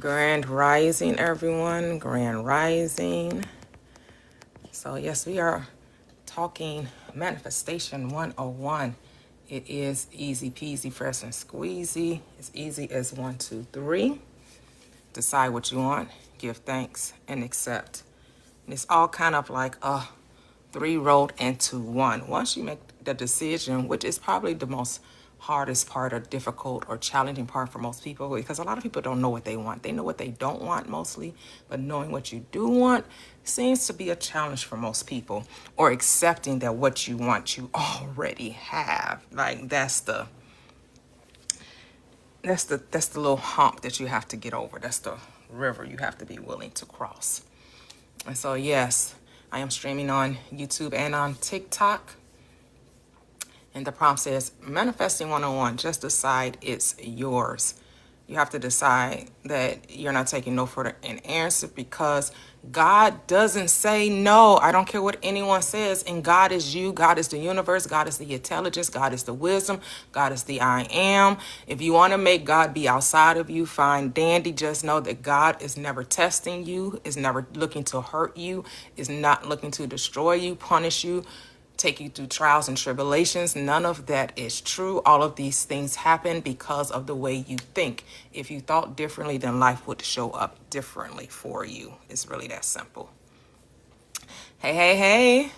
Grand Rising, everyone. Grand Rising. So, yes, we are talking Manifestation 101. It is easy peasy, fresh and squeezy. As easy as 1, 2, 3. Decide what you want, give thanks, and accept. And it's all kind of like a 3 rolled into 1. Once you make the decision, which is probably the most hardest part or difficult or challenging part for most people, because a lot of people don't know what they want. They know what they don't want mostly, but knowing what you do want seems to be a challenge for most people, or accepting that what you want you already have. Like that's the little hump that you have to get over. That's the river you have to be willing to cross. And so, yes, I am streaming on YouTube and on TikTok. And the prompt says, Manifesting 101, just decide it's yours. You have to decide that you're not taking no for an answer, because God doesn't say no. I don't care what anyone says. And God is you. God is the universe. God is the intelligence. God is the wisdom. God is the I am. If you want to make God be outside of you, fine, dandy. Just know that God is never testing you, is never looking to hurt you, is not looking to destroy you, punish you, take you through trials and tribulations. None of that is true. All of these things happen because of the way you think. If you thought differently, then life would show up differently for you. It's really that simple. Hey, hey, hey.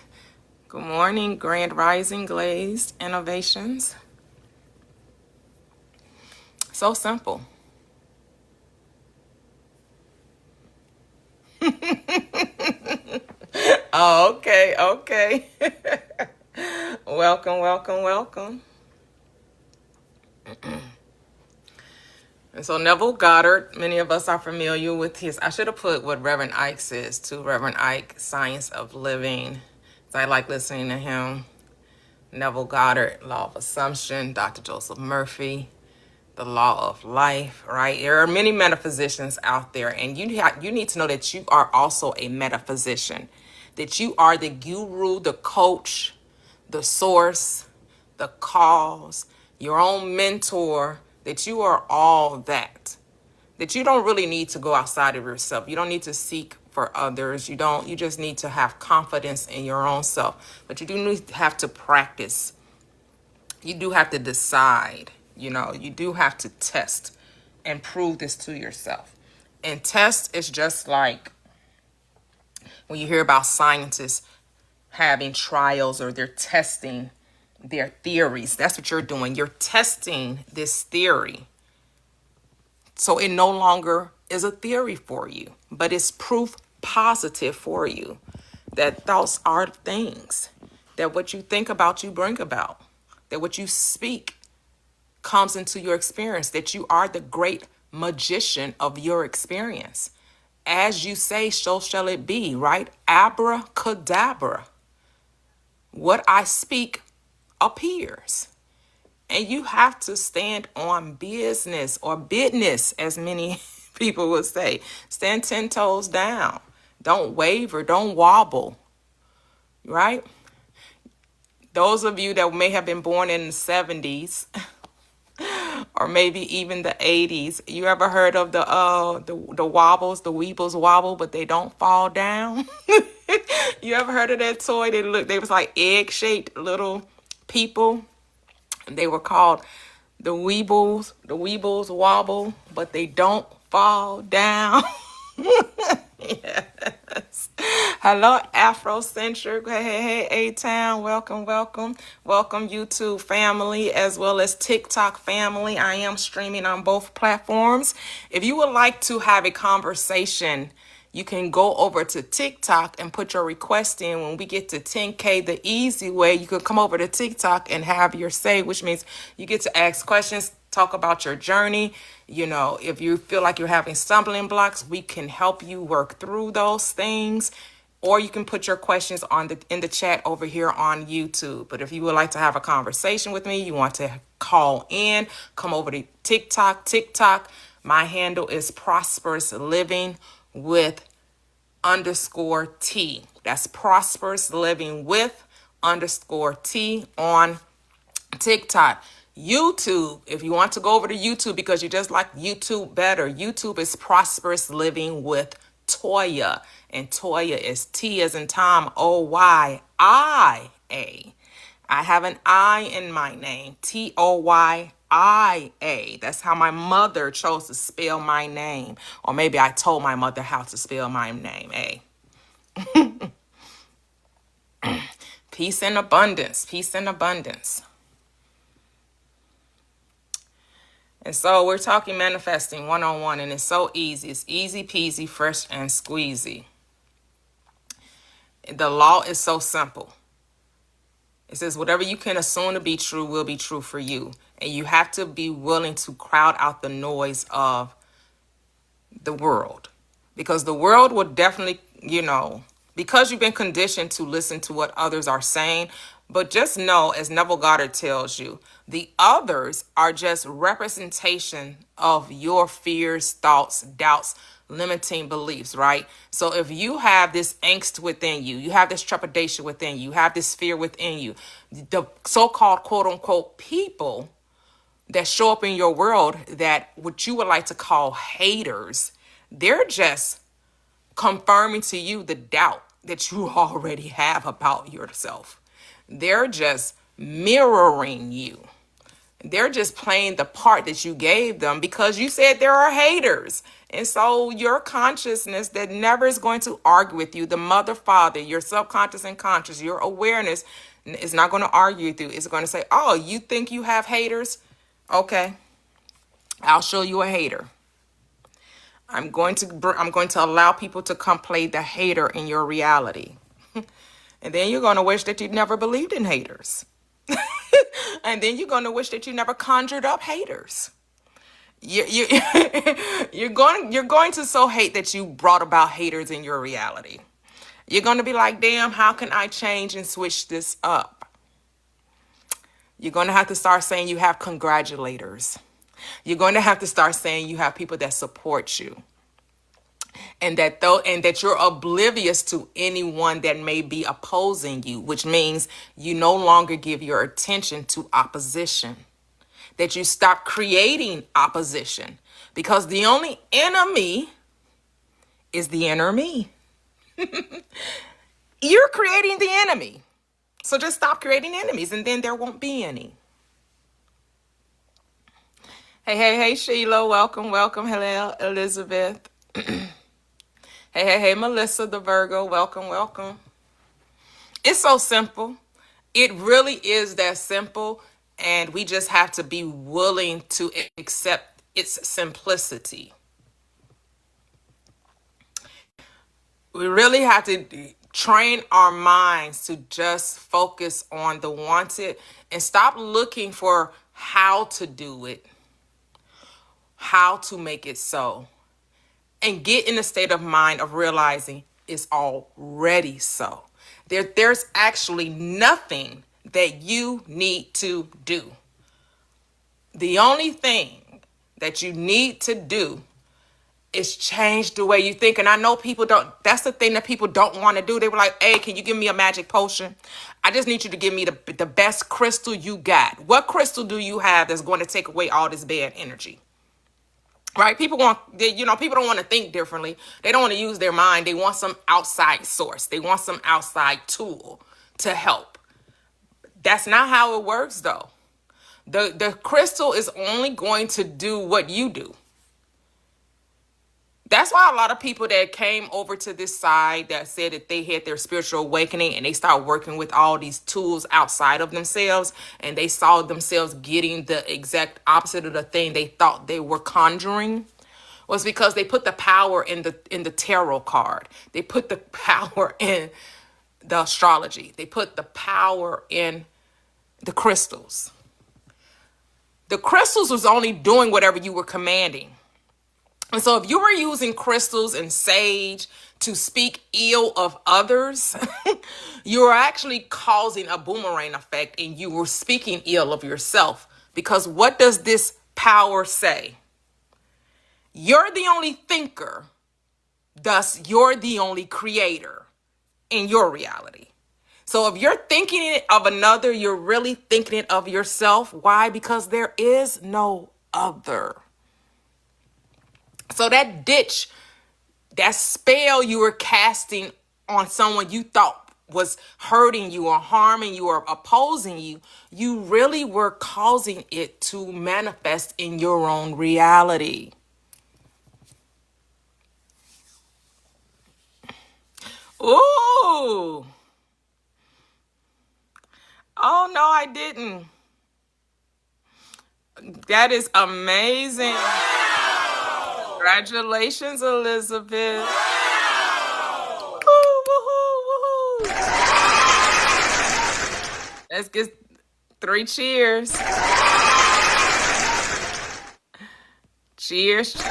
Good morning, Grand Rising Glazed Innovations. So simple. Oh, okay. Welcome. And so Neville Goddard, many of us are familiar with his, I should have put what Reverend Ike says too. Reverend Ike, Science of Living. So I like listening to him. Neville Goddard, Law of Assumption. Dr. Joseph Murphy, The Law of Life, right? There are many metaphysicians out there, and you need to know that you are also a metaphysician, that you are the guru, the coach, the source, the cause, your own mentor, that you are all that you don't really need to go outside of yourself. You don't need to seek for others. You just need to have confidence in your own self. But you do need to have to practice. You do have to decide, you do have to test and prove this to yourself. And test is just like when you hear about scientists having trials, or they're testing their theories. That's what you're doing. You're testing this theory. So it no longer is a theory for you, but it's proof positive for you that thoughts are things, that what you think about, you bring about, that what you speak comes into your experience, that you are the great magician of your experience. As you say, so shall it be, right? Abracadabra. What I speak appears. And you have to stand on business, or business, as many people would say. Stand 10 toes down. Don't waver, don't wobble, right? Those of you that may have been born in the 70s or maybe even the 80s, you ever heard of the wobbles, the weebles wobble, but they don't fall down? You ever heard of that toy? They was like egg-shaped little people. They were called the Weebles. The Weebles wobble, but they don't fall down. Yes. Hello, Afrocentric. Hey, A-Town. Welcome. Welcome, YouTube family, as well as TikTok family. I am streaming on both platforms. If you would like to have a conversation, you can go over to TikTok and put your request in. When we get to 10K the easy way, you could come over to TikTok and have your say, which means you get to ask questions, talk about your journey. If you feel like you're having stumbling blocks, we can help you work through those things. Or you can put your questions in the chat over here on YouTube. But if you would like to have a conversation with me, you want to call in, come over to TikTok. My handle is Prosperous Living with _T. That's Prosperous Living with _T on TikTok. YouTube, if you want to go over to YouTube because you just like YouTube better, YouTube is Prosperous Living with Toyia. And Toyia is T as in Tom, Oya. I have an I in my name, Toyia. That's how my mother chose to spell my name. Or maybe I told my mother how to spell my name, A. Peace and abundance, peace and abundance. And so we're talking manifesting one-on-one, and it's so easy. It's easy peasy, fresh and squeezy. The law is so simple. It says whatever you can assume to be true will be true for you. And you have to be willing to crowd out the noise of the world. Because the world will definitely, because you've been conditioned to listen to what others are saying. But just know, as Neville Goddard tells you, the others are just representation of your fears, thoughts, doubts, limiting beliefs, right? So if you have this angst within you, you have this trepidation within you, you have this fear within you, the so-called quote unquote people that show up in your world that what you would like to call haters, they're just confirming to you the doubt that you already have about yourself. They're just mirroring you. They're just playing the part that you gave them because you said there are haters. And so your consciousness that never is going to argue with you, the mother, father, your subconscious and conscious, your awareness is not going to argue with you. It's going to say, oh, you think you have haters? Okay, I'll show you a hater. I'm going to allow people to come play the hater in your reality. And then you're going to wish that you never believed in haters. And then you're going to wish that you never conjured up haters. You're going to so hate that you brought about haters in your reality. You're going to be like, damn, how can I change and switch this up? You're going to have to start saying you have congratulators. You're going to have to start saying you have people that support you. And that you're oblivious to anyone that may be opposing you, which means you no longer give your attention to opposition. That you stop creating opposition, because the only enemy is the inner me. You're creating the enemy. So just stop creating enemies and then there won't be any. Hey, Sheila, welcome. Hello, Elizabeth. Hey, Melissa, the Virgo, welcome. It's so simple. It really is that simple. And we just have to be willing to accept its simplicity. We really have to train our minds to just focus on the wanted and stop looking for how to do it, how to make it so, and get in a state of mind of realizing it's already so. There's actually nothing that you need to do. The only thing that you need to do is change the way you think. And I know people don't, that's the thing that people don't want to do. They were like, hey, can you give me a magic potion? I just need you to give me the best crystal you got. What crystal do you have that's going to take away all this bad energy? Right? People don't want to think differently. They don't want to use their mind. They want some outside source. They want some outside tool to help. That's not how it works, though. The crystal is only going to do what you do. That's why a lot of people that came over to this side that said that they had their spiritual awakening and they start working with all these tools outside of themselves, and they saw themselves getting the exact opposite of the thing they thought they were conjuring, was because they put the power in the tarot card. They put the power in the astrology. They put the power in the crystals. The crystals was only doing whatever you were commanding. And so if you were using crystals and sage to speak ill of others, you were actually causing a boomerang effect, and you were speaking ill of yourself. Because what does this power say? You're the only thinker, thus you're the only creator in your reality. So if you're thinking it of another, you're really thinking it of yourself. Why? Because there is no other. So that ditch, that spell you were casting on someone you thought was hurting you or harming you or opposing you, you really were causing it to manifest in your own reality. Ooh. Oh, no, I didn't. That is amazing. Wow. Congratulations, Elizabeth. Wow. Woo, woohoo, woohoo. Let's get 3 cheers. Cheers.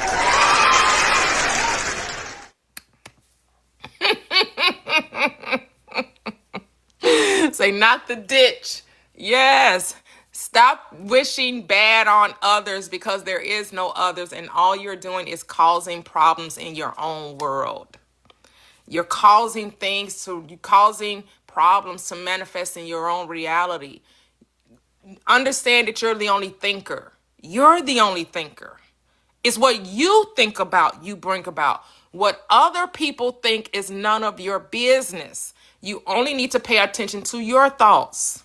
Say, not the ditch. Yes. Stop wishing bad on others, because there is no others, and all you're doing is causing problems in your own world. You're causing problems to manifest in your own reality. Understand that you're the only thinker. You're the only thinker. It's what you think about, you bring about. What other people think is none of your business. You only need to pay attention to your thoughts.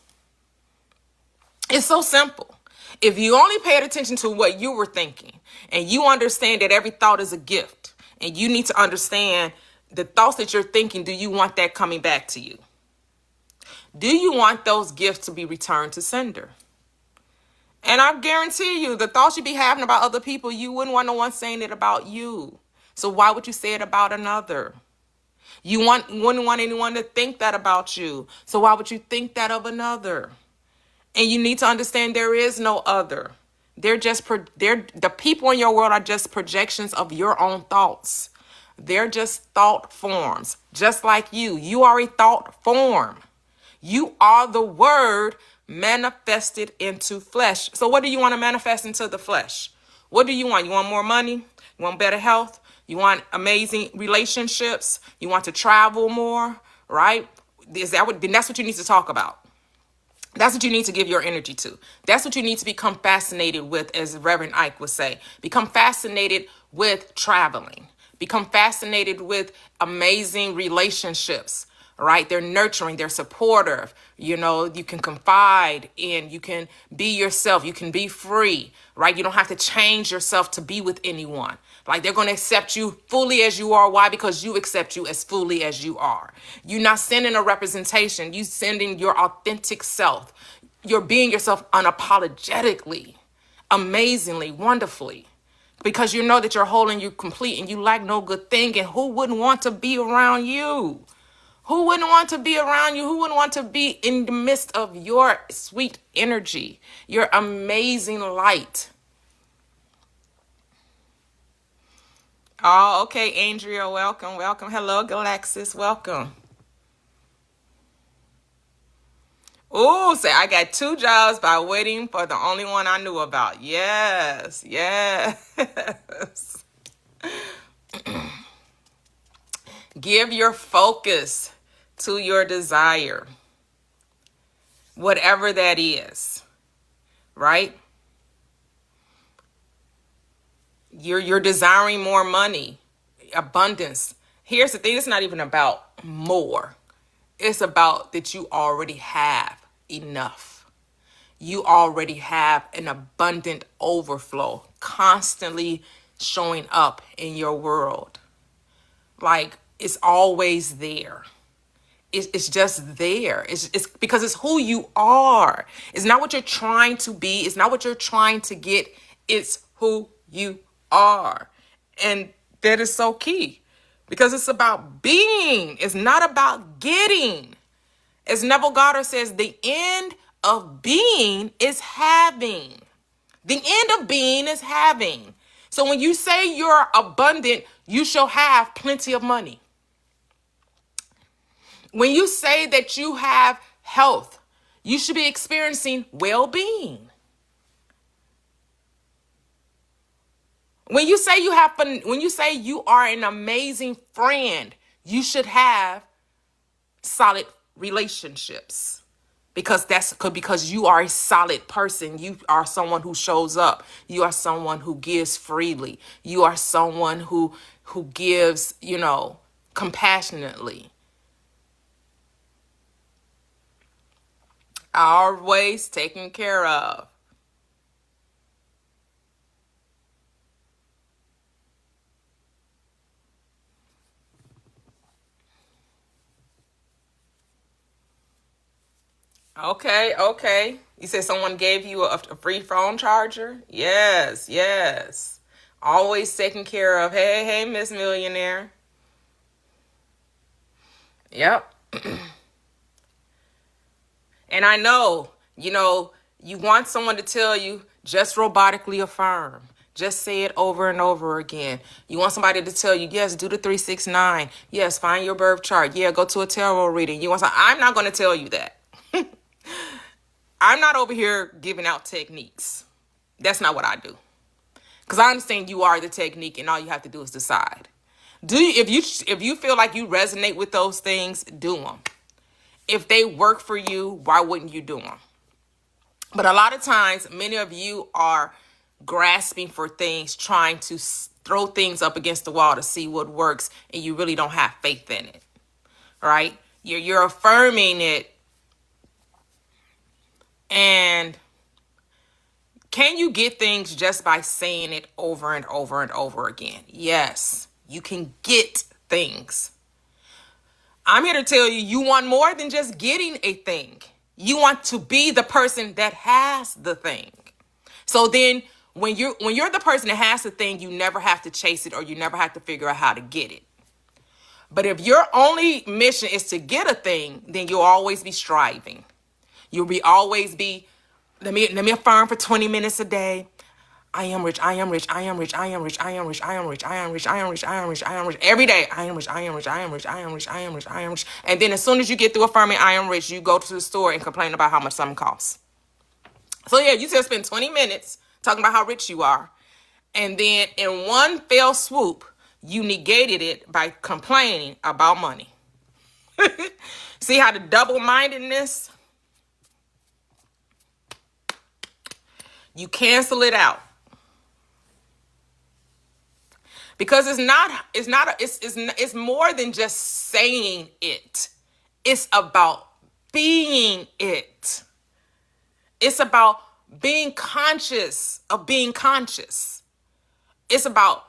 It's so simple. If you only paid attention to what you were thinking, and you understand that every thought is a gift, and you need to understand the thoughts that you're thinking, do you want that coming back to you? Do you want those gifts to be returned to sender? And I guarantee you, the thoughts you be having about other people, you wouldn't want no one saying it about you. So why would you say it about another? You wouldn't want anyone to think that about you. So why would you think that of another? And you need to understand there is no other. The people in your world are just projections of your own thoughts. They're just thought forms, just like you. You are a thought form. You are the word manifested into flesh. So what do you want to manifest into the flesh? What do you want? You want more money? You want better health? You want amazing relationships? You want to travel more, right? Then that's what you need to talk about. That's what you need to give your energy to. That's what you need to become fascinated with, as Reverend Ike would say. Become fascinated with traveling. Become fascinated with amazing relationships, right? They're nurturing, they're supportive. You know, you can confide in, you can be yourself, you can be free, right? You don't have to change yourself to be with anyone. Like, they're going to accept you fully as you are. Why? Because you accept you as fully as you are. You're not sending a representation. You're sending your authentic self. You're being yourself unapologetically, amazingly, wonderfully. Because you know that you're whole and you're complete and you lack no good thing. And who wouldn't want to be around you? Who wouldn't want to be around you? Who wouldn't want to be in the midst of your sweet energy, your amazing light? Oh, okay, Andrea, welcome, welcome. Hello, Galaxis, welcome. Oh, say, I got 2 jobs by waiting for the only one I knew about. Yes, yes. Give your focus to your desire, whatever that is, right? You're desiring more money, abundance. Here's the thing, it's not even about more. It's about that you already have enough. You already have an abundant overflow constantly showing up in your world. Like, it's always there. It's just there. It's because it's who you are. It's not what you're trying to be. It's not what you're trying to get. It's who you are. And that is so key, because it's about being. It's not about getting. As Neville Goddard says, the end of being is having. The end of being is having. So when you say you're abundant, you shall have plenty of money. When you say that you have health, you should be experiencing well-being. When you say you are an amazing friend, you should have solid relationships. Because you are a solid person. You are someone who shows up. You are someone who gives freely. You are someone who gives, compassionately. Always taken care of. Okay. You said someone gave you a free phone charger? Yes, yes. Always taken care of. Hey, Miss Millionaire. Yep. And I know, you want someone to tell you, just robotically affirm. Just say it over and over again. You want somebody to tell you, yes, do the 369. Yes, find your birth chart. Yeah, go to a tarot reading. I'm not going to tell you that. I'm not over here giving out techniques. That's not what I do. Because I understand you are the technique and all you have to do is decide. If you feel like you resonate with those things, do them. If they work for you, why wouldn't you do them? But a lot of times, many of you are grasping for things, trying to throw things up against the wall to see what works, and you really don't have faith in it, right? You're affirming it, and can you get things just by saying it over and over and over again? Yes, you can get things. I'm here to tell you, you want more than just getting a thing. You want to be the person that has the thing. So then when you're the person that has the thing, you never have to chase it or you never have to figure out how to get it. But if your only mission is to get a thing, then you'll always be striving. Always be, let me affirm for 20 minutes a day. I am rich, I am rich, I am rich, I am rich, I am rich, I am rich, I am rich, I am rich, I am rich, I am rich. Every day, I am rich, I am rich, I am rich, I am rich, I am rich, I am rich. And then as soon as you get through affirming I am rich, you go to the store and complain about how much something costs. So yeah, you just spend 20 minutes talking about how rich you are. And then in one fell swoop, you negated it by complaining about money. See how the double-mindedness, you cancel it out. Because it's more than just saying it. It's about being it. It's about being conscious of being conscious. It's about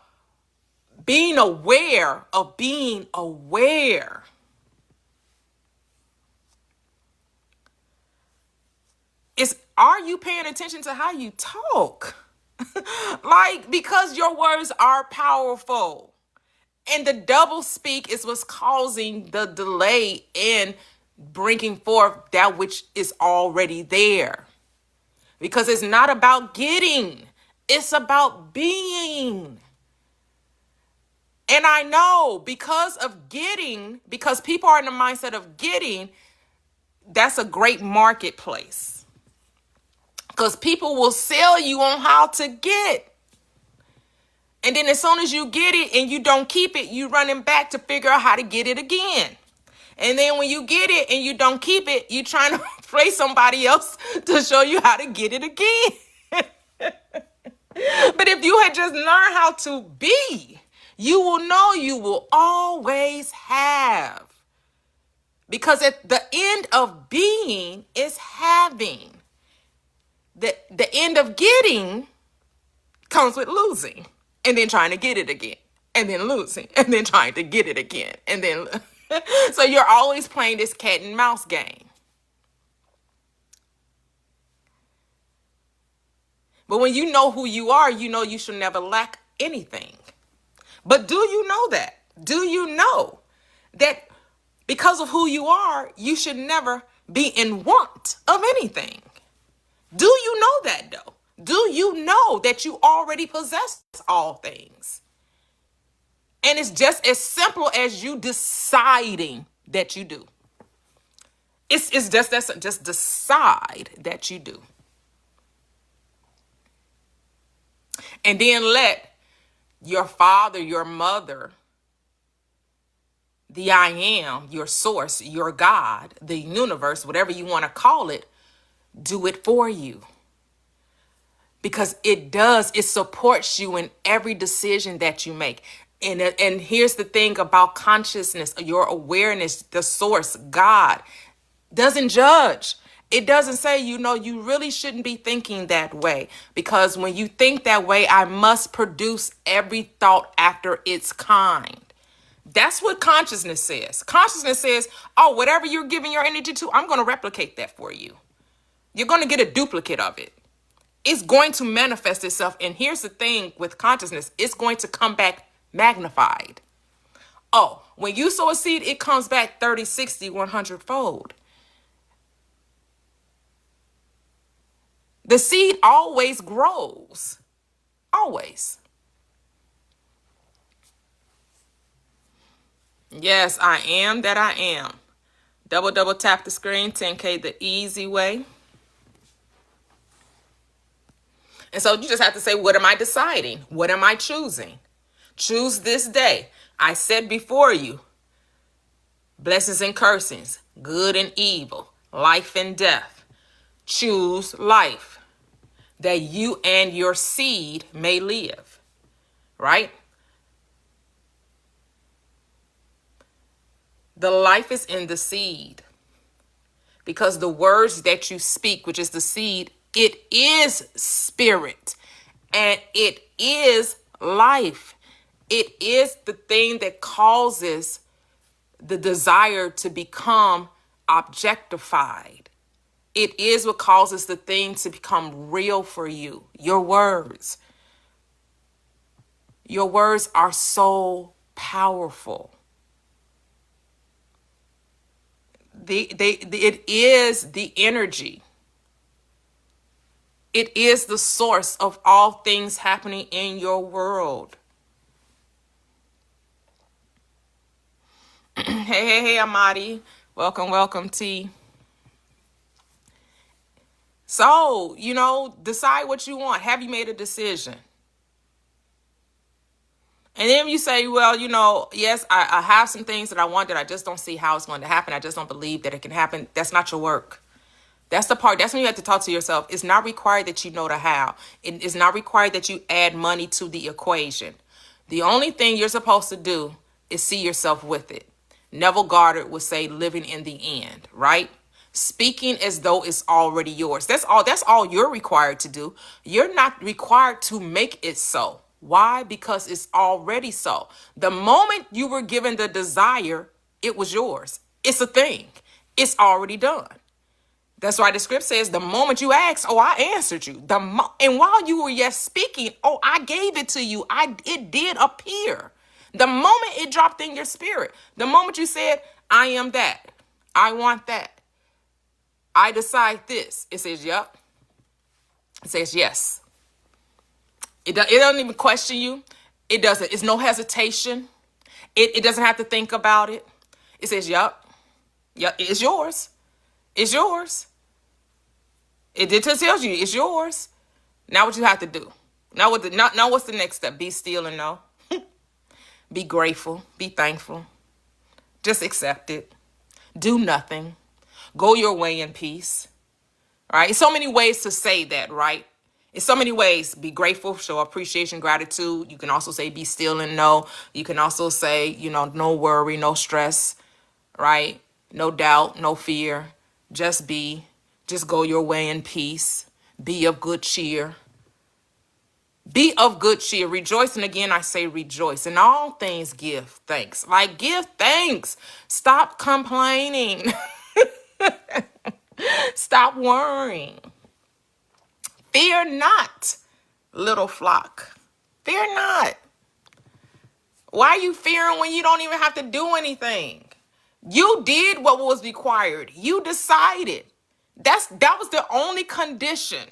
being aware of being aware. Are you paying attention to how you talk? Because your words are powerful. And the double speak is what's causing the delay in bringing forth that which is already there. Because it's not about getting, it's about being. And I know because people are in the mindset of getting, that's a great marketplace. Because people will sell you on how to get. And then as soon as you get it and you don't keep it, you running back to figure out how to get it again. And then when you get it and you don't keep it, you trying to play somebody else to show you how to get it again. But if you had just learned how to be, you will know you will always have. Because at the end of being is having. The end of getting comes with losing. And then trying to get it again. And then losing. And then trying to get it again. And then... So you're always playing this cat and mouse game. But when you know who you are, you know you should never lack anything. But do you know that? Do you know that because of who you are, you should never be in want of anything? Do you know that though? Do you know that you already possess all things? And it's just as simple as you deciding that you do. It's just decide that you do. And then let your father, your mother the I am, your source, your God, the universe, whatever you want to call it, do it for you. Because it supports you in every decision that you make. And here's the thing about consciousness, your awareness, the source, God, doesn't judge. It doesn't say, you really shouldn't be thinking that way. Because when you think that way, I must produce every thought after its kind. That's what consciousness says. Consciousness says, oh, whatever you're giving your energy to, I'm going to replicate that for you. You're going to get a duplicate of it. It's going to manifest itself. And here's the thing with consciousness, it's going to come back magnified. Oh, when you sow a seed, it comes back 30, 60, 100 fold. The seed always grows. Always. Yes, I am that I am. Double tap the screen, 10K the easy way. And so you just have to say, what am I deciding? What am I choosing? Choose this day. I said before you, blessings and cursings, good and evil, life and death. Choose life, that you and your seed may live, right? The life is in the seed, because the words that you speak, which is the seed, it is spirit and it is life. It is the thing that causes the desire to become objectified. It is what causes the thing to become real for you. Your words. Your words are so powerful. It is the energy. It is the source of all things happening in your world. Hey, Amadi. Welcome, T. So, decide what you want. Have you made a decision? And then you say, well, yes, I have some things that I want that I just don't see how it's going to happen. I just don't believe that it can happen. That's not your work. That's the part. That's when you have to talk to yourself. It's not required that you know the how. It is not required that you add money to the equation. The only thing you're supposed to do is see yourself with it. Neville Goddard would say living in the end, right? Speaking as though it's already yours. That's all you're required to do. You're not required to make it so. Why? Because it's already so. The moment you were given the desire, it was yours. It's a thing. It's already done. That's why the script says the moment you asked, oh, I answered you. And while you were yet speaking, oh, I gave it to you. It did appear. The moment it dropped in your spirit, the moment you said, I am that. I want that. I decide this. It says, yep. It says, yes. It doesn't even question you. It doesn't. It's no hesitation. It doesn't have to think about it. It says, yep. Yep, it's yours. It's yours. It just tells you it's yours. Now what you have to do. Now what's the next step? Be still and know. Be grateful. Be thankful. Just accept it. Do nothing. Go your way in peace. All right. It's so many ways to say that, right? It's so many ways. Be grateful, show appreciation, gratitude. You can also say be still and know. You can also say, no worry, no stress, right? No doubt, no fear. Just be. Just go your way in peace. Be of good cheer. Be of good cheer. Rejoice. And again, I say rejoice. In all things, give thanks. Like, give thanks. Stop complaining. Stop worrying. Fear not, little flock. Fear not. Why are you fearing when you don't even have to do anything? You did what was required. You decided. That was the only condition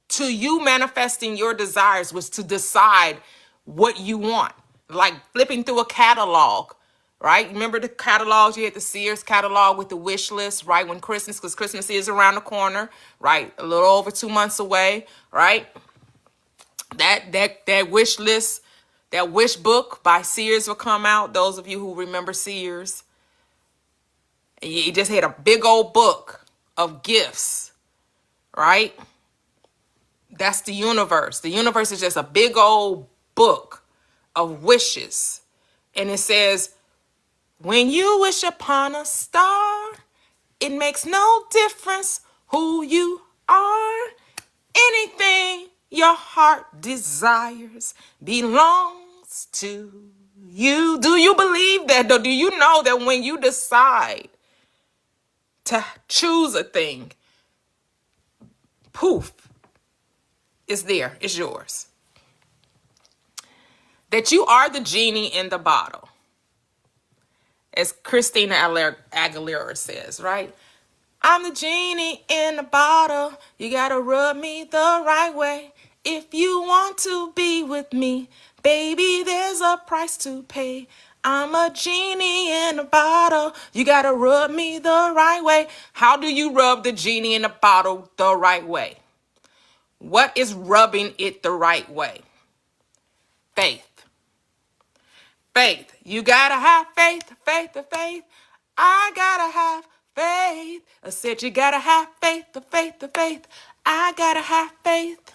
to you manifesting your desires, was to decide what you want. Like flipping through a catalog, right? Remember the catalogs? You had the Sears catalog with the wish list, right? When Christmas, because Christmas is around the corner, right? A little over 2 months away, right? That wish list, That wish book by Sears will come out. Those of you who remember Sears. And he just had a big old book of gifts, right? That's the universe. The universe is just a big old book of wishes. And it says, when you wish upon a star, it makes no difference who you are. Anything your heart desires belongs to you. Do you believe that? Or do you know that when you decide to choose a thing, poof, it's there, it's yours? That you are the genie in the bottle. As Christina Aguilera says, right? I'm the genie in the bottle. You gotta rub me the right way. If you want to be with me, baby, there's a price to pay. I'm a genie in a bottle. You gotta rub me the right way. How do you rub the genie in the bottle the right way? What is rubbing it the right way? Faith. Faith. You gotta have faith, faith. I gotta have faith. I said you gotta have faith, faith. I gotta have faith.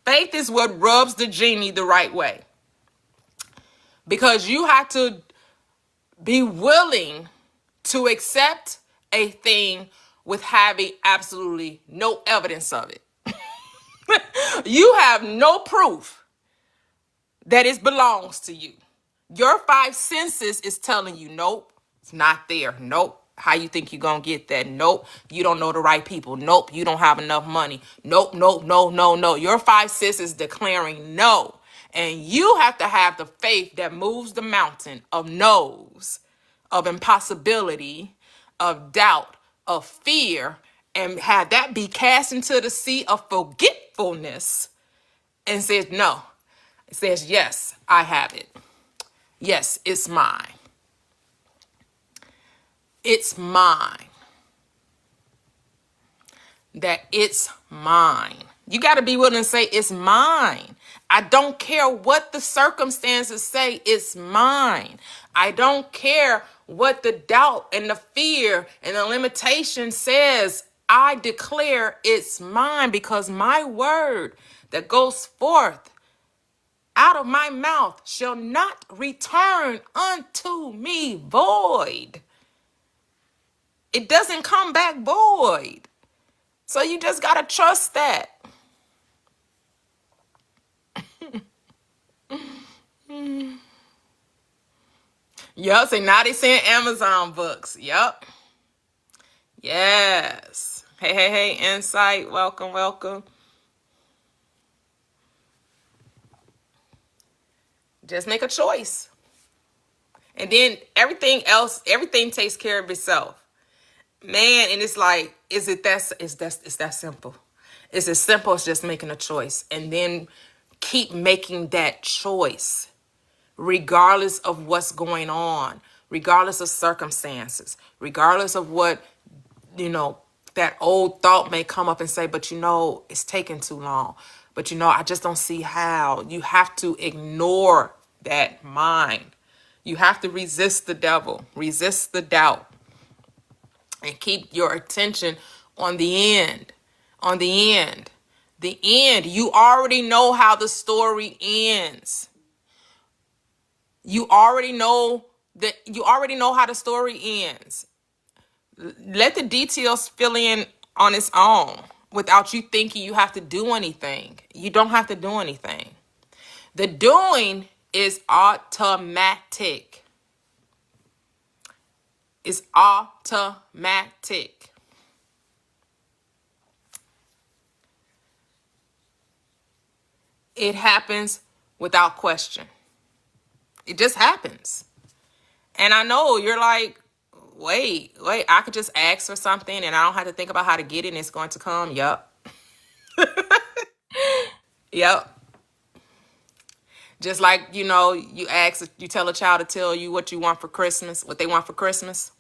Faith is what rubs the genie the right way. Because you have to be willing to accept a thing with having absolutely no evidence of it. You have no proof that it belongs to you. Your five senses is telling you, nope, it's not there. Nope. How you think you're going to get that? Nope. You don't know the right people. Nope. You don't have enough money. Nope. No. Your five senses declaring no. And you have to have the faith that moves the mountain of no's, of impossibility, of doubt, of fear, and have that be cast into the sea of forgetfulness and says no. It says, yes, I have it. Yes, it's mine. It's mine. That it's mine. You got to be willing to say, it's mine. I don't care what the circumstances say, it's mine. I don't care what the doubt and the fear and the limitation says. I declare it's mine, because my word that goes forth out of my mouth shall not return unto me void. It doesn't come back void. So you just got to trust that. Yup, so now they saying Amazon books. Yup. Yes. Hey, Insight. Welcome. Just make a choice. And then everything else, everything takes care of itself. Man, and it's like, it's that simple. It's as simple as just making a choice. And then keep making that choice, regardless of what's going on, regardless of circumstances, regardless of what, that old thought may come up and say, but it's taking too long. But I just don't see how. You have to ignore that mind. You have to resist the devil, resist the doubt, and keep your attention on the end. On the end. The end. You already know how the story ends. You already know how the story ends. Let the details fill in on its own without you thinking you have to do anything. You don't have to do anything. The doing is automatic. It's automatic. It happens without question. It just happens. And I know you're like, wait, I could just ask for something and I don't have to think about how to get it and it's going to come. Yup. Yep. Just like, you tell a child to tell you what you want for Christmas, what they want for Christmas.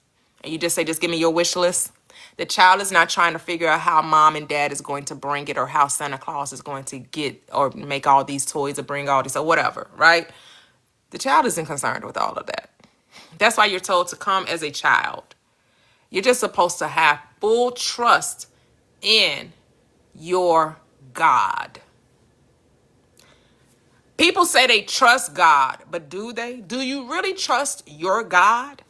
and you just say, just give me your wish list. The child is not trying to figure out how mom and dad is going to bring it or how Santa Claus is going to get or make all these toys or bring all this or whatever, right? The child isn't concerned with all of that. That's why you're told to come as a child. You're just supposed to have full trust in your God. People say they trust God, but do they? Do you really trust your God?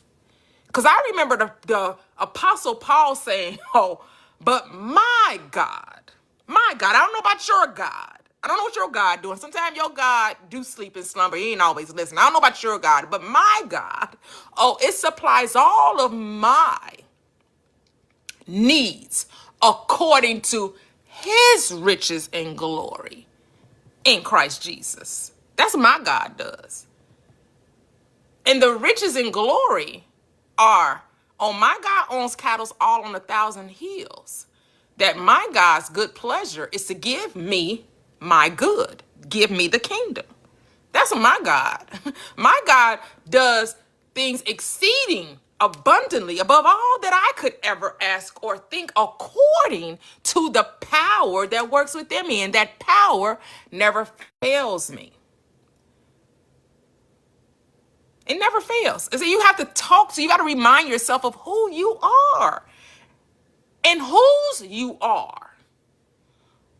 Because I remember the Apostle Paul saying, oh, but my God, I don't know about your God. I don't know what your God doing. Sometimes your God do sleep and slumber. He ain't always listening. I don't know about your God, but my God, oh, it supplies all of my needs according to his riches and glory in Christ Jesus. That's what my God does. And the riches and glory are, oh, my God owns cattle all on 1,000 hills. That my God's good pleasure is to give me my good, give me the kingdom. That's what my God. My God does things exceeding abundantly above all that I could ever ask or think, according to the power that works within me. And that power never fails me. It never fails. So you have to talk to, you got to remind yourself of who you are and whose you are.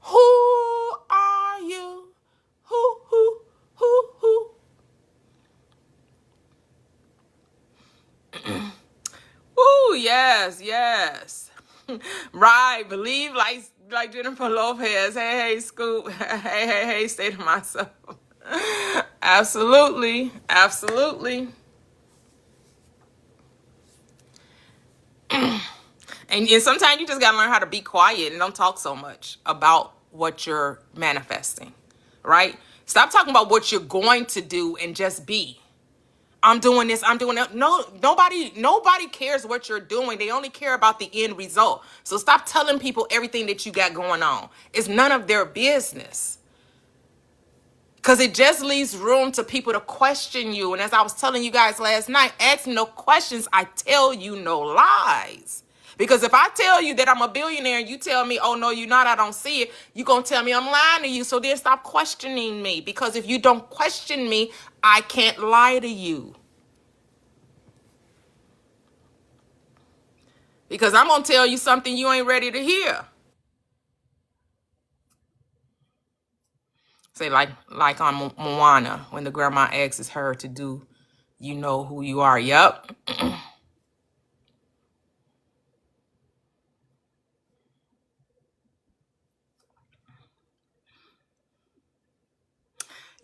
Who are you? Who? Ooh, yes. Right, believe like Jennifer Lopez. Hey, Scoop. Hey, stay to myself. Absolutely. And sometimes you just gotta learn how to be quiet and don't talk so much about what you're manifesting, right? Stop talking about what you're going to do and just be. I'm doing this, I'm doing that. No, nobody cares what you're doing. They only care about the end result. So stop telling people everything that you got going on. It's none of their business. Because it just leaves room to people to question you. And as I was telling you guys last night, ask no questions. I tell you no lies. Because if I tell you that I'm a billionaire and you tell me, oh, no, you're not, I don't see it, you're going to tell me I'm lying to you. So then stop questioning me. Because if you don't question me, I can't lie to you. Because I'm going to tell you something you ain't ready to hear. Say like on Moana, when the grandma asks her to do, you know who you are. Yep.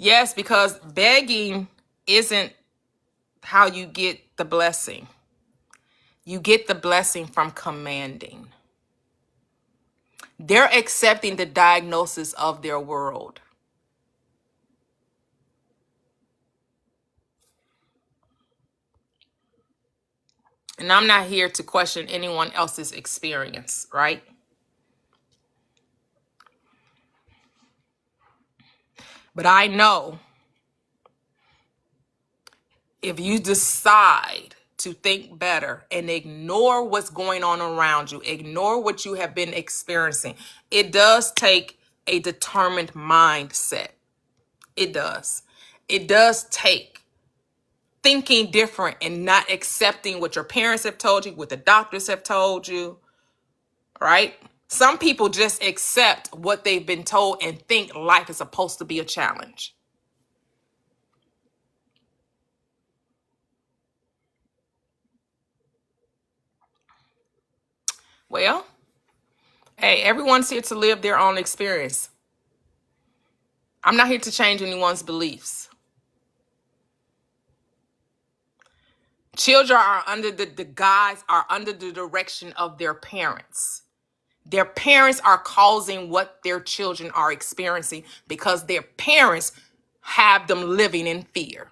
Yes, because begging isn't how you get the blessing. You get the blessing from commanding. They're accepting the diagnosis of their world. And I'm not here to question anyone else's experience, right? But I know if you decide to think better and ignore what's going on around you, ignore what you have been experiencing, it does take a determined mindset. It does. It does take thinking different and not accepting what your parents have told you, what the doctors have told you, right? Some people just accept what they've been told and think life is supposed to be a challenge. Well, hey, everyone's here to live their own experience. I'm not here to change anyone's beliefs. Children are under the guise, are under the direction of their parents. Their parents are causing what their children are experiencing because their parents have them living in fear.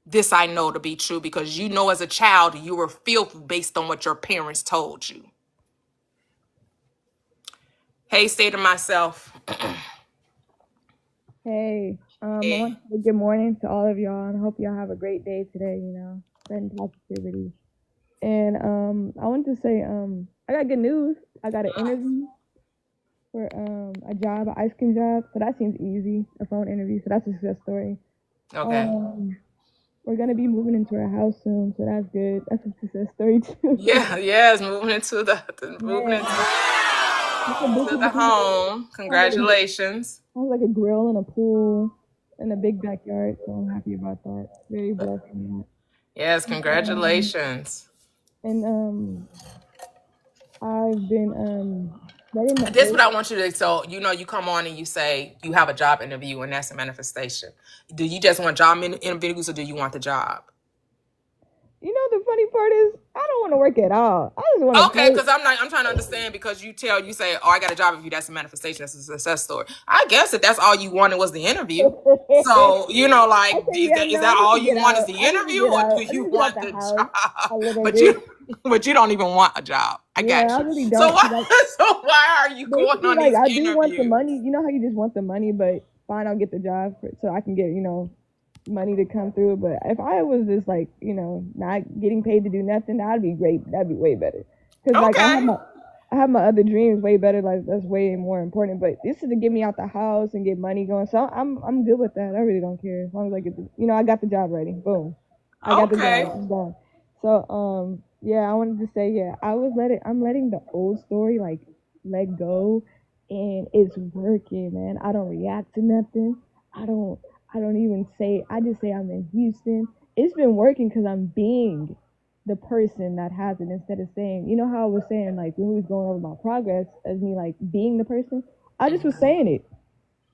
This I know to be true because you know as a child you were fearful based on what your parents told you. Hey, say to myself. Hey, I want to say good morning to all of y'all and I hope y'all have a great day today, spreading positivity. And I wanted to say I got good news. I got an interview for a job, an ice cream job. So that seems easy. A phone interview. So that's a success story. Okay. We're gonna be moving into a house soon, so that's good. That's a success story too. Yeah, yes, moving into moving Yeah, into it's a big the house. home. Congratulations. I was like a grill and a pool and a big backyard, so I'm happy about that. Very blessed in that. Yes, Um, congratulations. and I've been letting the This is old. what I want you to, so you come on and you say you have a job interview and that's a manifestation. Do you just want job interviews or do you want the job? You know, the funny part is I don't want to work at all. I just want to Okay, play. because I'm trying to understand, because you say, oh, I got a job interview, that's a manifestation, that's a success story. I guess if that's all you wanted was the interview. So, like, Okay, yeah, is no, I that need all to you get want is out. the I need to interview, get or out. do I need you to get out want the the house job? a little But bit. you don't even want a job. I Yeah, got I you. really So don't. why 'Cause I, so why are you going basically, on like, these I do want the interviews? money. You know how you just want the money, but fine, I'll get the job so I can get, money to come through. But if I was just like, not getting paid to do nothing, that'd be great. That'd be way better. Cause like Okay. I have my other dreams way better. Like that's way more important. But this is to get me out the house and get money going. So I'm good with that. I really don't care as long as I get I got the job ready. Boom, I got the Okay. job. It's done. So yeah, I wanted to say yeah, I'm letting the old story like let go, and it's working, man. I don't react to nothing. I don't I don't even say, I just say I'm in Houston. It's been working because I'm being the person that has it instead of saying, you know how I was saying, like when we was going over my progress as me like being the person, I just was saying it.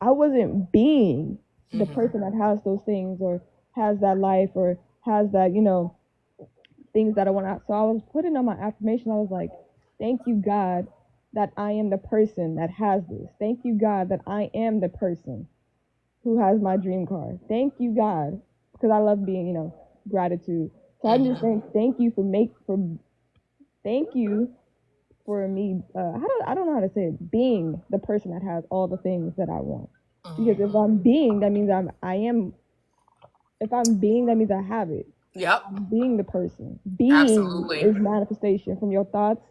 I wasn't being the Mm-hmm. person that has those things or has that life or has that, things that I want to. So I was putting on my affirmation. I was like, thank you, God, that I am the person that has this. Thank you, God, that I am the person who has my dream car. Thank you, God, because I love being, gratitude. So I'm just saying, thank you for me. I don't know how to say it. Being the person that has all the things that I want. Because if I'm being, that means I am. If I'm being, that means I have it. Yep. I'm being the person. Being Absolutely. is manifestation from your thoughts,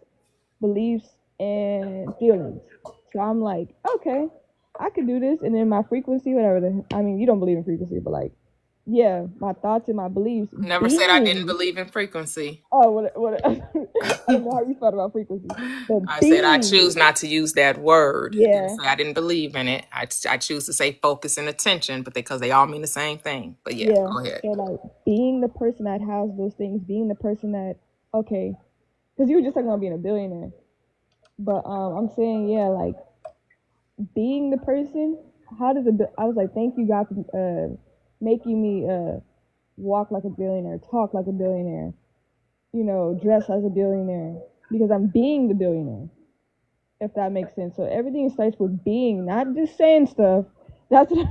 beliefs, and feelings. So I'm like, okay, I could do this, and then my frequency, whatever. I mean, you don't believe in frequency, but like, yeah, my thoughts and my beliefs. Never said I didn't Being. believe in frequency. Oh, what? I don't know how you felt about frequency, but I said I choose being. not to use that word. I didn't Yeah, say I didn't believe in it. I choose to say focus and attention, but because they all mean the same thing. But yeah, yeah. go ahead. So like, being the person that has those things, being the person that okay, because you were just talking about being a billionaire, but I'm saying yeah, like being the person. How does I was like, thank you God for making me walk like a billionaire, talk like a billionaire, dress as a billionaire, because I'm being the billionaire. If that makes sense. So everything starts with being, not just saying stuff. That's what,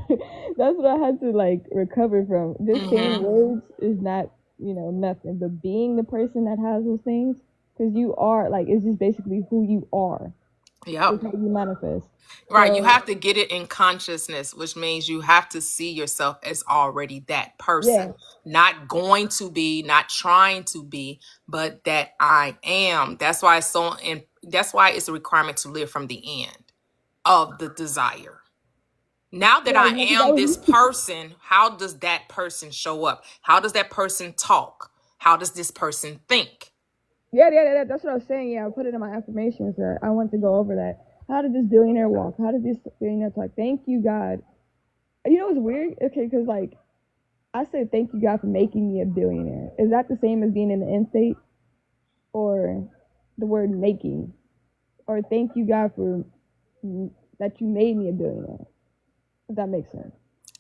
that's what I had to like recover from. Just saying Mm-hmm. words is not, nothing. But being the person that has those things, because you are like, it's just basically who you are. Yep. It's how you manifest. Right. You So have to get it in consciousness, which means you have to see yourself as already that person. yeah, Not going to be, not trying to be, but that I am. That's why it's so, and that's why it's a requirement to live from the end of the desire. Now that yeah, I because I am this was person, how does that person show up? How does that person talk? How does this person think? yeah. That's what I was saying. Yeah, I put it in my affirmations. I want to go over that. How did this billionaire walk? How did this billionaire talk? Thank you, God. You know what's weird? Okay, because like I said, thank you God for making me a billionaire. Is that the same as being in the end state, or the word making, or thank you God for that you made me a billionaire? If that makes sense.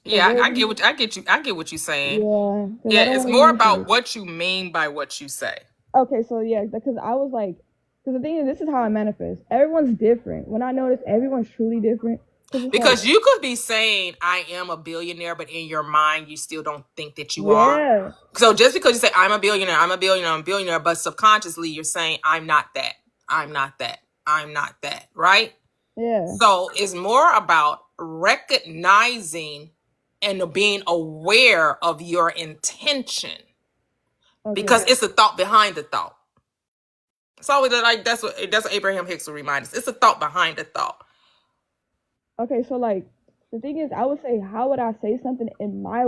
Because Yeah, I get what you're saying. yeah, because I Yeah, don't it's want to more use about it. what you mean by what you say. Okay, so yeah, because I was like, because the thing is, this is how I manifest. Everyone's different. When I notice everyone's truly different, because it's like, Because you could be saying I am a billionaire, but in your mind you still don't think that you are. yeah, So just because you say I'm a billionaire, I'm a billionaire, I'm a billionaire, but subconsciously you're saying I'm not that. I'm not that. I'm not that, right? yeah, So it's more about recognizing and being aware of your intention, okay, because it's the thought behind the thought. It's always like that's what Abraham Hicks will remind us. It's a thought behind the thought. Okay, so like the thing is, I would say, how would I say something in my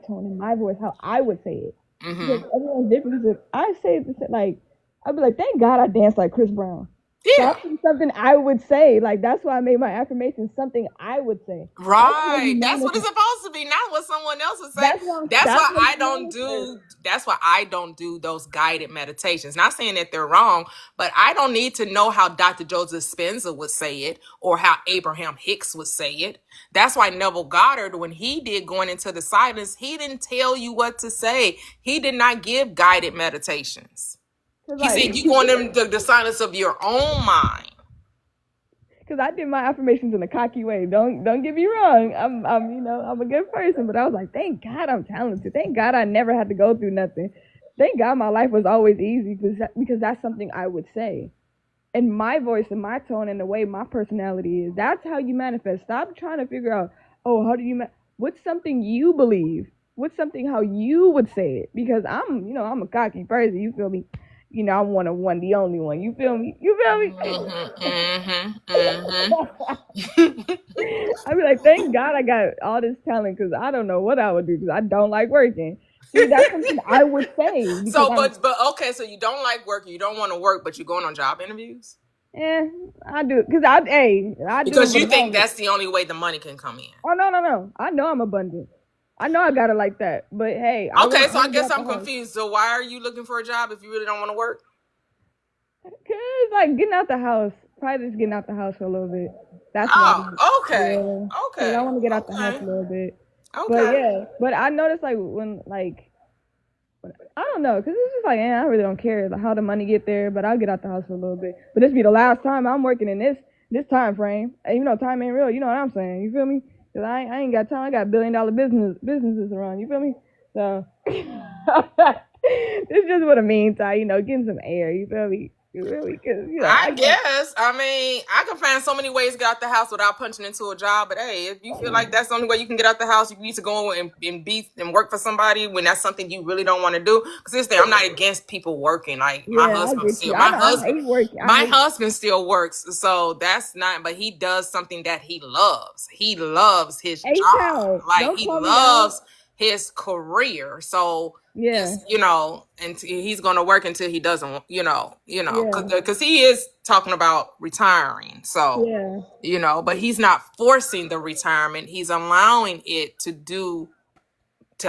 tone, in my voice, how I would say it? Because everyone's different. Because if I say it, like, I'd be like, thank God I danced like Chris Brown. Yeah. That's something I would say. Like, that's why I made my affirmation something I would say. Right. That's what it's supposed to be, not what someone else would say. That's why I don't do. That's why I don't do those guided meditations. Not saying that they're wrong, but I don't need to know how Dr. Joseph Spencer would say it or how Abraham Hicks would say it. That's why Neville Goddard, when he did Going Into the Silence, he didn't tell you what to say. He did not give guided meditations. He said you go into the silence of your own mind. Because I did my affirmations in a cocky way. Don't get me wrong. I'm I'm a good person, but I was like, thank God I'm talented. Thank God I never had to go through nothing. Thank God my life was always easy because that's something I would say. And my voice and my tone and the way my personality is, that's how you manifest. Stop trying to figure out, oh, how do you what's something you believe? What's something how you would say it? Because I'm a cocky person, you feel me? I'm one of one, the only one. You feel me? I'd be like, thank God I got all this talent because I don't know what I would do because I don't like working. See, that's something I would say. So, but okay, so you don't like working, you don't want to work, but you're going on job interviews? I do because I do because you think that's the only way the money can come in. Oh no! I know I'm abundant. I know I got it like that, but hey. Okay, so I guess I'm confused. So why are you looking for a job if you really don't want to work? Cause like getting out the house, probably just getting out the house for a little bit. That's okay. Yeah. Okay. I want to get out the house a little bit. Okay. But I noticed like when I don't know, cause it's just like I really don't care how the money get there, but I'll get out the house for a little bit. But this be the last time I'm working in this time frame. And you know, time ain't real. You know what I'm saying? You feel me? Cause I ain't got time. I got $1 billion businesses around. You feel me? So it's just what it means. Getting some air. You feel me? Really, I guess. I mean, I can find so many ways to get out the house without punching into a job. But hey, if you feel like that's the only way you can get out the house, you need to go and be and work for somebody when that's something you really don't want to do. Because this thing, I'm not against people working. Like my husband still works, so that's not. But he does something that he loves. He loves his job. Like he loves his career. So yeah, and he's gonna work until he doesn't, because he is talking about retiring. So but he's not forcing the retirement. He's allowing it to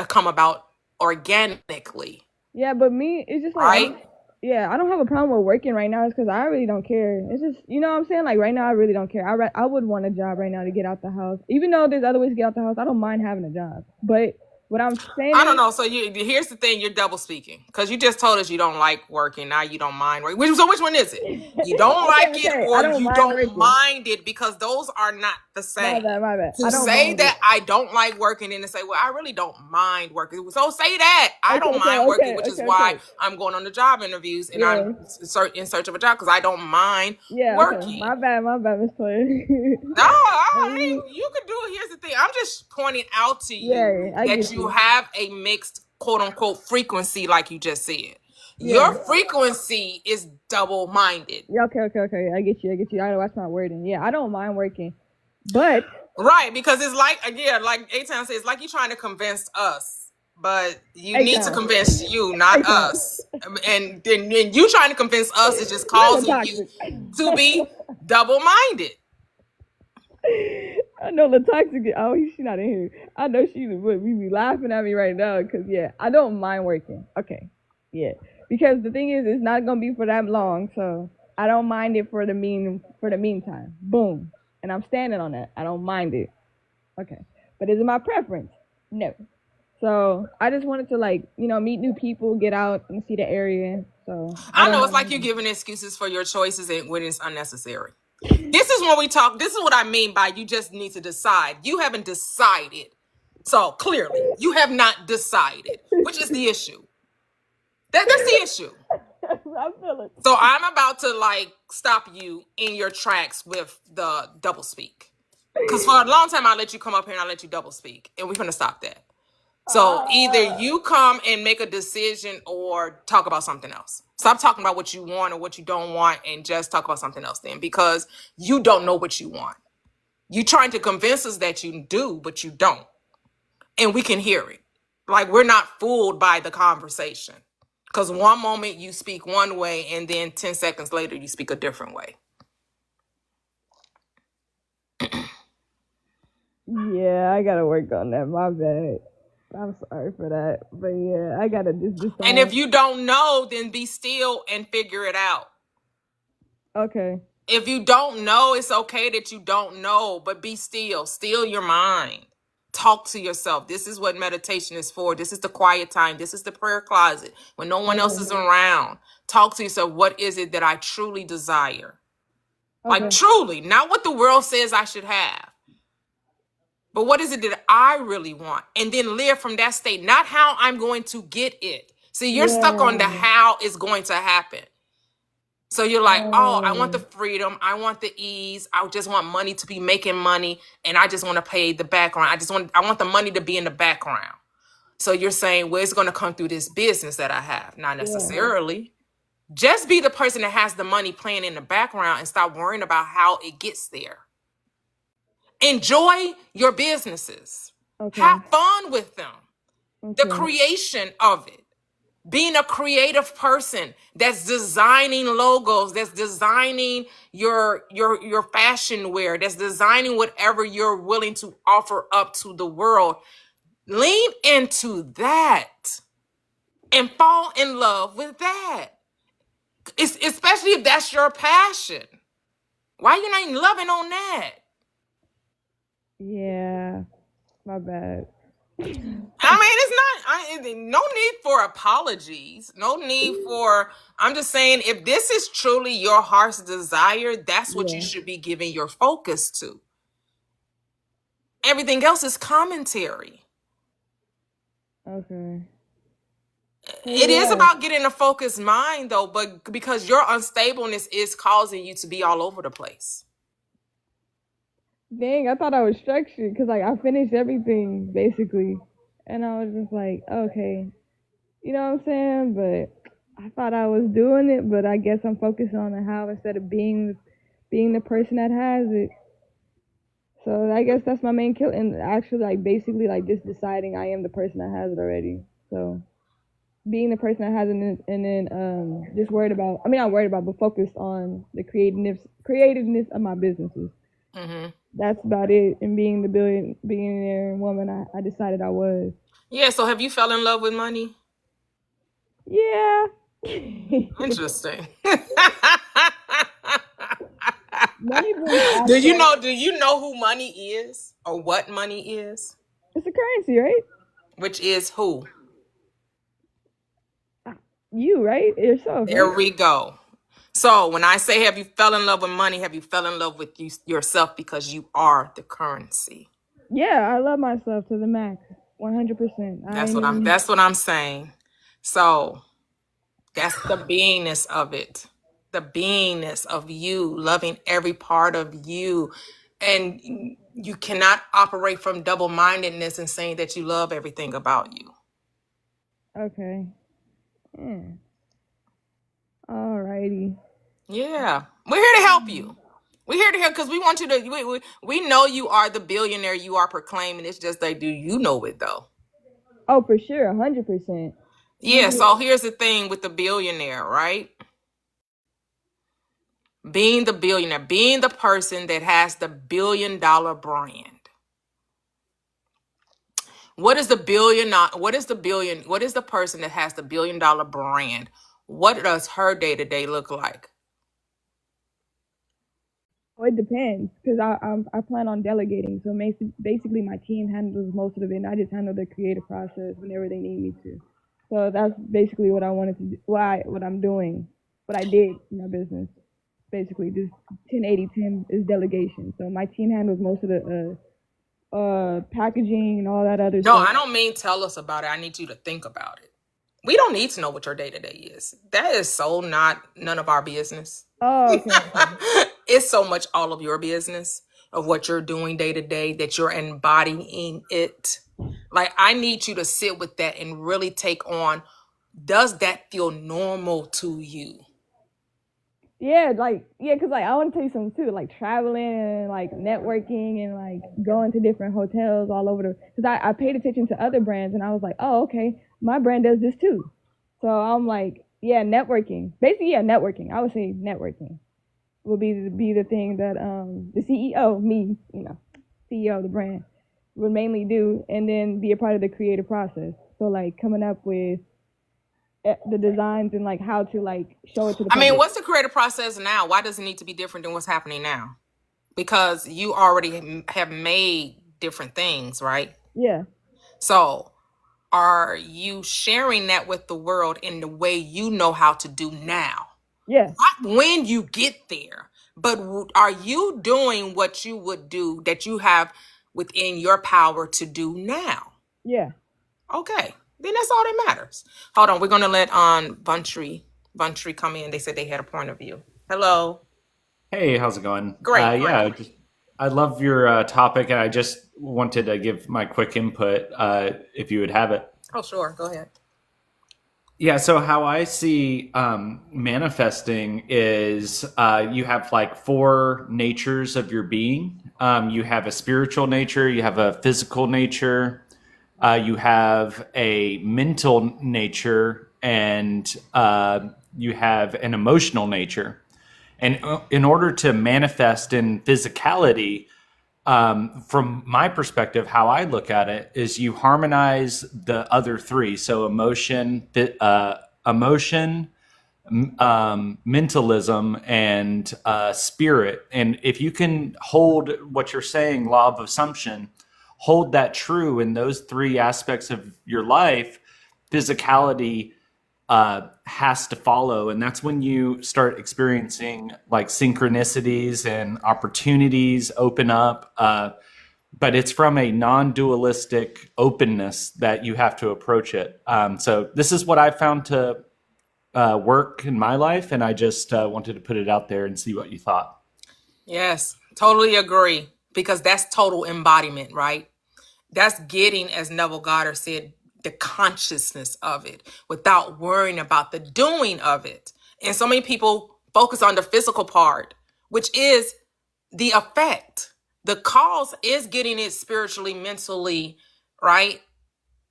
come about organically. Yeah, but me, it's just like I don't have a problem with working right now. It's because I really don't care. It's just, what I'm saying? Like right now, I really don't care. I would want a job right now to get out the house. Even though there's other ways to get out the house, I don't mind having a job. But what I'm saying, I don't know. So here's the thing: you're double speaking because you just told us you don't like working. Now you don't mind working. So which one is it? You don't like it, or you don't mind it? Because those are not the same. My bad. To say that I don't like working and to say, well, I really don't mind working. So say that I don't mind working, which is why I'm going on the job interviews and I'm in search of a job because I don't mind working. My bad, Miss Toyia. No, you can do it. Here's the thing: I'm just pointing out to you that you have a mixed quote unquote frequency, like you just said. Your frequency is double-minded. Okay. I get you. I gotta watch my wording. Yeah, I don't mind working, but right, because it's like like A-Town says, it's like you're trying to convince us, but you need to convince you, not us. And then you trying to convince us is just causing you to be double-minded. I know the toxic. Oh, she's not in here. I know she would be laughing at me right now because I don't mind working. Okay, because the thing is, it's not gonna be for that long, so I don't mind it for the meantime. Boom, and I'm standing on that. I don't mind it. Okay, but is it my preference? No. So I just wanted to meet new people, get out and see the area. So I know it's like you're giving excuses for your choices and when it's unnecessary. This is when we talk. This is what I mean by you just need to decide. You haven't decided. So clearly you have not decided, which is the issue. That's the issue. I feel it. So I'm about to stop you in your tracks with the double speak. Because for a long time I let you come up here and I let you double speak. And we're going to stop that. So either you come and make a decision or talk about something else. Stop talking about what you want or what you don't want and just talk about something else then, because you don't know what you want. You trying to convince us that you do, but you don't. And we can hear it. Like, we're not fooled by the conversation. Because one moment you speak one way and then 10 seconds later you speak a different way. Yeah, I gotta work on that. My bad. I'm sorry for that. But yeah, I gotta just decide. And if you don't know, then be still and figure it out. Okay. If you don't know, it's okay that you don't know, but be still. Still your mind. Talk to yourself. This is what meditation is for. This is the quiet time. This is the prayer closet when no one else is around. Talk to yourself. What is it that I truly desire? Okay. Like, truly, not what the world says I should have, but what is it that I really want? And then live from that state, not how I'm going to get it. See, you're stuck on the how it's going to happen. So you're like, oh, I want the freedom. I want the ease. I just want money to be making money. And I just want to pay the background. I want the money to be in the background. So you're saying, well, it's going to come through this business that I have. Not necessarily. Just be the person that has the money playing in the background and stop worrying about how it gets there. Enjoy your businesses. Okay. Have fun with them. Okay. The creation of it. Being a creative person that's designing logos, that's designing your fashion wear, that's designing whatever you're willing to offer up to the world. Lean into that and fall in love with that. Especially if that's your passion. Why you not even loving on that? Yeah, my bad. I mean, no need for apologies. No need for, I'm just saying, if this is truly your heart's desire, that's what you should be giving your focus to. Everything else is commentary. Okay. It is about getting a focused mind, though, but because your unstableness is causing you to be all over the place. Dang, I thought I was structured because, like, I finished everything, basically. And I was just like, okay. You know what I'm saying? But I thought I was doing it, but I guess I'm focused on the how instead of being the person that has it. So I guess that's my main kill. And actually, like, basically, like, just deciding I am the person that has it already. So being the person that has it, and then just worried about, I mean, not worried about, but focused on the creativeness of my businesses. Mm-hmm. That's about it. And being the billionaire woman I decided I was. Yeah, so have you fell in love with money? Yeah. Interesting. Do you know who money is or what money is? It's a currency, right? Which is who? You, right? Yourself. There right? we go. So when I say have you fell in love with money, have you fell in love with yourself, because you are the currency. Yeah, I love myself to the max. 100%. That's what I'm saying. So that's the beingness of it. The beingness of you, loving every part of you. And you cannot operate from double-mindedness and saying that you love everything about you. Okay. Yeah. Alrighty. Yeah. We're here to help you. We're here to help because we want you to, we know you are the billionaire you are proclaiming. It's just like, do you know it though? Oh, for sure. 100%. Yeah. So here's the thing with the billionaire, right? Being the billionaire, being the person that has the $1 billion brand. What is the person that has the $1 billion brand? What does her day-to-day look like? Oh, it depends, because I plan on delegating. So basically my team handles most of it, and I just handle the creative process whenever they need me to. So that's basically what I wanted to do, what I'm doing, what I did in my business. Basically, just 10-80-10 is delegation. So my team handles most of the packaging and all that other stuff. No, I don't mean tell us about it. I need you to think about it. We don't need to know what your day-to-day is. That is so none of our business. Oh, okay. It's so much all of your business of what you're doing day to day, that you're embodying it. Like, I need you to sit with that and really take on Does that feel normal to you? Yeah, like yeah, cause like I want to tell you something too, like traveling and like networking and like going to different hotels all over the. Cause I paid attention to other brands and I was like, oh okay, my brand does this too. So I'm like, yeah, networking. Basically, yeah, networking. I would say networking would be the thing that the CEO, me, CEO of the brand, would mainly do, and then be a part of the creative process. So like coming up with the designs and like how to like show it to the I mean, public. what's the creative process now? Why does it need to be different than what's happening now? Because you already have made different things, right? Yeah, So are you sharing that with the world in the way you know how to do now? yeah, Not when you get there, but are you doing what you would do that you have within your power to do now? yeah. Okay, then that's all that matters. Hold on, we're gonna let Buntree come in. They said they had a point of view. Hello. Hey, how's it going? Great, great. I love your topic, and I just wanted to give my quick input, if you would have it. Oh, sure. Go ahead. Yeah, so how I see manifesting is you have like four natures of your being. You have a spiritual nature, you have a physical nature, you have a mental nature, and you have an emotional nature. And in order to manifest in physicality, from my perspective, how I look at it is you harmonize the other three. So emotion, mentalism, and spirit. And if you can hold what you're saying, law of assumption, hold that true in those three aspects of your life, physicality has to follow. And that's when you start experiencing like synchronicities and opportunities open up. But it's from a non-dualistic openness that you have to approach it. So this is what I found to work in my life. And I just wanted to put it out there and see what you thought. Yes, totally agree. Because that's total embodiment, right? That's getting, as Neville Goddard said, the consciousness of it without worrying about the doing of it. And so many people focus on the physical part, which is the effect. The cause is getting it spiritually, mentally, right?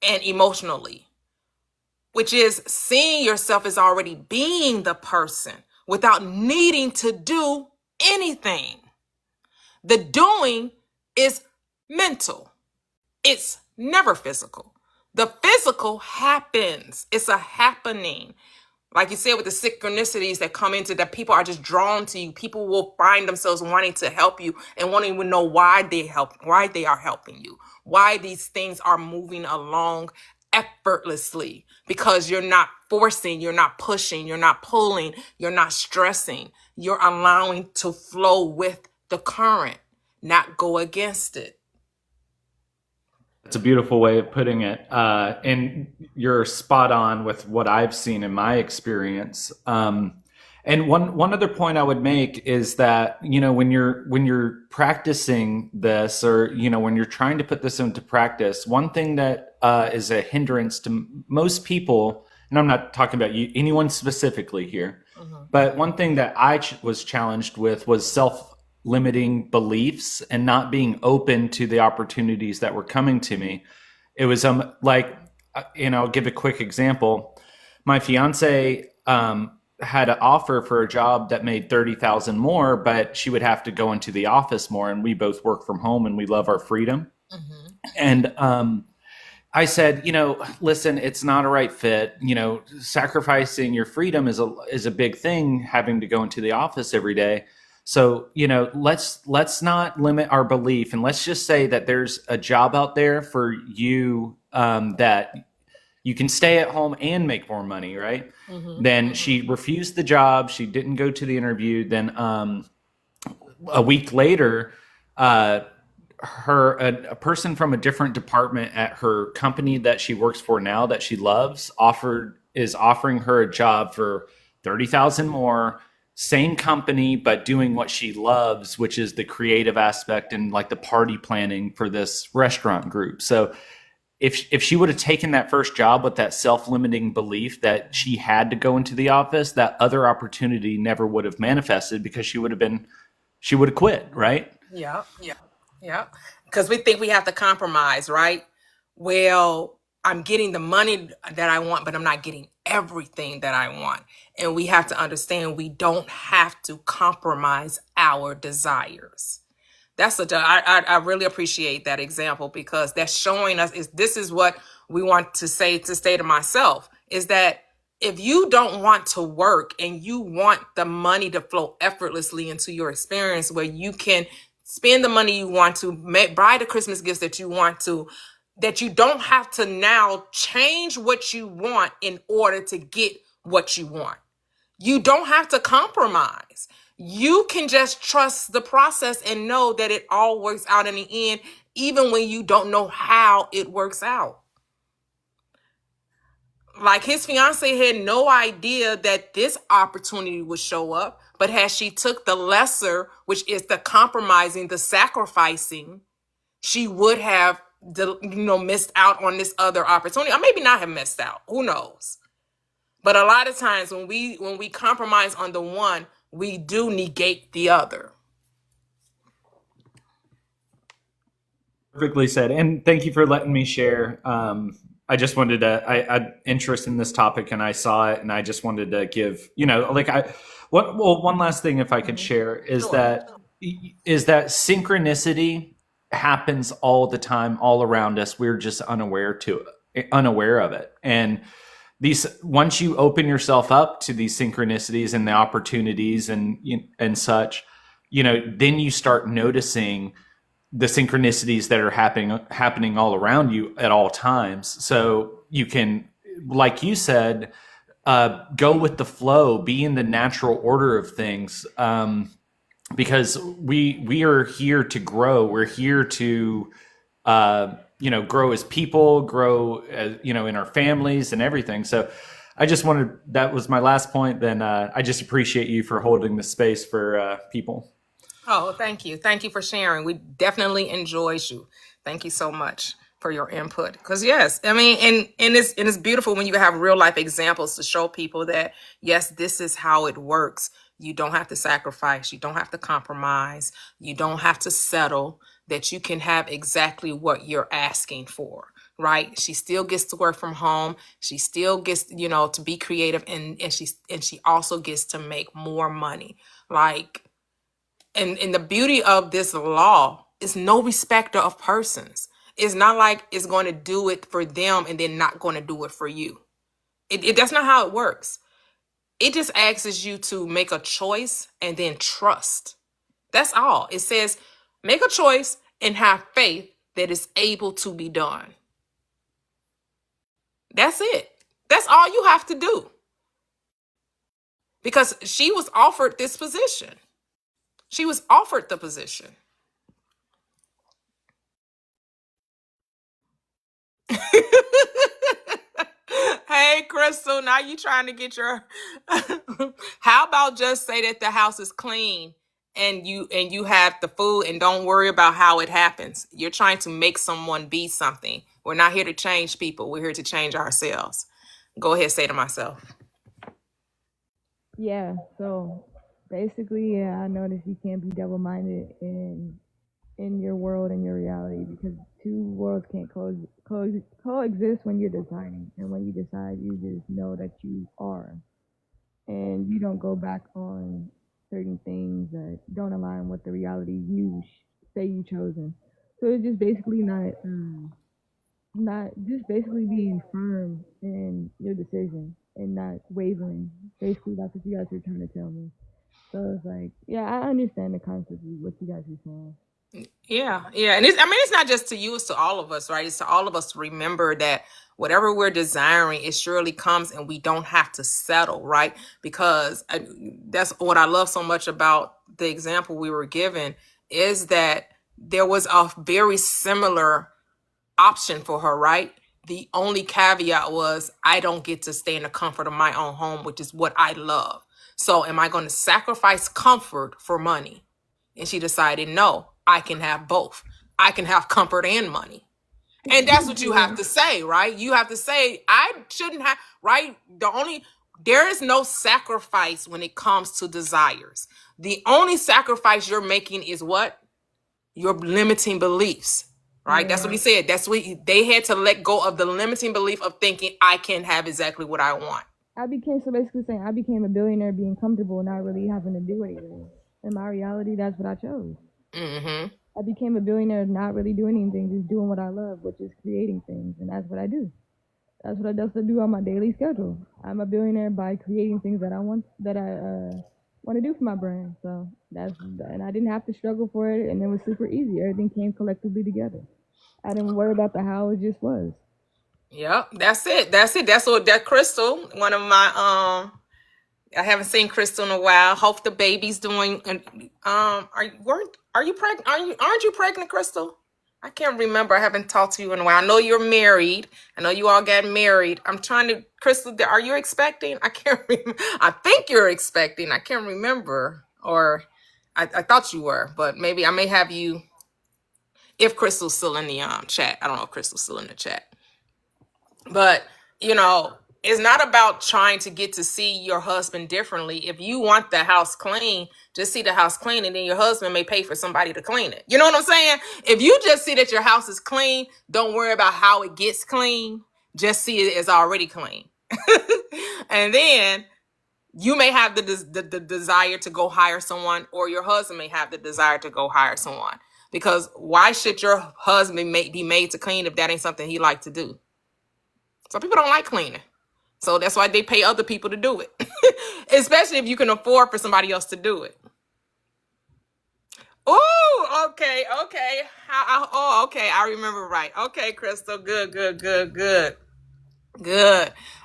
And emotionally, which is seeing yourself as already being the person without needing to do anything. The doing is mental. It's never physical. The physical happens. It's a happening. Like you said, with the synchronicities that come into that, people are just drawn to you. People will find themselves wanting to help you and won't even know why they are helping you, why these things are moving along effortlessly, because you're not forcing, you're not pushing, you're not pulling, you're not stressing. You're allowing to flow with the current, not go against it. It's a beautiful way of putting it. And you're spot on with what I've seen in my experience. And one other point I would make is that, when you're practicing this, or, when you're trying to put this into practice, one thing that is a hindrance to most people, and I'm not talking about anyone specifically here, but one thing that I was challenged with was self-limiting beliefs and not being open to the opportunities that were coming to me. It was I'll give a quick example. My fiance had an offer for a job that made 30,000 more, but she would have to go into the office more. And we both work from home and we love our freedom. And I said, listen, it's not a right fit. Sacrificing your freedom is a big thing, having to go into the office every day. So, let's not limit our belief, and let's just say that there's a job out there for you, that you can stay at home and make more money, right? Then she refused the job. She didn't go to the interview. Then a week later, a person from a different department at her company that she works for now, that she loves, is offering her a job for 30,000 more, same company, but doing what she loves, which is the creative aspect and like the party planning for this restaurant group. So if she would have taken that first job with that self-limiting belief that she had to go into the office, that other opportunity never would have manifested because she would have quit, right? Yeah. Yeah. Because we think we have to compromise, right? Well, I'm getting the money that I want, but I'm not getting everything that I want. And we have to understand we don't have to compromise our desires. I really appreciate that example, because that's showing us this is what we want to say to myself, is that if you don't want to work and you want the money to flow effortlessly into your experience, where you can spend the money you want to, buy the Christmas gifts that you want to, that you don't have to now change what you want in order to get what you want. You don't have to compromise. You can just trust the process and know that it all works out in the end, even when you don't know how it works out. Like, his fiance had no idea that this opportunity would show up, but had she took the lesser, which is the compromising, the sacrificing, she would have missed out on this other opportunity, or maybe not have missed out. Who knows? But a lot of times when we compromise on the one, we do negate the other. Perfectly said. And thank you for letting me share. I just wanted to, I had interest in this topic and I saw it and I just wanted to give, one last thing, if I could share, is Sure. that synchronicity happens all the time, all around us. We're just unaware of it. And once you open yourself up to these synchronicities and the opportunities and such, then you start noticing the synchronicities that are happening all around you at all times. So you can, like you said, go with the flow, be in the natural order of things, because we are here to grow. We're here to grow as people, grow as, in our families and everything. So that was my last point. Then I just appreciate you for holding the space for people. Oh, thank you. Thank you for sharing. We definitely enjoyed you. Thank you so much for your input. Because yes, I mean, and it's beautiful when you have real life examples to show people that, yes, this is how it works. You don't have to sacrifice. You don't have to compromise. You don't have to settle, that you can have exactly what you're asking for, right? She still gets to work from home. She still gets, to be creative, and she also gets to make more money. Like, and the beauty of this law is no respecter of persons. It's not like it's going to do it for them and then not going to do it for you. That's not how it works. It just asks you to make a choice and then trust. That's all. It says, make a choice and have faith that it's able to be done. That's it. That's all you have to do. Because she was offered this position. She was offered the position. Hey, Crystal, now you trying to get your how about just say that the house is clean and you have the food, and don't worry about how it happens. You're trying to make someone be something. We're not here to change people. We're here to change ourselves. Go ahead, say to myself. Yeah, so basically, yeah, I noticed you can't be double-minded in your world and your reality, because two worlds can't coexist when you're deciding. And when you decide, you just know that you are, and you don't go back on certain things that don't align with the reality you say you chosen. So it's just basically not just basically being firm in your decision and not wavering. Basically, that's what you guys are trying to tell me. So it's like, yeah, I understand the concept of what you guys are saying. Yeah, and it's not just to you, it's to all of us, right? It's to all of us to remember that whatever we're desiring, it surely comes, and we don't have to settle, right? Because that's what I love so much about the example we were given, is that there was a very similar option for her, right? The only caveat was, I don't get to stay in the comfort of my own home, which is what I love. So am I going to sacrifice comfort for money? And she decided, no, I can have both. I can have comfort and money. And that's what you have Yeah. to say, right? You have to say, I shouldn't have, right? There is no sacrifice when it comes to desires. The only sacrifice you're making is what? Your limiting beliefs, right? That's what he said. That's what they had to let go of, the limiting belief of thinking I can have exactly what I want. I became so basically saying I became a billionaire being comfortable, not really having to do anything. In my reality, that's what I chose. Mm-hmm. I became a billionaire not really doing anything, just doing what I love, which is creating things, and that's what I do. That's what I just do on my daily schedule. I'm a billionaire by creating things that I want to do for my brand. So and I didn't have to struggle for it, and it was super easy. Everything came collectively together. I didn't worry about the how; it just was. Yep, that's it. That's what that Crystal, one of my I haven't seen Crystal in a while. Hope the baby's doing. Are you pregnant? Aren't you pregnant, Crystal? I can't remember. I haven't talked to you in a while. I know you're married. I know you all got married. I'm trying to, Crystal. Are you expecting? I can't remember. I think you're expecting. I can't remember. Or I thought you were, but maybe I may have you. If Crystal's still in the chat, I don't know if Crystal's still in the chat. But, it's not about trying to get to see your husband differently. If you want the house clean, just see the house clean, and then your husband may pay for somebody to clean it. You know what I'm saying? If you just see that your house is clean, don't worry about how it gets clean. Just see it as already clean. And then you may have the desire to go hire someone, or your husband may have the desire to go hire someone. Because why should your husband be made to clean if that ain't something he like to do? Some people don't like cleaning. So that's why they pay other people to do it. Especially if you can afford for somebody else to do it. Oh, okay. Okay. Okay. I remember right. Okay, Crystal. Good.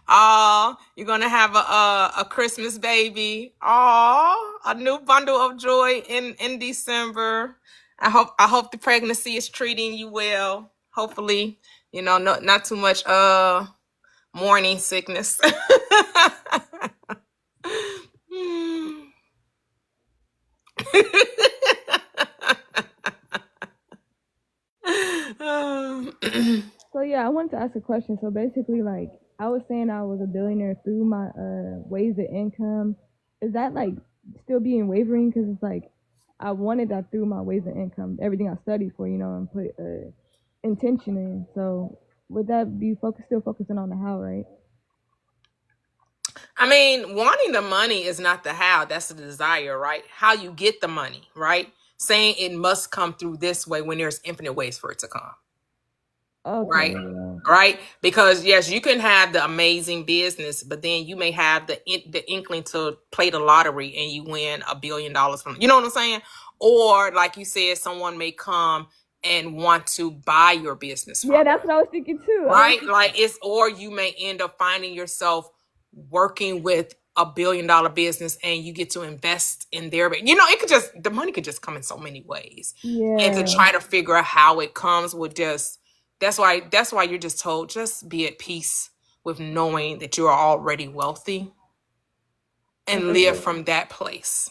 Oh, you're gonna have a Christmas baby. Oh, a new bundle of joy in December. I hope the pregnancy is treating you well. Hopefully, not too much morning sickness. So yeah, I wanted to ask a question. So basically, like I was saying, I was a billionaire through my ways of income. Is that like still being wavering? Because it's like I wanted that through my ways of income, everything I studied for, and put intention in. So would that be still focusing on the how, right? I mean, wanting the money is not the how, that's the desire, right? How you get the money, right? Saying it must come through this way when there's infinite ways for it to come. Okay. Right. Yeah. Right. Because yes, you can have the amazing business, but then you may have the inkling to play the lottery and you win $1 billion from, you know what I'm saying? Or like you said, someone may come and want to buy your business from Yeah, that's what I was thinking too. right? Like or you may end up finding yourself working with $1 billion business and you get to invest in their, the money could just come in so many ways. Yeah. And to try to figure out how it comes would just, that's why you're just told, just be at peace with knowing that you are already wealthy and live from that place.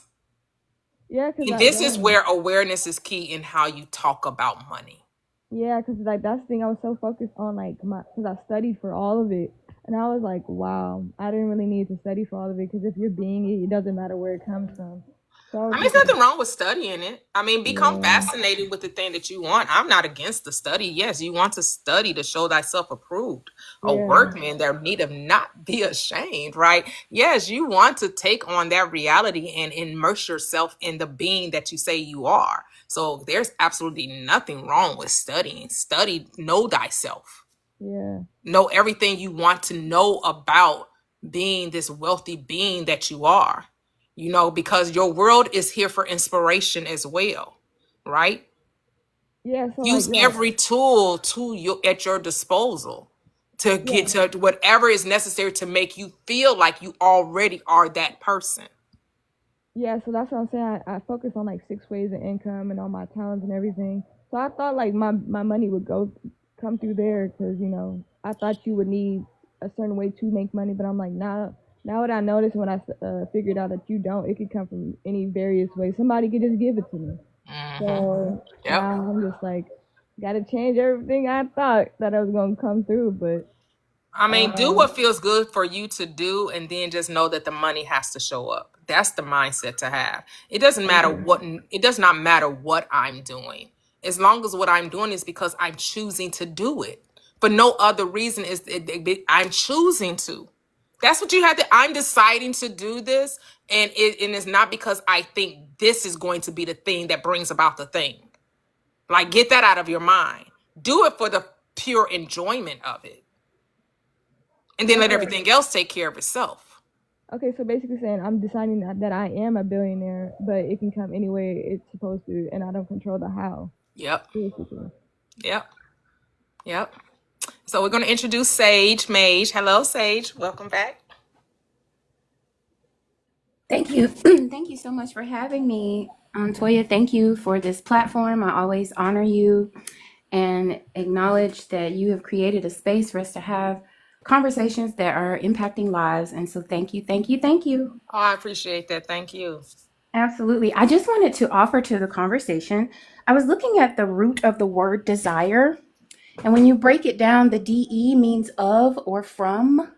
Yeah, and this is where awareness is key in how you talk about money. Yeah, because like that's the thing, I was so focused on because I studied for all of it, and I was like, wow, I didn't really need to study for all of it, because if you're being it, it doesn't matter where it comes from. So there's nothing wrong with studying it. Become fascinated with the thing that you want. I'm not against the study. Yes, you want to study to show thyself approved, a workman that need of not be ashamed, right? Yes, you want to take on that reality and immerse yourself in the being that you say you are. So there's absolutely nothing wrong with studying. Study, know thyself. Yeah. Know everything you want to know about being this wealthy being that you are. Because your world is here for inspiration as well, right? Yeah. So use every tool at your disposal to get to whatever is necessary to make you feel like you already are that person. Yeah, so that's what I'm saying. I focus on like 6 ways of income and all my talents and everything. So I thought like my money would come through there, because I thought you would need a certain way to make money, but I'm like, now what I noticed when I figured out that you don't, it could come from any various ways. Somebody could just give it to me. So now I'm just like, gotta change everything I thought that I was gonna come through, but I mean, do um, what feels good for you to do, and then just know that the money has to show up. That's the mindset to have. It doesn't matter what. It does not matter what I'm doing, as long as what I'm doing is because I'm choosing to do it for no other reason. I'm choosing to. That's what you have to. I'm deciding to do this, and it's not because I think this is going to be the thing that brings about the thing. Like, get that out of your mind. Do it for the pure enjoyment of it, and then let okay. everything else take care of itself. Okay, so basically saying I'm deciding that I am a billionaire, but it can come any way it's supposed to, and I don't control the how. Yep. Basically. Yep. Yep. So we're going to introduce Sage Mage. Hello, Sage. Welcome back. Thank you. Thank you so much for having me. Toyia, thank you for this platform. I always honor you and acknowledge that you have created a space for us to have conversations that are impacting lives. And so thank you, thank you, thank you. Oh, I appreciate that. Thank you. Absolutely. I just wanted to offer to the conversation. I was looking at the root of the word desire. And when you break it down, the DE means of or from.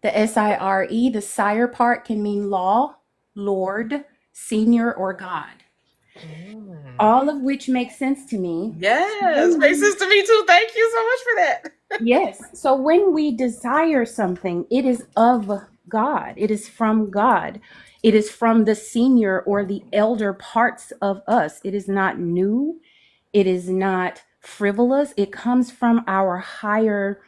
The SIRE, the sire part can mean law, Lord, senior, or God. All of which makes sense to me. Yes. Makes sense to me too. Thank you so much for that. Yes. So when we desire something, it is of God. It is from God. It is from the senior or the elder parts of us. It is not new. It is not frivolous. It comes from our higher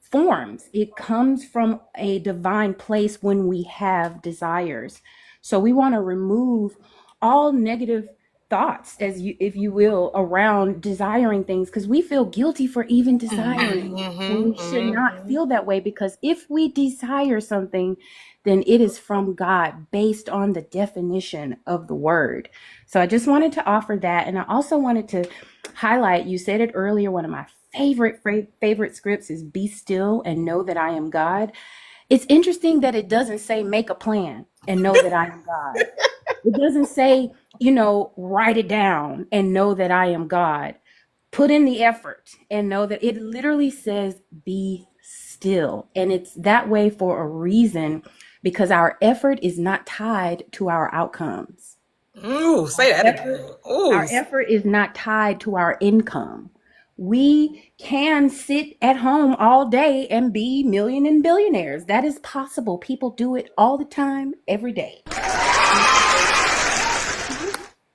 forms. It comes from a divine place when we have desires. So we want to remove all negative thoughts, as you, if you will, around desiring things, because we feel guilty for even desiring. And we should not feel that way, because if we desire something, then it is from God based on the definition of the word. So I just wanted to offer that. And I also wanted to highlight, you said it earlier, one of my favorite scripts is be still and know that I am God. It's interesting that it doesn't say make a plan and know that I am God. It doesn't say, write it down and know that I am God. Put in the effort and know that it literally says be still. And it's that way for a reason, because our effort is not tied to our outcomes. Ooh, say that again. Ooh. Our effort is not tied to our income. We can sit at home all day and be million and billionaires. That is possible. People do it all the time, every day.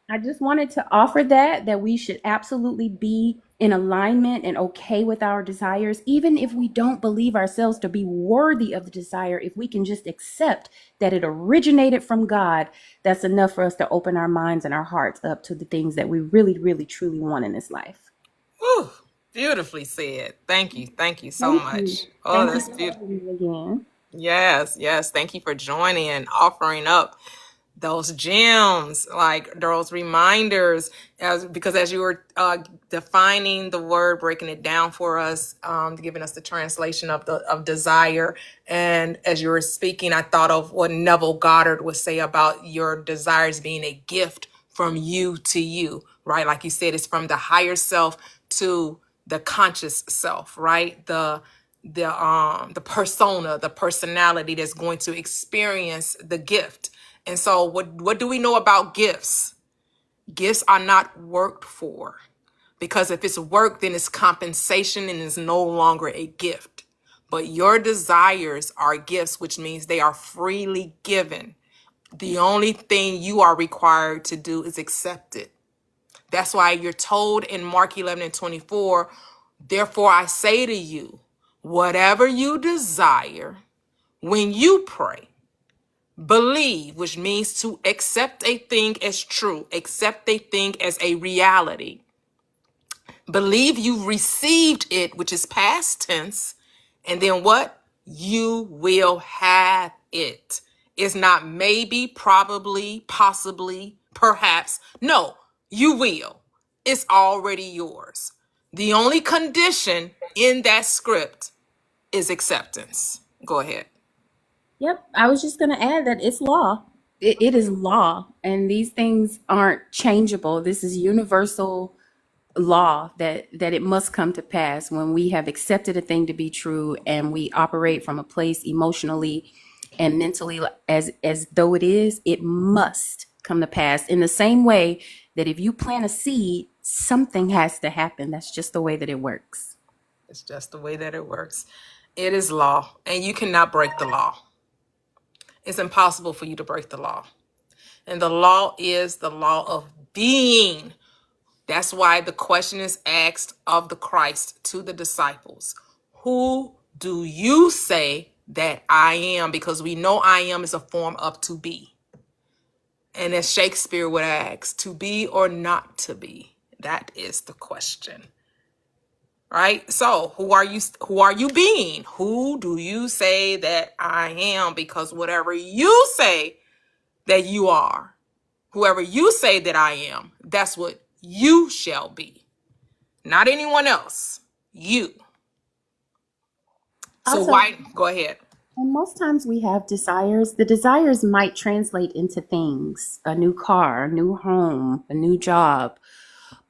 I just wanted to offer that we should absolutely be in alignment and okay with our desires, even if we don't believe ourselves to be worthy of the desire. If we can just accept that it originated from God, that's enough for us to open our minds and our hearts up to the things that we really, really, truly want in this life. Ooh, beautifully said. Thank you. Thank you so Thank much. you. Oh, Thank that's you for beautiful. having me again. Yes, yes. Thank you for joining and offering up those gems, like those reminders, because as you were defining the word, breaking it down for us, giving us the translation of desire, and as you were speaking, I thought of what Neville Goddard would say about your desires being a gift from you to you, right? Like you said, it's from the higher self to the conscious self, right? The persona, the personality that's going to experience the gift. And so what do we know about gifts? Gifts are not worked for, because if it's work, then it's compensation and it's no longer a gift. But your desires are gifts, which means they are freely given. The only thing you are required to do is accept it. That's why you're told in Mark 11:24, therefore I say to you, whatever you desire, when you pray, believe, which means to accept a thing as true, accept a thing as a reality. Believe you received it, which is past tense, and then what? You will have it. It's not maybe, probably, possibly, perhaps. No, you will. It's already yours. The only condition in that script is acceptance. Go ahead. Yep. I was just going to add that it's law. It is law. And these things aren't changeable. This is universal law that it must come to pass when we have accepted a thing to be true and we operate from a place emotionally and mentally as though it must come to pass in the same way that if you plant a seed, something has to happen. That's just the way that it works. It's just the way that it works. It is law, and you cannot break the law. It's impossible for you to break the law. And the law is the law of being. That's why the question is asked of the Christ to the disciples. Who do you say that I am? Because we know I am is a form of to be. And as Shakespeare would ask, to be or not to be? That is the question. Right? So who are you being? Who do you say that I am? Because whatever you say that you are, whoever you say that I am, that's what you shall be. Not anyone else. You. So Also, why? Go ahead. and most times we have desires. The desires might translate into things: a new car, a new home, a new job.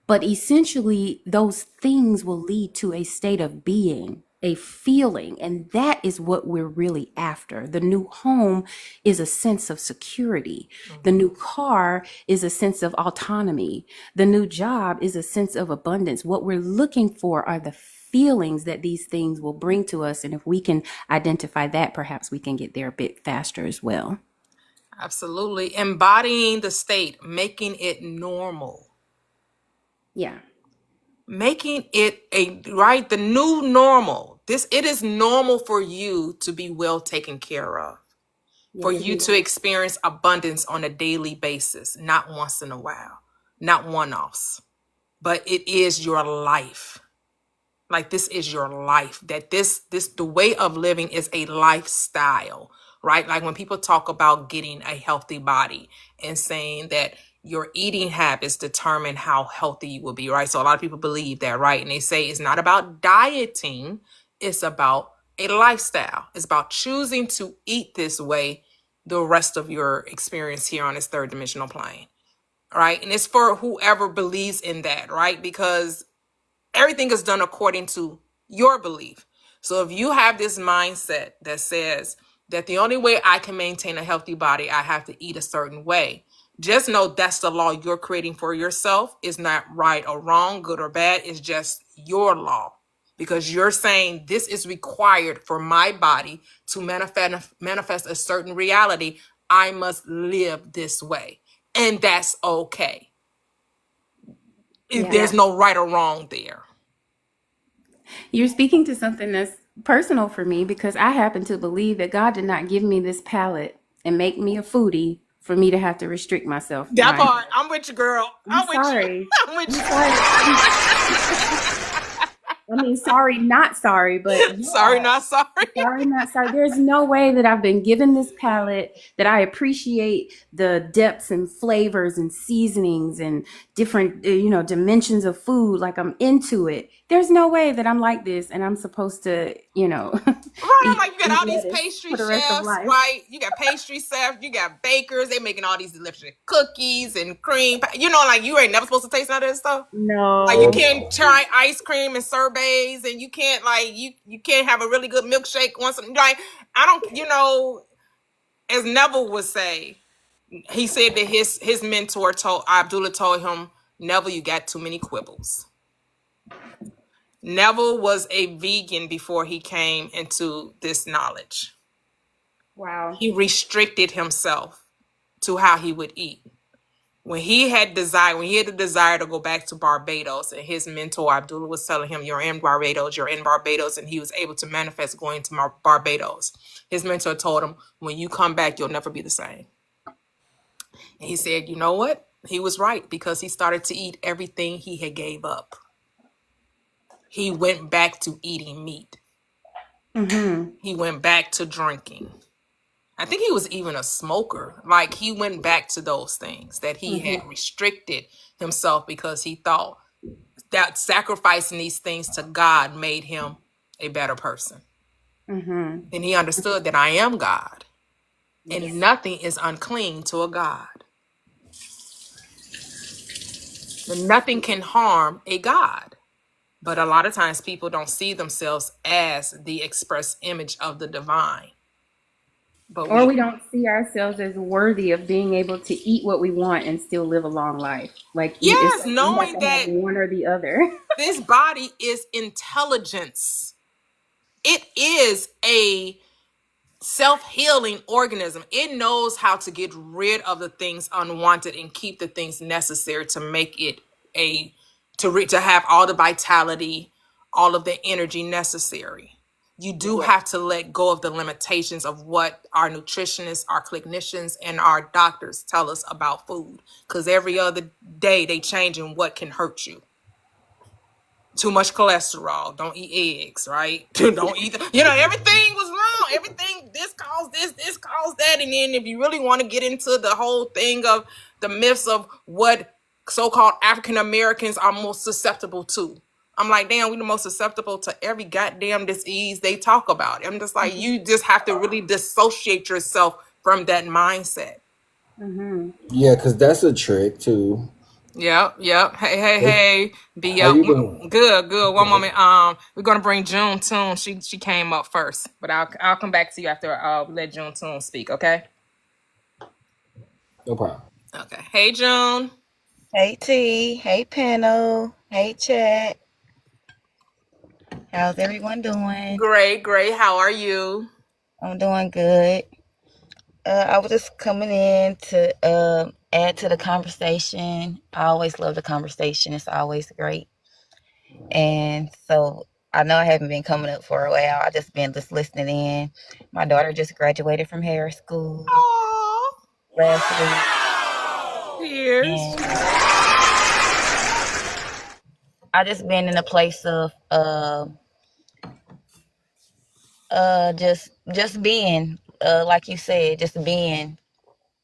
But essentially, those things will lead to a state of being, a feeling, and that is what we're really after. The new home is a sense of security. The new car is a sense of autonomy. The new job is a sense of abundance. What we're looking for are the feelings that these things will bring to us. And if we can identify that, perhaps we can get there a bit faster as well. Absolutely. Embodying the state, making it normal. Yeah. Making it the new normal. It is normal for you to be well taken care of. For Yes, it you is. to experience abundance on a daily basis, not once in a while, not one-offs, but it is your life. Like this is your life, that the way of living is a lifestyle, right? Like when people talk about getting a healthy body and saying that your eating habits determine how healthy you will be, right? So a lot of people believe that, right? And they say it's not about dieting, it's about a lifestyle. It's about choosing to eat this way the rest of your experience here on this third dimensional plane, right? And it's for whoever believes in that, right? Because everything is done according to your belief. So if you have this mindset that says that the only way I can maintain a healthy body, I have to eat a certain way, just know that's the law you're creating for yourself. It's not right or wrong, good or bad. It's just your law. Because you're saying this is required for my body to manifest a certain reality. I must live this way. And that's okay. Yeah. There's no right or wrong there. You're speaking to something that's personal for me because I happen to believe that God did not give me this palate and make me a foodie for me to have to restrict myself. That part, I'm with you, girl. I'm with sorry. you. I'm with you. I mean, sorry, not sorry, but yeah. Sorry, not sorry. Sorry, not sorry. There's no way that I've been given this palate that I appreciate the depths and flavors and seasonings and different, dimensions of food. Like I'm into it. There's no way that I'm like this and I'm supposed to, Right, I'm like, you got all these pastry for the rest of chefs, life. right? You got pastry chefs, you got bakers. They making all these delicious cookies and cream. Like you ain't never supposed to taste none of this stuff. No. Like you can't try ice cream and sorbets, and you can't you can't have a really good milkshake once. Like I don't, as Neville would say, he said that his mentor Abdullah told him, Neville, you got too many quibbles. Neville was a vegan before he came into this knowledge. Wow. He restricted himself to how he would eat. When he had the desire to go back to Barbados, and his mentor Abdullah was telling him, you're in Barbados, and he was able to manifest going to Barbados. His mentor told him, when you come back, you'll never be the same. And he said, you know what? He was right, because he started to eat everything he had gave up. He went back to eating meat. Mm-hmm. He went back to drinking. I think he was even a smoker. Like he went back to those things that he had restricted himself because he thought that sacrificing these things to God made him a better person. Mm-hmm. And he understood that I am God, and nothing is unclean to a God. Nothing can harm a God. But a lot of times people don't see themselves as the express image of the divine. But Or we we don't see ourselves as worthy of being able to eat what we want and still live a long life. Like it's yes, like we have knowing to have that one or the other. this body is intelligence. It is a self-healing organism. It knows how to get rid of the things unwanted and keep the things necessary to make it a to have all the vitality, all of the energy necessary. You do have to let go of the limitations of what our nutritionists, our clinicians, and our doctors tell us about food, because every other day they change in what can hurt you. Too much cholesterol, don't eat eggs, right? Don't eat everything was wrong. Everything, this caused this caused that. And then if you really want to get into the whole thing of the myths of what so-called African Americans are most susceptible to, I'm like, damn, we the most susceptible to every goddamn disease they talk about. I'm just like, you just have to really dissociate yourself from that mindset. Yeah, because that's a trick too. Yep. If Hey. Be how up. you doing? Good. One Okay, moment. We're gonna bring June Toon. She came up first, but I'll come back to you after we let June Toon speak. Okay. no problem. Okay. Hey, June. Hey T, hey panel, hey chat. How's everyone doing? Great. How are you? I'm doing good. I was just coming in to add to the conversation. I always love the conversation. It's always great. And so I know I haven't been coming up for a while. I just been just listening in. My daughter just graduated from hair school Oh, last week, cheers. and I just been in a place of just being, like you said, just being.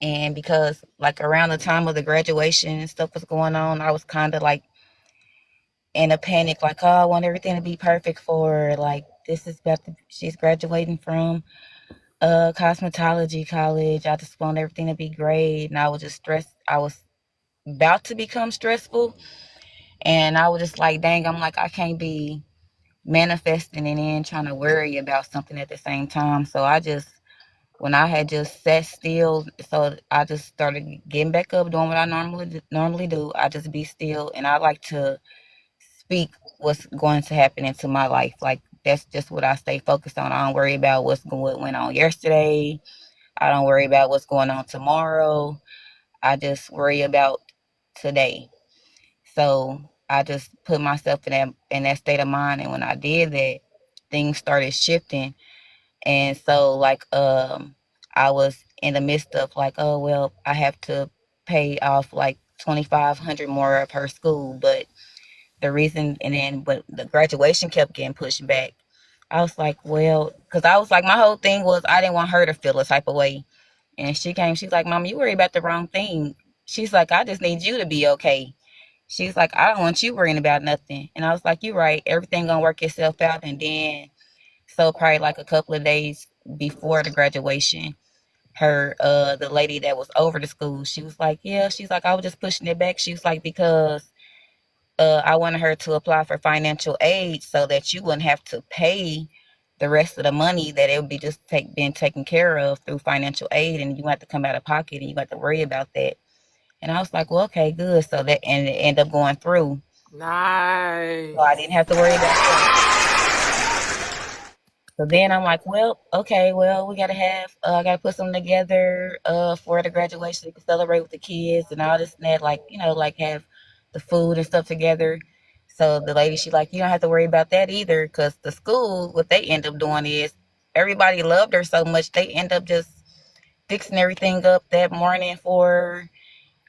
And because like around the time of the graduation and stuff was going on, I was kind of like in a panic, like, oh, I want everything to be perfect for her. Like this is she's graduating from cosmetology college. I just want everything to be great. And I was just stressed. I was about to become stressful. And I was just like, dang, I'm like, I can't be manifesting and then trying to worry about something at the same time. So I just, when I had just sat still, so I just started getting back up, doing what I normally do. I just be still, and I like to speak what's going to happen into my life. Like that's just what I stay focused on. I don't worry about what went on yesterday. I don't worry about what's going on tomorrow. I just worry about today. So I just put myself in that state of mind, and when I did that, things started shifting. And so like I was in the midst of like, oh well, I have to pay off like 2,500 more of her school, but the reason, and then but the graduation kept getting pushed back. I was like, well, because I was like, my whole thing was I didn't want her to feel a type of way. And she's like, Mom, you worry about the wrong thing. She's like, I just need you to be okay. She's like, I don't want you worrying about nothing. And I was like, you're right, everything gonna work itself out. And then so probably like a couple of days before the graduation, her the lady that was over the school, she was like, yeah, she's like, I was just pushing it back. She was like, because I wanted her to apply for financial aid so that you wouldn't have to pay the rest of the money, that it would be just being taken care of through financial aid, and you have to come out of pocket and you have to worry about that. And I was like, well, okay, good. So that, and it ended up going through. So I Nice. didn't have to worry about that. So then I'm like, well, okay, well, we gotta have, I gotta put something together for the graduation so we can celebrate with the kids and all this and that, like, like have the food and stuff together. So the lady, she like, you don't have to worry about that either, because the school, what they end up doing is everybody loved her so much, they end up just fixing everything up that morning for her,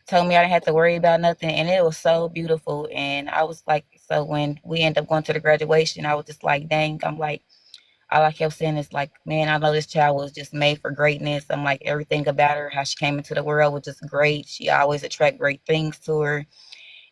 told me I didn't have to worry about nothing, and it was so beautiful. And I was like, so when we end up going to the graduation, I was just like, dang, I'm like, all I kept saying is like, man, I know this child was just made for greatness. I'm like, everything about her, how she came into the world was just great. She always attract great things to her.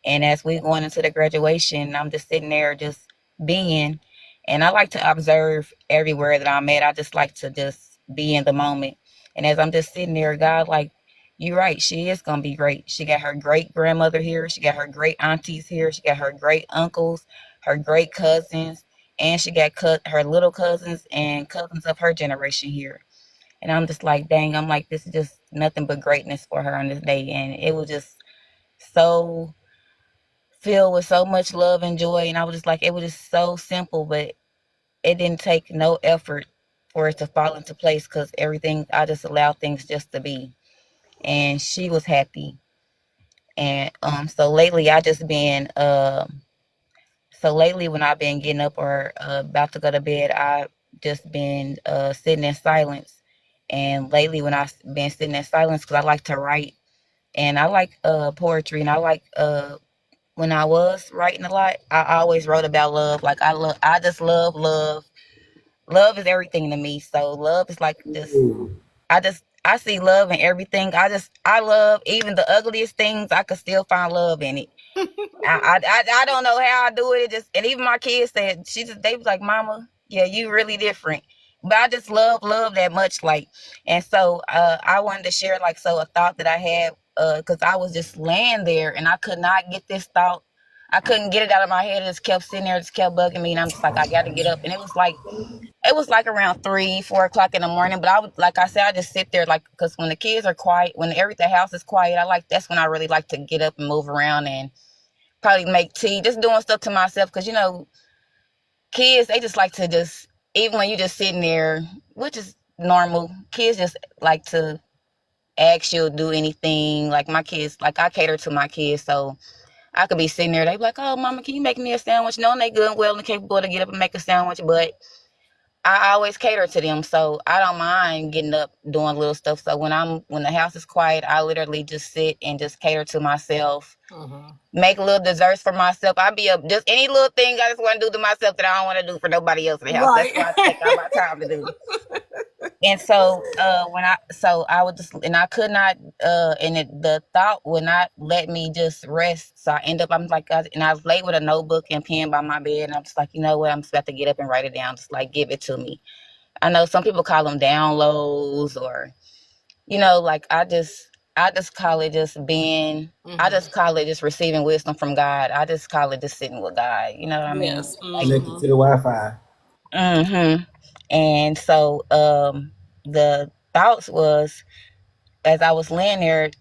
And as we going into the graduation, I'm just sitting there just being, and I like to observe everywhere that I'm at. I just like to just be in the moment. And as I'm just sitting there, God like you're right. She is gonna be great. She got her great grandmother here. She got her great aunties here. She got her great uncles, her great cousins, and she got her little cousins and cousins of her generation here. And I'm just like, dang, I'm like, this is just nothing but greatness for her on this day. And it was just so filled with so much love and joy. And I was just like, it was just so simple, but it didn't take no effort for it to fall into place because everything, I just allowed things just to be. And she was happy. And so lately I just been so lately when I've been getting up or about to go to bed, I've just been sitting in silence. And lately when I've been sitting in silence, because I like to write and I like poetry, and I like when I was writing a lot, I always wrote about love. Like I just love love. Love is everything to me. So love is like this. I see love in everything. I love even the ugliest things. I could still find love in it. I don't know how I do it. It just, and even my kids said, they was like, Mama, yeah, you really different. But I just love that much. Like, and so I wanted to share like, so a thought that I had, because I was just laying there and I could not get this thought. I couldn't get it out of my head. It just kept sitting there, just kept bugging me. And I'm just like, I got to get up. And it was like around 3, 4 o'clock in the morning. But I would, like I said, I just sit there, like, because when the kids are quiet, when the house is quiet, that's when I really like to get up and move around and probably make tea, just doing stuff to myself. Because, kids, they just like to just, even when you just sitting there, which is normal, kids just like to ask you to do anything. Like my kids, like I cater to my kids. So I could be sitting there, they be like, oh, Mama, can you make me a sandwich? Knowing they good and well and capable to get up and make a sandwich. But I always cater to them, so I don't mind getting up, doing little stuff. So when the house is quiet, I literally just sit and just cater to myself, make little desserts for myself. I be up just any little thing I just want to do to myself that I don't want to do for nobody else in the house. Right. That's why I take all my time to do. And so I would just, and I could not, the thought would not let me just rest. So I'm like, and I was laid with a notebook and pen by my bed, and I'm just like, you know what, I'm just about to get up and write it down, just like give it to me. I know some people call them downloads, or like I just call it just being. I just call it just receiving wisdom from God. I just call it just sitting with God. You know what I mean? Yes. Connected to the Wi-Fi. And so the thoughts was, as I was laying there,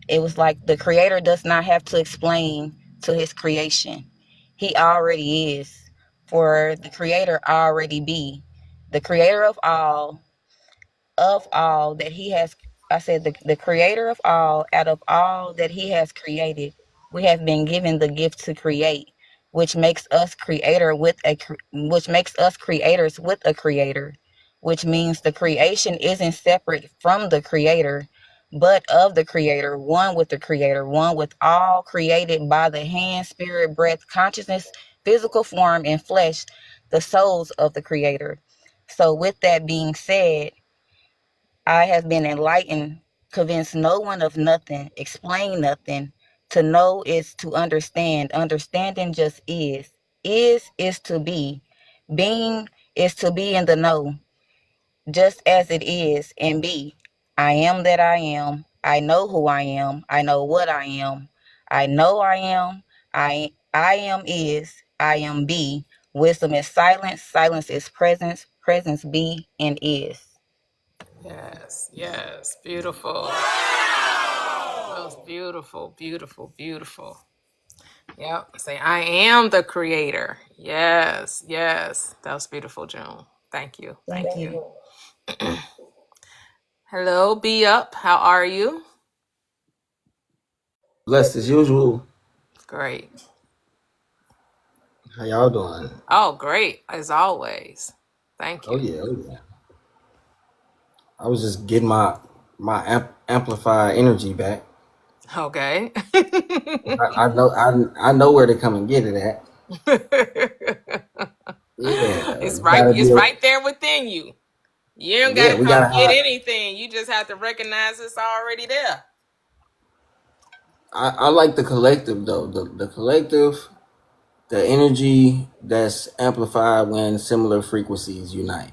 it was like the creator does not have to explain to his creation. He already is. For the creator already be. The creator of all that he has, I said the creator of all, out of all that he has created, we have been given the gift to create, which makes us which makes us creators with a creator, which means the creation isn't separate from the creator, but of the creator, one with the creator, one with all, created by the hand, spirit, breath, consciousness, physical form, and flesh, the souls of the creator. So with that being said, I have been enlightened, convinced no one of nothing, explain nothing. To know is to understand. Understanding just is. Is to be. Being is to be in the know, just as it is, and be. I am that I am. I know who I am. I know what I am. I know I am. I am is. I am be. Wisdom is silence. Silence is presence. Presence be and is. Yes. Beautiful. That was beautiful, beautiful, beautiful. Yep. Say, I am the creator. Yes. That was beautiful, June. Thank you. Thank you. Hello, Be Up. How are you? Blessed as usual. Great. How y'all doing? Oh, great. As always. Thank you. Oh yeah. I was just getting my amplified energy back. Okay. I know where to come and get it at. Yeah, It's right there within you. You don't gotta come get anything. You just have to recognize it's already there. I like the collective though. The collective, the energy that's amplified when similar frequencies unite.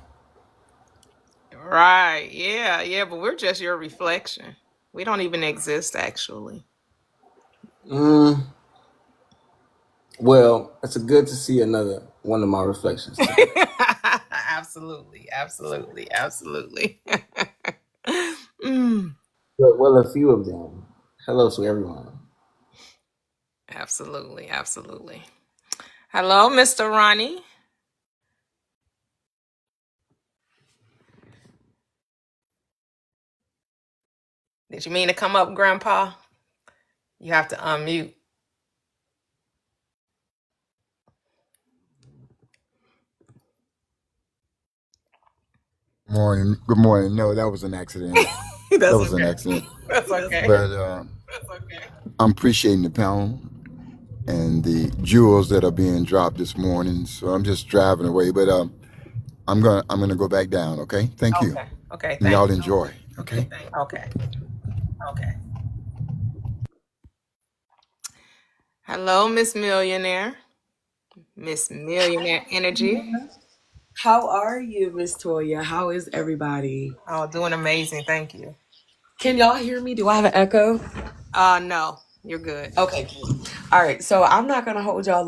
Right. Yeah. Yeah. But we're just your reflection. We don't even exist, actually. Mm, well, it's good to see another one of my reflections today. Absolutely. Absolutely. Absolutely. Mm, Well, a few of them. Hello to everyone. absolutely. Absolutely. Hello, Mr. Ronnie. Did you mean to come up, Grandpa? You have to unmute. Morning. Good morning. No, that was an accident. That That's was an okay. accident. That's okay. But I'm appreciating the panel and the jewels that are being dropped this morning. So I'm just driving away, but I'm gonna go back down. Okay. Thank you, Okay. Okay. and Thank y'all you. enjoy. Okay. Okay. Okay. Hello, Miss Millionaire. Miss Millionaire Energy. How are you, Miss Toyia? How is everybody? Oh, doing amazing. Thank you. Can y'all hear me? Do I have an echo? No, you're good. Okay, good. All right. So I'm not gonna hold y'all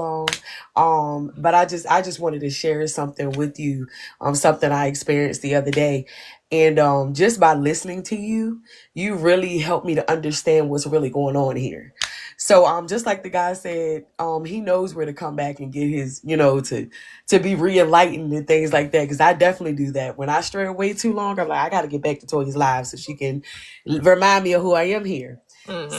long. But I just wanted to share something with you, something I experienced the other day. And just by listening to you, you really helped me to understand what's really going on here. So just like the guy said, he knows where to come back and get his, to be re-enlightened and things like that. Because I definitely do that. When I stray away too long, I'm like, I gotta get back to Toya's live so she can remind me of who I am here. Mm-hmm.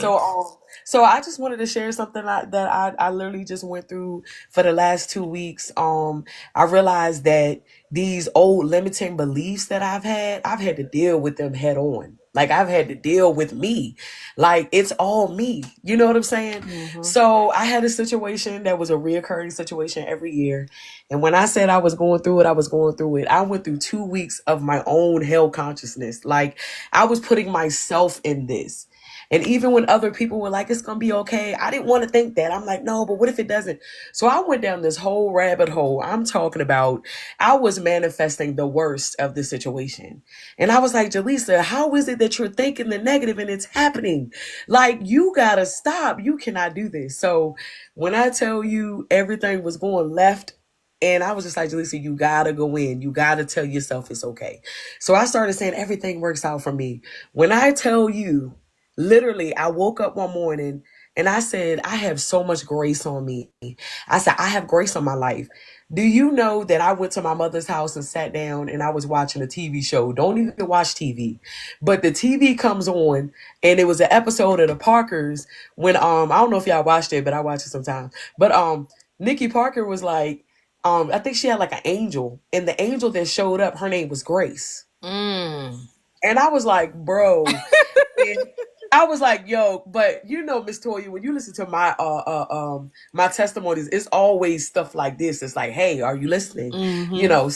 So I just wanted to share something that I literally just went through for the last 2 weeks. I realized that these old limiting beliefs that I've had to deal with them head on. Like I've had to deal with me. Like it's all me. You know what I'm saying? Mm-hmm. So I had a situation that was a reoccurring situation every year. And when I said I was going through it, I was going through it. I went through 2 weeks of my own hell consciousness. Like I was putting myself in this. And even when other people were like, it's going to be okay, I didn't want to think that. I'm like, no, but what if it doesn't? So I went down this whole rabbit hole. I'm talking about, I was manifesting the worst of the situation. And I was like, Jaleesa, how is it that you're thinking the negative and it's happening? Like, you got to stop. You cannot do this. So when I tell you everything was going left, and I was just like, Jaleesa, you gotta go in. You gotta tell yourself it's okay. So I started saying everything works out for me. When I tell you, literally, I woke up one morning and I said, I have so much grace on me. I said, I have grace on my life. Do you know that I went to my mother's house and sat down and I was watching a TV show? Don't even watch TV. But the TV comes on and it was an episode of the Parkers when I don't know if y'all watched it, but I watch it sometimes. But Nikki Parker was like, I think she had like an angel, and the angel that showed up, her name was Grace. Mm. And I was like, bro. And I was like, yo, but Miss Toyia, when you listen to my my testimonies, it's always stuff like this. It's like, hey, are you listening? Mm-hmm.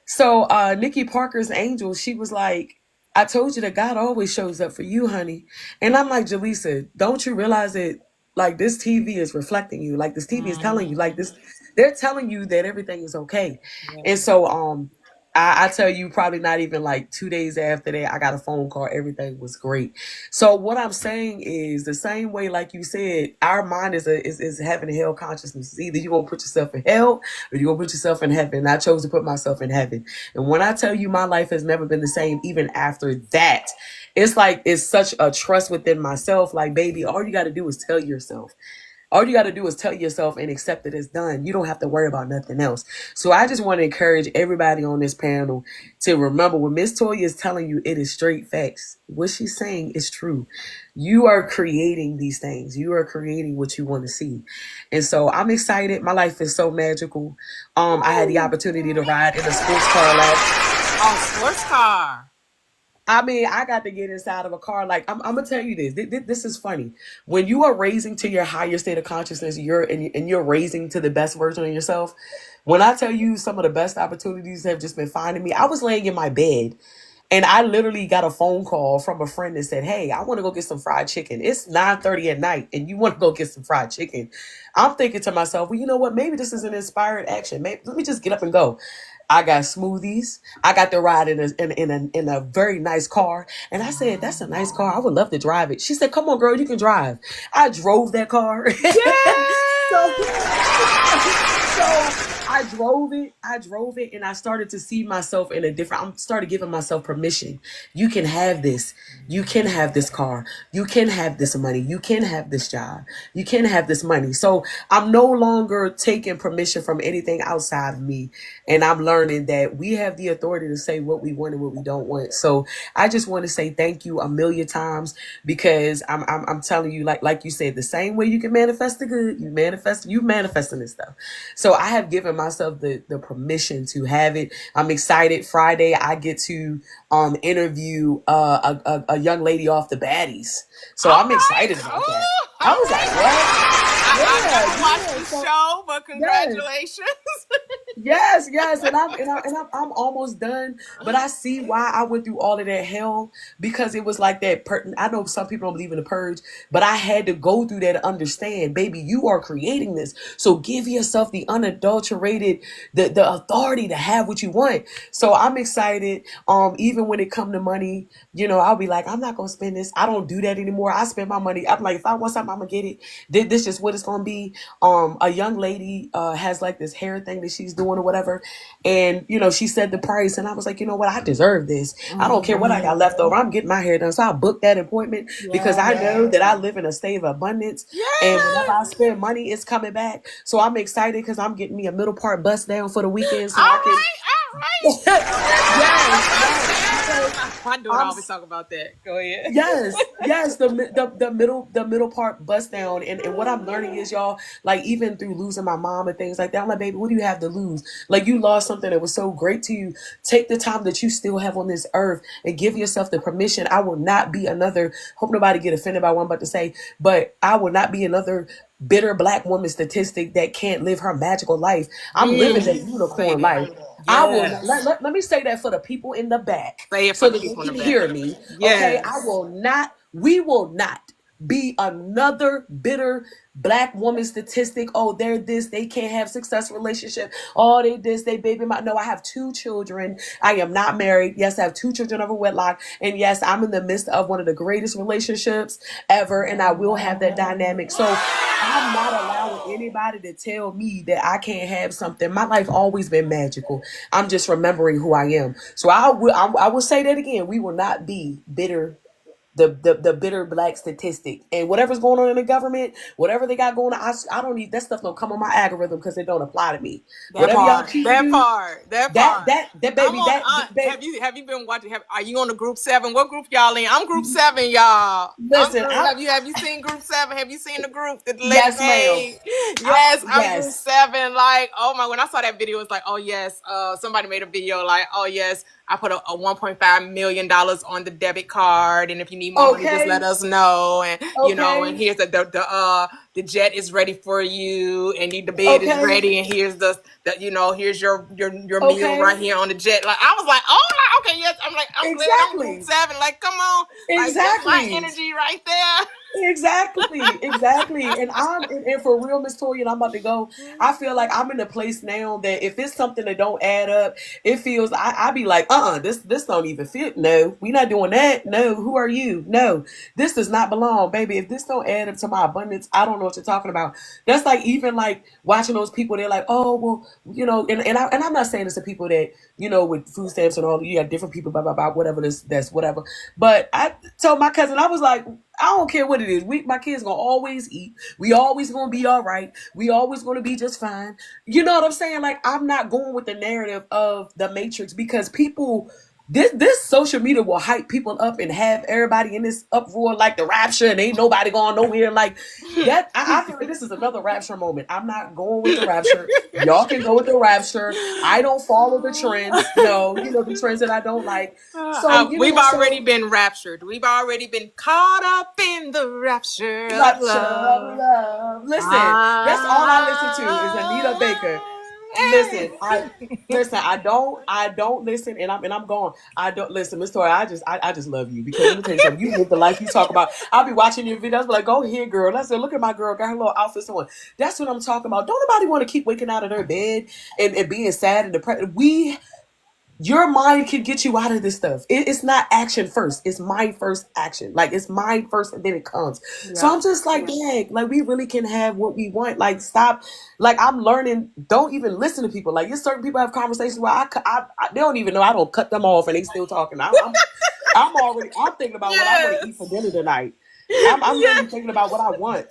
So Nikki Parker's angel, she was like, I told you that God always shows up for you, honey. And I'm like, Jaleesa, don't you realize that like this TV is reflecting you? Like this TV is telling you, like this, they're telling you that everything is okay. Yeah. And so I tell you, probably not even like 2 days after that, I got a phone call. Everything was great. So what I'm saying is the same way, like you said, our mind is heaven and hell consciousness. It's either you're going to put yourself in hell or you're going to put yourself in heaven. I chose to put myself in heaven. And when I tell you my life has never been the same, even after that, it's like, it's such a trust within myself. Like, baby, all you got to do is tell yourself. All you got to do is tell yourself and accept that it's done. You don't have to worry about nothing else. So I just want to encourage everybody on this panel to remember when Miss Toyia is telling you it is straight facts. What she's saying is true. You are creating these things. You are creating what you want to see. And so I'm excited. My life is so magical. I had the opportunity to ride in a sports car last. Sports car. I mean, I got to get inside of a car. Like, I'm gonna tell you this. This is funny. When you are raising to your higher state of consciousness, you're raising to the best version of yourself. When I tell you some of the best opportunities have just been finding me, I was laying in my bed and I literally got a phone call from a friend that said, hey, I want to go get some fried chicken. It's 9:30 at night and you want to go get some fried chicken. I'm thinking to myself, well, you know what? Maybe this is an inspired action. Maybe let me just get up and go. I got smoothies. I got to ride in a very nice car. And I said, that's a nice car. I would love to drive it. She said, come on, girl, you can drive. I drove that car. So, so I drove it, and I started to see myself in a different. I started giving myself permission. You can have this. You can have this car. You can have this money. You can have this job. You can have this money. So I'm no longer taking permission from anything outside of me, and I'm learning that we have the authority to say what we want and what we don't want. So I just want to say thank you a million times, because I'm telling you, like you said, the same way you can manifest the good, you manifesting this stuff. So I have given myself the permission to have it. I'm excited. Friday I get to interview a young lady off the Baddies. So I'm excited about that. I was like, what? I never watched the show, but congratulations. Yes, and I'm almost done, but I see why I went through all of that hell, because it was like that. I know some people don't believe in the purge, but I had to go through that to understand, baby, you are creating this, so give yourself the unadulterated, the authority to have what you want. So I'm excited. Even when it come to money, I'll be like, I'm not gonna spend this. I don't do that anymore. I spend my money. I'm like, if I want something, I'm gonna get it. This is what it's gonna be. A young lady has like this hair thing that she's doing or whatever, and she said the price, and I was like, you know what, I deserve this. I don't care what I got left over. I'm getting my hair done. So I booked that appointment because I know that I live in a state of abundance, and whenever I spend money, it's coming back. So I'm excited because I'm getting me a middle part bust down for the weekend. So All I can. right. Yes. My daughter always talk about that. Go ahead. Yes, the middle part bust down, and what I'm learning is, y'all, like, even through losing my mom and things like that, I'm like, baby, what do you have to lose? Like, you lost something that was so great to you. Take the time that you still have on this earth and give yourself the permission. I will not be another. Hope nobody get offended by what I'm about to say, but I will not be another bitter Black woman statistic that can't live her magical life. I'm living that unicorn life. I will let me say that for the people in the back, Say it so for the that they people in can the hear back. me. Yes. Okay, we will not be another bitter Black woman statistic. Oh, they're this, they can't have successful relationship. Oh, they this, they baby my. No, I have 2 children. I am not married. Yes, I have 2 children over wedlock. And yes, I'm in the midst of one of the greatest relationships ever. And I will have that dynamic. So I'm not allowing anybody to tell me that I can't have something. My life always been magical. I'm just remembering who I am. So I will say that again. We will not be bitter, the bitter Black statistic, and whatever's going on in the government, whatever they got going on, I don't need that stuff. Don't come on my algorithm because it don't apply to me. Whatever y'all choose to do, that baby, I'm on, that baby. have you been watching? Are you on the group 7? What group y'all in? I'm group 7, y'all. Listen, have you seen group 7? Have you seen the group that the lady yes, made? ma'am. Yes, I'm group Yes. 7. Like, oh my! When I saw that video, it's like, oh yes. Somebody made a video like, oh yes, I put a $1.5 million on the debit card, and if you need more money, just let us know. And and here's the jet is ready for you, and the bed is ready, and here's here's your meal right here on the jet. Like, I was like, oh my, okay, yes. I'm like, I'm glad I'm group 7. Like, come on, like, that's my energy right there. Exactly. And for real, Miss Toyia, and I'm about to go. I feel like I'm in a place now that if it's something that don't add up, it feels I be like, this don't even fit. No, we not doing that. No, who are you? No, this does not belong, baby. If this don't add up to my abundance, I don't know what you're talking about. That's like, even like watching those people. They're like, oh well, and I'm not saying this to people that with food stamps and all. You got different people, blah blah blah, whatever. That's whatever. But I told my cousin, I was like, I don't care what it is. My kids gonna always eat. We always gonna be all right. We always gonna be just fine. You know what I'm saying? Like, I'm not going with the narrative of the Matrix, because people, this social media will hype people up and have everybody in this uproar like the rapture, and ain't nobody going nowhere. Like that, I feel like this is another rapture moment. I'm not going with the rapture. Y'all can go with the rapture. I don't follow the trends. No, the trends that I don't like. So we've already been raptured. We've already been caught up in the rapture of love. Listen, that's all I listen to is Anita Baker. Listen, I don't listen, and I'm gone. I don't listen, Miss Tori. I just love you because let me tell you something. You live the life you talk about. I'll be watching your videos, be like, go ahead, girl. I said, look at my girl, got her little outfits on. That's what I'm talking about. Don't nobody want to keep waking out of their bed and being sad and depressed. Your mind can get you out of this stuff. It's not action first. It's mind first action. Like it's mind first and then it comes. So I'm just like, dang, like we really can have what we want. Like stop. Like I'm learning. Don't even listen to people. Like there's certain people have conversations where they don't even know. I don't cut them off and they still talking. I'm thinking about what I want to eat for dinner tonight. I'm literally thinking about what I want.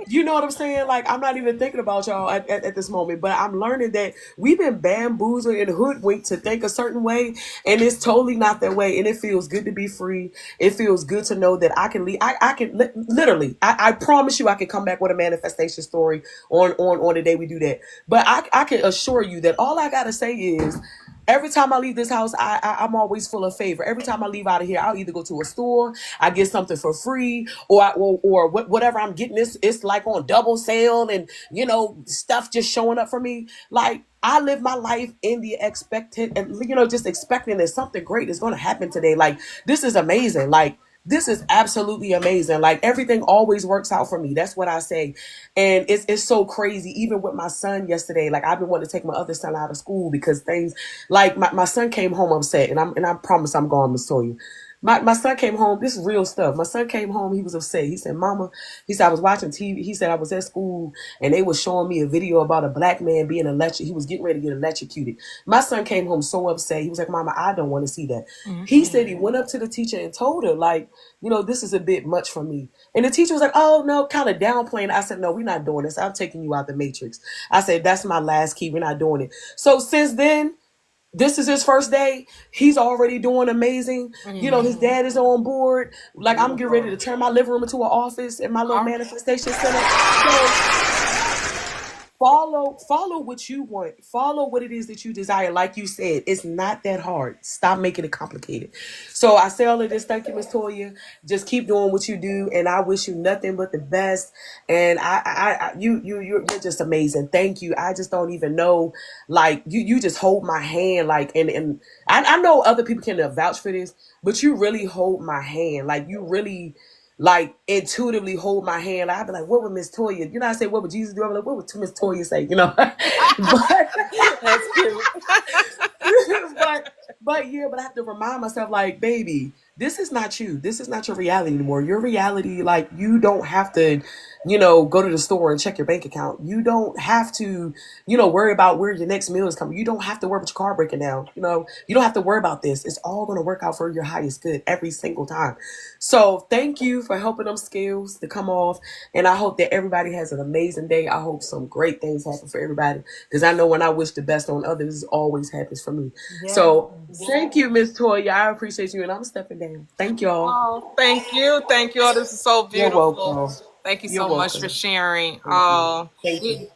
You know what I'm saying? Like, I'm not even thinking about y'all at this moment, but I'm learning that we've been bamboozled and hoodwinked to think a certain way, and it's totally not that way. And it feels good to be free. It feels good to know that I can leave. I can literally, I promise you, I can come back with a manifestation story on the day we do that. But I can assure you that all I got to say is, every time I leave this house, I'm always full of favor. Every time I leave out of here, I'll either go to a store, I get something for free, or whatever I'm getting. It's like on double sale, and stuff just showing up for me. Like I live my life in the expected, and just expecting that something great is going to happen today. Like this is amazing. Like this is absolutely amazing. Like everything always works out for me. That's what I say. And it's so crazy. Even with my son yesterday, like I've been wanting to take my other son out of school because things like my son came home upset, and I promise I'm going, Miss Toyia. My son came home. This is real stuff. My son came home. He was upset. He said, "Mama," he said, "I was watching TV." He said, "I was at school and they were showing me a video about a black man being electrocuted. He was getting ready to get electrocuted." My son came home so upset. He was like, "Mama, I don't want to see that." He said he went up to the teacher and told her, like, this is a bit much for me. And the teacher was like, "Oh no," kind of downplaying. I said, "No, we're not doing this. I'm taking you out the matrix." I said, "That's my last key. We're not doing it." So since then, this is his first day. He's already doing amazing. His dad is on board. Like I'm getting ready to turn my living room into an office in my little manifestation center. So follow what you want. Follow what it is that you desire. Like you said, it's not that hard. Stop making it complicated. So I say all of this. Thank you, Miss Toyia. Just keep doing what you do, and I wish you nothing but the best. And you're just amazing. Thank you. I just don't even know. Like you just hold my hand. Like and I know other people can vouch for this, but you really hold my hand. Like you really, like intuitively hold my hand. I'd be like, what would Miss Toyia? I say, what would Jesus do? I'm like, what would Miss Toyia say? But That's cute. but I have to remind myself, like, baby, this is not you. This is not your reality anymore. Your reality, like, you don't have to, go to the store and check your bank account. You don't have to, worry about where your next meal is coming. You don't have to worry about your car breaking down. You don't have to worry about this. It's all going to work out for your highest good every single time. So thank you for helping them scales to come off. And I hope that everybody has an amazing day. I hope some great things happen for everybody. Because I know when I wish the best on others, it always happens for me. Yeah. So thank you, Miss Toyia. I appreciate you. And I'm stepping down. Thank y'all. Oh, thank you. Thank you all. This is so beautiful. You're welcome. Thank you so much for sharing. Thank you.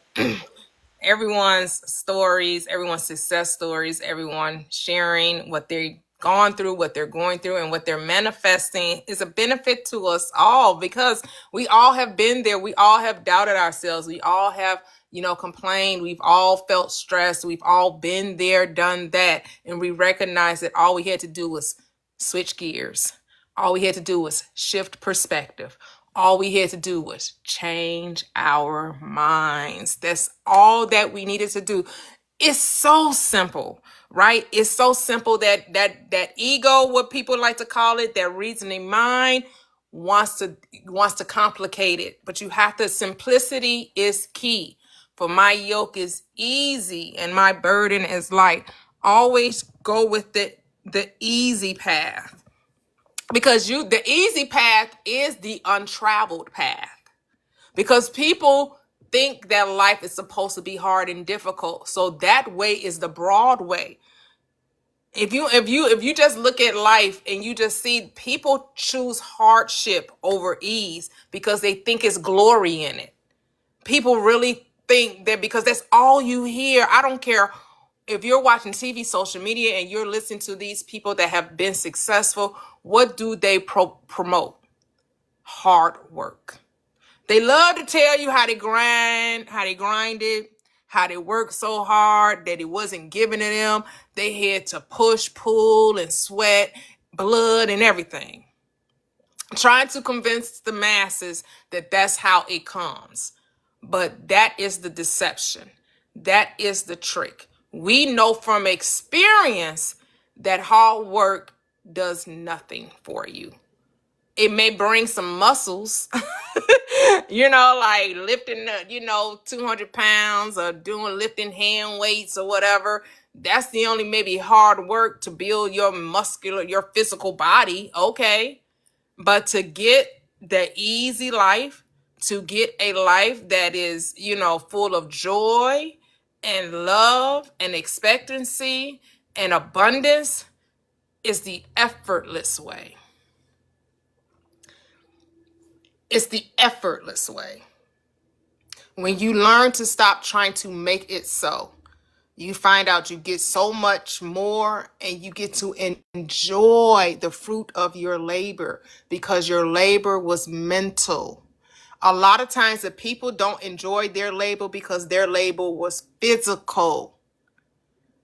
Everyone's stories, everyone's success stories, everyone sharing what they've gone through, what they're going through, and what they're manifesting is a benefit to us all, because we all have been there. We all have doubted ourselves. We all have, complained. We've all felt stressed. We've all been there, done that. And we recognize that all we had to do was switch gears. All we had to do was shift perspective. All we had to do was change our minds. That's all that we needed to do. It's so simple, right? It's so simple that ego, what people like to call it, that reasoning mind wants to complicate it. But you have to, simplicity is key. For my yoke is easy and my burden is light. Always go with the easy path. Because the easy path is the untraveled path. Because people think that life is supposed to be hard and difficult. So that way is the broad way. If you just look at life and you just see people choose hardship over ease because they think it's glory in it. People really think that because that's all you hear. I don't care if you're watching TV, social media, and you're listening to these people that have been successful. What do they promote? Hard work. They love to tell you how they grinded, how they worked so hard that it wasn't given to them. They had to push, pull, and sweat, blood, and everything, trying to convince the masses that that's how it comes. But that is the deception. That is the trick. We know from experience that hard work does nothing for you. It may bring some muscles, like lifting, 200 pounds or lifting hand weights or whatever. That's the only maybe hard work to build your physical body. Okay. But to get the easy life, to get a life that is, full of joy and love and expectancy and abundance, is the effortless way. It's the effortless way. When you learn to stop trying to make it so, you find out you get so much more, and you get to enjoy the fruit of your labor, because your labor was mental. A lot of times the people don't enjoy their labor because their labor was physical.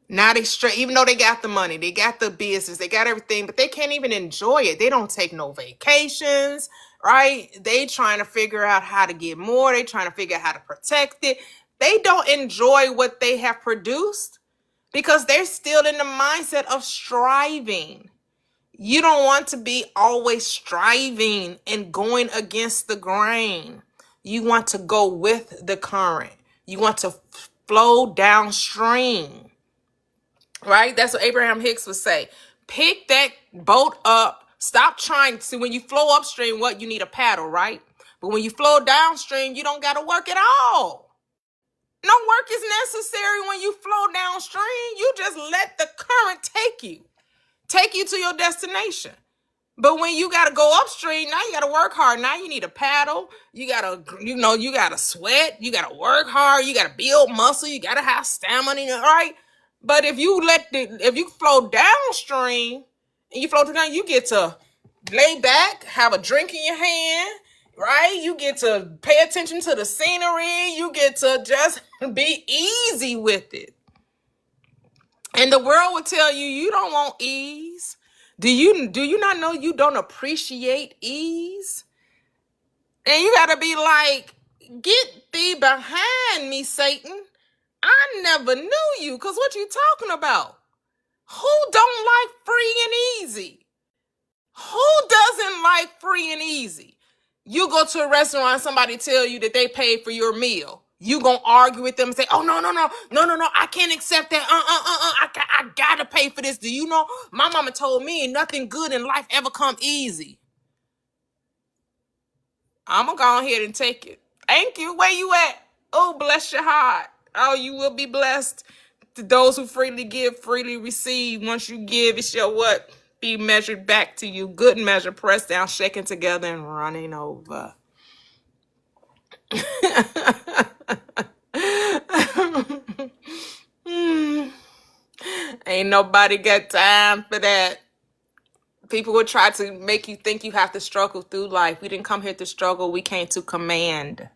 Now they straight, even though they got the money, they got the business, they got everything, but they can't even enjoy it. They don't take no vacations, right? They trying to figure out how to get more. They trying to figure out how to protect it. They don't enjoy what they have produced because they're still in the mindset of striving. You don't want to be always striving and going against the grain. You want to go with the current. You want to flow downstream. Right? That's what Abraham Hicks would say. Pick that boat up. Stop trying to, when you flow upstream, you need a paddle, right? But when you flow downstream, you don't got to work at all. No work is necessary when you flow downstream. You just let the current take you to your destination. But when you got to go upstream, now you got to work hard. Now you need a paddle. You got to, you got to sweat. You got to work hard. You got to build muscle. You got to have stamina, right? But if you flow downstream and you flow down, you get to lay back, have a drink in your hand, right? You get to pay attention to the scenery. You get to just be easy with it. And the world will tell you, you don't want ease. Do you not know you don't appreciate ease? And you got to be like, get thee behind me, Satan. I never knew you, because what you talking about? Who don't like free and easy? Who doesn't like free and easy? You go to a restaurant, somebody tell you that they paid for your meal. You gonna argue with them and say, oh, no, I can't accept that. I gotta pay for this. Do you know, my mama told me nothing good in life ever come easy. I'm gonna go ahead and take it. Thank you. Where you at? Oh, bless your heart. Oh, you will be blessed. To those who freely give, freely receive. Once you give, it shall what? Be measured back to you. Good measure, pressed down, shaken together, and running over. Ain't nobody got time for that. People will try to make you think you have to struggle through life. We didn't come here to struggle. We came to command.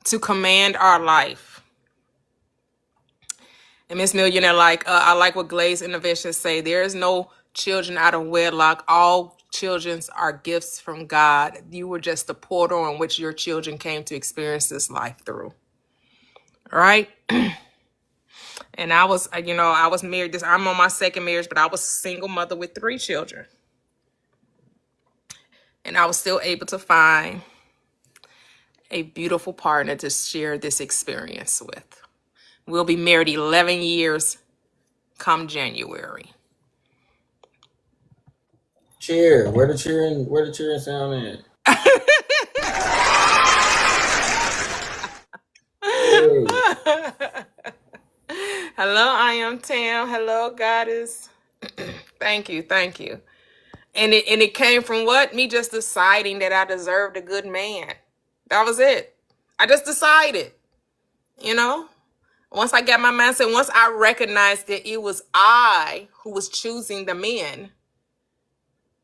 To command our life. And Miss Millionaire, I like what Glaze Innovations say. There is no children out of wedlock. All children are gifts from God. You were just the portal in which your children came to experience this life through. Right? And I was married. I'm on my second marriage, but I was a single mother with 3 children. And I was still able to find a beautiful partner to share this experience with. We'll be married 11 years come January. Cheer. Where the cheering sound at? Hello, I am Tam. Hello, Goddess. Thank you. And it came from what? Me just deciding that I deserved a good man. That was it. I just decided, Once I got my mindset, once I recognized that it was I who was choosing the men,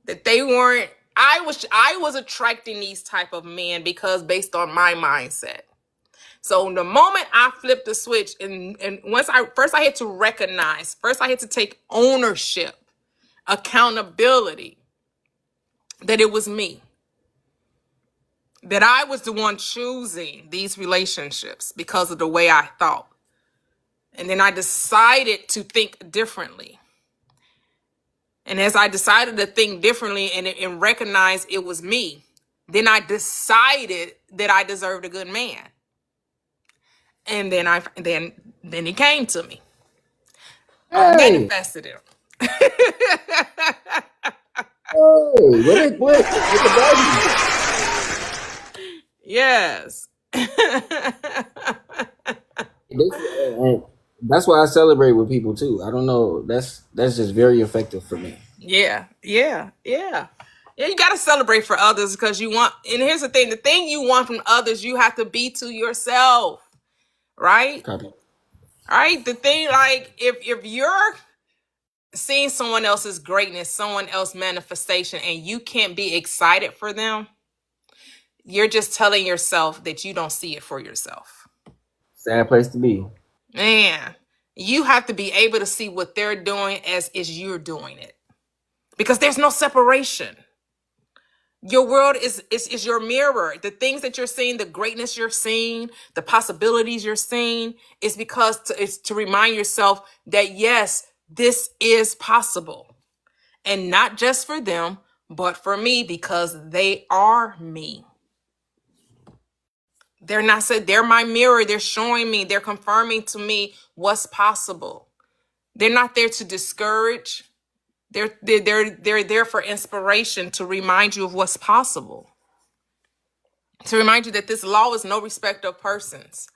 that they weren't, I was attracting these type of men because based on my mindset. So the moment I flipped the switch, and I had to recognize, first I had to take ownership, accountability, that it was me, that I was the one choosing these relationships because of the way I thought. And then I decided to think differently. And as I decided to think differently and recognize it was me, then I decided that I deserved a good man. And then he came to me. I Hey, manifested him. hey, what the baby? Yes. That's why I celebrate with people too. I don't know. That's just very effective for me. Yeah. Yeah, you got to celebrate for others because you want, and here's the thing you want from others, you have to be to yourself, right? Copy. All right. The thing, like, if you're seeing someone else's greatness, someone else's manifestation, and you can't be excited for them, you're just telling yourself that you don't see it for yourself. Sad place to be. Man, you have to be able to see what they're doing as you're doing it, because there's no separation. Your world is your mirror. The things that you're seeing, the greatness you're seeing, the possibilities you're seeing, is because it's to remind yourself that yes, this is possible. And not just for them, but for me, because they are me. They're not said, they're my mirror. They're showing me, they're confirming to me what's possible. They're not there to discourage. They're there for inspiration, to remind you of what's possible. To remind you that this law is no respect of persons.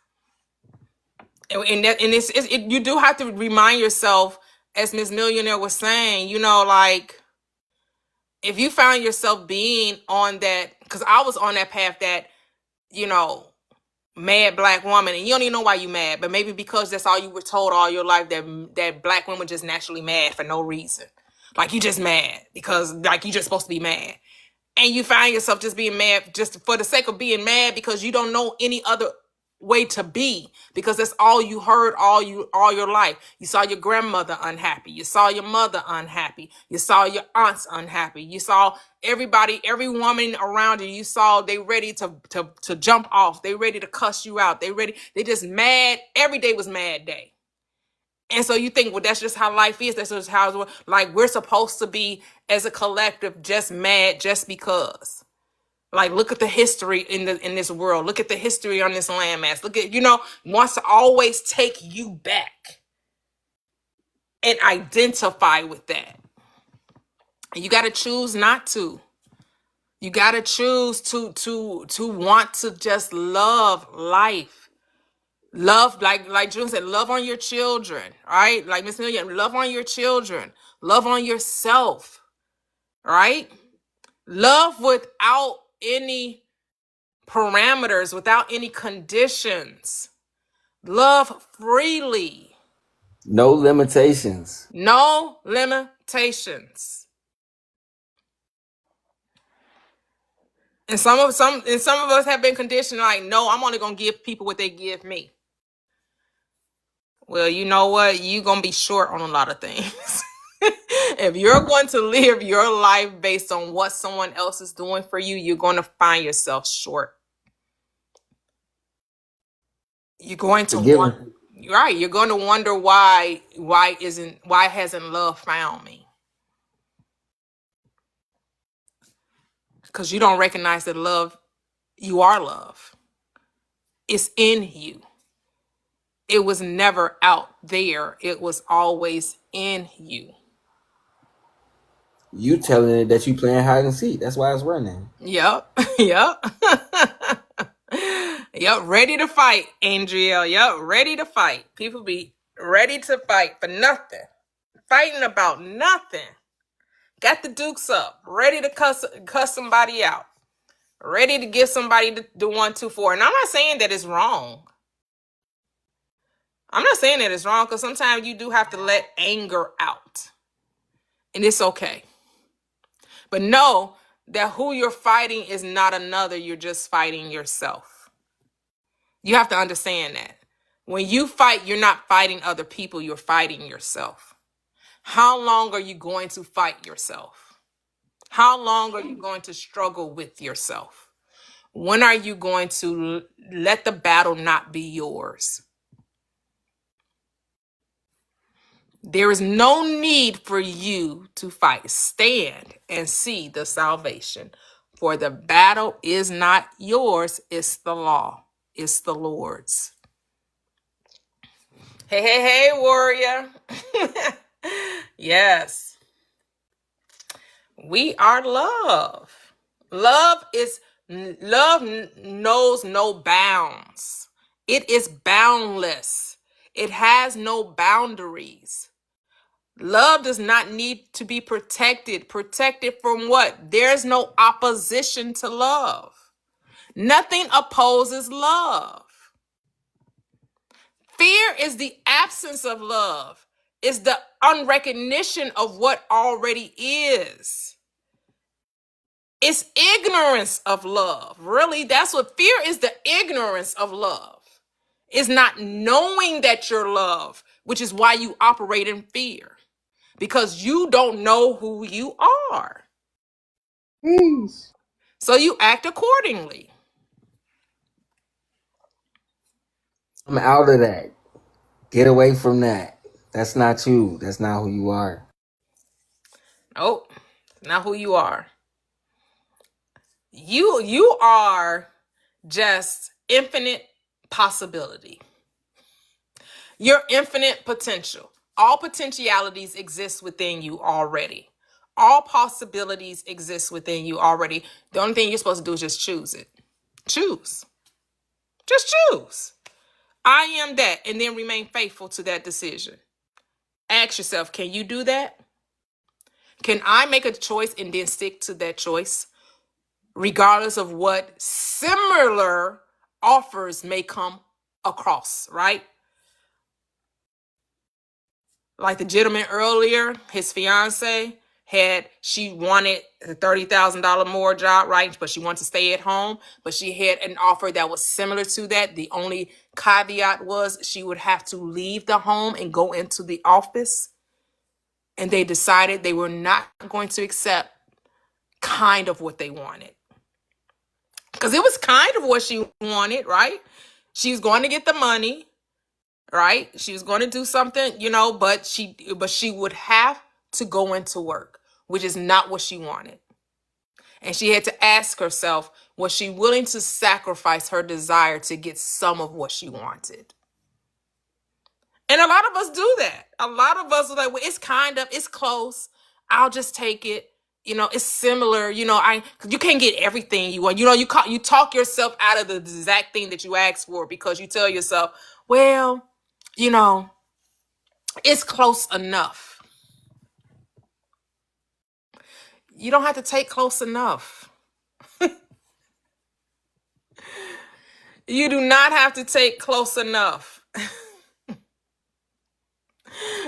You do have to remind yourself, as Ms. Millionaire was saying, like, if you found yourself being on that, because I was on that path, that, mad black woman, and you don't even know why you mad, but maybe because that's all you were told all your life, that black women just naturally mad for no reason. Like, you just mad because, like, you just supposed to be mad. And you find yourself just being mad just for the sake of being mad because you don't know any other way to be, because that's all you heard all your life. You saw your grandmother unhappy. You saw your mother unhappy. You saw your aunts unhappy. You saw everybody, every woman around you. You saw they ready to jump off. They ready to cuss you out. They just mad. Every day was mad day. And so you think, well, that's just how life is. That's just how it's, like, we're supposed to be as a collective just mad just because. Like, look at the history in this world. Look at the history on this landmass. Look at, wants to always take you back and identify with that. You got to choose not to. You got to choose to want to just love life. Love, like June said, love on your children, right? Like Miss Million, love on your children. Love on yourself, right? Love without any parameters, without any conditions. Love freely. No limitations. No limitations. And some of us have been conditioned, like, no, I'm only gonna give people what they give me. Well, you know what? You're gonna be short on a lot of things. If you're going to live your life based on what someone else is doing for you, you're going to find yourself short. You're going to wonder, right? You're going to wonder why hasn't love found me? Because you don't recognize that love, you are love. It's in you. It was never out there. It was always in you. You telling it that you playing hide and seek. That's why it's running. Yep. Yep. Yep. Ready to fight, Angel. Yep. Ready to fight. People be ready to fight for nothing. Fighting about nothing. Got the dukes up. Ready to cuss somebody out. Ready to give somebody the 1, 2, 4. And I'm not saying that it's wrong. I'm not saying that it's wrong, because sometimes you do have to let anger out. And it's okay. But know that who you're fighting is not another. You're just fighting yourself. You have to understand that. When you fight, you're not fighting other people, you're fighting yourself. How long are you going to fight yourself? How long are you going to struggle with yourself? When are you going to let the battle not be yours? There is no need for you to fight. Stand and see the salvation. For the battle is not yours, it's the law. It's the Lord's. Hey, hey, hey, warrior. Yes. We are love. Love knows no bounds. It is boundless. It has no boundaries. Love does not need to be protected. Protected from what? There's no opposition to love. Nothing opposes love. Fear is the absence of love. It's the unrecognition of what already is. It's ignorance of love. Really, that's what fear is, the ignorance of love. It's not knowing that you're loved, which is why you operate in fear. Because you don't know who you are. Jeez. So you act accordingly. I'm out of that. Get away from that. That's not you. That's not who you are. Nope, not who you are. You are just infinite possibility. You're infinite potential. All potentialities exist within you already. All possibilities exist within you already. The only thing you're supposed to do is just choose it. Choose. Just choose. I am that, and then remain faithful to that decision. Ask yourself, can you do that? Can I make a choice and then stick to that choice, regardless of what similar offers may come across, right? Like the gentleman earlier, his fiance she wanted a $30,000 more job, right? But she wanted to stay at home, but she had an offer that was similar to that. The only caveat was she would have to leave the home and go into the office. And they decided they were not going to accept kind of what they wanted. Because it was kind of what she wanted, right? She was going to get the money, right? She was going to do something, but she would have to go into work, which is not what she wanted. And she had to ask herself, was she willing to sacrifice her desire to get some of what she wanted? And a lot of us do that. A lot of us are like, well, it's close. I'll just take it. It's similar. You can't get everything you want. You talk yourself out of the exact thing that you asked for because you tell yourself, well, it's close enough. You don't have to take close enough. You do not have to take close enough.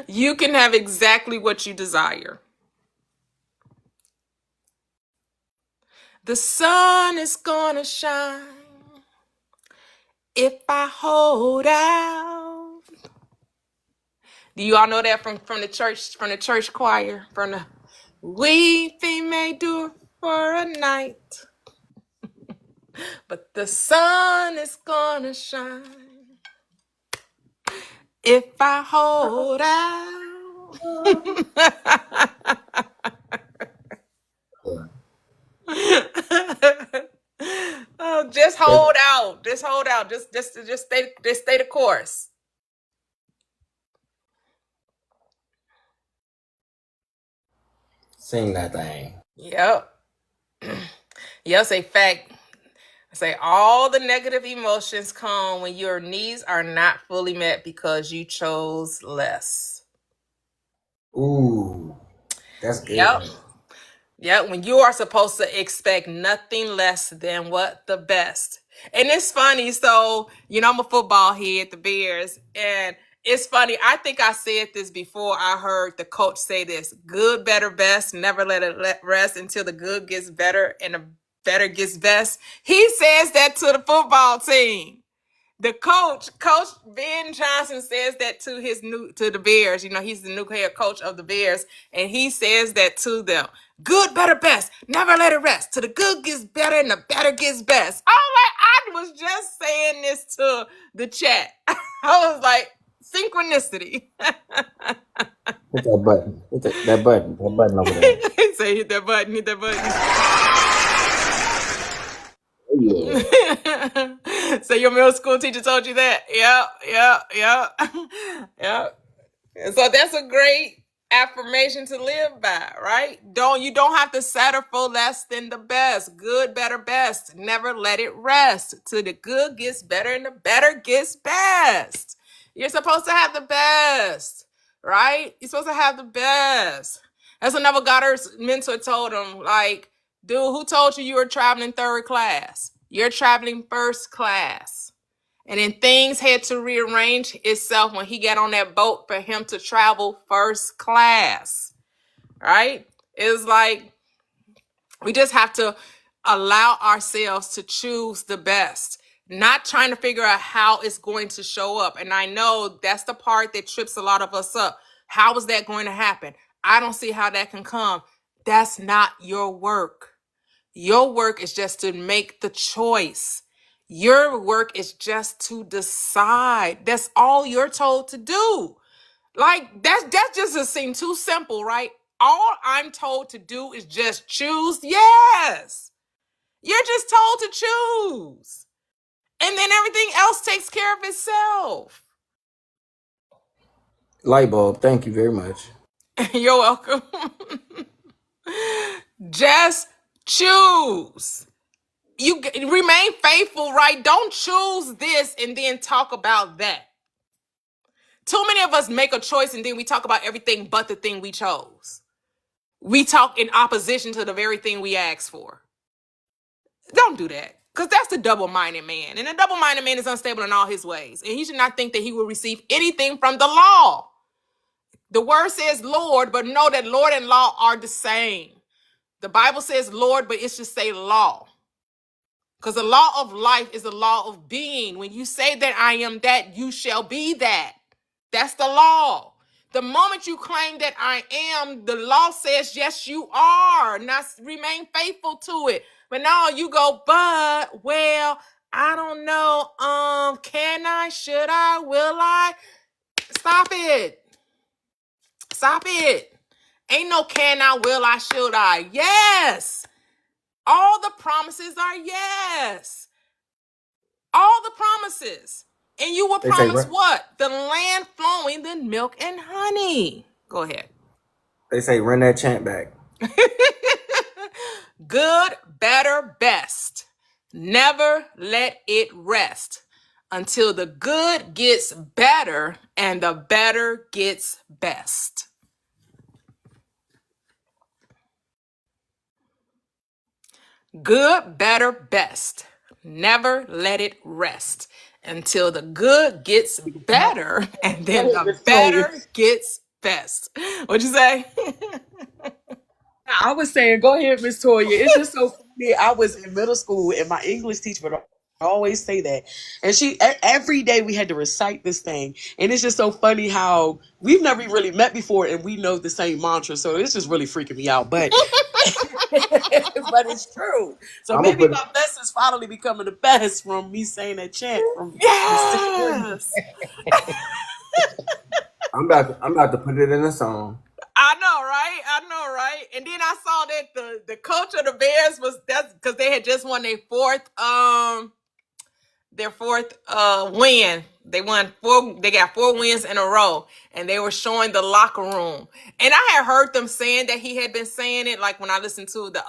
You can have exactly what you desire. The sun is gonna shine if I hold out. Do you all know that from the church choir? From the weeping may endure for a night, but the sun is gonna shine if I hold out. Oh, just hold out. Just hold out. Just stay the course. Sing that thing. Yep. Yes, a fact. I say all the negative emotions come when your needs are not fully met because you chose less. Ooh, that's good. Yep. Yeah, when you are supposed to expect nothing less than what? The best. And it's funny. So, I'm a football head, the Bears. And it's funny. I think I said this before. I heard the coach say this: good, better, best. Never let it rest until the good gets better and the better gets best. He says that to the football team. The Coach Ben Johnson says that to the Bears. You know, he's the new head coach of the Bears, and he says that to them. Good, better, best. Never let it rest. Till the good gets better and the better gets best. I was just saying this to the chat. I was like, synchronicity. Hit that button. Hit that button. That button over there. He said, hit that button, hit that button. Yeah. So your middle school teacher told you that? Yeah. And so that's a great affirmation to live by, right? You don't have to settle for less than the best. Good, better, best. Never let it rest till the good gets better and the better gets best. You're supposed to have the best, right? You're supposed to have the best. That's what Neville Goddard's mentor told him. Like, dude, who told you were traveling third class? You're traveling first class. And then things had to rearrange itself when he got on that boat for him to travel first class, right? It's like we just have to allow ourselves to choose the best, not trying to figure out how it's going to show up. And I know that's the part that trips a lot of us up. How is that going to happen? I don't see how that can come. That's not your work. Your work is just to make the choice. Your work is just to decide. That's all you're told to do. Like that just seems too simple, right? All I'm told to do is just choose. Yes. You're just told to choose. And then everything else takes care of itself. Light bulb. Thank you very much. You're welcome. Just choose. You remain faithful, right? Don't choose this and then talk about that. Too many of us make a choice and then we talk about everything but the thing we chose. We talk in opposition to the very thing we asked for. Don't do that, because that's the double-minded man. And a double-minded man is unstable in all his ways. And he should not think that he will receive anything from the law. The word says Lord, but know that Lord and law are the same. The Bible says Lord, but it should say law. Because the law of life is the law of being. When you say that I am that, you shall be that. That's the law. The moment you claim that I am, the law says, yes, you are. Now remain faithful to it. But now you go, well, I don't know. Can I, should I, will I? Stop it. Stop it. Ain't no can I, will I, should I. Yes. All the promises are yes. All the promises. And you will promise what? The land flowing with milk and honey. Go ahead. They say run that chant back. Good, better, best. Never let it rest until the good gets better and the better gets best. Good, better, best. Never let it rest until the good gets better and then the better gets best. What'd you say? I was saying, go ahead, Miss Toyia. It's just so funny. I was in middle school and my English teacher would always say that. And every day we had to recite this thing. And it's just so funny how we've never really met before and we know the same mantra. So it's just really freaking me out. But but it's true. So maybe my best is finally becoming the best from me saying that chant from yes. I'm about to put it in a song. I know, right? And then I saw that the coach of the Bears that's because they had just won their fourth win. They got 4 wins in a row, and they were showing the locker room. And I had heard them saying that he had been saying it, like when I listened to the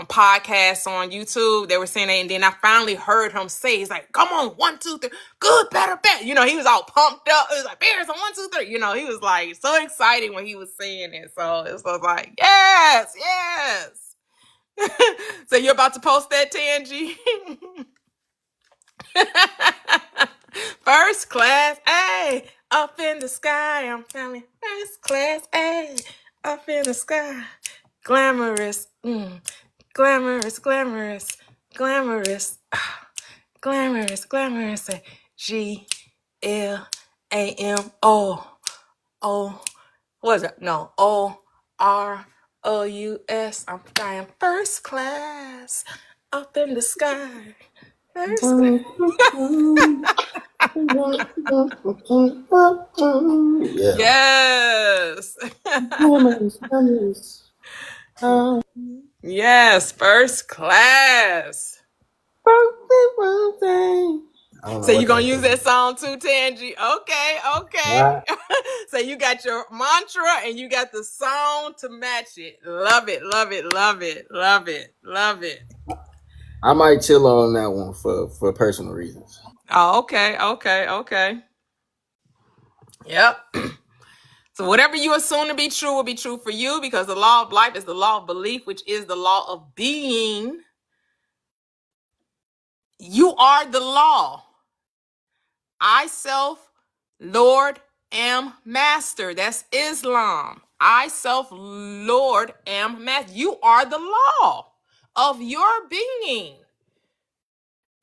podcast on YouTube, they were saying that, and then I finally heard him say, he's like, come on, 1, 2, 3, good, better, better. You know, he was all pumped up. It was like, Bears on 1, 2, 3. You know, he was like so excited when he was saying it. So it was like, yes. So you're about to post that, Tangi? First class, A, up in the sky. I'm feeling first class, A, up in the sky. Glamorous, glamorous. Glamorous, glamorous. Say GLAMO. What is it? No, OROUS. I'm flying first class up in the sky. First class. Yeah. Yes. Yes, first class. I don't know So you what gonna that use is. that song too, Tangi? Okay, okay. Right? So you got your mantra and you got the song to match it. Love it, love it, love it, love it, love it. I might chill on that one for personal reasons. Oh, okay, okay, okay. Yep. So whatever you assume to be true will be true for you, because the law of life is the law of belief, which is the law of being. You are the law. I self, Lord, am master. That's Islam. I self, Lord, am master. You are the law of your being.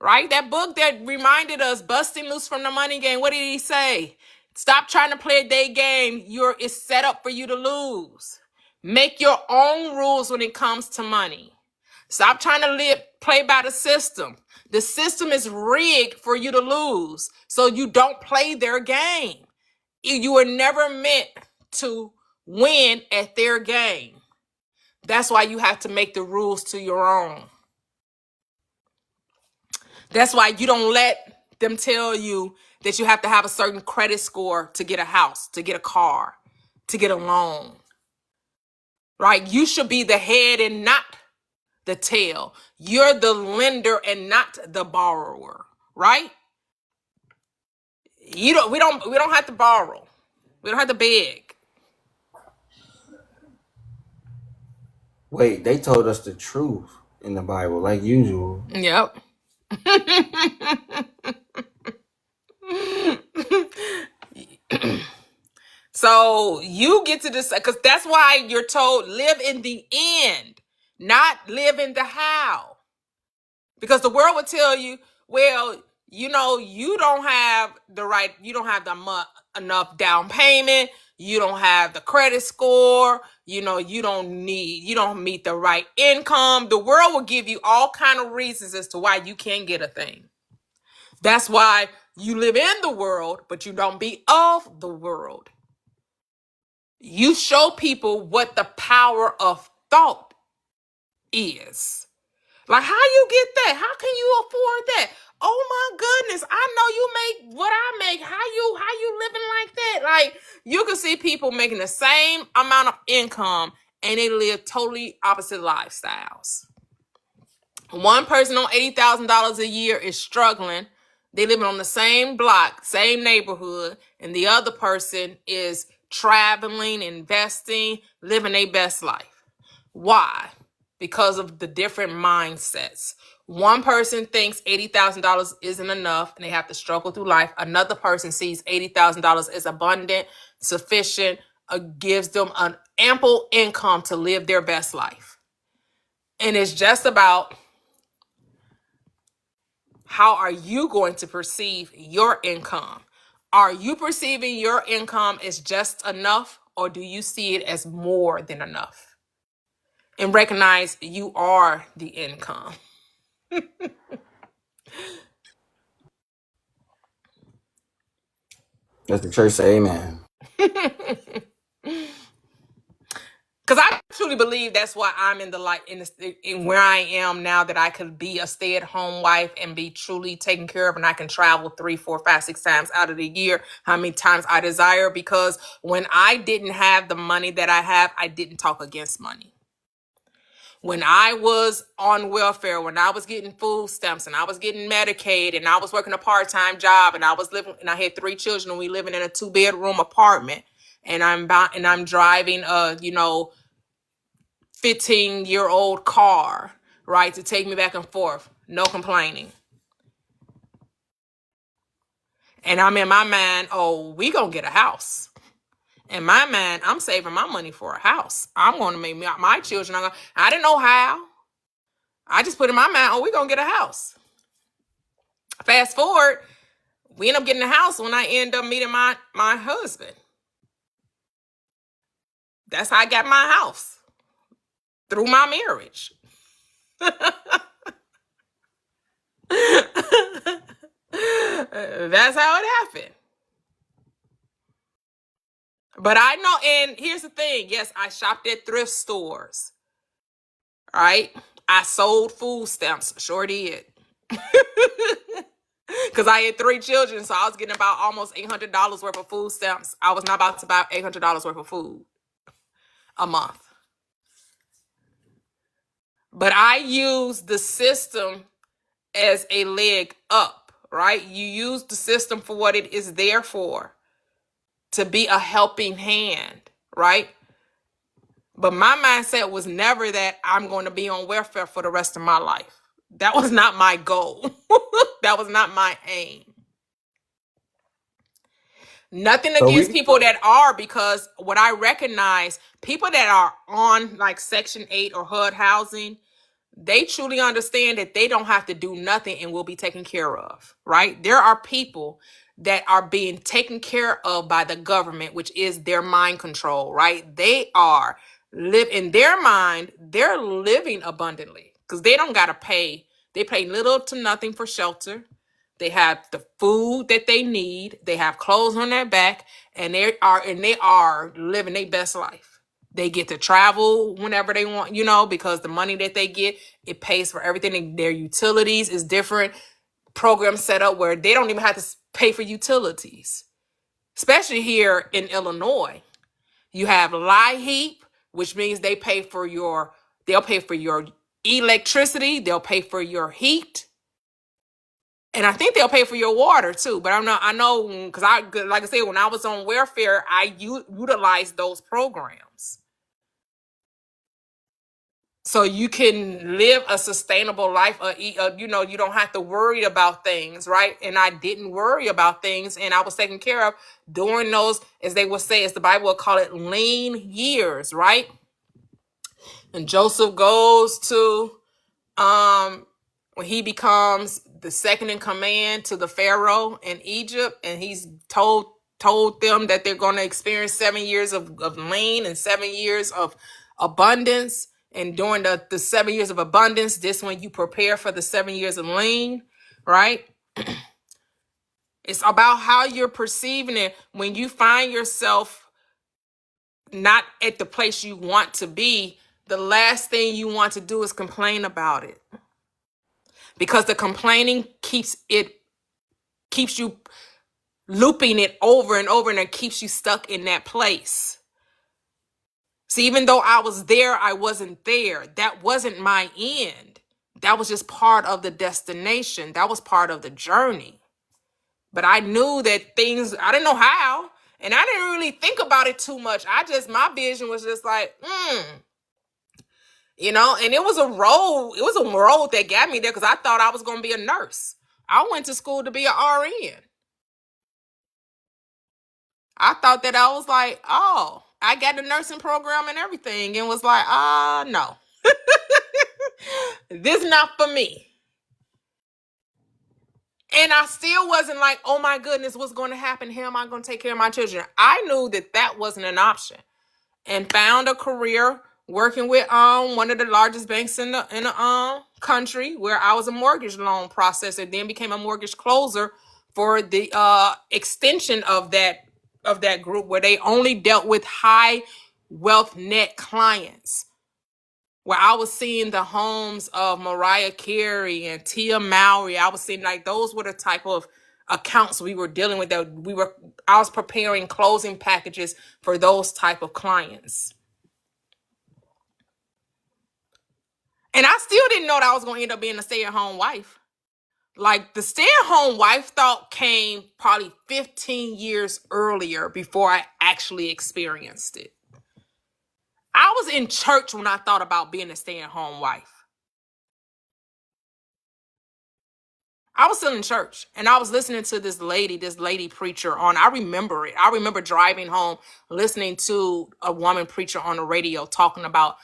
Right? That book that reminded us, busting loose from the money game. What did he say? Stop trying to play a day game. It's set up for you to lose. Make your own rules when it comes to money. Stop trying to play by the system. The system is rigged for you to lose, so you don't play their game. You were never meant to win at their game. That's why you have to make the rules to your own. That's why you don't let them tell you that you have to have a certain credit score to get a house, to get a car, to get a loan. Right? You should be the head and not the tail. You're the lender and not the borrower, right? We don't have to borrow. We don't have to beg. Wait, they told us the truth in the Bible, like usual. Yep. So you get to decide, because that's why you're told live in the end, not live in the how. Because the world would tell you, well, you don't have enough down payment. You don't have the credit score. You don't meet the right income. The world will give you all kind of reasons as to why you can't get a thing. That's why you live in the world, but you don't be of the world. You show people what the power of thought is. Like, how you get that? How can you afford that? Oh my goodness, I know you make what I make. How you living like that? Like, you can see people making the same amount of income and they live totally opposite lifestyles. One person on $80,000 a year is struggling. They living on the same block, same neighborhood, and the other person is traveling, investing, living their best life. Why? Because of the different mindsets. One person thinks $80,000 isn't enough and they have to struggle through life. Another person sees $80,000 as abundant, sufficient, gives them an ample income to live their best life. And it's just about, how are you going to perceive your income? Are you perceiving your income as just enough, or do you see it as more than enough? And recognize you are the income. Let the church say amen. Because I truly believe that's why I'm in where I am now, that I could be a stay-at-home wife and be truly taken care of, and I can travel 3, 4, 5, 6 times out of the year, how many times I desire. Because when I didn't have the money that I have, I didn't talk against money. When I was on welfare, when I was getting food stamps and I was getting Medicaid and I was working a part-time job and I had 3 children and we living in a 2-bedroom apartment, and I'm driving a 15-year-old car, right, to take me back and forth, no complaining. And I'm in my mind, oh, we gonna get a house. In my mind, I'm saving my money for a house. I'm going to make my children. I didn't know how. I just put in my mind, oh, we're going to get a house. Fast forward, we end up getting a house when I end up meeting my husband. That's how I got my house, through my marriage. That's how it happened. But I know, and here's the thing. Yes, I shopped at thrift stores. All right. I sold food stamps. Sure did. Because I had 3 children, so I was getting about almost $800 worth of food stamps. I was not about to buy $800 worth of food a month. But I used the system as a leg up, right? You use the system for what it is there for, to be a helping hand, right? But my mindset was never that I'm going to be on welfare for the rest of my life. That was not my goal. That was not my aim. Nothing So against we people that are, because what I recognize, people that are on like Section 8 or HUD housing, they truly understand that they don't have to do nothing and will be taken care of, right? There are people that are being taken care of by the government, which is their mind control, right? They are live in their mind, they're living abundantly because they don't got to pay. They pay little to nothing for shelter. They have the food that they need. They have clothes on their back, and they are living their best life. They get to travel whenever they want, because the money that they get, it pays for everything. Their utilities is different. Programs set up where they don't even have to pay for utilities. Especially here in Illinois, you have LIHEAP, which means they'll pay for your electricity, they'll pay for your heat. And I think they'll pay for your water too. But I know, because like I said, when I was on welfare, I utilized those programs. So you can live a sustainable life, you don't have to worry about things, right? And I didn't worry about things, and I was taken care of during those, as they would say, as the Bible would call it, lean years, right? And Joseph goes to, when he becomes the second in command to the Pharaoh in Egypt, and he's told them that they're going to experience 7 years of lean and 7 years of abundance. And during the 7 years of abundance, this when you prepare for the 7 years of lean, right? It's about how you're perceiving it. When you find yourself not at the place you want to be, the last thing you want to do is complain about it. Because the complaining keeps you looping it over and over, and it keeps you stuck in that place. See, even though I was there, I wasn't there. That wasn't my end. That was just part of the destination. That was part of the journey. But I knew that I didn't know how, and I didn't really think about it too much. My vision was just like, and it was a road that got me there, because I thought I was going to be a nurse. I went to school to be an RN. I thought that I was like, oh, I got the nursing program and everything, and was like, no. This is not for me. And I still wasn't like, oh my goodness, what's going to happen? How am I going to take care of my children? I knew that wasn't an option, and found a career working with one of the largest banks in the country, where I was a mortgage loan processor, then became a mortgage closer for the extension of that group, where they only dealt with high wealth net clients, where I was seeing the homes of Mariah Carey and Tia Mowry. I was seeing, like, those were the type of accounts we were dealing with, I was preparing closing packages for those type of clients. And I still didn't know that I was going to end up being a stay-at-home wife. Like, the stay-at-home wife thought came probably 15 years earlier, before I actually experienced it. I was in church when I thought about being a stay-at-home wife. I was still in church, and I was listening to this lady preacher I remember it. I remember driving home, listening to a woman preacher on the radio talking about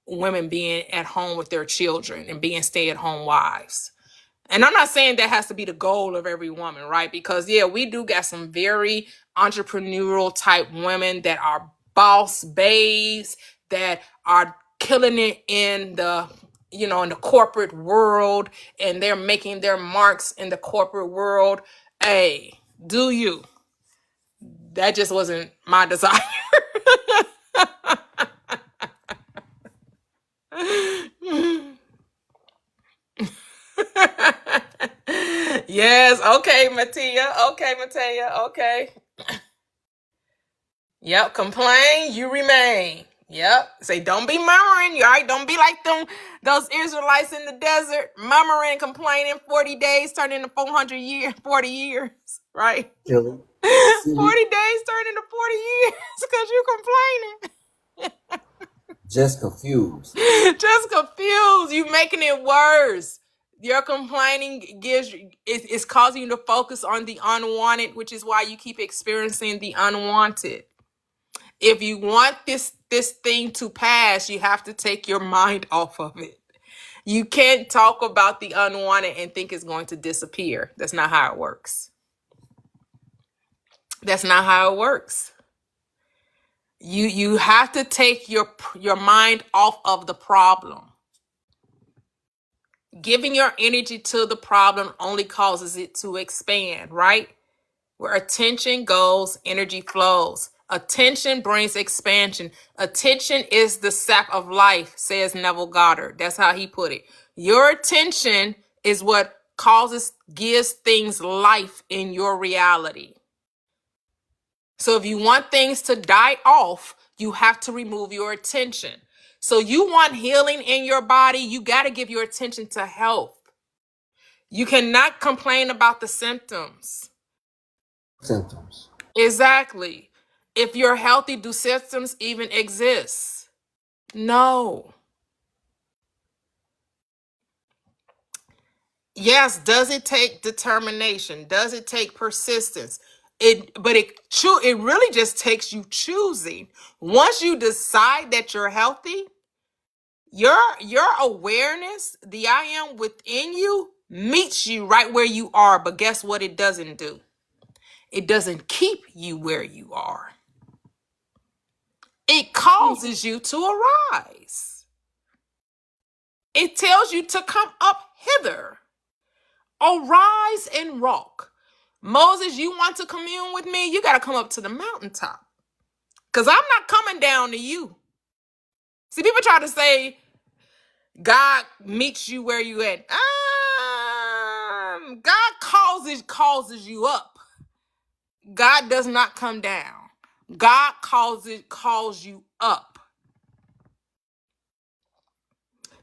women being at home with their children and being stay-at-home wives. And I'm not saying that has to be the goal of every woman, right? Because yeah, we do got some very entrepreneurial type women that are boss babes that are killing it in the, you know, in the corporate world, and they're making their marks in the corporate world. Hey, do you? That just wasn't my desire. Yes, okay, Mattia. Okay, Mattia. Okay. Yep, complain, you remain. Yep. Say don't be murmuring, all right? Don't be like those Israelites in the desert, murmuring, complaining, 40 days turn into 400 years, 40 years, right? Silly. 40 Silly. days turn into 40 years because you complaining. Just confused. Just confused. You making it worse. Your complaining it's causing you to focus on the unwanted, which is why you keep experiencing the unwanted. If you want this thing to pass, you have to take your mind off of it. You can't talk about the unwanted and think it's going to disappear. That's not how it works. That's not how it works. You have to take your mind off of the problem. Giving your energy to the problem only causes it to expand, right? Where attention goes, energy flows. Attention brings expansion. Attention is the sap of life, says Neville Goddard. That's how he put it. Your attention is what gives things life in your reality. So if you want things to die off, you have to remove your attention. So you want healing in your body, you got to give your attention to health. You cannot complain about the symptoms. Symptoms. Exactly. If you're healthy, do symptoms even exist? No. Yes, does it take determination? Does it take persistence? It really just takes you choosing. Once you decide that you're healthy, your awareness, the I am within you, meets you right where you are. But guess what it doesn't do? It doesn't keep you where you are. It causes you to arise. It tells you to come up hither. Arise and walk. Moses, you want to commune with me? You got to come up to the mountaintop. Because I'm not coming down to you. See, people try to say God meets you where you at. God causes you up. God does not come down. God calls you up.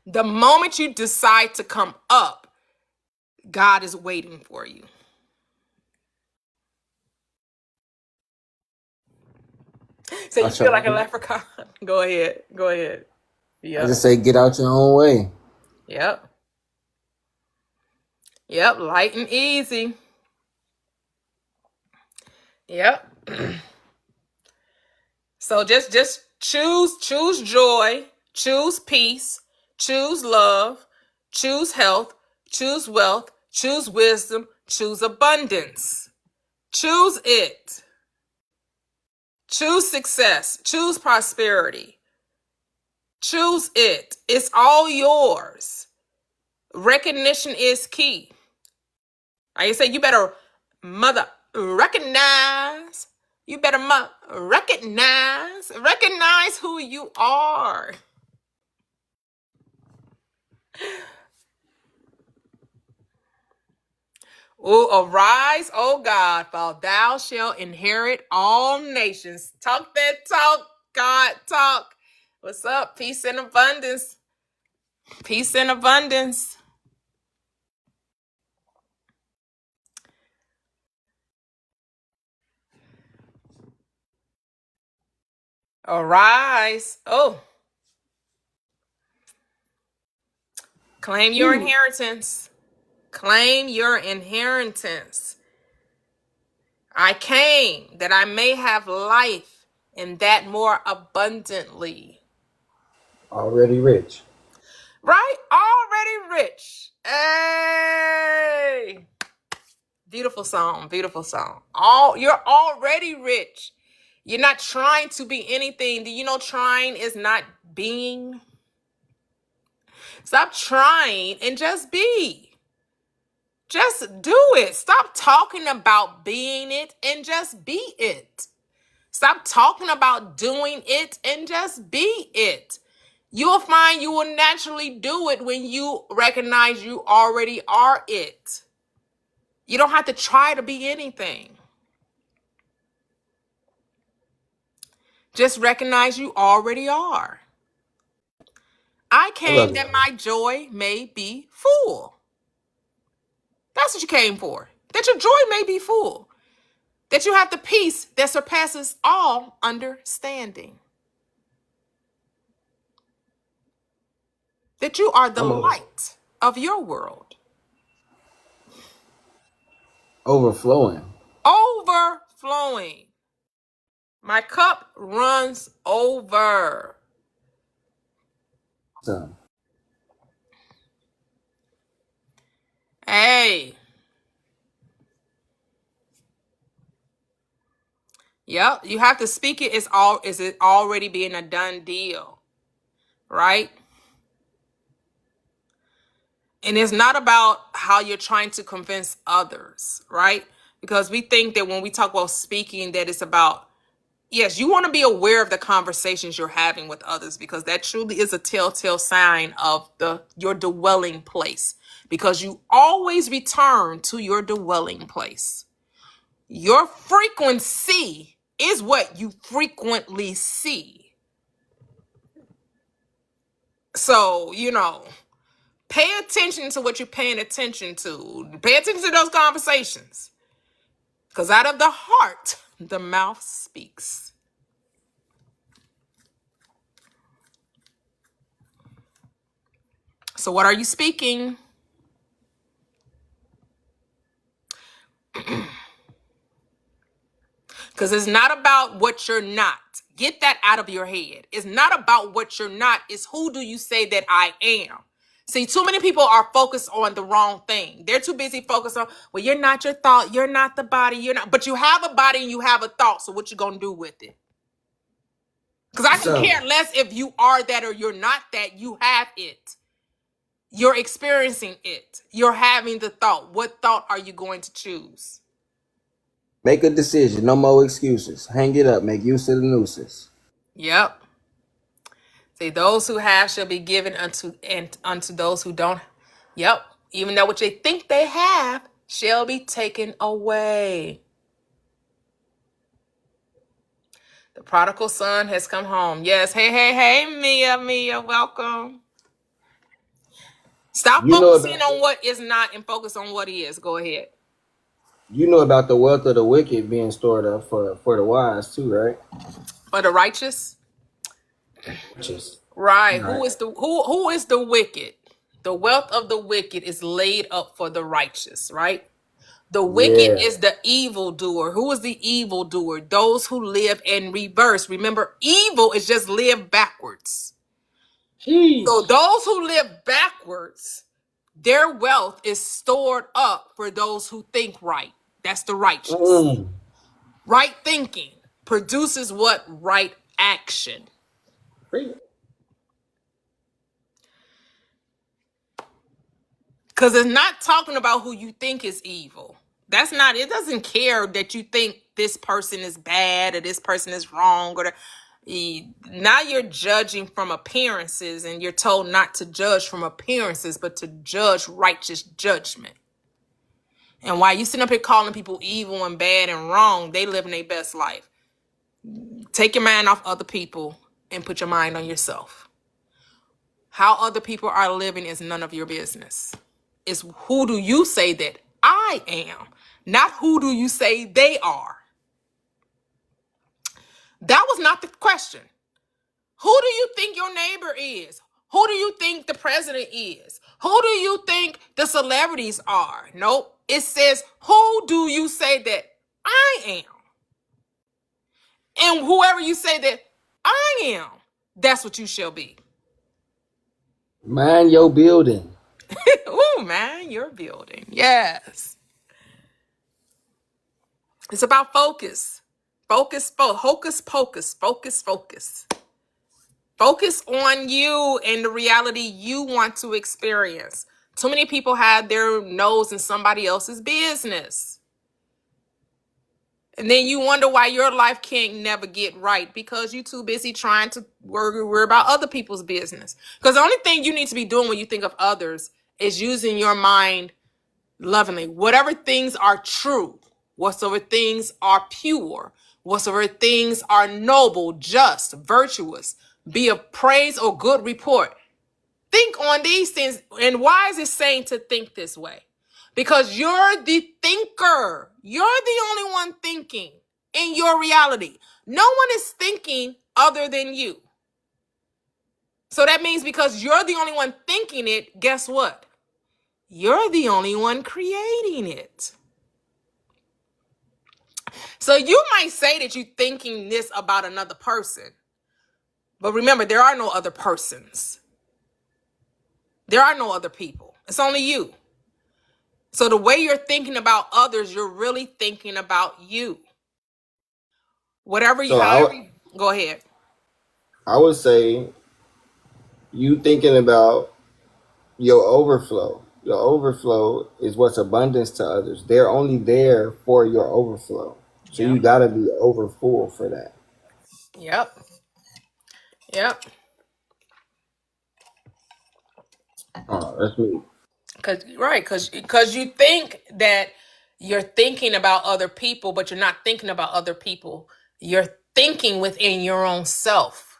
The moment you decide to come up, God is waiting for you. So you feel like a leprechaun? Go ahead. I Yep. just say get out your own way. Yep. Light and easy. Yep. So just choose joy, choose peace, choose love, choose health, choose wealth, choose wisdom, choose abundance. Choose it. Choose success, choose prosperity. Choose it. It's all yours. Recognition is key. I say you better recognize. You better recognize who you are. Oh, arise, oh God, for thou shalt inherit all nations. Talk that talk, God, talk. What's up? Peace and abundance. Peace and abundance. Arise. Oh. Claim your inheritance. Claim your inheritance. I came that I may have life and that more abundantly. Already rich. Right? Already rich. Hey. Beautiful song, beautiful song. All you're already rich. You're not trying to be anything. Do you know trying is not being? Stop trying and just be. Just do it. Stop talking about being it and just be it. Stop talking about doing it and just be it. You'll find you will naturally do it when you recognize you already are it. You don't have to try to be anything. Just recognize you already are. I I love came it. that my joy may be full. That's what you came for. That your joy may be full. That you have the peace that surpasses all understanding. That you are the I'm light of your world. overflowing. Overflowing. My cup runs over. So, Hey. Yep, you have to speak it. Is it already being a done deal? Right? And it's not about how you're trying to convince others, right? Because we think that when we talk about speaking, that it's about, yes, you want to be aware of the conversations you're having with others, because that truly is a telltale sign of your dwelling place, because you always return to your dwelling place. Your frequency is what you frequently see. So, pay attention to what you're paying attention to. Pay attention to those conversations. Because out of the heart, the mouth speaks. So what are you speaking? Because it's not about what you're not. Get that out of your head. It's not about what you're not. It's who do you say that I am? See, too many people are focused on the wrong thing. They're too busy focused on, well, you're not your thought. You're not the body. You're not. But you have a body and you have a thought. So what you going to do with it? Because I can care less if you are that or you're not that. You have it. You're experiencing it. You're having the thought. What thought are you going to choose? make a decision. No more excuses. Hang it up. Make use of the nooses. Yep. Say, those who have shall be given unto those who don't. Yep. Even though what they think they have shall be taken away. The prodigal son has come home. Yes. Hey, Mia, welcome. Stop focusing on what is not and focus on what is. Go ahead. You know about the wealth of the wicked being stored up for the wise too, right? For the righteous. Just Right. right. Who is the wicked? The wealth of the wicked is laid up for the righteous, right? The wicked is the evildoer. Who is the evildoer? Those who live in reverse. Remember, evil is just live backwards. Jeez. So those who live backwards, their wealth is stored up for those who think right. That's the righteous. Right thinking produces what? Right action. Because it's not talking about who you think is evil. That's not, it doesn't care that you think this person is bad or this person is wrong. Now you're judging from appearances, and you're told not to judge from appearances, but to judge righteous judgment. And while you sitting up here calling people evil and bad and wrong, they living their best life. Take your mind off other people and put your mind on yourself. How other people are living is none of your business. It's who do you say that I am, not who do you say they are. That was not the question. Who do you think your neighbor is? Who do you think the president is? Who do you think the celebrities are? Nope. It says, who do you say that I am? And whoever you say that I am, that's what you shall be. Mind your building. Ooh, man, your building. Yes. It's about focus. Hocus pocus, focus. Focus on you and the reality you want to experience. Too many people have their nose in somebody else's business. And then you wonder why your life can't never get right because you're too busy trying to worry about other people's business. Because the only thing you need to be doing when you think of others is using your mind lovingly. Whatever things are true, whatsoever things are pure, whatsoever things are noble, just, virtuous, be of praise or good report. Think on these things. And why is it saying to think this way? Because you're the thinker. You're the only one thinking in your reality. No one is thinking other than you. So that means because you're the only one thinking it, guess what? You're the only one creating it. So you might say that you're thinking this about another person. But remember, there are no other persons. There are no other people. It's only you. So the way you're thinking about others, you're really thinking about you. Whatever you, So go ahead. I would say you thinking about your overflow. Your overflow is what's abundance to others. They're only there for your overflow. So you gotta be over full for that. Yep. Oh, that's me. Because you think that you're thinking about other people, but you're not thinking about other people. You're thinking within your own self.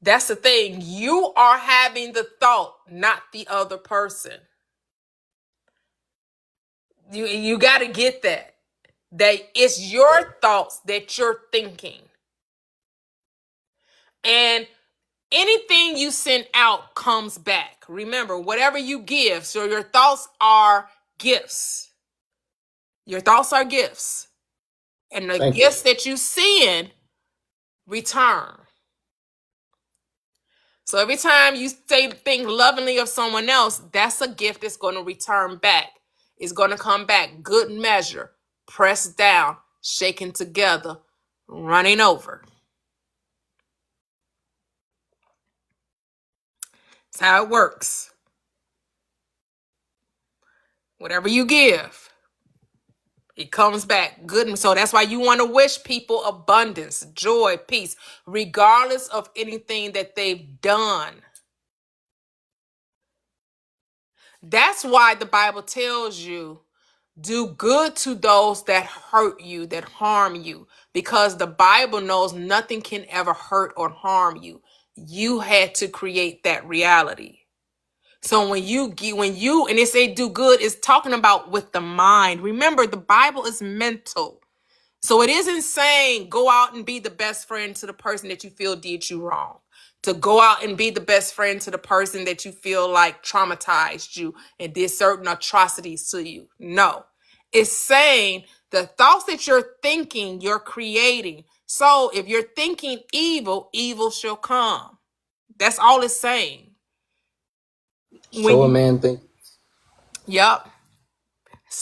That's the thing. You are having the thought, not the other person. You got to get that it's your thoughts that you're thinking. And anything you send out comes back. Remember, whatever you give, so your thoughts are gifts. Your thoughts are gifts. And the Thank you. gifts that you send return. So every time you say think lovingly of someone else, that's a gift that's going to return back. It's going to come back. Good measure, pressed down, shaken together, running over. That's how it works. Whatever you give, it comes back good. So that's why you want to wish people abundance, joy, peace, regardless of anything that they've done. That's why the Bible tells you, do good to those that hurt you, that harm you, because the Bible knows nothing can ever hurt or harm you. You had to create that reality. So when you and it say do good, it's talking about with the mind. Remember, the Bible is mental. So it isn't saying go out and be the best friend to the person that you feel did you wrong. To go out and be the best friend to the person that you feel like traumatized you and did certain atrocities to you. No. It's saying the thoughts that you're thinking, you're creating. So if you're thinking evil, evil shall come. That's all it's saying. So a man think. Yep.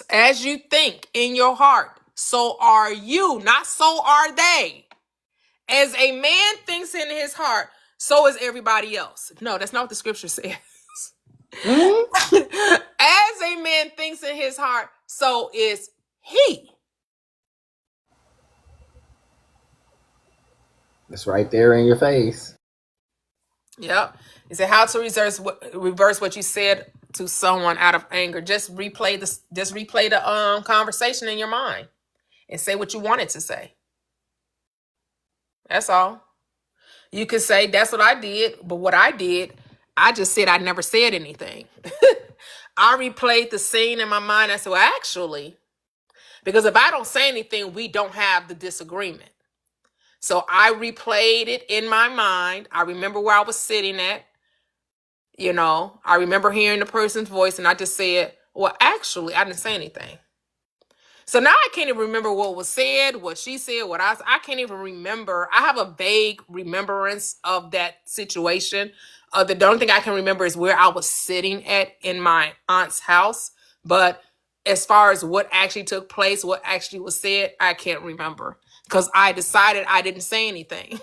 As you think in your heart, so are you, not so are they. As a man thinks in his heart, so is everybody else. No, that's not what the scripture says. As a man thinks in his heart, so is he. It's right there in your face. Yep. He said how to reverse what you said to someone out of anger. Just replay the conversation in your mind and say what you wanted to say. That's all. You could say that's what I did, but what I did, I just said I never said anything. I replayed the scene in my mind. I said, well, actually, because if I don't say anything, we don't have the disagreement. So I replayed it in my mind. I remember where I was sitting at. I remember hearing the person's voice, and I just said, well, actually, I didn't say anything. So now I can't even remember what was said, what she said, I can't even remember. I have a vague remembrance of that situation. The only thing I can remember is where I was sitting at in my aunt's house. But as far as what actually took place, what actually was said, I can't remember because I decided I didn't say anything.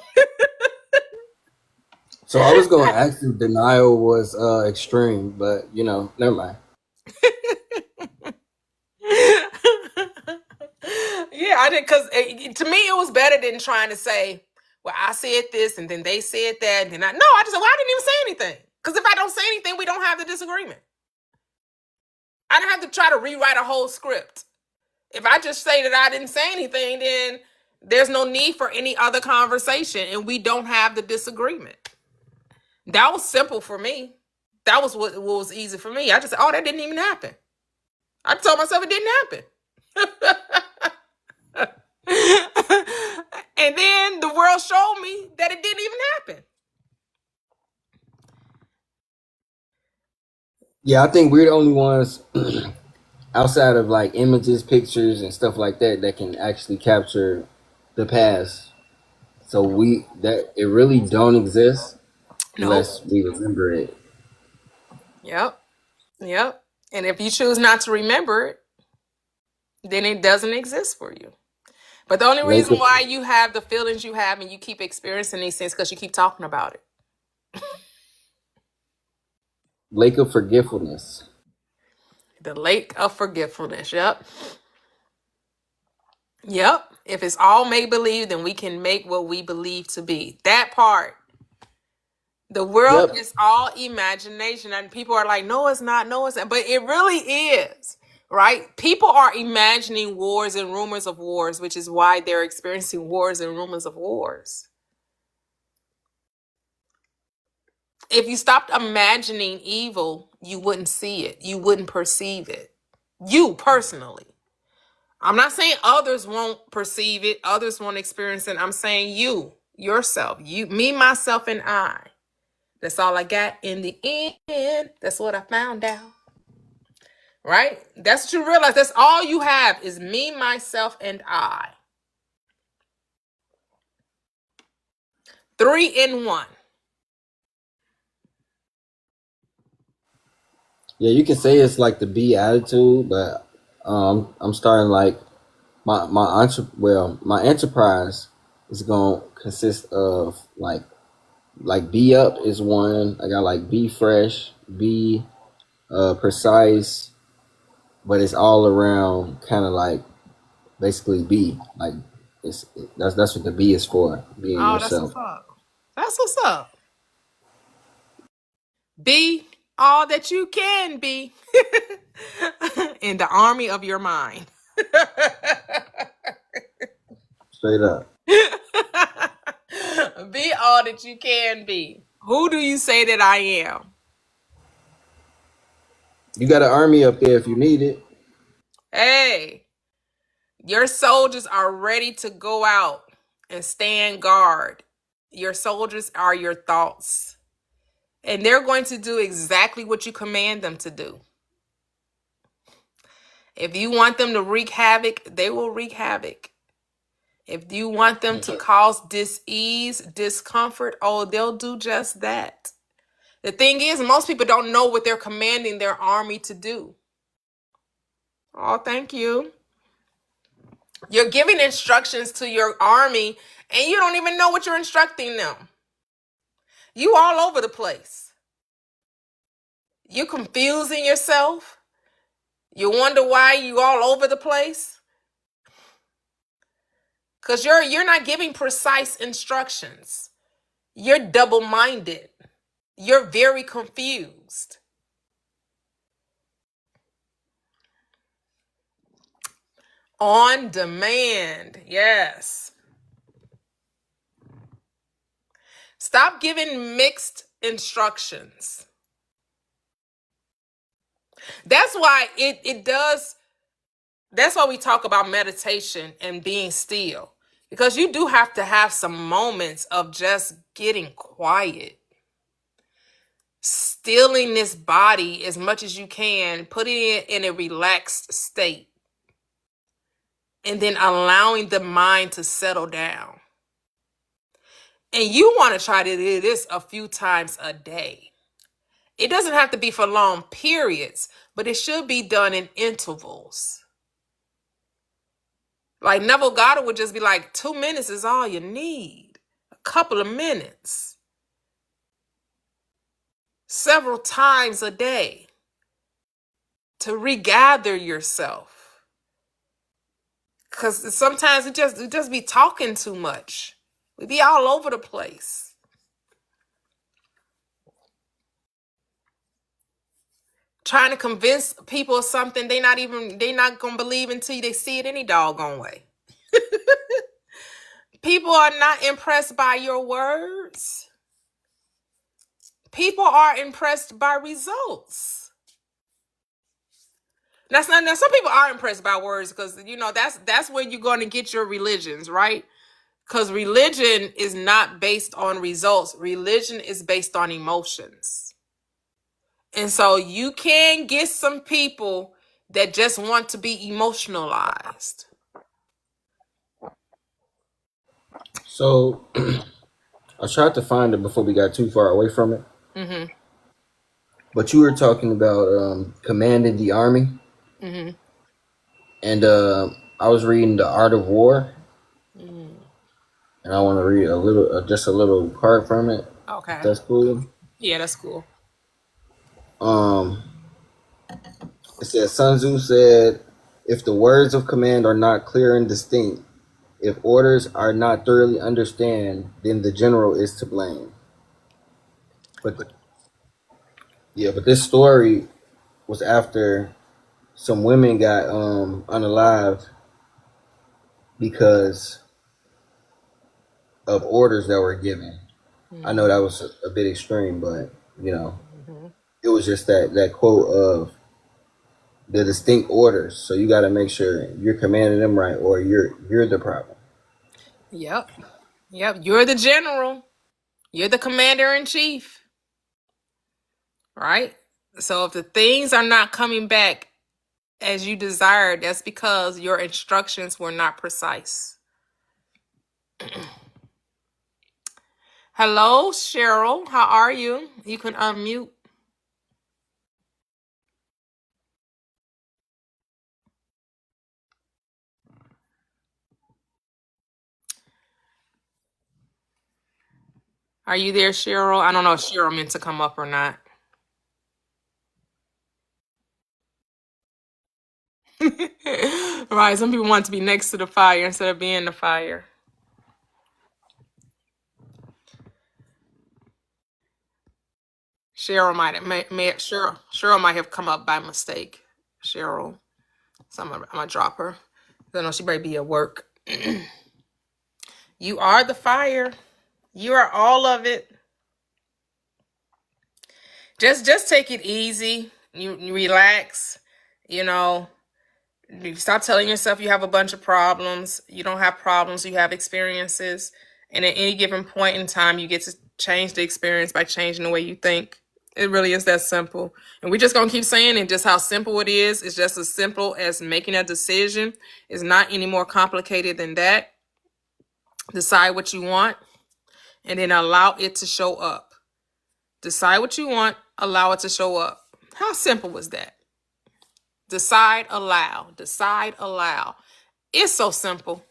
So I was gonna ask you, denial was extreme, but never mind. Yeah, I did because to me it was better than trying to say, "Well, I said this and then they said that," and then I just said, "Well, I didn't even say anything." Because if I don't say anything, we don't have the disagreement. I don't have to try to rewrite a whole script. If I just say that I didn't say anything, then there's no need for any other conversation, and we don't have the disagreement. That was simple for me. That was what was easy for me. I just said, "Oh, that didn't even happen." I told myself it didn't happen. And then the world showed me that it didn't even happen. Yeah, I think we're the only ones outside of like images, pictures, and stuff like that can actually capture the past. So that it really don't exist Nope. unless we remember it. Yep. Yep. And if you choose not to remember it, then it doesn't exist for you. But the only Lake reason of, why you have the feelings you have and you keep experiencing these things because you keep talking about it. Lake of forgetfulness. The lake of forgetfulness. Yep. Yep. If it's all make believe, then we can make what we believe to be. That part. The world Yep. is all imagination. And people are like, no, it's not. No, it's not. But it really is. Right? People are imagining wars and rumors of wars, which is why they're experiencing wars and rumors of wars. If you stopped imagining evil, you wouldn't see it. You wouldn't perceive it. You personally. I'm not saying others won't perceive it, others won't experience it. I'm saying you, yourself, you, me, myself, and I. That's all I got in the end. That's what I found out. Right? That's what you realize. That's all you have is me, myself, and I. 3 in 1. Yeah, you can say it's like the B attitude, but I'm starting like my enterprise is gonna consist of like be up is one. I got like be fresh, be precise, but it's all around kind of like basically be like that's what the B is for, being Oh, that's yourself. what's up. That's what's up. Be all that you can be in the army of your mind. Straight up. Be all that you can be. Who do you say that I am? You got an army up there if you need it. Hey, your soldiers are ready to go out and stand guard. Your soldiers are your thoughts. And they're going to do exactly what you command them to do. If you want them to wreak havoc, they will wreak havoc. If you want them to cause dis-ease, discomfort, oh, they'll do just that. The thing is, most people don't know what they're commanding their army to do. Oh, thank you. You're giving instructions to your army, and you don't even know what you're instructing them. You all over the place. You're confusing yourself. You wonder why you all over the place. Because you're not giving precise instructions. You're double-minded. You're very confused. On demand, yes. Stop giving mixed instructions. That's why that's why we talk about meditation and being still. Because you do have to have some moments of just getting quiet. Stilling this body as much as you can, putting it in a relaxed state, and then allowing the mind to settle down. And you want to try to do this a few times a day. It doesn't have to be for long periods, but it should be done in intervals. Like Neville Goddard would just be like, 2 minutes is all you need. A couple of minutes. Several times a day to regather yourself. Because sometimes we just be talking too much. We be all over the place. Trying to convince people of something they not gonna believe until they see it any doggone way. People are not impressed by your words. People are impressed by results. That's not now. Some people are impressed by words because that's where you're going to get your religions, right? Because religion is not based on results. Religion is based on emotions. And so you can get some people that just want to be emotionalized. So I tried to find it before we got too far away from it. Mm-hmm. But you were talking about commanding the army. Mm-hmm. And I was reading The Art of War. Mm. And I want to read just a little part from it. Okay. If that's cool. Yeah, that's cool. It says, Sun Tzu said, if the words of command are not clear and distinct, if orders are not thoroughly understood, then the general is to blame. But this story was after some women got unalived because of orders that were given. Mm-hmm. I know that was a bit extreme, but mm-hmm. It was just that quote of the distinct orders. So you got to make sure you're commanding them right, or you're the problem. Yep. You're the general. You're the commander in chief. Right? So if the things are not coming back as you desired, that's because your instructions were not precise. Hello, Cheryl. How are you? You can unmute. Are you there, Cheryl? I don't know if Cheryl meant to come up or not. Right, some people want to be next to the fire instead of being the fire. Cheryl Cheryl might have come up by mistake. Cheryl, so I'm gonna drop her. I know she might be at work. You are the fire. You are all of it. Just take it easy. You relax. You stop telling yourself you have a bunch of problems. You don't have problems. You have experiences. And at any given point in time, you get to change the experience by changing the way you think. It really is that simple. And we're just going to keep saying it, just how simple it is. It's just as simple as making a decision. It's not any more complicated than that. Decide what you want and then allow it to show up. Decide what you want, allow it to show up. How simple was that? Decide, allow. Decide, allow. It's so simple.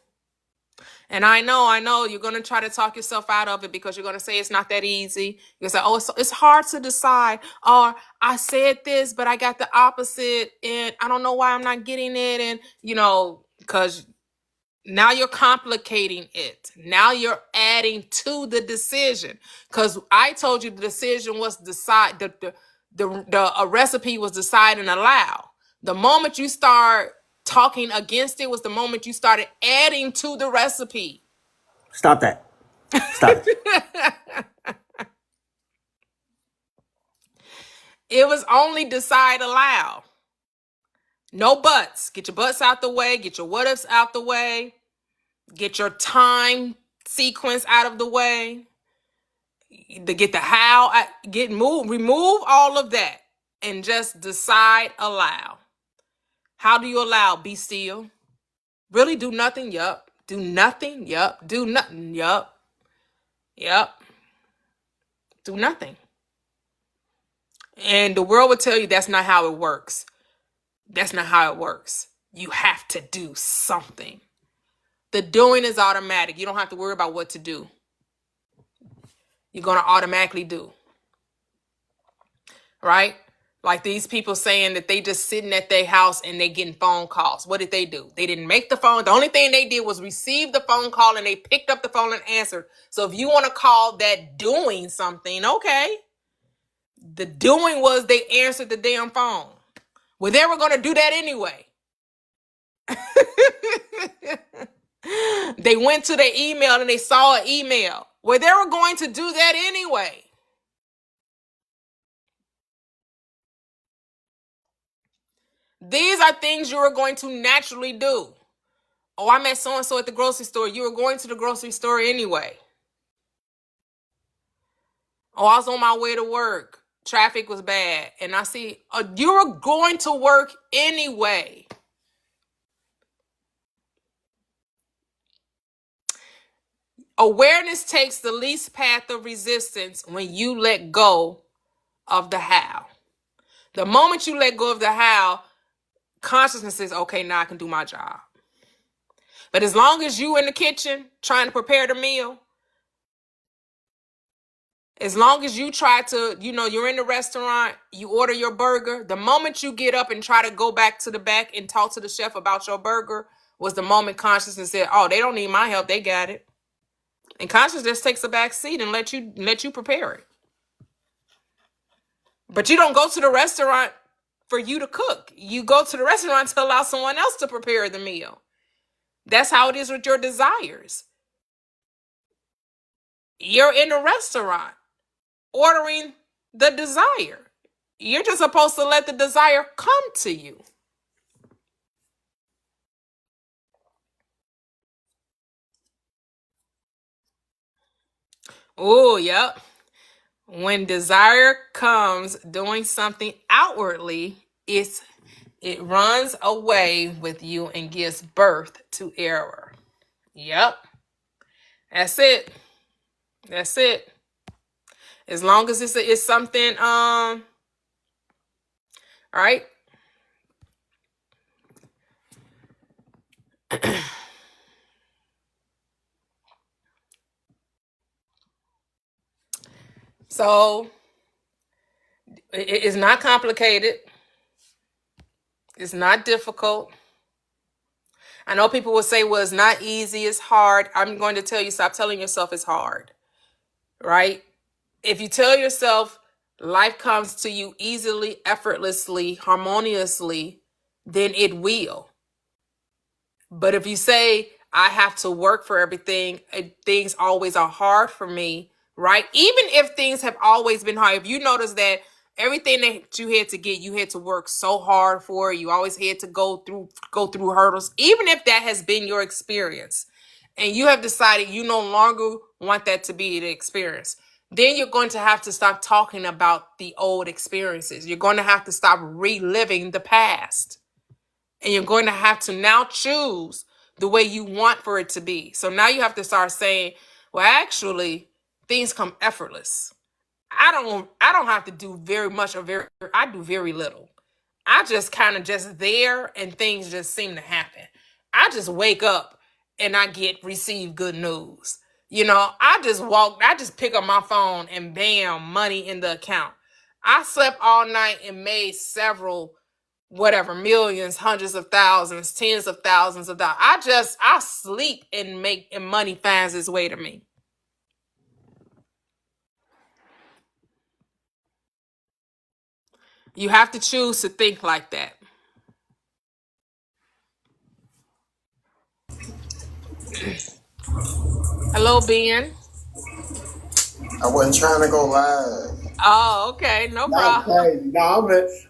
And I know you're going to try to talk yourself out of it because you're going to say it's not that easy. You're going to say, it's hard to decide. Or I said this, but I got the opposite. And I don't know why I'm not getting it. And, because now you're complicating it. Now you're adding to the decision. Because I told you the decision was decide. The recipe was decide and allow. The moment you start talking against it was the moment you started adding to the recipe. Stop that. Stop it. It was only decide, allow. No buts. Get your butts out the way. Get your what ifs out the way. Get your time sequence out of the way. To get the how, remove all of that and just decide, allow. How do you allow? Be still. Really do nothing? Yup. Do nothing? Yup. Do nothing? Yup. Yup. Do nothing. And the world will tell you that's not how it works. That's not how it works. You have to do something. The doing is automatic. You don't have to worry about what to do. You're going to automatically do. Right? Like these people saying that they just sitting at their house and they getting phone calls. What did they do? They didn't make the phone. The only thing they did was receive the phone call and they picked up the phone and answered. So if you want to call that doing something, okay. The doing was they answered the damn phone. Well, they were going to do that anyway. They went to their email and they saw an email. Well, they were going to do that anyway. These are things you are going to naturally do. Oh, I met so-and-so at the grocery store. You were going to the grocery store anyway. Oh, I was on my way to work. Traffic was bad. And I see, you were going to work anyway. Awareness takes the least path of resistance when you let go of the how. The moment you let go of the how, consciousness says, okay, now I can do my job. But as long as you in the kitchen trying to prepare the meal, as long as you try to, you're in the restaurant, you order your burger, the moment you get up and try to go back to the back and talk to the chef about your burger was the moment consciousness said, oh, they don't need my help, they got it. And consciousness just takes a back seat and let you prepare it. But you don't go to the restaurant for you to cook. You go to the restaurant to allow someone else to prepare the meal. That's how it is with your desires. You're in a restaurant ordering the desire. You're just supposed to let the desire come to you. Oh, yep. When desire comes doing something outwardly, it runs away with you and gives birth to error. Yep. That's it. That's it. As long as it's something, all right. So it's not complicated. It's not difficult. I know people will say, well, it's not easy, it's hard. I'm going to tell you, stop telling yourself it's hard, right? If you tell yourself life comes to you easily, effortlessly, harmoniously, then it will. But if you say, I have to work for everything, things always are hard for me, right? Even if things have always been hard, if you notice that everything that you had to get, you had to work so hard for, you always had to go through hurdles, even if that has been your experience, and you have decided you no longer want that to be the experience, then you're going to have to stop talking about the old experiences. You're going to have to stop reliving the past. And you're going to have to now choose the way you want for it to be. So now you have to start saying, well, actually, things come effortless. I don't have to do very much I do very little. I just kind of just there and things just seem to happen. I just wake up and I receive good news. I just pick up my phone and bam, money in the account. I slept all night and made several millions, hundreds of thousands, tens of thousands of dollars. I sleep and money finds its way to me. You have to choose to think like that. Hello, Ben. I wasn't trying to go live. Oh, okay, no problem. Crazy. No,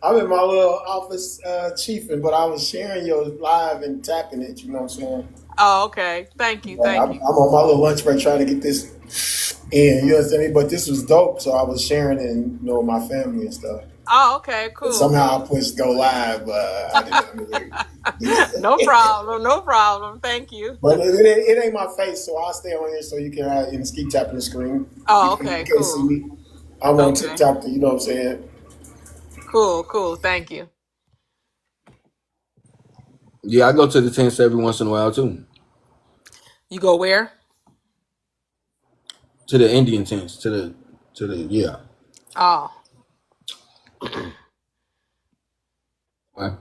I'm in my little office chiefing, but I was sharing yours live and tapping it. You know what I'm saying? Oh, okay. Thank you. I'm on my little lunch break trying to get this in. You understand me? But this was dope, so I was sharing it, and my family and stuff. Oh, okay, cool. But somehow I pushed go live, but I didn't. No problem. Thank you. But it ain't my face, so I'll stay on here so you can keep tapping the screen. Oh, okay, you can't see me. I'm on TikTok, you know what I'm saying? Cool. Thank you. Yeah, I go to the tents every once in a while too. You go where? To the Indian tents, to the yeah. Oh, Why?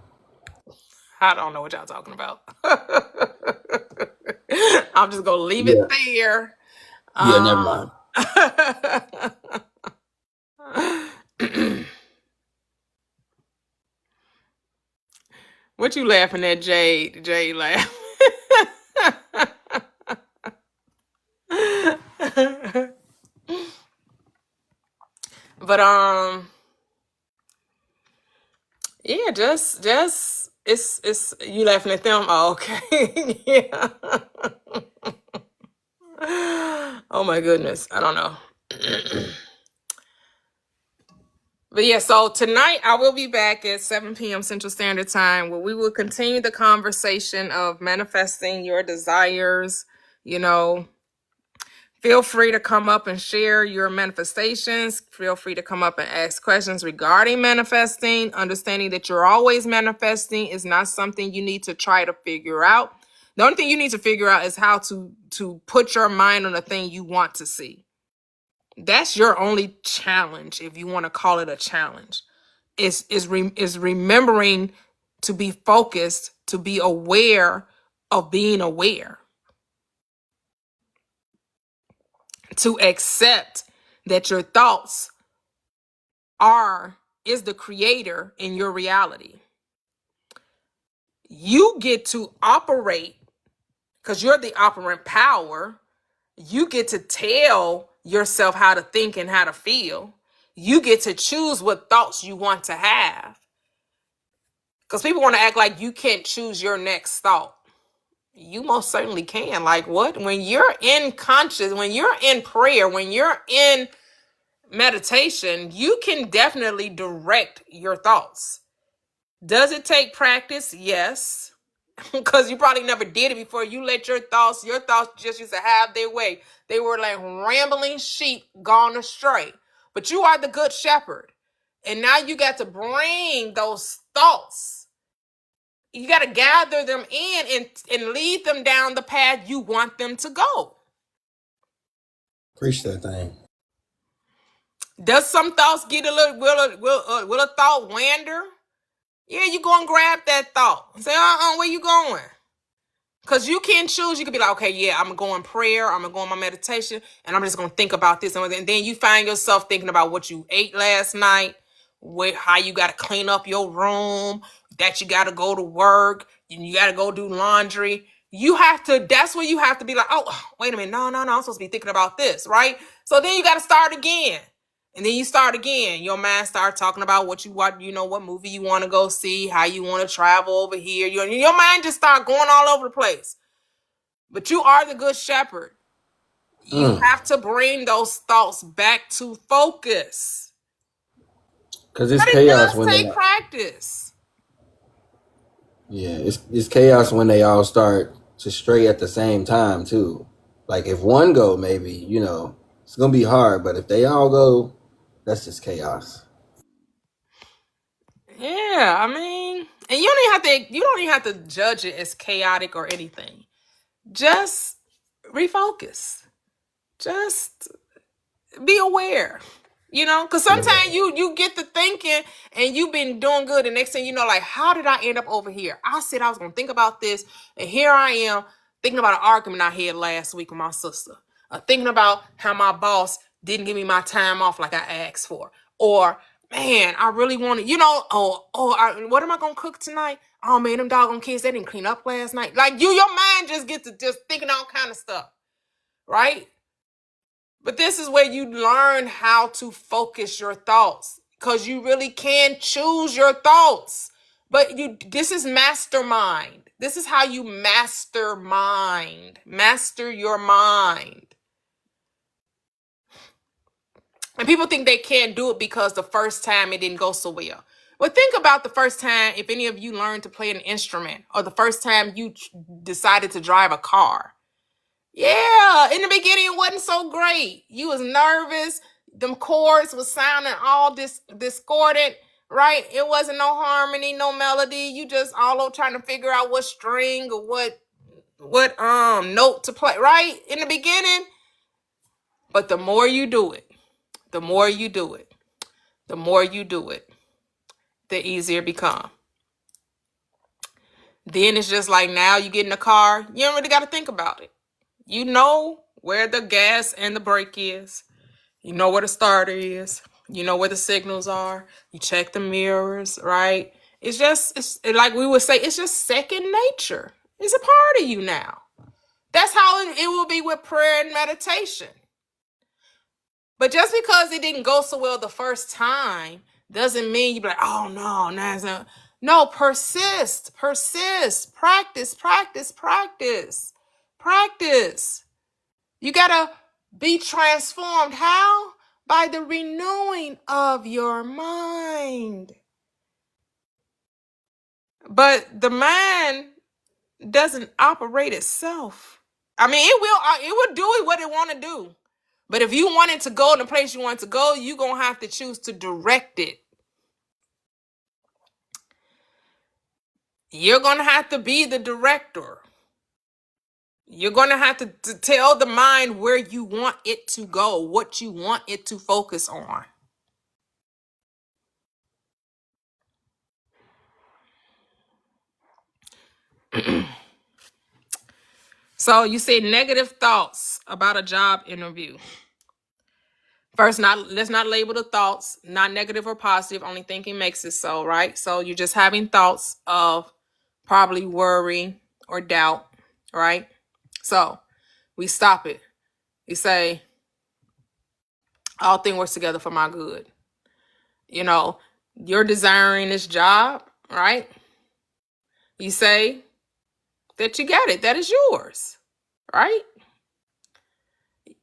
I don't know what y'all talking about. I'm just gonna leave it Yeah, there. yeah. Never mind. What you laughing at, Jade? Jade laugh. But yeah, just it's you laughing at them. Oh, okay. Yeah. Oh my goodness. I don't know. But yeah, so tonight I will be back at 7 p.m. Central Standard Time where we will continue the conversation of manifesting your desires. You know, feel free to come up and share your manifestations. Feel free to come up and ask questions regarding manifesting. Understanding that you're always manifesting is not something you need to try to figure out. The only thing you need to figure out is how to put your mind on the thing you want to see. That's your only challenge, if you want to call it a challenge. Is remembering to be focused, to be aware of being aware, to accept that your thoughts is the creator in your reality. You get to operate because you're the operant power. You get to tell yourself how to think and how to feel. You get to choose what thoughts you want to have. Because people want to act like you can't choose your next thought. You most certainly can. Like what? When you're in conscious, when you're in prayer, when you're in meditation, you can definitely direct your thoughts. Does it take practice? Yes. Because you probably never did it before. You let your thoughts just used to have their way. They were like rambling sheep gone astray. But you are the good shepherd. And now you got to bring those thoughts. You got to gather them in and lead them down the path you want them to go. Preach that thing. Does some thoughts get a little, will a thought wander? Yeah, you go and grab that thought. Say, where you going? Because you can choose. You could be like, okay, yeah, I'm going to go in prayer. I'm going to go in my meditation. And I'm just going to think about this. And then you find yourself thinking about what you ate last night, how you got to clean up your room, that you got to go to work, and you got to go do laundry. That's where you have to be like, oh, wait a minute. No, I'm supposed to be thinking about this, right? So then you got to start again. And then you start again. Your mind starts talking about what movie you want to go see, how you want to travel over here. Your mind just start going all over the place. But you are the good shepherd. You have to bring those thoughts back to focus. Because it's But it chaos does when take practice. yeah, it's chaos when they all start to stray at the same time too. Like if one go, maybe it's gonna be hard. But if they all go, that's just chaos. Yeah, I mean, and you don't even have to judge it as chaotic or anything. Just refocus. Just be aware. Because sometimes you get to thinking and you've been doing good, and next thing you know, like, how did I end up over here? I said I was gonna think about this, and here I am thinking about an argument I had last week with my sister. Thinking about how my boss didn't give me my time off like I asked for. Or, man, I really wanted, what am I gonna cook tonight? Oh man, them doggone kids, they didn't clean up last night. Like your mind just gets to just thinking all kind of stuff, right? But this is where you learn how to focus your thoughts, because you really can choose your thoughts. But this is mastermind. This is how you master your mind. And people think they can't do it because the first time it didn't go so well. But think about the first time, if any of you learned to play an instrument, or the first time you decided to drive a car. Yeah, in the beginning it wasn't so great. You was nervous. Them chords was sounding all discordant. right? It wasn't no harmony, no melody. You just all over trying to figure out what string or what note to play, right? In the beginning. But the more you do it, the more you do it, the more you do it, the easier it become. Then it's just like now you get in the car, you don't really got to think about it. You know where the gas and the brake is. You know where the starter is. You know where the signals are. You check the mirrors, right? It's like we would say, it's just second nature. It's a part of you now. That's how it will be with prayer and meditation. But just because it didn't go so well the first time doesn't mean you be like, oh no, no, persist, practice. You gotta be transformed. How? By the renewing of your mind. But the mind doesn't operate itself. I mean, it will do what it want to do. But if you want it to go in the place you want it to go, you're going to have to choose to direct it. You're going to have to be the director. You're going to have to tell the mind where you want it to go, what you want it to focus on. So you say negative thoughts about a job interview. First, let's not label the thoughts, not negative or positive. Only thinking makes it so, right? So you're just having thoughts of probably worry or doubt, right? So we stop it. You say, all things work together for my good. You know, you're desiring this job, right? You say that you got it. That is yours, right?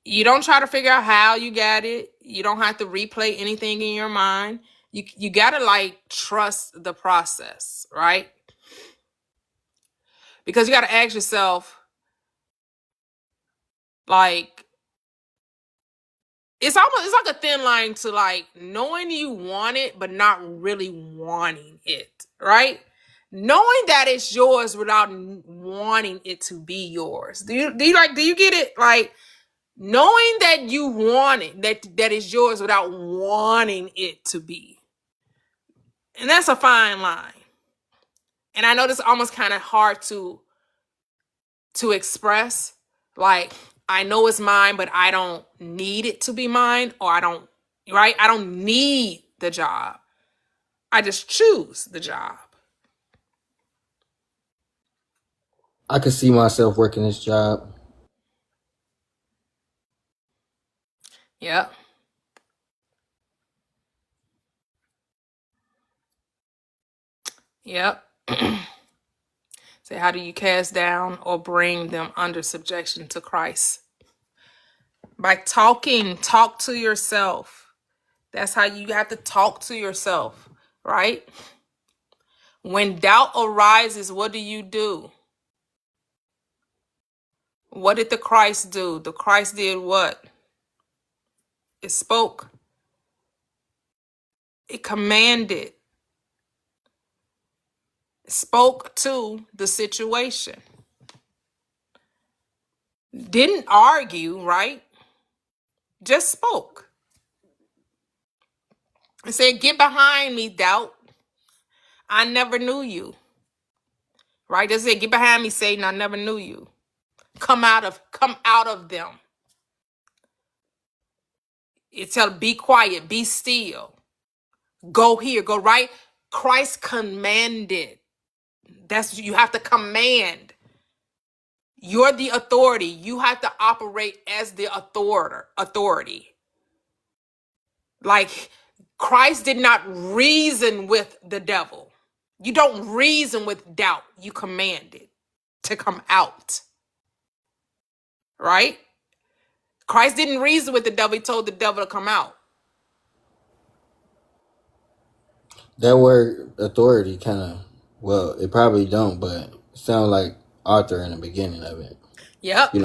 You don't try to figure out how you got it. You don't have to replay anything in your mind. You got to trust the process, right? Because you got to ask yourself, it's like a thin line to knowing you want it, but not really wanting it, right? Knowing that it's yours without wanting it to be yours. Do you get it? Knowing that you want it, that is yours without wanting it to be. And that's a fine line. And I know this is almost kind of hard to express. I know it's mine, but I don't need it to be mine, or I don't need the job. I just choose the job. I could see myself working this job. Yep. Yep. Say, how do you cast down or bring them under subjection to Christ? By talk to yourself. That's how you have to talk to yourself, right? When doubt arises, what do? What did the Christ do? The Christ did what? It spoke. It commanded. It spoke to the situation. Didn't argue, right? Just spoke. It said, get behind me, doubt. I never knew you. Right? It said, get behind me, Satan. I never knew you. Come out of them. It tell, be quiet, be still. Go here, go right. Christ commanded. That's what you have to command. You're the authority. You have to operate as the authority. Christ did not reason with the devil. You don't reason with doubt. You command it to come out. Right? Christ didn't reason with the devil. He told the devil to come out. That word authority it probably don't, but it sounds like author in the beginning of it. Yep.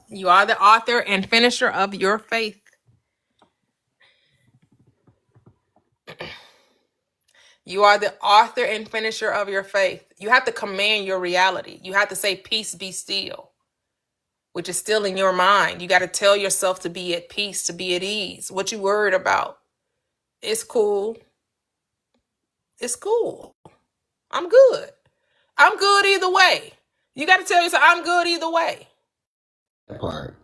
You are the author and finisher of your faith. You are the author and finisher of your faith. You have to command your reality. You have to say, peace, be still, which is still in your mind. You got to tell yourself to be at peace, to be at ease. What you worried about? It's cool. It's cool. I'm good. I'm good either way. You got to tell yourself, I'm good either way. That part.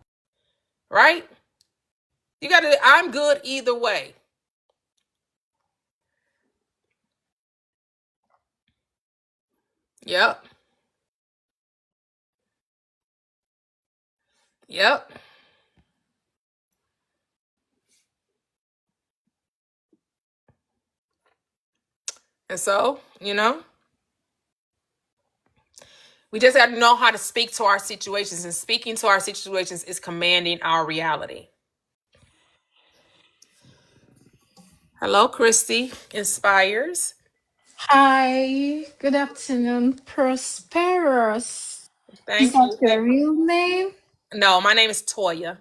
Right? You got to, I'm good either way. Yep. Yep. And so, we just got to know how to speak to our situations. And speaking to our situations is commanding our reality. Hello, Christy. Inspires. Hi, good afternoon, Prosperous. Is Thank that you. your real name? No, my name is Toya.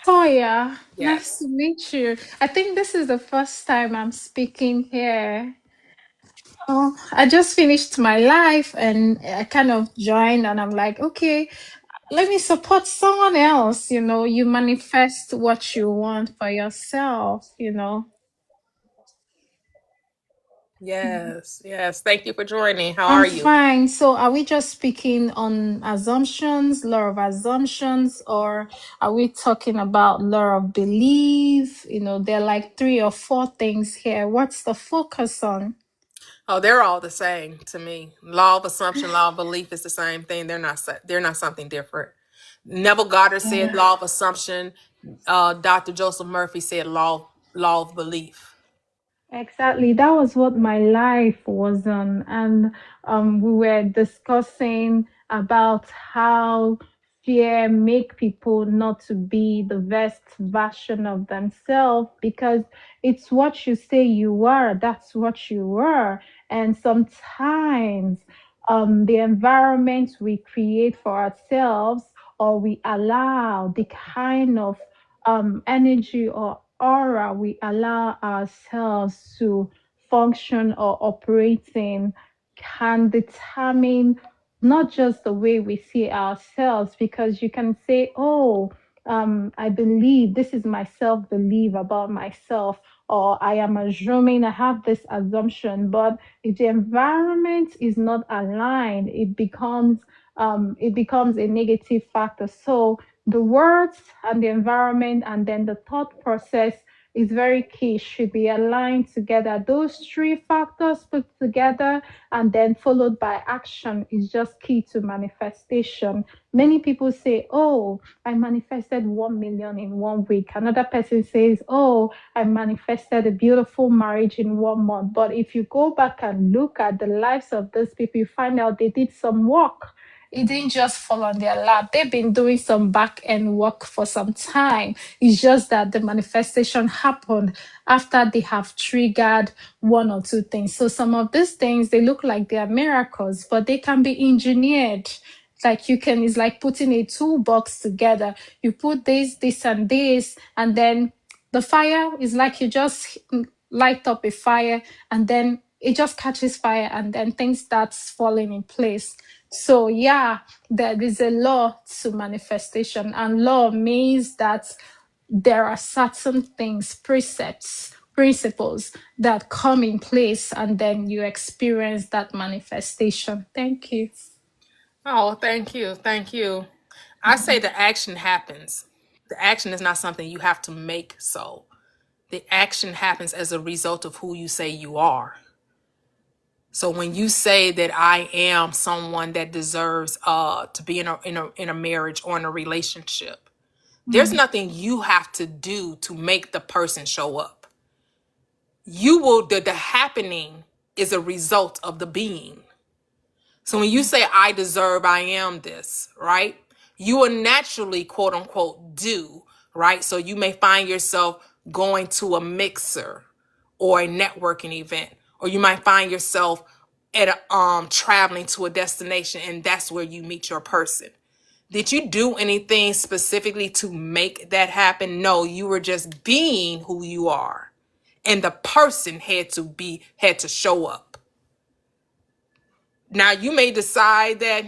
Toya, nice Yes. to meet you. I think this is the first time I'm speaking here. Oh, I just finished my life and I kind of joined, and I'm like, okay, let me support someone else. You manifest what you want for yourself. Yes. Yes. Thank you for joining. How I'm are you? fine. So, are we just speaking on assumptions, law of assumptions, or are we talking about law of belief? There are like 3 or 4 things here. What's the focus on? Oh, they're all the same to me. Law of assumption, law of belief is the same thing. They're not something different. Neville Goddard said Yeah. law of assumption. Dr. Joseph Murphy said law of belief. Exactly. That was what my life was on. And we were discussing about how fear make people not to be the best version of themselves, because it's what you say you are, that's what you were. And sometimes the environment we create for ourselves, or we allow the kind of energy or aura we allow ourselves to function or operate in, can determine not just the way we see ourselves, because you can say, oh, I believe this is my self belief about myself, or I am assuming, I have this assumption. But if the environment is not aligned, it becomes a negative factor. So the words and the environment and then the thought process is very key, should be aligned together. Those 3 factors put together and then followed by action is just key to manifestation. Many people say, oh, I manifested 1 million in 1 week. Another person says, oh, I manifested a beautiful marriage in 1 month. But if you go back and look at the lives of those people, you find out they did some work. It didn't just fall on their lap. They've been doing some back end work for some time. It's just that the manifestation happened after they have triggered 1 or 2 things. So some of these things, they look like they are miracles, but they can be engineered. It's like putting a toolbox together. You put this, and this, and then the fire is like you just light up a fire, and then it just catches fire, and then things starts falling in place. So yeah, there is a law to manifestation, and law means that there are certain things, precepts, principles that come in place, and then you experience that manifestation. Thank you. Oh, thank you. Thank you. I say the action happens. The action is not something you have to make so. The action happens as a result of who you say you are. So when you say that I am someone that deserves to be in a marriage or in a relationship, there's nothing you have to do to make the person show up. You will the happening is a result of the being. So when you say I deserve, I am this, right? You will naturally, quote unquote, do, right? So you may find yourself going to a mixer or a networking event, or you might find yourself at traveling to a destination, and that's where you meet your person. Did you do anything specifically to make that happen? No, you were just being who you are. and the person had to show up. Now you may decide that,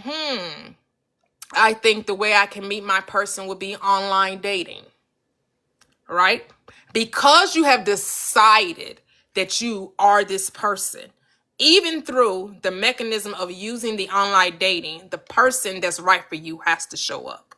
I think the way I can meet my person would be online dating, right? Because you have decided that you are this person, even through the mechanism of using the online dating, the person that's right for you has to show up.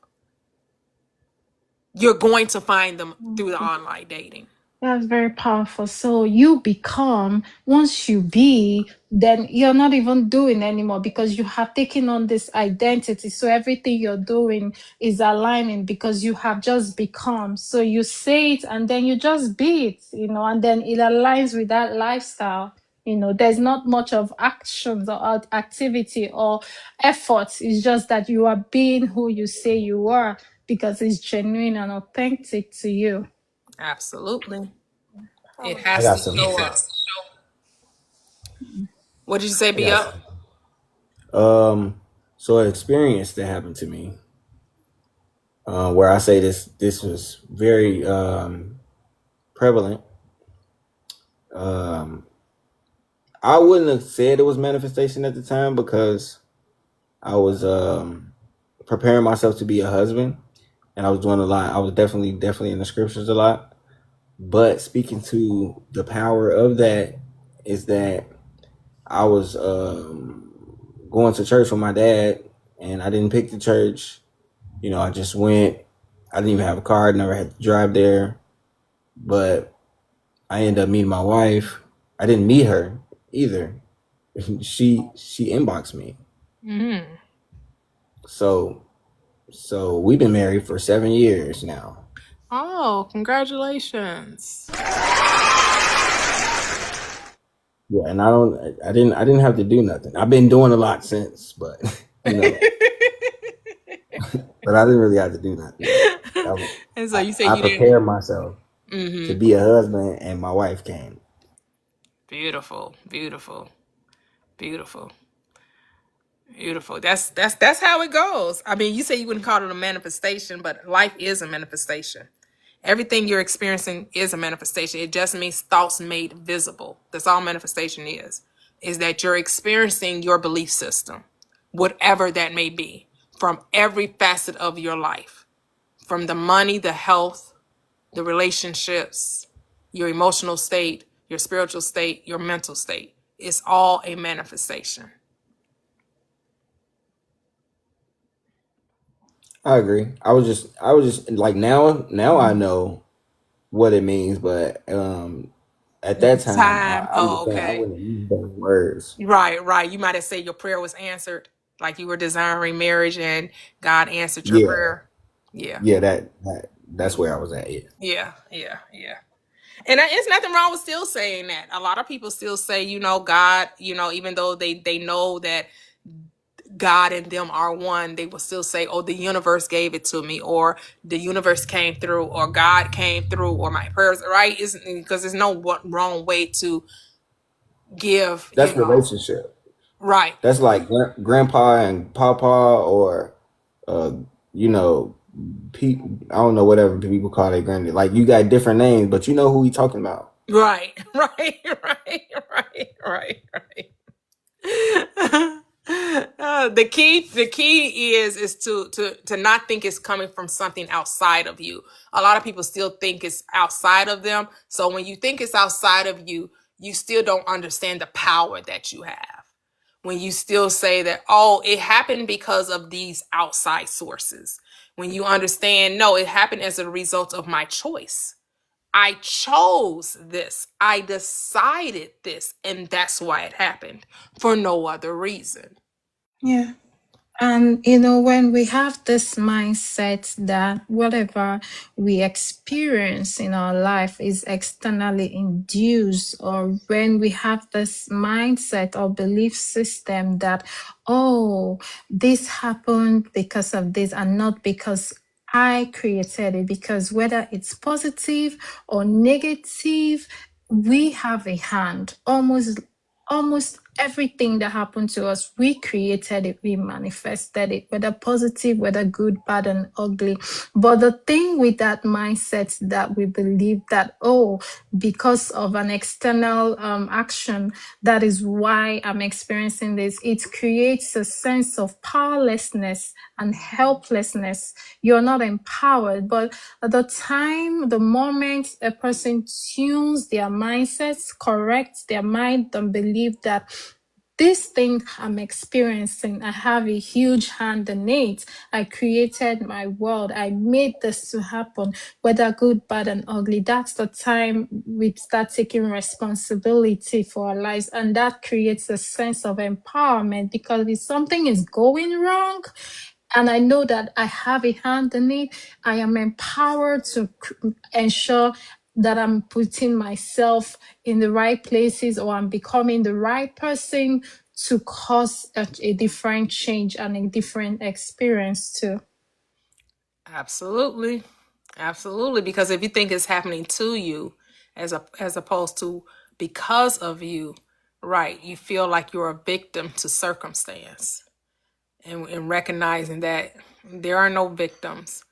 You're going to find them through the online dating. That's very powerful. So you become, once you be, then you're not even doing anymore because you have taken on this identity. So everything you're doing is aligning because you have just become. So you say it and then you just be it, and then it aligns with that lifestyle. There's not much of actions or activity or effort. It's just that you are being who you say you are because it's genuine and authentic to you. Absolutely. It I has got to some. show up. What did you say, I be got up? some. So an experience that happened to me, where I say this was very prevalent. I wouldn't have said it was manifestation at the time because I was preparing myself to be a husband, and I was doing a lot. I was definitely in the scriptures a lot. But speaking to the power of that is that I was going to church with my dad, and I didn't pick the church. I just went. I didn't even have a car. Never had to drive there. But I ended up meeting my wife. I didn't meet her either. She inboxed me. Mm-hmm. So we've been married for 7 years now. Oh, congratulations. Yeah, and I didn't have to do nothing. I've been doing a lot since, but but I didn't really have to do nothing. And so you said I you didn't. prepared myself to be a husband, and my wife came. Beautiful, beautiful, beautiful, beautiful. That's how it goes. I mean, you say you wouldn't call it a manifestation, but life is a manifestation. Everything you're experiencing is a manifestation. It just means thoughts made visible. That's all manifestation is that you're experiencing your belief system, whatever that may be, from every facet of your life, from the money, the health, the relationships, your emotional state, your spiritual state, your mental state. It's all a manifestation. I agree. I was just like now I know what it means, but at that time Time. I'm Oh, just saying I okay. wouldn't use those words. Right. You might have said your prayer was answered, like you were desiring marriage and God answered your Yeah, prayer. Yeah. yeah, that's where I was at. Yeah. Yeah. And it's nothing wrong with still saying that. A lot of people still say, God, even though they know that God and them are one, they will still say, oh, the universe gave it to me, or the universe came through, or God came through, or my prayers, right? Isn't because there's no wrong way to give, That's relationship. right. That's like grandpa and papa, or uh, you know, I don't know, whatever people call their granddad. Like, you got different names, but you know who we talking about. Right. The key is to not think it's coming from something outside of you. A lot of people still think it's outside of them. So when you think it's outside of you, you still don't understand the power that you have. When you still say that, oh, it happened because of these outside sources. When you understand, no, it happened as a result of my choice. I chose this. I decided this. And that's why it happened, for no other reason. Yeah. And, when we have this mindset that whatever we experience in our life is externally induced, or when we have this mindset or belief system that, oh, this happened because of this and not because I created it, because whether it's positive or negative, we have a hand. Almost everything that happened to us, we created it, we manifested it, whether positive, whether good, bad, and ugly. But the thing with that mindset that we believe that, oh, because of an external action, that is why I'm experiencing this, it creates a sense of powerlessness and helplessness. You're not empowered. But at the moment a person tunes their mindsets, corrects their mind, and believe that this thing I'm experiencing, I have a huge hand in it. I created my world. I made this to happen, whether good, bad, and ugly. That's the time we start taking responsibility for our lives. And that creates a sense of empowerment, because if something is going wrong, and I know that I have a hand in it, I am empowered to ensure that I'm putting myself in the right places, or I'm becoming the right person to cause a different change and a different experience too. Absolutely. Absolutely. Because if you think it's happening to you as opposed to because of you, right, you feel like you're a victim to circumstance. And recognizing that there are no victims,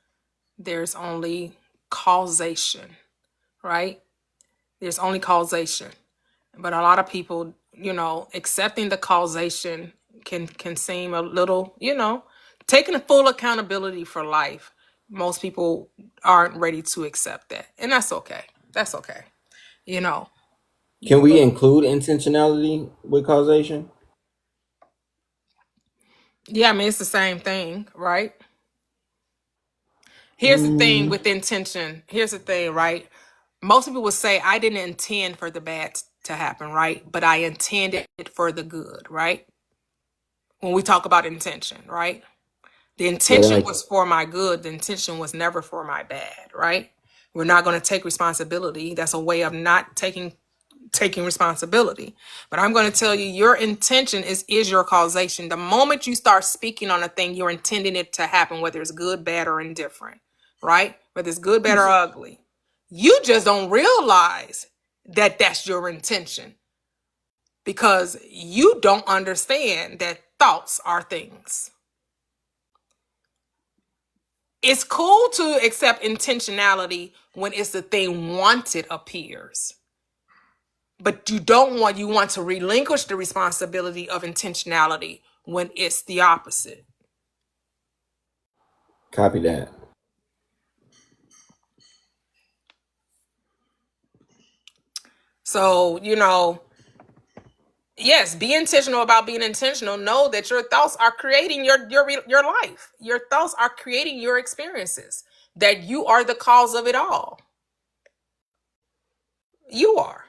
there's only causation, right? There's only causation. But a lot of people, accepting the causation can seem a little, taking full accountability for life. Most people aren't ready to accept that. And that's okay. That's okay. You know. Can we include intentionality with causation? Yeah, I mean, it's the same thing, right? Here's the thing with intention. Here's the thing, right? Most people would say, I didn't intend for the bad to happen, right? But I intended it for the good, right? When we talk about intention, right? The Yeah, that intention makes was for my good. The intention was never for my bad, right? We're not going to take responsibility. That's a way of not taking responsibility. But I'm going to tell you, your intention is your causation. The moment you start speaking on a thing, you're intending it to happen, whether it's good, bad, or indifferent, right? Whether it's good, bad, or ugly. You just don't realize that that's your intention, because you don't understand that thoughts are things. It's cool to accept intentionality when it's the thing wanted appears. But you want to relinquish the responsibility of intentionality when it's the opposite. copy that. So, yes, be intentional about being intentional. Know that your thoughts are creating your life. Your thoughts are creating your experiences. That you are the cause of it all. You are.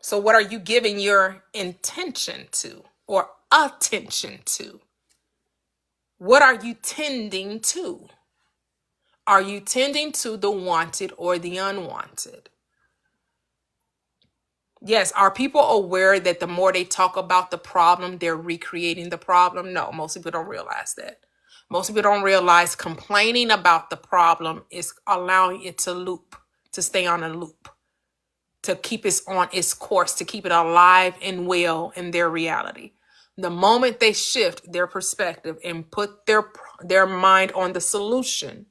So what are you giving your intention to or attention to? What are you tending to? Are you tending to the wanted or the unwanted? Yes, are people aware that the more they talk about the problem, they're recreating the problem? No, most people don't realize that. Most people don't realize complaining about the problem is allowing it to loop, to stay on a loop, to keep it on its course, to keep it alive and well in their reality. The moment they shift their perspective and put their mind on the solution,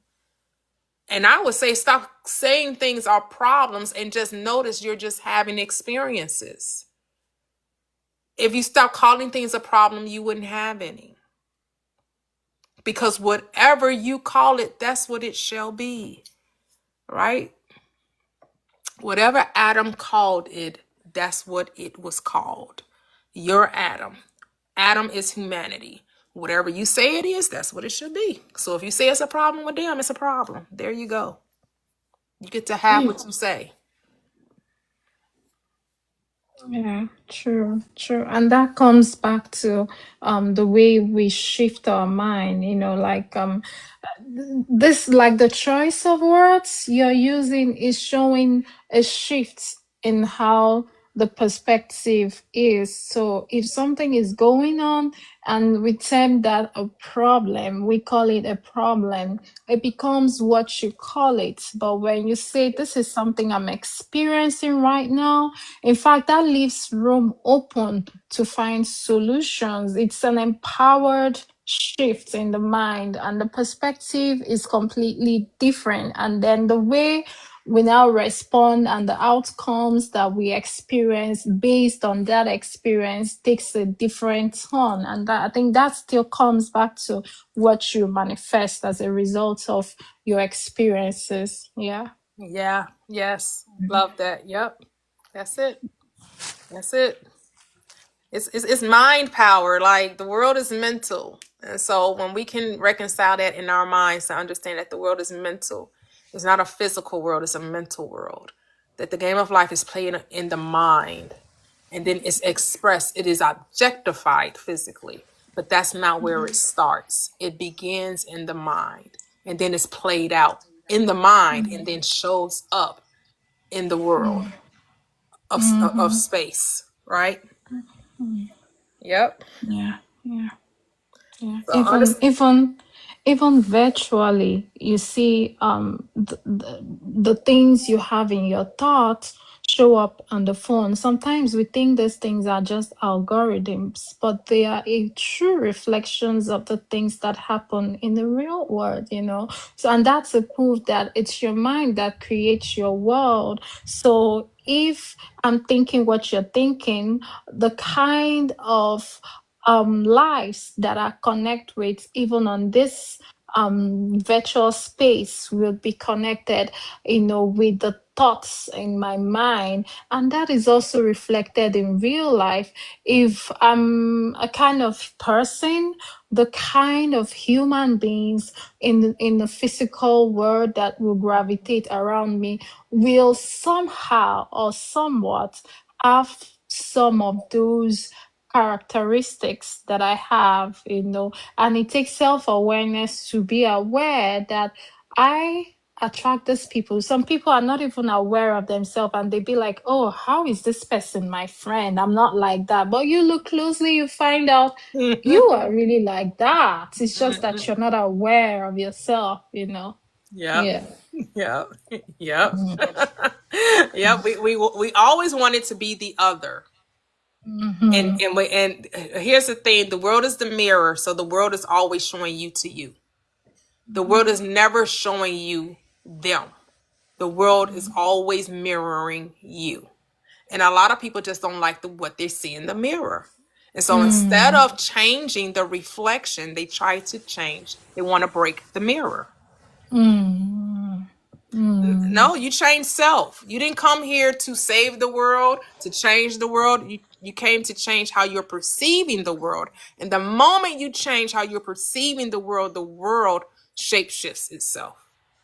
and I would say stop saying things are problems and just notice you're just having experiences. If you stop calling things a problem, you wouldn't have any. Because whatever you call it, that's what it shall be, right? Whatever Adam called it, that's what it was called. You're Adam. Adam is humanity. Whatever you say it is, that's what it should be. So if you say it's a problem with them, it's a problem. There you go. You get to have what you say. Yeah, true, true. And that comes back to the way we shift our mind, this, like the choice of words you're using is showing a shift in how the perspective is. So if something is going on and we term that a problem, we call it a problem, it becomes what you call it. But when you say this is something I'm experiencing right now, in fact, that leaves room open to find solutions. It's an empowered shift in the mind, and the perspective is completely different. And then the way we now respond and the outcomes that we experience based on that experience takes a different turn. And that, I think that still comes back to what you manifest as a result of your experiences. Yeah. Yeah. Yes. Love that. Yep. That's it. That's it. It's mind power. Like the world is mental. And so when we can reconcile that in our minds to understand that the world is mental, it's not a physical world, it's a mental world. That the game of life is played in the mind. And then it's expressed, it is objectified physically. But that's not where it starts. It begins in the mind. And then it's played out in the mind and then shows up in the world of Mm-hmm. space. Right? Yep. Yeah. Yeah. Yeah, So even virtually, you see the things you have in your thoughts show up on the phone. Sometimes we think these things are just algorithms, but they are a true reflections of the things that happen in the real world, you know. So, and that's a proof that it's your mind that creates your world. So if I'm thinking what you're thinking, the kind of lives that I connect with, even on this virtual space, will be connected, you know, with the thoughts in my mind. And that is also reflected in real life. If I'm a kind of person, the kind of human beings in the physical world that will gravitate around me will somehow or somewhat have some of those characteristics that I have, you know, and it takes self-awareness to be aware that I attract these people. Some people are not even aware of themselves and they be like, oh, how is this person my friend? I'm not like that. But you look closely, you find out you are really like that. It's just that you're not aware of yourself, you know. yep. Yeah. Yep. Yep. Mm. Yep. We always wanted to be the other. Mm-hmm. And here's the thing, the world is the mirror, so the world is always showing you to you. The world is never showing you them. The world is always mirroring you. And a lot of people just don't like what they see in the mirror. And so instead Mm. of changing the reflection, they try to change. They want to break the mirror. Mm. Mm. No, you change self. You didn't come here to save the world, to change the world. You came to change how you're perceiving the world. And the moment you change how you're perceiving the world shapeshifts itself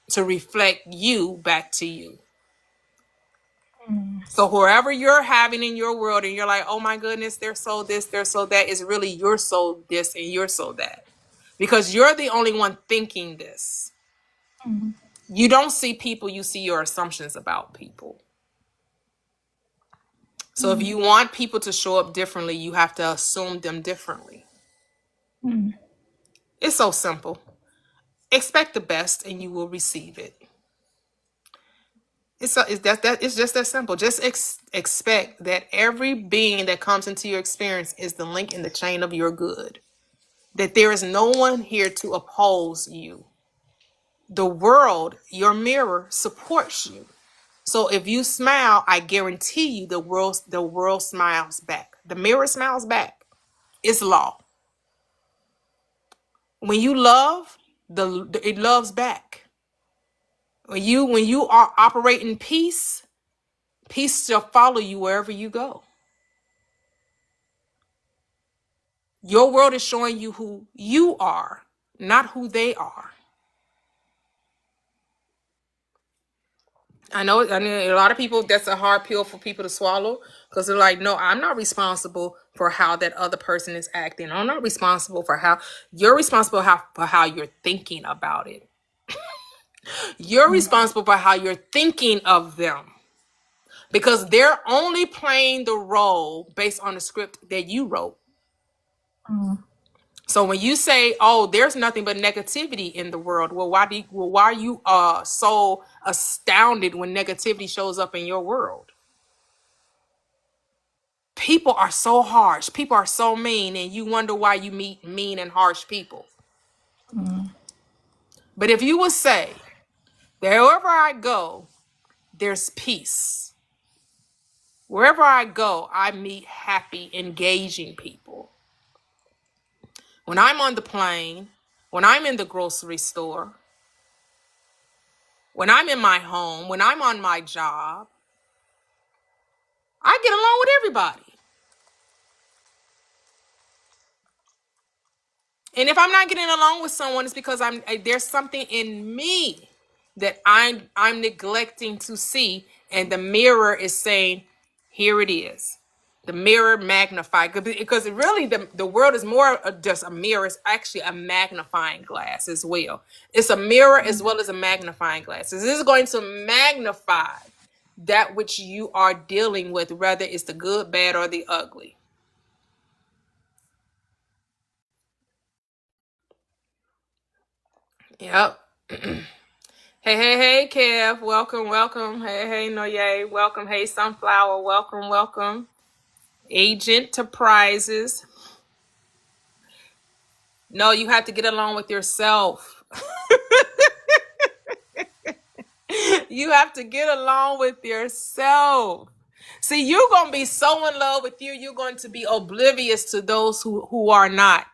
to reflect you back to you. Mm. So wherever you're having in your world and you're like, oh my goodness, they're so this, they're so that, is really you're so this and you're so that. Because you're the only one thinking this. Mm. You don't see people, you see your assumptions about people. So if you want people to show up differently, you have to assume them differently. Mm. It's so simple. Expect the best and you will receive it. It's just that simple. Just expect that every being that comes into your experience is the link in the chain of your good. That there is no one here to oppose you. The world, your mirror, supports you. So if you smile, I guarantee you the world smiles back. The mirror smiles back. It's law. When you love, it loves back. When you are operating peace, peace shall follow you wherever you go. Your world is showing you who you are, not who they are. I know a lot of people, that's a hard pill for people to swallow because they're like, no, I'm not responsible for how that other person is acting. I'm not responsible for how you're responsible for how you're thinking about it. You're responsible for how you're thinking of them. because they're only playing the role based on the script that you wrote. So when you say, "Oh, there's nothing but negativity in the world," well, why are you so astounded when negativity shows up in your world? People are so harsh. People are so mean, and you wonder why you meet mean and harsh people. But if you would say, "Wherever I go, there's peace. Wherever I go, I meet happy, engaging people. When I'm on the plane, when I'm in the grocery store, when I'm in my home, when I'm on my job, I get along with everybody." And if I'm not getting along with someone, it's because there's something in me that I'm neglecting to see, and the mirror is saying, "Here it is." The mirror magnified, because really the world is more just a mirror. It's actually a magnifying glass as well. It's a mirror as well as a magnifying glass. This is going to magnify that which you are dealing with, whether it's the good, bad, or the ugly. Yep. Hey, Kev. Welcome. Hey, Noye. Welcome. Hey, Sunflower. Welcome. Agent to prizes. No, you have to get along with yourself. You have to get along with yourself. See, you're going to be so in love with you, you're going to be oblivious to those who are not.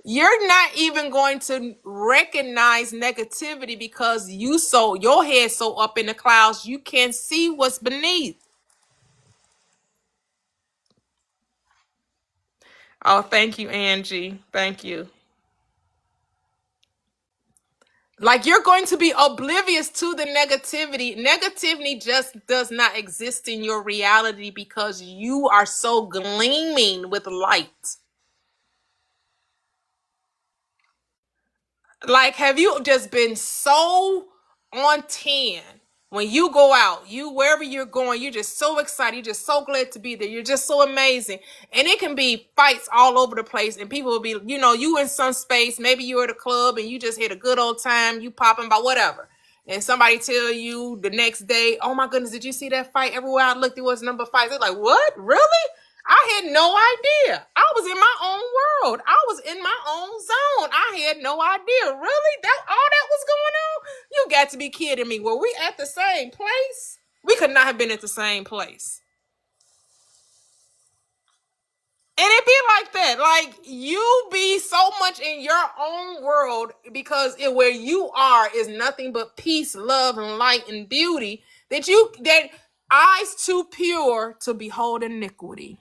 You're not even going to recognize negativity because your head's so up in the clouds, you can't see what's beneath. Oh, thank you, Angie. Thank you. Like, you're going to be oblivious to the negativity. Negativity just does not exist in your reality because you are so gleaming with light. Like, have you just been so on 10 when you go out, wherever you're going, you're just so excited, you're just so glad to be there, you're just so amazing. And it can be fights all over the place, and people will be, you in some space, maybe you're at a club and you just had a good old time, you popping by whatever. And somebody tell you the next day, "Oh my goodness, did you see that fight? Everywhere I looked, there was number five." They're like, "What? Really? I had no idea. I was in my own world. I was in my own zone. I had no idea. Really? All that was going on? You got to be kidding me. Were we at the same place? We could not have been at the same place." And it be like that. Like, you be so much in your own world because where you are is nothing but peace, love, and light and beauty that eyes too pure to behold iniquity.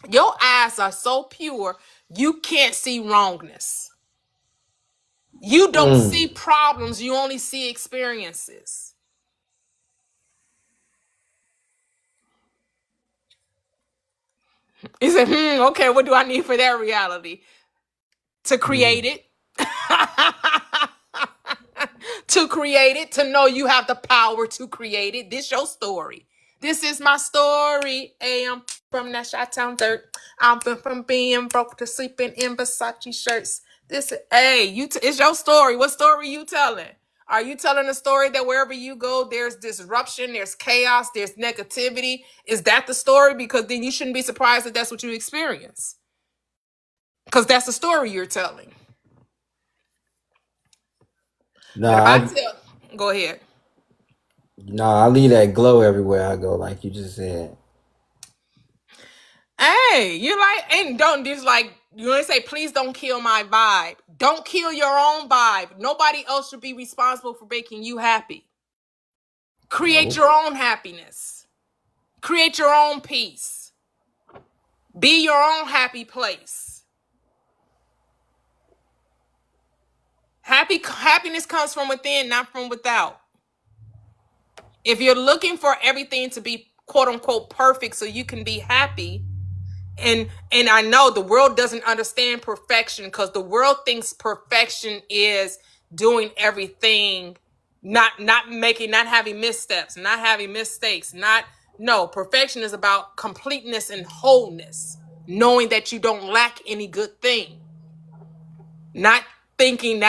Your eyes are so pure, you can't see wrongness. You don't see problems, you only see experiences. You say, okay, what do I need for that reality? To create it. To create it, to know you have the power to create it. This your story. This is my story. Hey, I'm from that Chi-Town dirt. I've been from being broke to sleeping in Versace shirts. It's your story. What story you telling? Are you telling a story that wherever you go, there's disruption, there's chaos, there's negativity? Is that the story? Because then you shouldn't be surprised that that's what you experience. Because that's the story you're telling. Go ahead. I leave that glow everywhere I go, like you just said. Hey, and don't just like, you want to say, please don't kill my vibe. Don't kill your own vibe. Nobody else should be responsible for making you happy. Create your own happiness. Create your own peace. Be your own happy place. Happiness comes from within, not from without. If you're looking for everything to be quote unquote perfect so you can be happy, and I know the world doesn't understand perfection because the world thinks perfection is doing everything not having missteps, not having mistakes, no, perfection is about completeness and wholeness, knowing that you don't lack any good thing. Not thinking,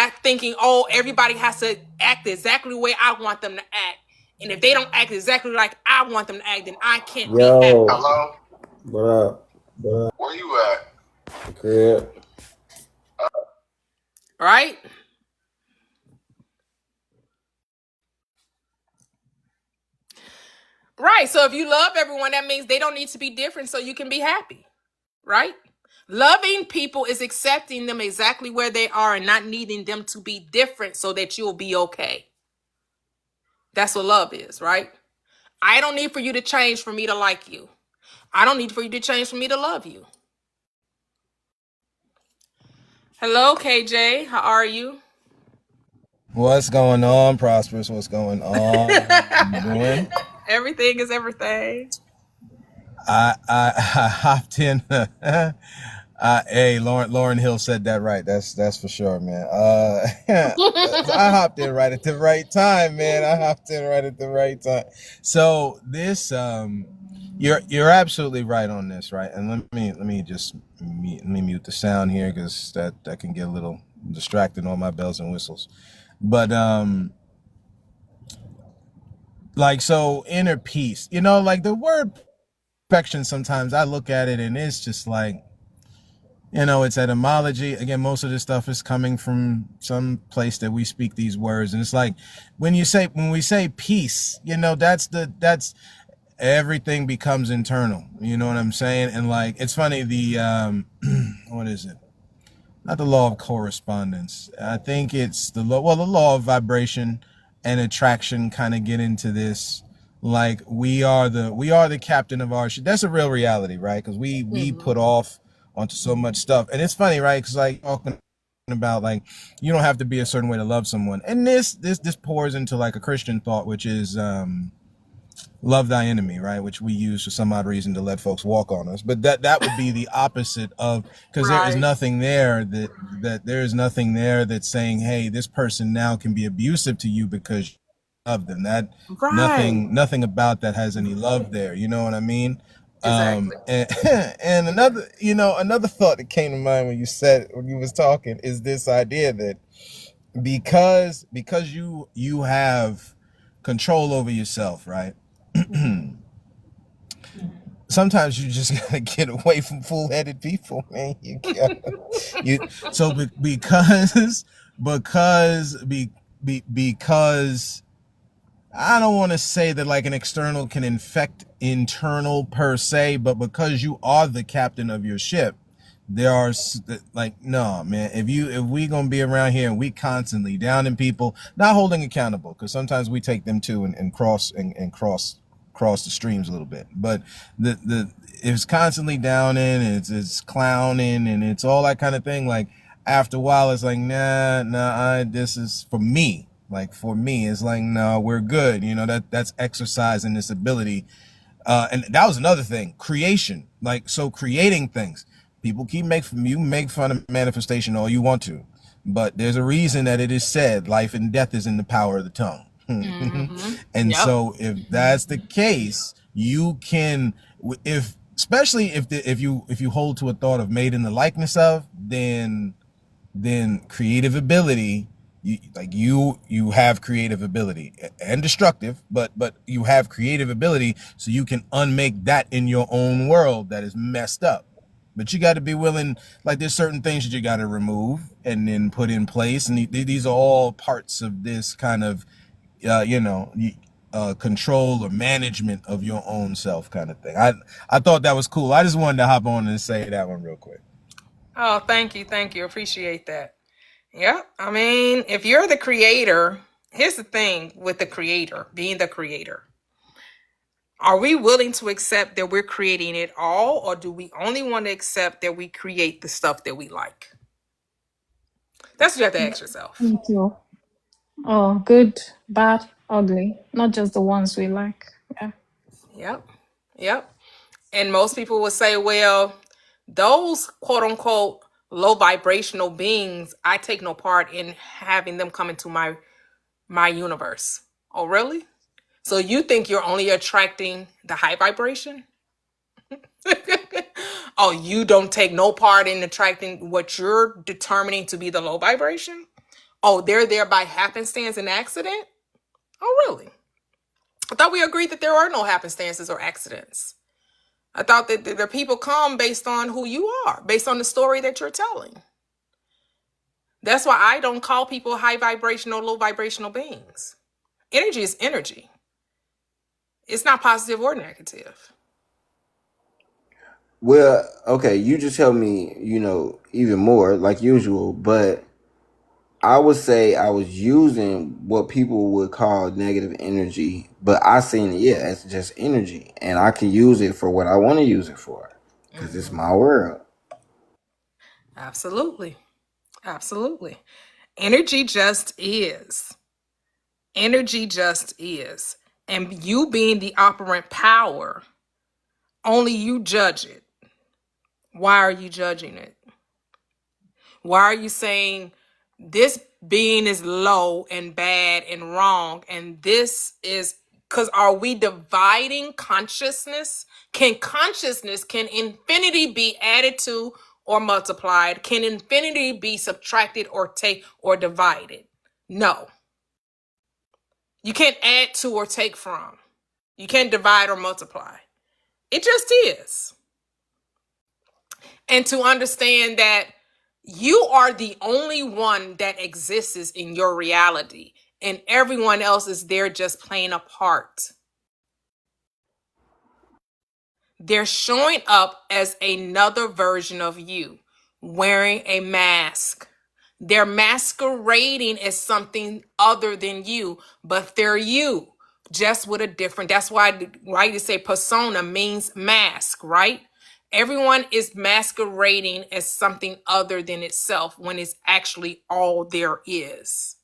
oh, everybody has to act exactly the way I want them to act. And if they don't act exactly like I want them to act, then I can't be happy. Yo, Hello? what up? Where you at? The crib. Right? Right. So if you love everyone, that means they don't need to be different so you can be happy. Right? Loving people is accepting them exactly where they are and not needing them to be different so that you'll be okay. That's what love is, right? I don't need for you to change for me to like you. I don't need for you to change for me to love you. Hello, KJ. How are you? What's going on, Prosperous? What's going on? You doing? Everything is everything. I hopped in. Hey, Lauren Hill said that right. That's for sure, man. I hopped in right at the right time, man. I hopped in right at the right time. So this, you're absolutely right on this, right? And let me just mute the sound here because that can get a little distracting on my bells and whistles. But like, so inner peace, like the word perfection, sometimes I look at it and it's just like, it's etymology. Again, most of this stuff is coming from some place that we speak these words. And it's like, when we say peace, that's everything becomes internal. You know what I'm saying? And like, it's funny, the, what is it? Not the law of correspondence. I think it's the law of vibration and attraction kind of get into this. Like we are the captain of our ship. That's a real reality, right? Because we put off onto so much stuff. And it's funny, right? Because like talking about like, you don't have to be a certain way to love someone. And this pours into like a Christian thought, which is, love thy enemy, right? Which we use for some odd reason to let folks walk on us. But that would be the opposite of, because there is nothing there that there is nothing there that's saying, hey, this person now can be abusive to you because you love them. That nothing about that has any love there. You know what I mean? Exactly. And another thought that came to mind when you was talking is this idea that because you have control over yourself, right? Sometimes you just gotta get away from fool-headed people, man. Because I don't want to say that like an external can infect internal per se, but because you are the captain of your ship, there are like, no, man, if we gonna be around here and we constantly downing people, not holding accountable, because sometimes we take them too and cross the streams a little bit, but it's constantly downing, it's clowning, and it's all that kind of thing. Like after a while, it's like, this is for me. Like for me, it's like, no, we're good. That's exercising this ability. And that was another thing, creation. Like, so creating things. People make fun of manifestation all you want to, but there's a reason that it is said life and death is in the power of the tongue. And so if that's the case, you can, especially if you hold to a thought of made in the likeness of, then creative ability, you have creative ability and destructive, but you have creative ability, so you can unmake that in your own world that is messed up. But you got to be willing, like there's certain things that you got to remove and then put in place, and these are all parts of this kind of control or management of your own self kind of thing. I thought that was cool. I just wanted to hop on and say that one real quick. Oh, thank you. Appreciate that. Yeah, I mean, if you're the creator, here's the thing with the creator, being the creator. Are we willing to accept that we're creating it all, or do we only want to accept that we create the stuff that we like? That's what you have to ask yourself. Me too. Oh, good, bad, ugly, not just the ones we like. Yeah. Yep. And most people will say, well, those quote unquote low vibrational beings, I take no part in having them come into my my universe. Oh, really? So you think you're only attracting the high vibration? Oh, you don't take no part in attracting what you're determining to be the low vibration? Oh, they're there by happenstance and accident? Oh, really? I thought we agreed that there are no happenstances or accidents. I thought that the people come based on who you are, based on the story that you're telling. That's why I don't call people high vibrational, low vibrational beings. Energy is energy. It's not positive or negative. Well, okay, you just helped me, even more like usual, but I would say I was using what people would call negative energy, but I seen it, yeah, it's just energy, and I can use it for what I want to use it for, because it's my world. Absolutely. Absolutely. Energy just is. Energy just is. And you being the operant power, only you judge it. Why are you judging it? Why are you saying this being is low and bad and wrong and this is because are we dividing consciousness? Can infinity be added to or multiplied? Can infinity be subtracted or take or divided? No. You can't add to or take from. You can't divide or multiply. It just is. And to understand that you are the only one that exists in your reality, and everyone else is there just playing a part. They're showing up as another version of you, wearing a mask. They're masquerading as something other than you, but they're you, just with a different. That's why you say persona means mask, right? Everyone is masquerading as something other than itself when it's actually all there is.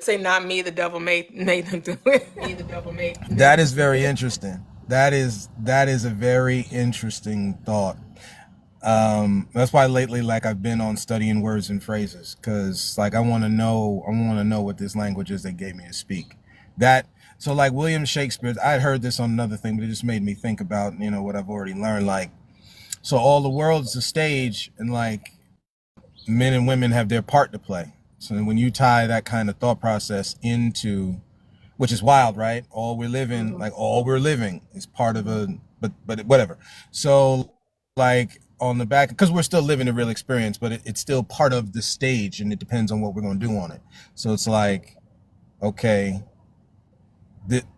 Say, not me, the devil made them do it. Me, the devil made. That is very interesting. That is a very interesting thought. That's why lately, like, I've been on studying words and phrases, because like I want to know what this language is they gave me to speak. So like William Shakespeare, I had heard this on another thing, but it just made me think about what I've already learned. Like, so all the world's a stage, and like men and women have their part to play. So when you tie that kind of thought process into, which is wild, right? All we're living is part of but whatever. So like on the back, because we're still living a real experience, but it's still part of the stage, and it depends on what we're going to do on it. So it's like, okay,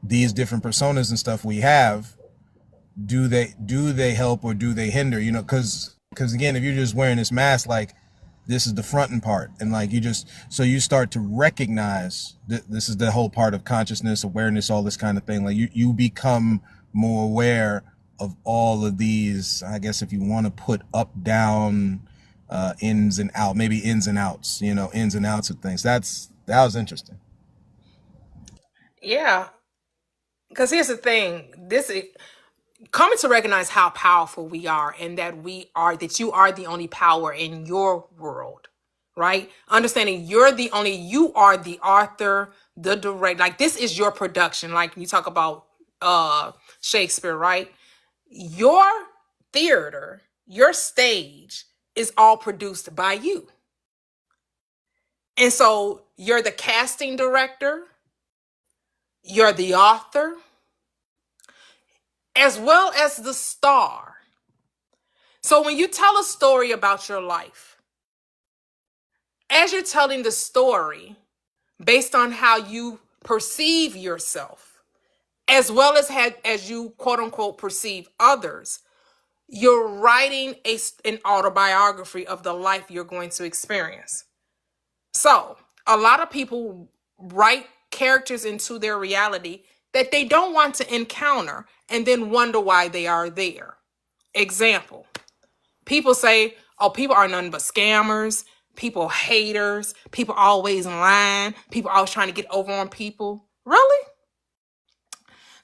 these different personas and stuff we have, do they help or do they hinder? Because again, if you're just wearing this mask, like, this is the fronting part, and like you start to recognize that this is the whole part of consciousness, awareness, all this kind of thing. Like you become more aware of all of these, I guess, if you want to put up, down, ins and out, maybe ins and outs, ins and outs of things. That was interesting. Yeah, because here's the thing. Coming to recognize how powerful we are, and that you are the only power in your world, right? Understanding you are the author, the direct, like this is your production. Like you talk about Shakespeare, right? Your theater, your stage is all produced by you. And so you're the casting director, you're the author, as well as the star. So when you tell a story about your life, as you're telling the story based on how you perceive yourself, as well as you quote unquote perceive others, you're writing an autobiography of the life you're going to experience. So a lot of people write characters into their reality that they don't want to encounter and then wonder why they are there. Example, people say, oh, people are nothing but scammers, people haters, people always lying, people always trying to get over on people. Really?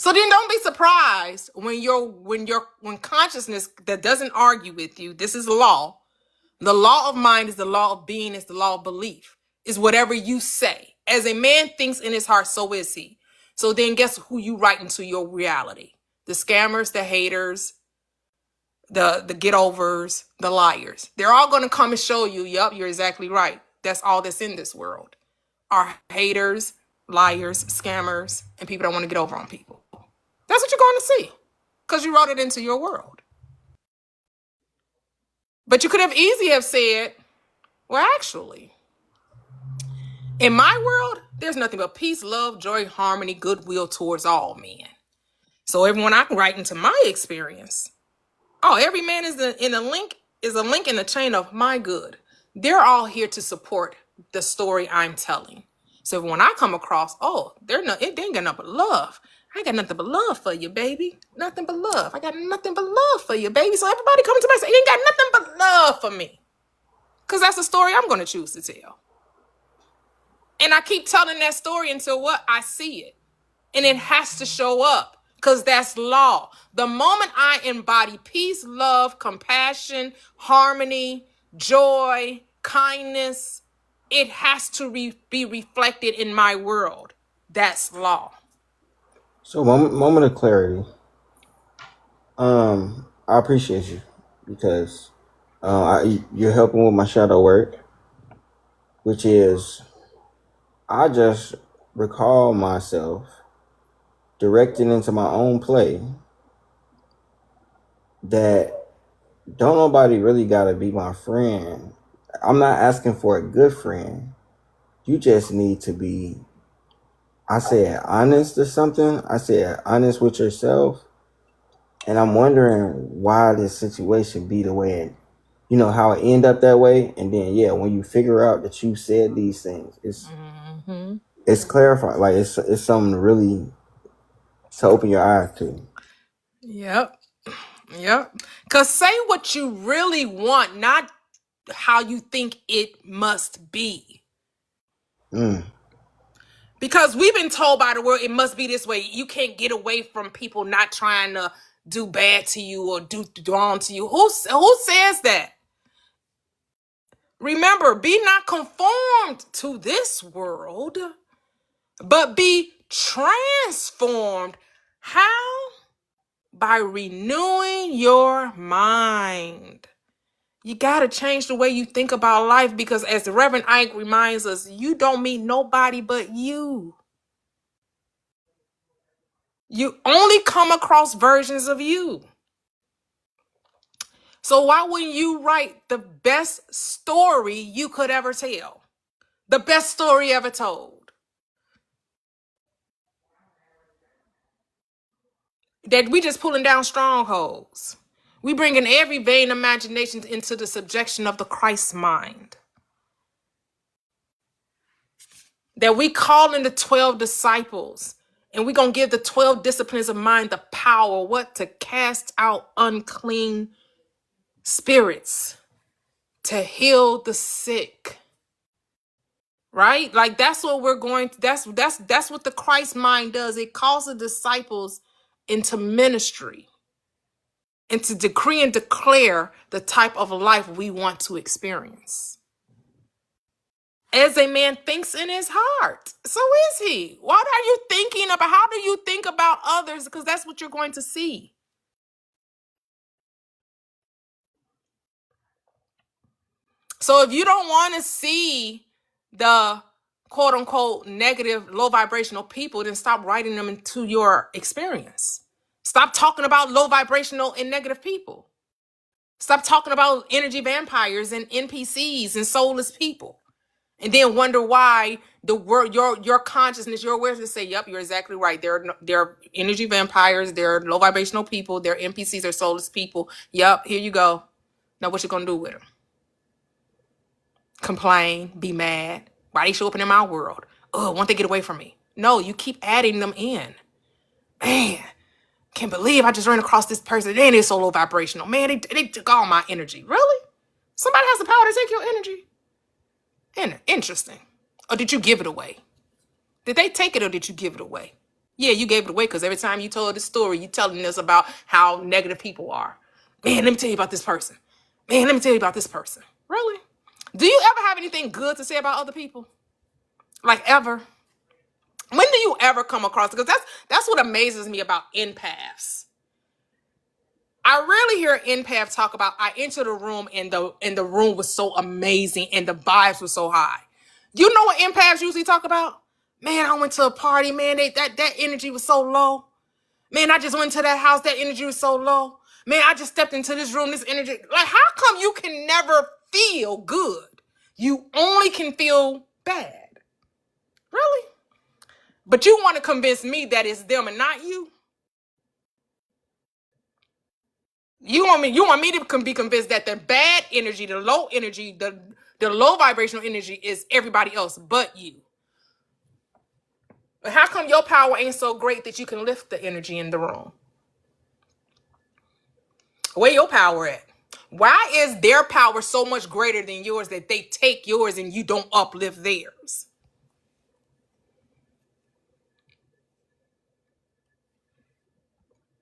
So then don't be surprised when consciousness that doesn't argue with you, this is law. The law of mind is the law of being, is the law of belief. Is whatever you say. As a man thinks in his heart, so is he. So then guess who you write into your reality? The scammers, the haters, the get-overs, the liars. They're all going to come and show you, yup, you're exactly right. That's all that's in this world. Are haters, liars, scammers, and people that want to get over on people. That's what you're going to see because you wrote it into your world. But you could have easily have said, well, actually, in my world, there's nothing but peace, love, joy, harmony, goodwill towards all men. So everyone I can write into my experience, oh, every man is a link in the chain of my good. They're all here to support the story I'm telling. So when I come across, oh, they ain't got nothing but love. I got nothing but love for you, baby. Nothing but love. I got nothing but love for you, baby. So everybody coming to me and say, you ain't got nothing but love for me. Because that's the story I'm going to choose to tell. And I keep telling that story until what? I see it. And it has to show up because that's law. The moment I embody peace, love, compassion, harmony, joy, kindness, it has to be reflected in my world. That's law. So moment of clarity. I appreciate you because you're helping with my shadow work, which is I just recall myself directing into my own play that don't nobody really gotta be my friend. I'm not asking for a good friend. You just need to be, I said, honest or something. I said, honest with yourself. And I'm wondering why this situation be the way it, how it end up that way. And then, when you figure out that you said these things, it's clarified. Like it's something really to open your eyes to. Yep. Because say what you really want, not how you think it must be. Because we've been told by the world it must be this way. You can't get away from people not trying to do bad to you or do wrong to you. Who says that? Remember, be not conformed to this world, but be transformed. How? By renewing your mind. You got to change the way you think about life because as the Reverend Ike reminds us, you don't meet nobody but you. You only come across versions of you. So why wouldn't you write the best story you could ever tell? The best story ever told? That we just pulling down strongholds. We bringing every vain imagination into the subjection of the Christ mind. That we calling the 12 disciples and we're going to give the 12 disciplines of mind the power, what? To cast out unclean spirits, to heal the sick, right? Like that's what we're going to, that's what the Christ mind does. It calls the disciples into ministry and to decree and declare the type of life we want to experience. As a man thinks in his heart, so is he. What are you thinking about? How do you think about others? Because that's what you're going to see. So if you don't want to see the quote unquote negative, low vibrational people, then stop writing them into your experience. Stop talking about low vibrational and negative people. Stop talking about energy vampires and NPCs and soulless people. And then wonder why the word, your consciousness, your awareness say, yep, you're exactly right. They're energy vampires, they're low vibrational people, they're NPCs, they're soulless people. Yep, here you go. Now what you gonna do with them? Complain, be mad. Why they show up in my world? Oh, won't they get away from me? No, you keep adding them in. Man, can't believe I just ran across this person. They ain't so low vibrational. Man, they took all my energy. Really? Somebody has the power to take your energy? Interesting. Or did you give it away? Did they take it or did you give it away? Yeah, you gave it away because every time you told the story, you telling us about how negative people are. Man, let me tell you about this person. Man, let me tell you about this person. Really? Do you ever have anything good to say about other people? Like ever? When do you ever come across? Because that's what amazes me about empaths. I rarely hear an empath talk about I entered a room and the room was so amazing and the vibes were so high. You know what empaths usually talk about? Man, I went to a party, man. That energy was so low. Man, I just went to that house. That energy was so low. Man, I just stepped into this room. This energy. Like, how come you can never feel good? You only can feel bad. Really? But you want to convince me that it's them and not you? You want me to be convinced that the bad energy, the low energy, the low vibrational energy is everybody else but you. But how come your power ain't so great that you can lift the energy in the room? Where your power at? Why is their power so much greater than yours that they take yours and you don't uplift theirs?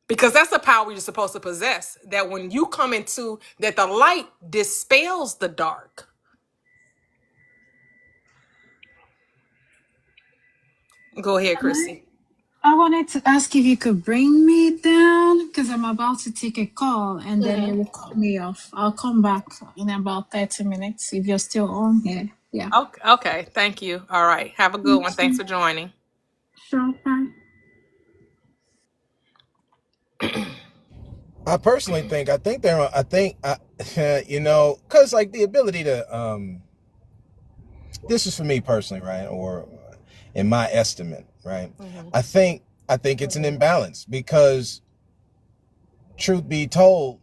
Because that's the power you're supposed to possess. That when you come into that, the light dispels the dark. Go ahead, Chrissy. I wanted to ask if you could bring me down because I'm about to take a call and then it will cut me off. I'll come back in about 30 minutes if you're still on here. Yeah. Okay. Thank you. All right. Have a good one. Thanks for joining. Sure. Bye. I personally think you know, because like the ability to this is for me personally, right? Or in my estimate, right? Mm-hmm. I think it's an imbalance because truth be told,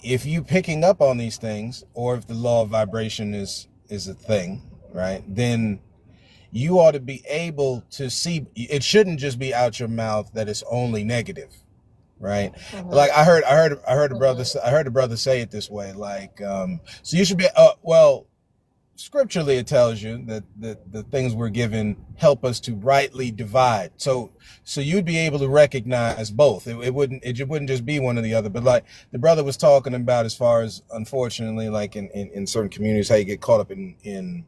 if you picking up on these things, or if the law of vibration is a thing, right? Then you ought to be able to see. It shouldn't just be out your mouth that it's only negative, right? Mm-hmm. Like I heard a brother say it this way, like, so you should be well. Scripturally, it tells you that the things we're given help us to rightly divide. So you'd be able to recognize both. It wouldn't just be one or the other. But like the brother was talking about, as far as unfortunately, like in certain communities, how you get caught up in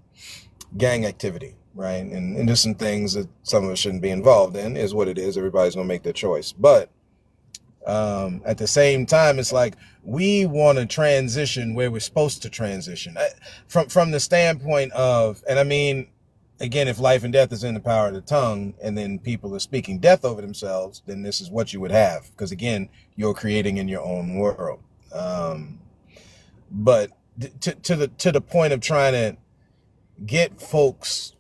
gang activity, right? And there's some things that some of us shouldn't be involved in. Is what it is. Everybody's gonna make their choice, but at the same time, it's like we want to transition where we're supposed to transition from the standpoint of, and I mean, again, if life and death is in the power of the tongue, and then people are speaking death over themselves, then this is what you would have, because again, you're creating in your own world. But to the point of trying to get folks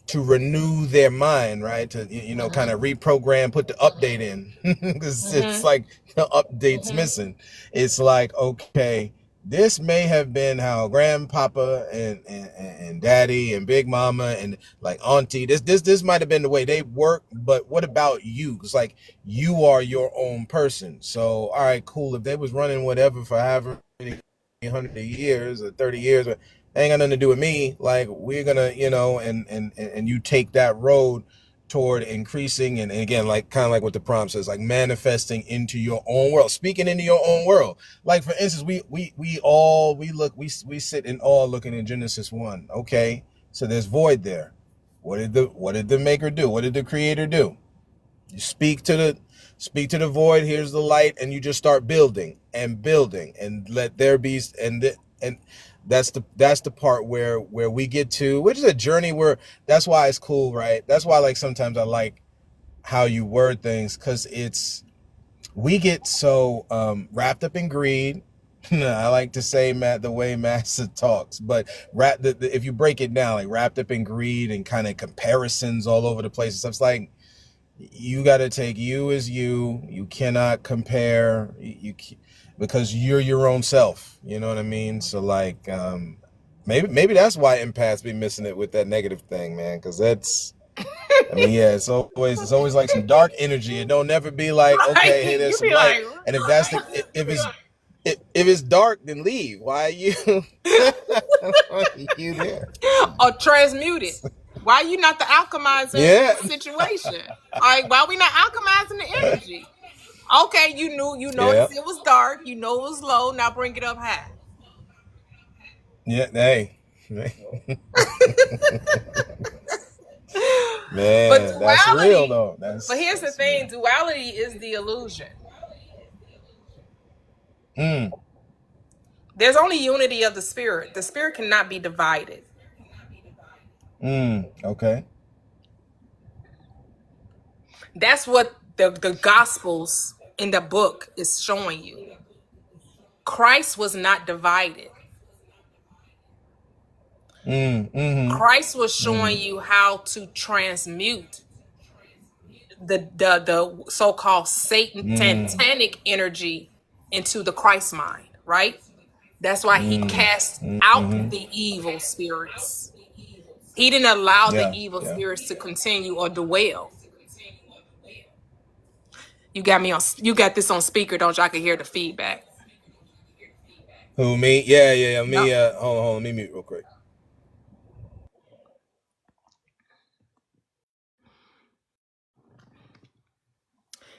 to renew their mind, right? To, you know, kind of reprogram, put the update in, because it's like the update's missing. It's like, okay, this may have been how grandpapa and daddy and big mama and like auntie, this might have been the way they work, but what about you? It's like, you are your own person. So, all right, cool. If they was running whatever for however many 100 years or 30 years, ain't got nothing to do with me. Like, we're gonna, you know, and you take that road toward increasing, and again, like kind of like what the prompt says, like manifesting into your own world, speaking into your own world. Like, for instance, we sit in awe looking at Genesis 1. Okay, so there's void there. What did the maker do? What did the creator do? You speak to the void. Here's the light, and you just start building and let there be, and that's the part where we get to, which is a journey where, that's why it's cool, right? That's why, like, sometimes I like how you word things, because we get so wrapped up in greed. I like to say, Matt, the way Master talks, but if you break it down, like wrapped up in greed and kind of comparisons all over the place and stuff, it's like, you got to take you as you. You cannot compare because you're your own self. You know what I mean? So like, maybe that's why empaths be missing it with that negative thing, man. Because that's, I mean, yeah, it's always like some dark energy. It don't never be like, okay, hey, there's some light. Like, and if it's dark, then leave. Why are you? Why are you there? Or transmute it. Why are you not the alchemizer in Yeah. the situation? Like, why are we not alchemizing the energy? Okay, you know Yeah. it was dark, you know it was low, now bring it up high. Yeah. Hey. But Man, that's real duality, though. but here's the That's thing, real. duality is the illusion. Mm. There's only unity of the spirit. The spirit cannot be divided. Mm. Okay. That's what the gospels in the book is showing you. Christ was not divided. Mm. Mm-hmm. Christ was showing Mm. you how to transmute the so-called Satan Mm. satanic energy into the Christ mind, right? That's why he Mm. cast Mm-hmm. out the evil spirits. He didn't allow the Yeah. evil Yeah. spirits to continue or dwell. You got this on speaker, don't you? I can hear the feedback. Who, me? Yeah. Yeah. Yeah. Yep. Me. Hold on. Let me mute real quick.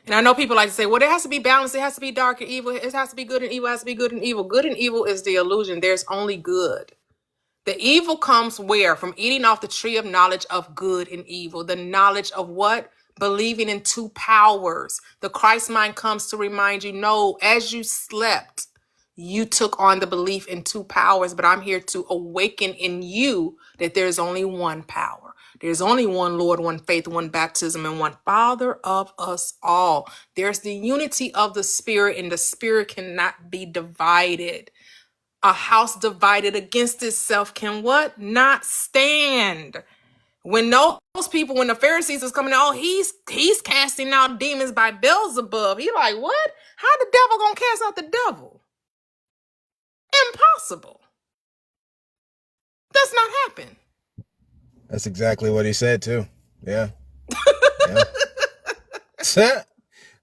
And I know people like to say, well, there has to be balance. It has to be dark and evil. It has to be good and evil. It has to be good and evil. Good and evil is the illusion. There's only good. The evil comes where? From eating off the tree of knowledge of good and evil. The knowledge of what? Believing in two powers. The Christ mind comes to remind you, no, as you slept, you took on the belief in two powers, but I'm here to awaken in you that there's only one power. There's only one Lord, one faith, one baptism, and one Father of us all. There's the unity of the Spirit, and the Spirit cannot be divided. A house divided against itself can what? Not stand. When those people, when the Pharisees was coming, oh, he's casting out demons by Beelzebub. He like, what? How the devil gonna cast out the devil? Impossible. Does not happen. That's exactly what he said too. Yeah. Yeah.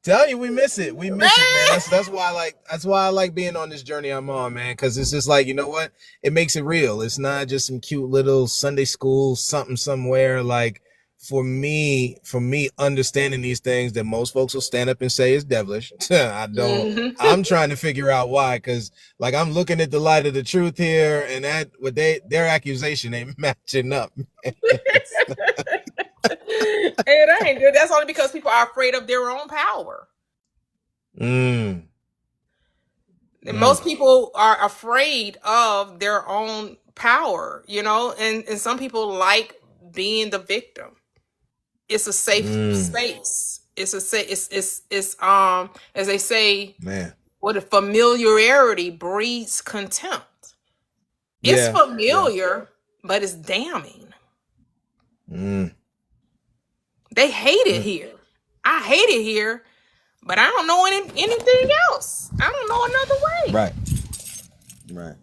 Tell you, we miss it. We miss it, man. Man. That's why I like being on this journey I'm on, man. Because it's just like, you know what? It makes it real. It's not just some cute little Sunday school something somewhere. Like for me, understanding these things that most folks will stand up and say is devilish. I don't. I'm trying to figure out why. Because like I'm looking at the light of the truth here, and that what their accusation ain't matching up. It ain't good. That's only because people are afraid of their own power. Mm. And most people are afraid of their own power, and some people like being the victim. It's a safe space. It's a safe, it's as they say, Man. what a familiarity breeds contempt. It's Yeah. familiar, but it's damning. Mm. They hate it here. I hate it here, but I don't know anything else. I don't know another way. Right. Right.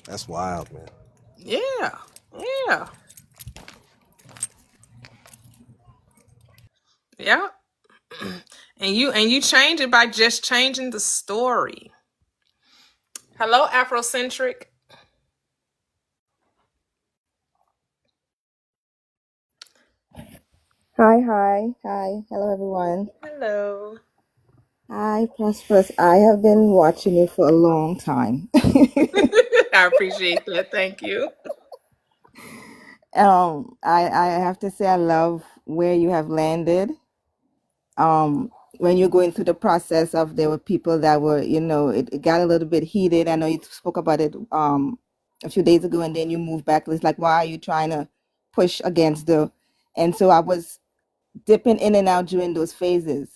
That's wild, man. Yeah. Yeah. Yeah. And you change it by just changing the story. Hello, Afrocentric. Hi, hi. Hello, everyone. Hello. Hi, Prosperous. I have been watching you for a long time. I appreciate that. Thank you. I have to say I love where you have landed. When you're going through the process of there were people that were, it got a little bit heated. I know you spoke about it a few days ago, and then you moved back. It's like, why are you trying to push against and so I was dipping in and out during those phases.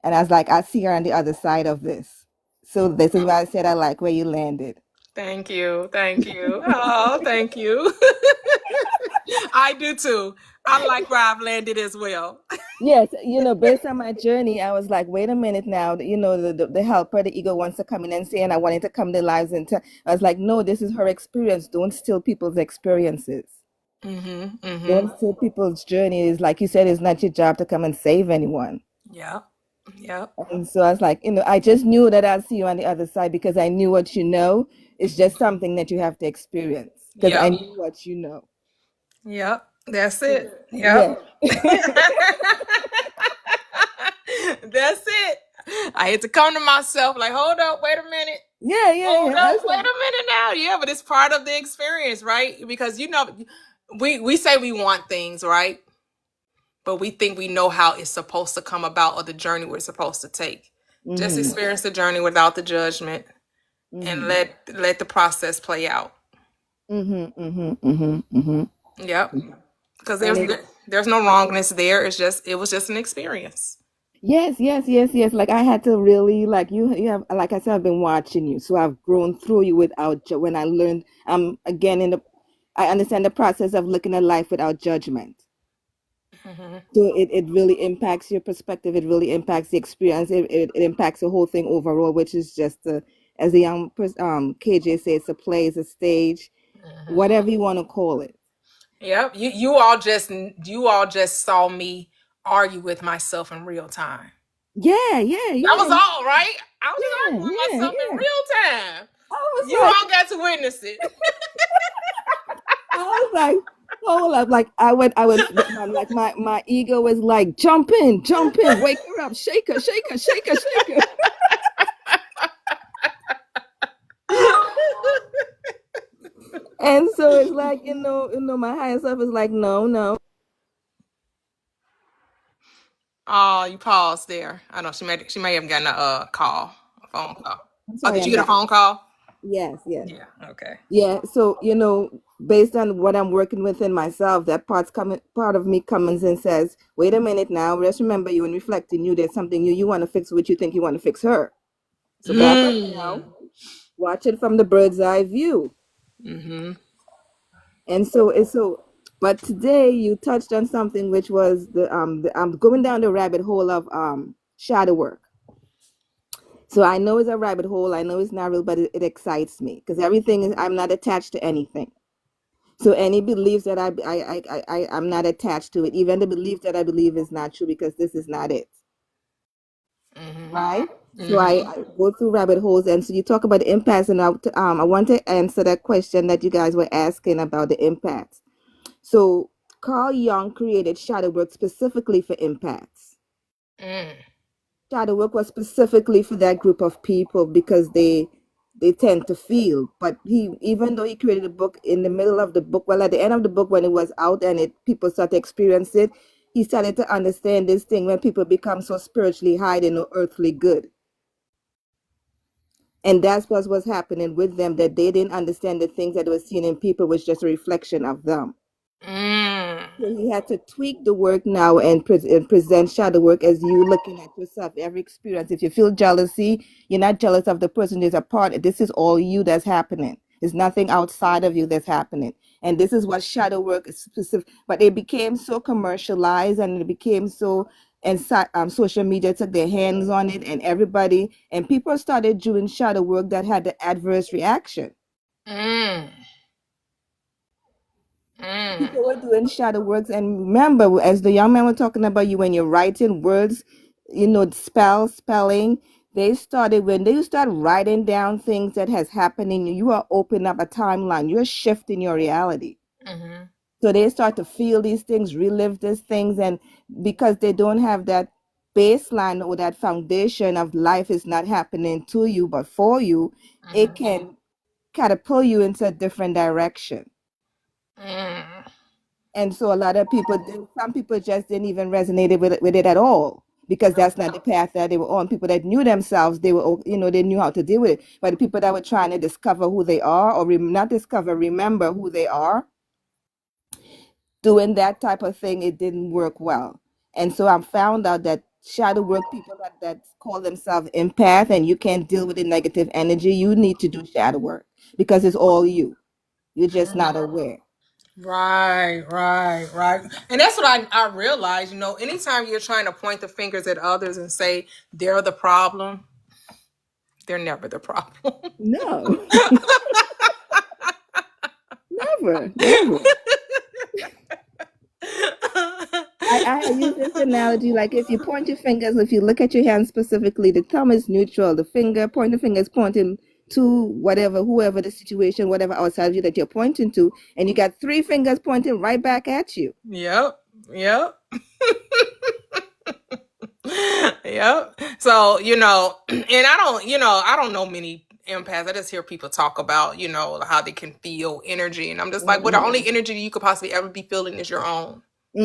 And I was like, I see her on the other side of this. So this is why I said I like where you landed. Thank you. Thank you. Oh, thank you. I do too. I like where I've landed as well. Yes, based on my journey, I was like, wait a minute now. The helper, the ego wants to come in and say, and I wanted to come to lives I was like, no, this is her experience. Don't steal people's experiences. Don't steal people's journeys. Like you said, it's not your job to come and save anyone. Yeah. Yeah. And so I was like, I just knew that I'll see you on the other side because I knew what you know. It's just something that you have to experience because I knew what you know. Yep. That's it. Yeah. Yep. That's it. I had to come to myself like, hold up, wait a minute. Hold Yeah. up, That's wait a right. minute now. Yeah, but it's part of the experience, right? Because we say we want things, right? But we think we know how it's supposed to come about or the journey we're supposed to take. Just Mm-hmm. experience the journey without the judgment and Mm-hmm. let the process play out. Mm-hmm. Mm-hmm. Mm-hmm. Mm-hmm. Yep. Because And it, there's no wrongness there. It was just an experience. yes. Like I had to really like you have like I said, I've been watching you, so I've grown through you without when I learned again I understand the process of looking at life without judgment. Mm-hmm. So it really impacts your perspective. It really impacts the experience. It impacts the whole thing overall, which is just as the KJ says, it's a play, it's a stage, Mm-hmm. whatever you want to call it. Yep. You all just saw me argue with myself in real time. That was Yeah. all, right? I was just arguing with myself in Yeah. real time. I was You like, all got to witness it. I was like, hold up, like I was like my ego was like, jump in, wake her up, shake her. And so it's like, my higher self is like, no. Oh, you paused there. I know she may have gotten a phone call. I'm Oh, sorry, did you I'm get a back. phone call? Yes. Yeah. Okay. Yeah. So, based on what I'm working within myself, that part of me comes and says, wait a minute now, just remember you and reflecting you, there's something you want to fix, what you think you want to fix her. So back up now, watch it from the bird's eye view. Mm-hmm. And but today you touched on something which was I'm going down the rabbit hole of shadow work. So I know it's a rabbit hole. I know it's not real, but it excites me because everything is, I'm not attached to anything. So any beliefs that I'm not attached to it. Even the belief that I believe is not true because this is not it. Mm-hmm. Right? So Mm-hmm. I go through rabbit holes, and so you talk about the impacts, and I want to answer that question that you guys were asking about the impacts. So Carl Jung created shadow work specifically for empaths. Mm. Shadow work was specifically for that group of people because they tend to feel. But even though he created a book in the middle of the book, well, at the end of the book when it was out and people started to experience it, he started to understand this thing when people become so spiritually high, they know earthly good. And that's what was happening with them, that they didn't understand the things that they were seeing in people was just a reflection of them. Mm. So he had to tweak the work now and present shadow work as you looking at yourself, every experience. If you feel jealousy, you're not jealous of the person who's a part. This is all you that's happening. There's nothing outside of you that's happening. And this is what shadow work is specific. But it became so commercialized and it became so, and social media took their hands on it and people started doing shadow work that had the adverse reaction. Mm. Mm. People were doing shadow works, and remember, as the young man were talking about, you when you're writing words, spelling, they started when they start writing down things that has happened in you, you are opening up a timeline, you're shifting your reality. Mm-hmm. So they start to feel these things, relive these things, and because they don't have that baseline or that foundation of life is not happening to you but for you, it can catapult you into a different direction. Mm. And so a lot of people, some people just didn't even resonate with it at all because that's not the path that they were on. People that knew themselves, they were, they knew how to deal with it. But the people that were trying to discover who they are or not discover, remember who they are, doing that type of thing, it didn't work well. And so I found out that shadow work people that call themselves empath and you can't deal with the negative energy, you need to do shadow work because it's all you. You're just not aware. Right. And that's what I realized, anytime you're trying to point the fingers at others and say they're the problem, they're never the problem. No, never. I use this analogy like if you point your fingers, if you look at your hand specifically, the thumb is neutral, the pointer finger is pointing to whatever, whoever the situation, whatever outside of you that you're pointing to, and you got three fingers pointing right back at you. Yep. Yep. Yep. So, and I don't know many empaths. I just hear people talk about, how they can feel energy. And I'm just like, well, the only energy you could possibly ever be feeling is your own. I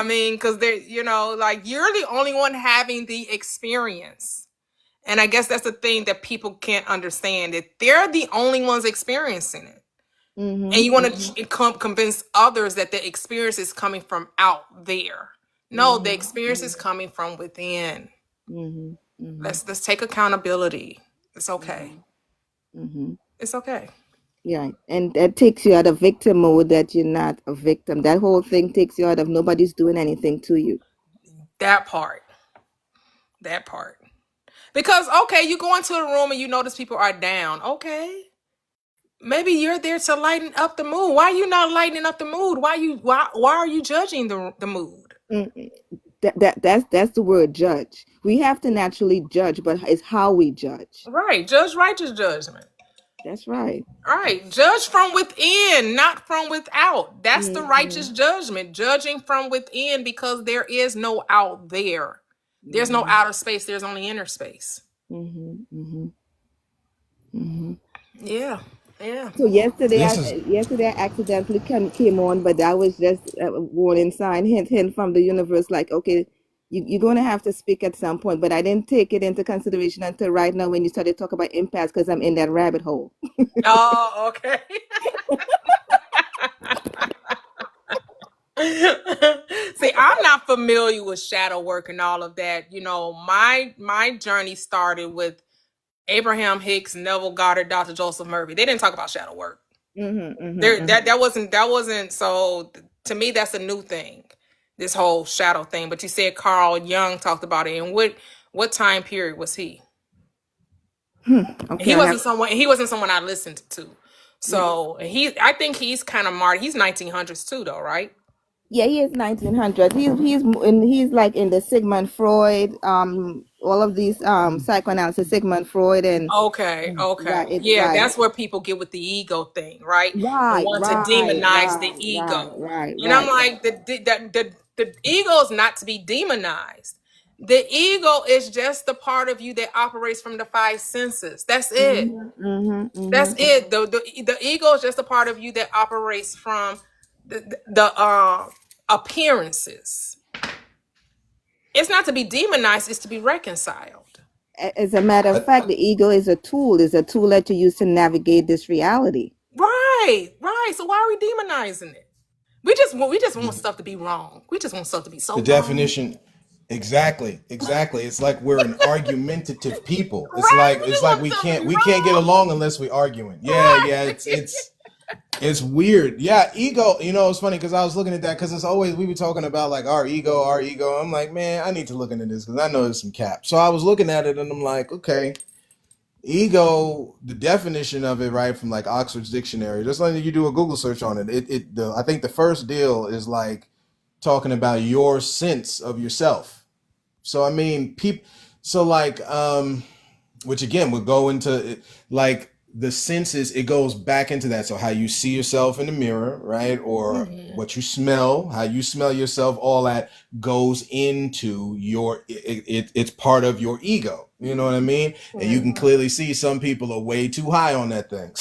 mean, because they're, like you're the only one having the experience. And I guess that's the thing that people can't understand, that they're the only ones experiencing it. And you want to convince others that the experience is coming from out there. No, the experience is coming from within. Let's take accountability. It's okay. It's okay. Yeah, and that takes you out of victim mode, that you're not a victim. That whole thing takes you out of nobody's doing anything to you. That part. Because, okay, you go into a room and you notice people are down. Okay. Maybe you're there to lighten up the mood. Why are you not lightening up the mood? Why are you judging the mood? That's the word, judge. We have to naturally judge, but it's how we judge. Right. Judge righteous judgment. That's right. All right. Judge from within, not from without. That's the righteous judgment. Judging from within, because there is no out there. There's no outer space. There's only inner space. Yeah. Yeah. So yesterday I accidentally came on, but that was just a warning sign, hint from the universe, like, okay, you're going to have to speak at some point. But I didn't take it into consideration until right now when you started talking about empaths, because I'm in that rabbit hole. Oh, okay. See, I'm not familiar with shadow work and all of that. My journey started with Abraham Hicks, Neville Goddard, Dr. Joseph Murphy. They didn't talk about shadow work. That wasn't. So to me, that's a new thing, this whole shadow thing. But you said Carl Jung talked about it. And what time period was he? Okay, he wasn't someone I listened to. So I think he's kind of marred. He's 1900s too, though, right? Yeah, he is 1900. He's like in the Sigmund Freud, all of these psychoanalysis, Sigmund Freud, and okay, that's where people get with the ego thing, right? Right, they want to demonize the ego, and I'm like, the ego is not to be demonized. The ego is just the part of you that operates from the five senses. That's it. That's it. The ego is just a part of you that operates from the appearances. It's not to be demonized, it's to be reconciled. As a matter of fact, the ego is a tool that you use to navigate this reality. Right. So why are we demonizing it? We just want stuff to be wrong. We just want stuff to be so the wrong. Definition. Exactly. It's like we're an argumentative people. It's like we can't get along unless we're arguing. Yeah. It's weird. Yeah, ego. It's funny because I was looking at that, because it's always, we were talking about like our ego. I'm like, man, I need to look into this because I know there's some cap. So I was looking at it and I'm like, okay, ego, the definition of it, right, from like Oxford's dictionary, just like you do a Google search on it. I think the first deal is like talking about your sense of yourself. So I mean, which again would go into like the senses, it goes back into that. So how you see yourself in the mirror, right? Or what you smell, how you smell yourself, all that goes into it's part of your ego. You know what I mean? And you can clearly see some people are way too high on that thing.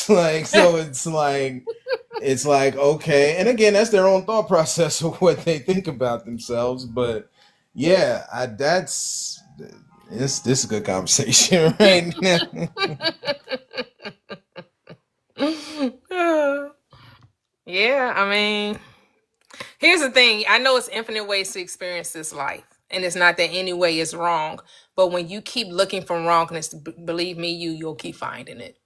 It's like, okay. And again, that's their own thought process of what they think about themselves. But yeah, this is a good conversation right now. Yeah, I mean, here's the thing. I know it's infinite ways to experience this life, and it's not that any way is wrong. But when you keep looking for wrongness, believe me, you'll keep finding it.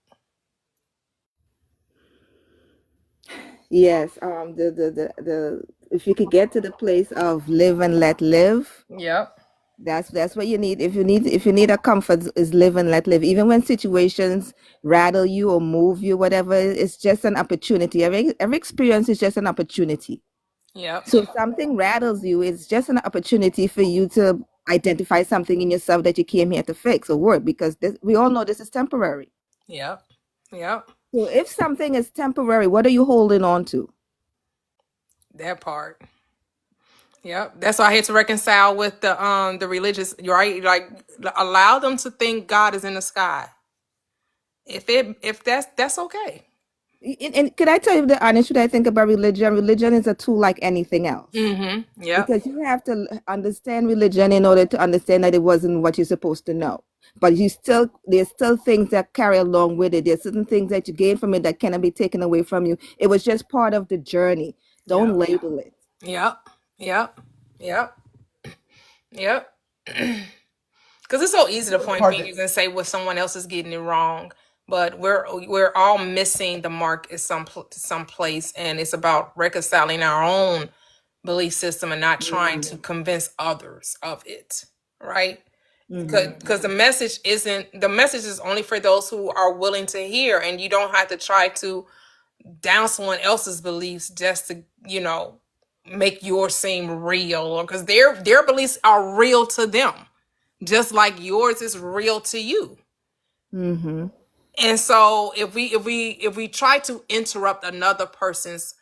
Yes. The if you could get to the place of live and let live. Yep. That's what you need. If you need a comfort, is live and let live. Even when situations rattle you or move you, whatever, it's just an opportunity. Every experience is just an opportunity. Yeah. So if something rattles you, it's just an opportunity for you to identify something in yourself that you came here to fix or work, because we all know this is temporary. Yep. Yep. So if something is temporary, what are you holding on to? That part. Yep. That's why I had to reconcile with the religious, right? Like allow them to think God is in the sky. If that's okay. And could I tell you the honest truth? I think about religion. Religion is a tool like anything else. Mm-hmm. Yep. Because you have to understand religion in order to understand that it wasn't what you're supposed to know. But there's still things that carry along with it. There's certain things that you gain from it that cannot be taken away from you. It was just part of the journey. Don't label it. Yep. Yep. Yep. Yep. Because it's so easy to point fingers and say, well, someone else is getting it wrong. But we're all missing the mark at some place, and it's about reconciling our own belief system and not trying to convince others of it, right? Because the message is only for those who are willing to hear, and you don't have to try to down someone else's beliefs just to make yours seem real, because their beliefs are real to them, just like yours is real to you. Mm-hmm. And so if we try to interrupt another person's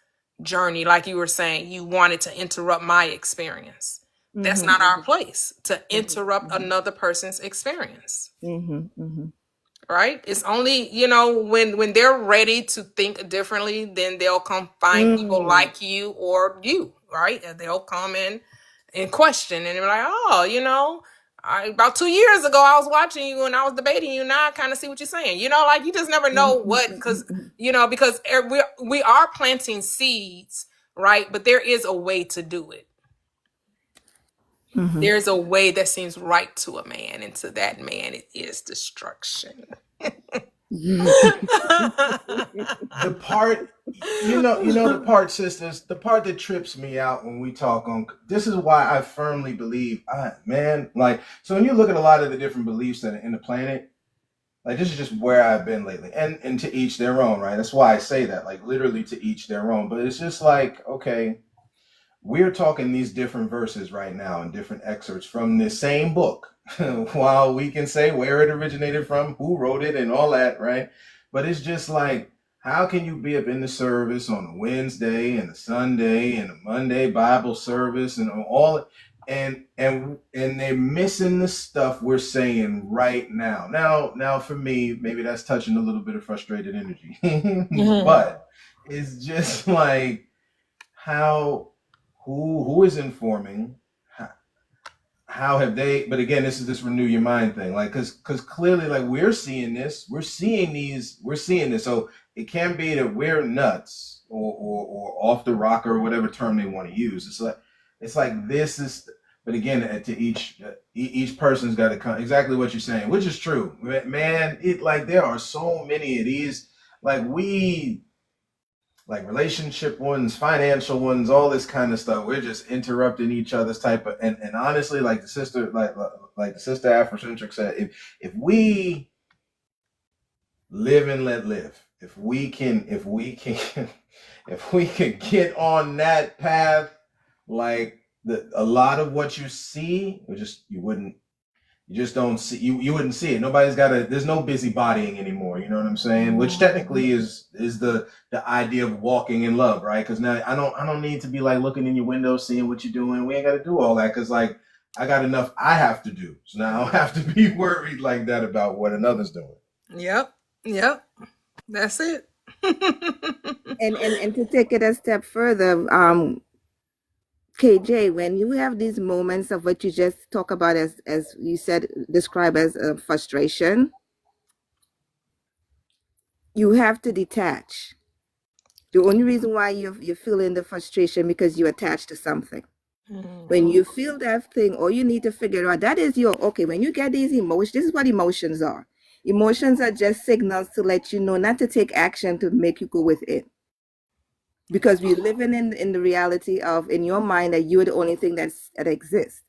journey, like you were saying, you wanted to interrupt my experience. That's not our place to interrupt another person's experience. Right? It's only, when they're ready to think differently, then they'll come find people like you or you, right? And they'll come in and question, and they're like, oh, about 2 years ago, I was watching you and I was debating you. Now I kind of see what you're saying. Like you just never know what, because we are planting seeds, right? But there is a way to do it. There's a way that seems right to a man, and to that man, it is destruction. The part, the part, sisters, the part that trips me out when we talk on this is why I firmly believe, so when you look at a lot of the different beliefs that are in the planet, like this is just where I've been lately, and to each their own, right? That's why I say that, like literally to each their own. But it's just like, okay, we're talking these different verses right now and different excerpts from the same book. While we can say where it originated from, who wrote it, and all that, right? But it's just like, how can you be up in the service on a Wednesday and a Sunday and a Monday Bible service and all, and they're missing the stuff we're saying right now. Now for me, maybe that's touching a little bit of frustrated energy, but it's just like who is informing. How have they? But again, this is this renew your mind thing, like because clearly, like we're seeing this. So it can't be that we're nuts or off the rocker or whatever term they want to use. It's like this is. But again, to each person's got to come exactly what you're saying, which is true, man. It like there are so many of these, like relationship ones, financial ones, all this kind of stuff. We're just interrupting each other's type of, and honestly, like the sister Afrocentric said, if we live and let live, if we can get on that path, like a lot of what you see, you just don't see, you wouldn't see it. There's no busybodying anymore. You know what I'm saying? Which technically is the idea of walking in love, right? Because now I don't need to be like looking in your window, seeing what you're doing. We ain't got to do all that, because like I got enough I have to do. So now I don't have to be worried like that about what another's doing. Yep. That's it. and to take it a step further, KJ, when you have these moments of what you just talk about as you said, describe as frustration, you have to detach. The only reason why you're feeling the frustration because you're attached to something. When you feel that thing, all you need to figure out, that is when you get these emotions, this is what emotions are. Emotions are just signals to let you know not to take action to make you go with it. Because we're living in the reality of, in your mind, that you're the only thing that exists.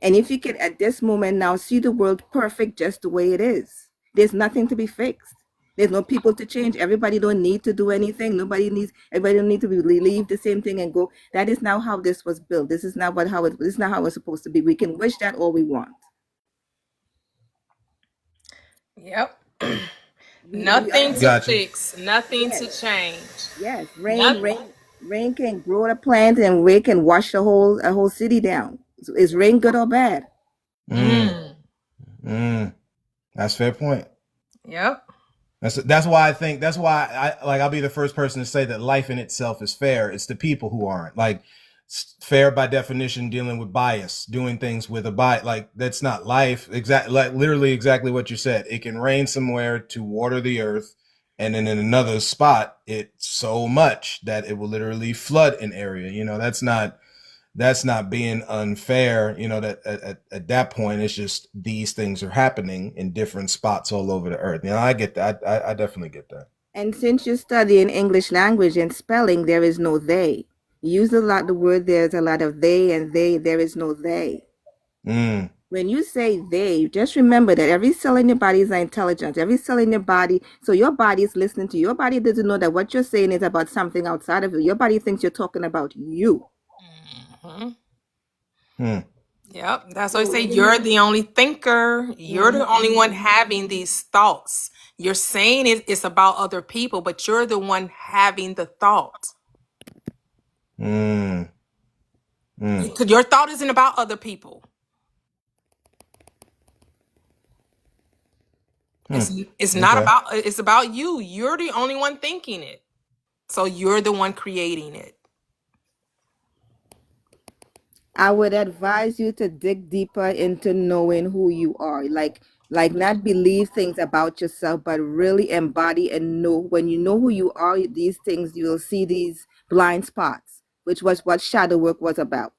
And if you can, at this moment now, see the world perfect just the way it is, there's nothing to be fixed. There's no people to change. Everybody don't need to do anything. Everybody don't need to believe the same thing and go. That is not how this was built. This is not how it's supposed to be. We can wish that all we want. Yep. We Nothing are, to Gotcha. fix, nothing yes, to change. yes. Nothing. Rain can grow the plant and rain can wash a whole city down. So is rain good or bad? That's a fair point. Yep. That's why I'll be the first person to say that life in itself is fair. It's the people who aren't. Like, fair by definition, dealing with bias, doing things with a bias. Like, that's not life. Literally exactly what you said. It can rain somewhere to water the earth, and then in another spot, it's so much that it will literally flood an area. That's not being unfair. That at that point, it's just these things are happening in different spots all over the earth. I get that. I definitely get that. And since you study in English language and spelling, there is no they. You use the word, there's a lot of they and they, there is no they. When you say they, just remember that every cell in your body is an intelligence. Every cell in your body, so your body is listening to you. Your body doesn't know that what you're saying is about something outside of you. Your body thinks you're talking about you. Yep. That's why I say you're the only thinker. You're the only one having these thoughts. You're saying it's about other people, but you're the one having the thought. Your thought isn't about other people. It's not about, it's about you. You're the only one thinking it. So you're the one creating it. I would advise you to dig deeper into knowing who you are. Like not believe things about yourself, but really embody and know. When you know who you are, these things, you'll see these blind spots, which was what shadow work was about.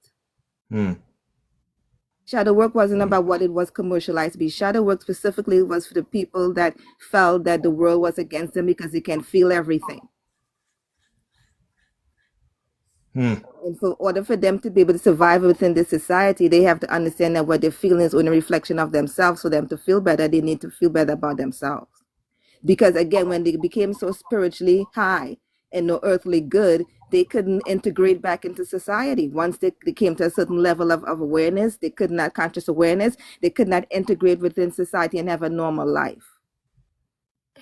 Shadow work wasn't about what it was commercialized to be. Shadow work specifically was for the people that felt that the world was against them because they can feel everything. And in order for them to be able to survive within this society, they have to understand that what they're feeling is only a reflection of themselves. For them to feel better, they need to feel better about themselves. Because again, when they became so spiritually high and no earthly good, they couldn't integrate back into society. Once they came to a certain level of awareness, they could not, conscious awareness, they could not integrate within society and have a normal life.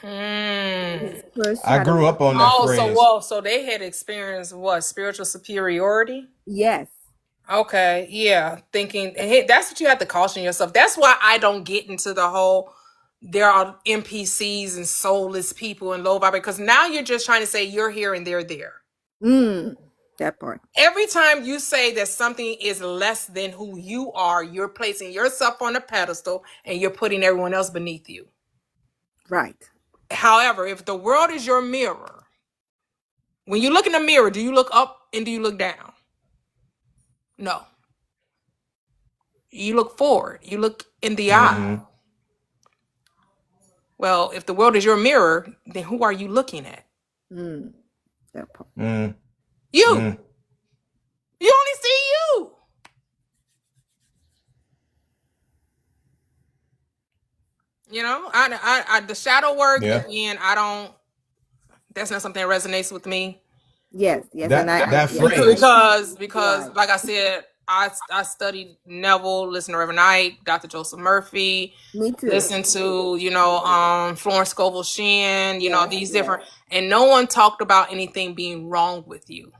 I grew up on that phrase. So they had experienced what? Spiritual superiority? Yes. Okay, yeah. Thinking, hey, that's what you have to caution yourself. That's why I don't get into the whole, there are NPCs and soulless people and low vibe, because now you're just trying to say you're here and they're there. That part. Every time you say that something is less than who you are, you're placing yourself on a pedestal and you're putting everyone else beneath you. Right. However, if the world is your mirror, when you look in the mirror, do you look up and do you look down? No. You look forward. You look in the eye. Well, if the world is your mirror, then who are you looking at? That part. You. You only see you. I the shadow work, again, that's not something that resonates with me. Yes. That phrase. Because like I said, I studied Neville, listened to Reverend Ike, Dr. Joseph Murphy. Me too. Listen to, Florence Scovel Shinn, these different, and no one talked about anything being wrong with you.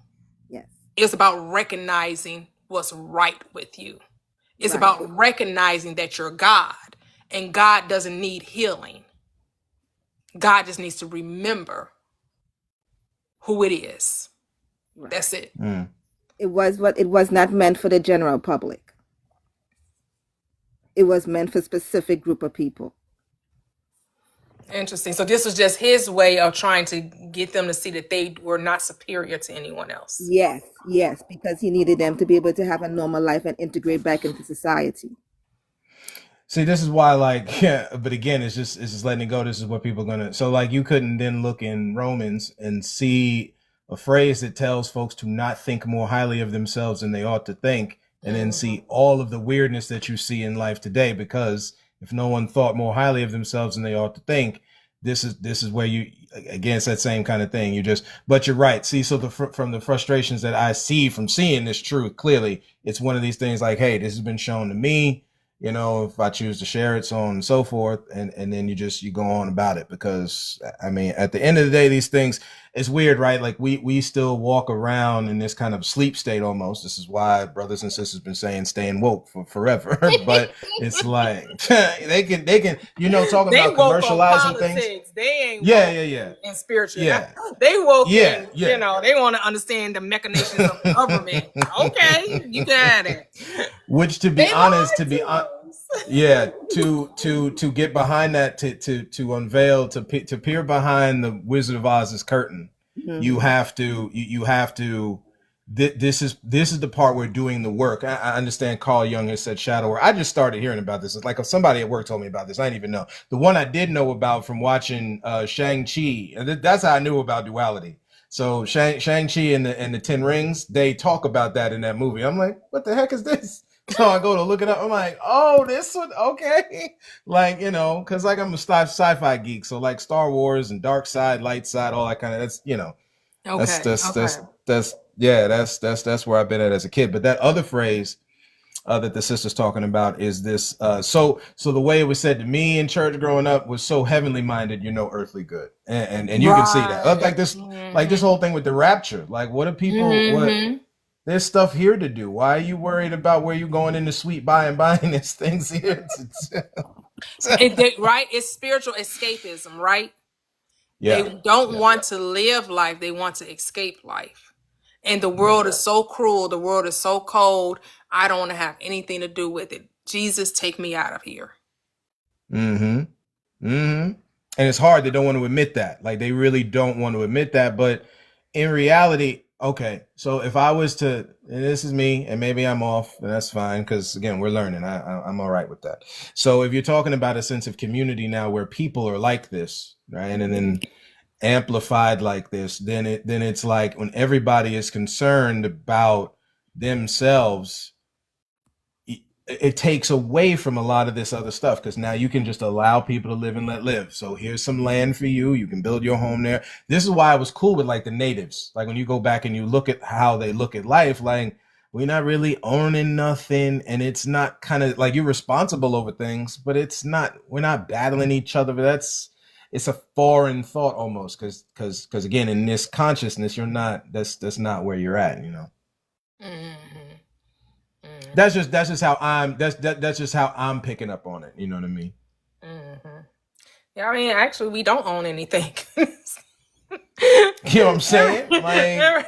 Yes. It's about recognizing what's right with you. It's about recognizing that you're God, and God doesn't need healing. God just needs to remember who it is. Right. That's it. It was not meant for the general public. It was meant for a specific group of people. Interesting. So this was just his way of trying to get them to see that they were not superior to anyone else. Yes, because he needed them to be able to have a normal life and integrate back into society. See, this is why, but again, it's just letting it go. This is what people are gonna. So, you couldn't then look in Romans and see a phrase that tells folks to not think more highly of themselves than they ought to think, and then see all of the weirdness that you see in life today. Because if no one thought more highly of themselves than they ought to think, this is where you, again, it's that same kind of thing. But you're right. See, so from the frustrations that I see from seeing this truth clearly, it's one of these things like, hey, this has been shown to me, if I choose to share it, so on and so forth. And then you go on about it, because I mean, at the end of the day, these things, it's weird, right? Like we still walk around in this kind of sleep state almost. This is why brothers and sisters been saying staying woke for forever. But it's like they can talking They about woke on commercializing things. politics. They ain't Yeah, woke yeah, yeah, in spiritual. yeah, They woke yeah, in, yeah. they want to understand the mechanisms of government. Okay, you got it. Which, to be They honest, lied to us. yeah, to get behind that, to unveil, to peer behind the Wizard of Oz's curtain, you have to this is the part where doing the work. I understand Carl Jung has said shadow work. I just started hearing about this. It's like if somebody at work told me about this. I didn't even know. The one I did know about from watching Shang-Chi, and that's how I knew about duality. So Shang-Chi and the Ten Rings, they talk about that in that movie. I'm like, what the heck is this? So I go to look it up. I'm like, oh, this one, okay. Like, because like I'm a sci-fi geek. So like Star Wars and dark side, light side, all that kind of, that's, that's where I've been at as a kid. But that other phrase that the sister's talking about is this. So the way it was said to me in church growing up was so heavenly minded, earthly good, and you can see that. Like this whole thing with the rapture. Like, what do people? What? There's stuff here to do. Why are you worried about where you're going in the sweet by and buying these things here? Right? It's spiritual escapism, right? Yeah. They don't want to live life. They want to escape life. And the world is so cruel. The world is so cold. I don't want to have anything to do with it. Jesus, take me out of here. And it's hard. They don't want to admit that. Like, they really don't want to admit that. But in reality, okay, so if I was to, and this is me, and maybe I'm off, and that's fine, because again, we're learning. I'm all right with that. So if you're talking about a sense of community now where people are like this, right, and then amplified like this, then it's like when everybody is concerned about themselves, it takes away from a lot of this other stuff, because now you can just allow people to live and let live. So here's some land for you. You can build your home there. This is why I was cool with like the natives. Like when you go back and you look at how they look at life, like we're not really owning nothing. And it's not kind of like you're responsible over things, but we're not battling each other. But it's a foreign thought almost. Cause again, in this consciousness, that's not where you're at, That's just how that's just how I'm picking up on it. You know what I mean? Yeah, I mean, actually, we don't own anything. You know what I'm saying? Like,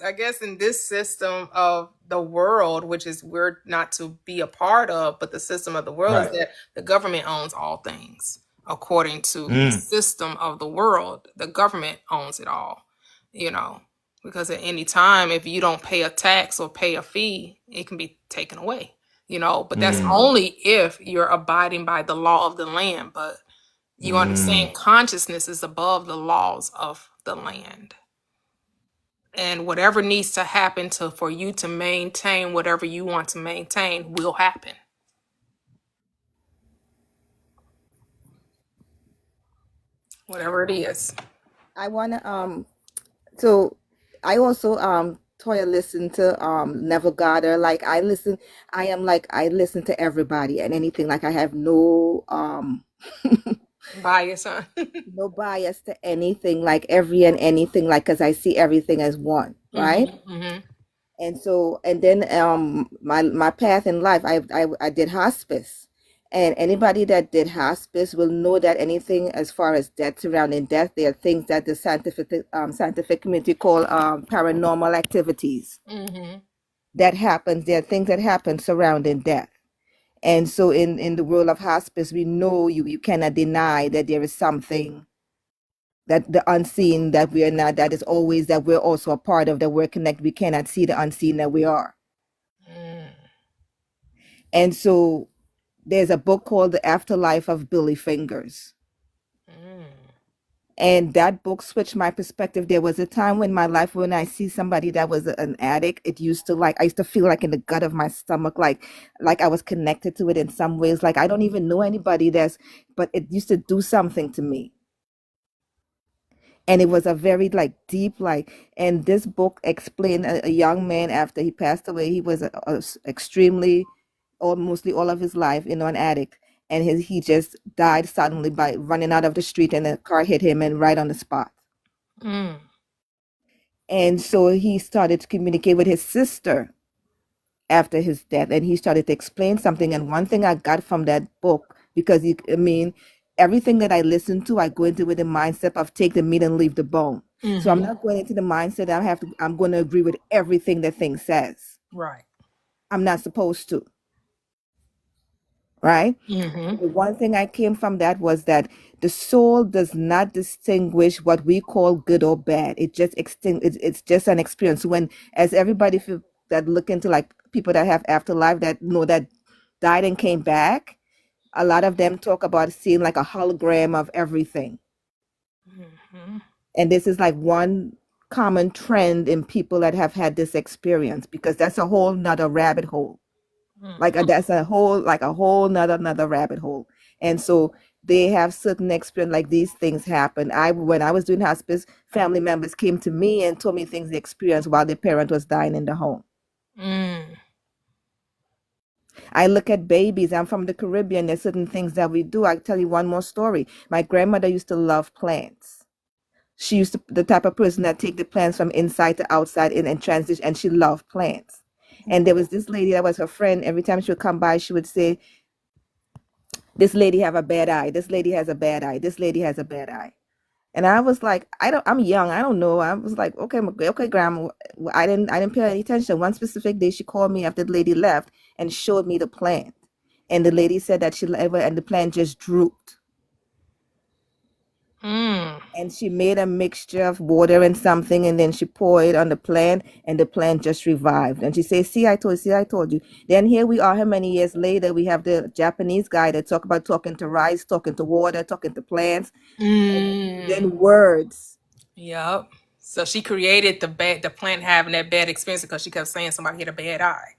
I guess in this system of the world, which is we're not to be a part of, but the system of the world is that the government owns all things. According to the system of the world, the government owns it all, because at any time, if you don't pay a tax or pay a fee, it can be taken away, but that's only if you're abiding by the law of the land. But you understand consciousness is above the laws of the land. And whatever needs to happen for you to maintain whatever you want to maintain will happen. Whatever it is. I wanna so I also Toya listen to Neville Goddard. Like I listen to everybody and anything. Like I have no Bias, huh? no bias to anything, like every and anything, like because I see everything as one, right? And so, and then my path in life, I did hospice, and anybody that did hospice will know that anything as far as death, surrounding death, there are things that the scientific community call paranormal activities that happens. There are things that happen surrounding death. And so in the world of hospice, we know you cannot deny that there is something that the unseen that we are not, that is always that we're also a part of, that we're connected. We cannot see the unseen that we are. And so there's a book called The Afterlife of Billy Fingers. And that book switched my perspective. There was a time in my life when I see somebody that was an addict, it used to like, I used to feel like in the gut of my stomach, like I was connected to it in some ways. Like I don't even know anybody but it used to do something to me. And it was a very like deep, and this book explained a young man after he passed away. He was extremely, or mostly all of his life, an addict. And he just died suddenly by running out of the street and a car hit him and right on the spot. Mm. And so he started to communicate with his sister after his death, and he started to explain something. And one thing I got from that book, because everything that I listen to, I go into with the mindset of take the meat and leave the bone. So I'm not going into the mindset that I'm going to agree with everything that thing says. Right. I'm not supposed to. Right? Mm-hmm. The one thing I came from that was that the soul does not distinguish what we call good or bad. It just it's just an experience. As everybody that look into like people that have afterlife, that know that died and came back, a lot of them talk about seeing like a hologram of everything. Mm-hmm. And this is like one common trend in people that have had this experience, because that's a whole nother rabbit hole. That's a whole another rabbit hole. And so they have certain experience, like these things happen. When I was doing hospice, family members came to me and told me things they experienced while their parent was dying in the home. I look at babies. I'm from the Caribbean. There's certain things that we do. I'll tell you one more story. My grandmother used to love plants. She used to the type of person that take the plants from inside to outside and transition, and she loved plants. And there was this lady that was her friend. Every time she would come by, she would say, "This lady have a bad eye. This lady has a bad eye. This lady has a bad eye." And I was like, I'm young. I don't know. I was like, okay, grandma. I didn't pay any attention. One specific day, she called me after the lady left and showed me the plant. And the lady said that and the plant just drooped. And she made a mixture of water and something, and then she poured it on the plant, and the plant just revived. And she says, see, I told you. Then here we are, how many years later, we have the Japanese guy that talk about talking to rice, talking to water, talking to plants, then words. Yep. So she created the plant having that bad experience because she kept saying somebody had a bad eye.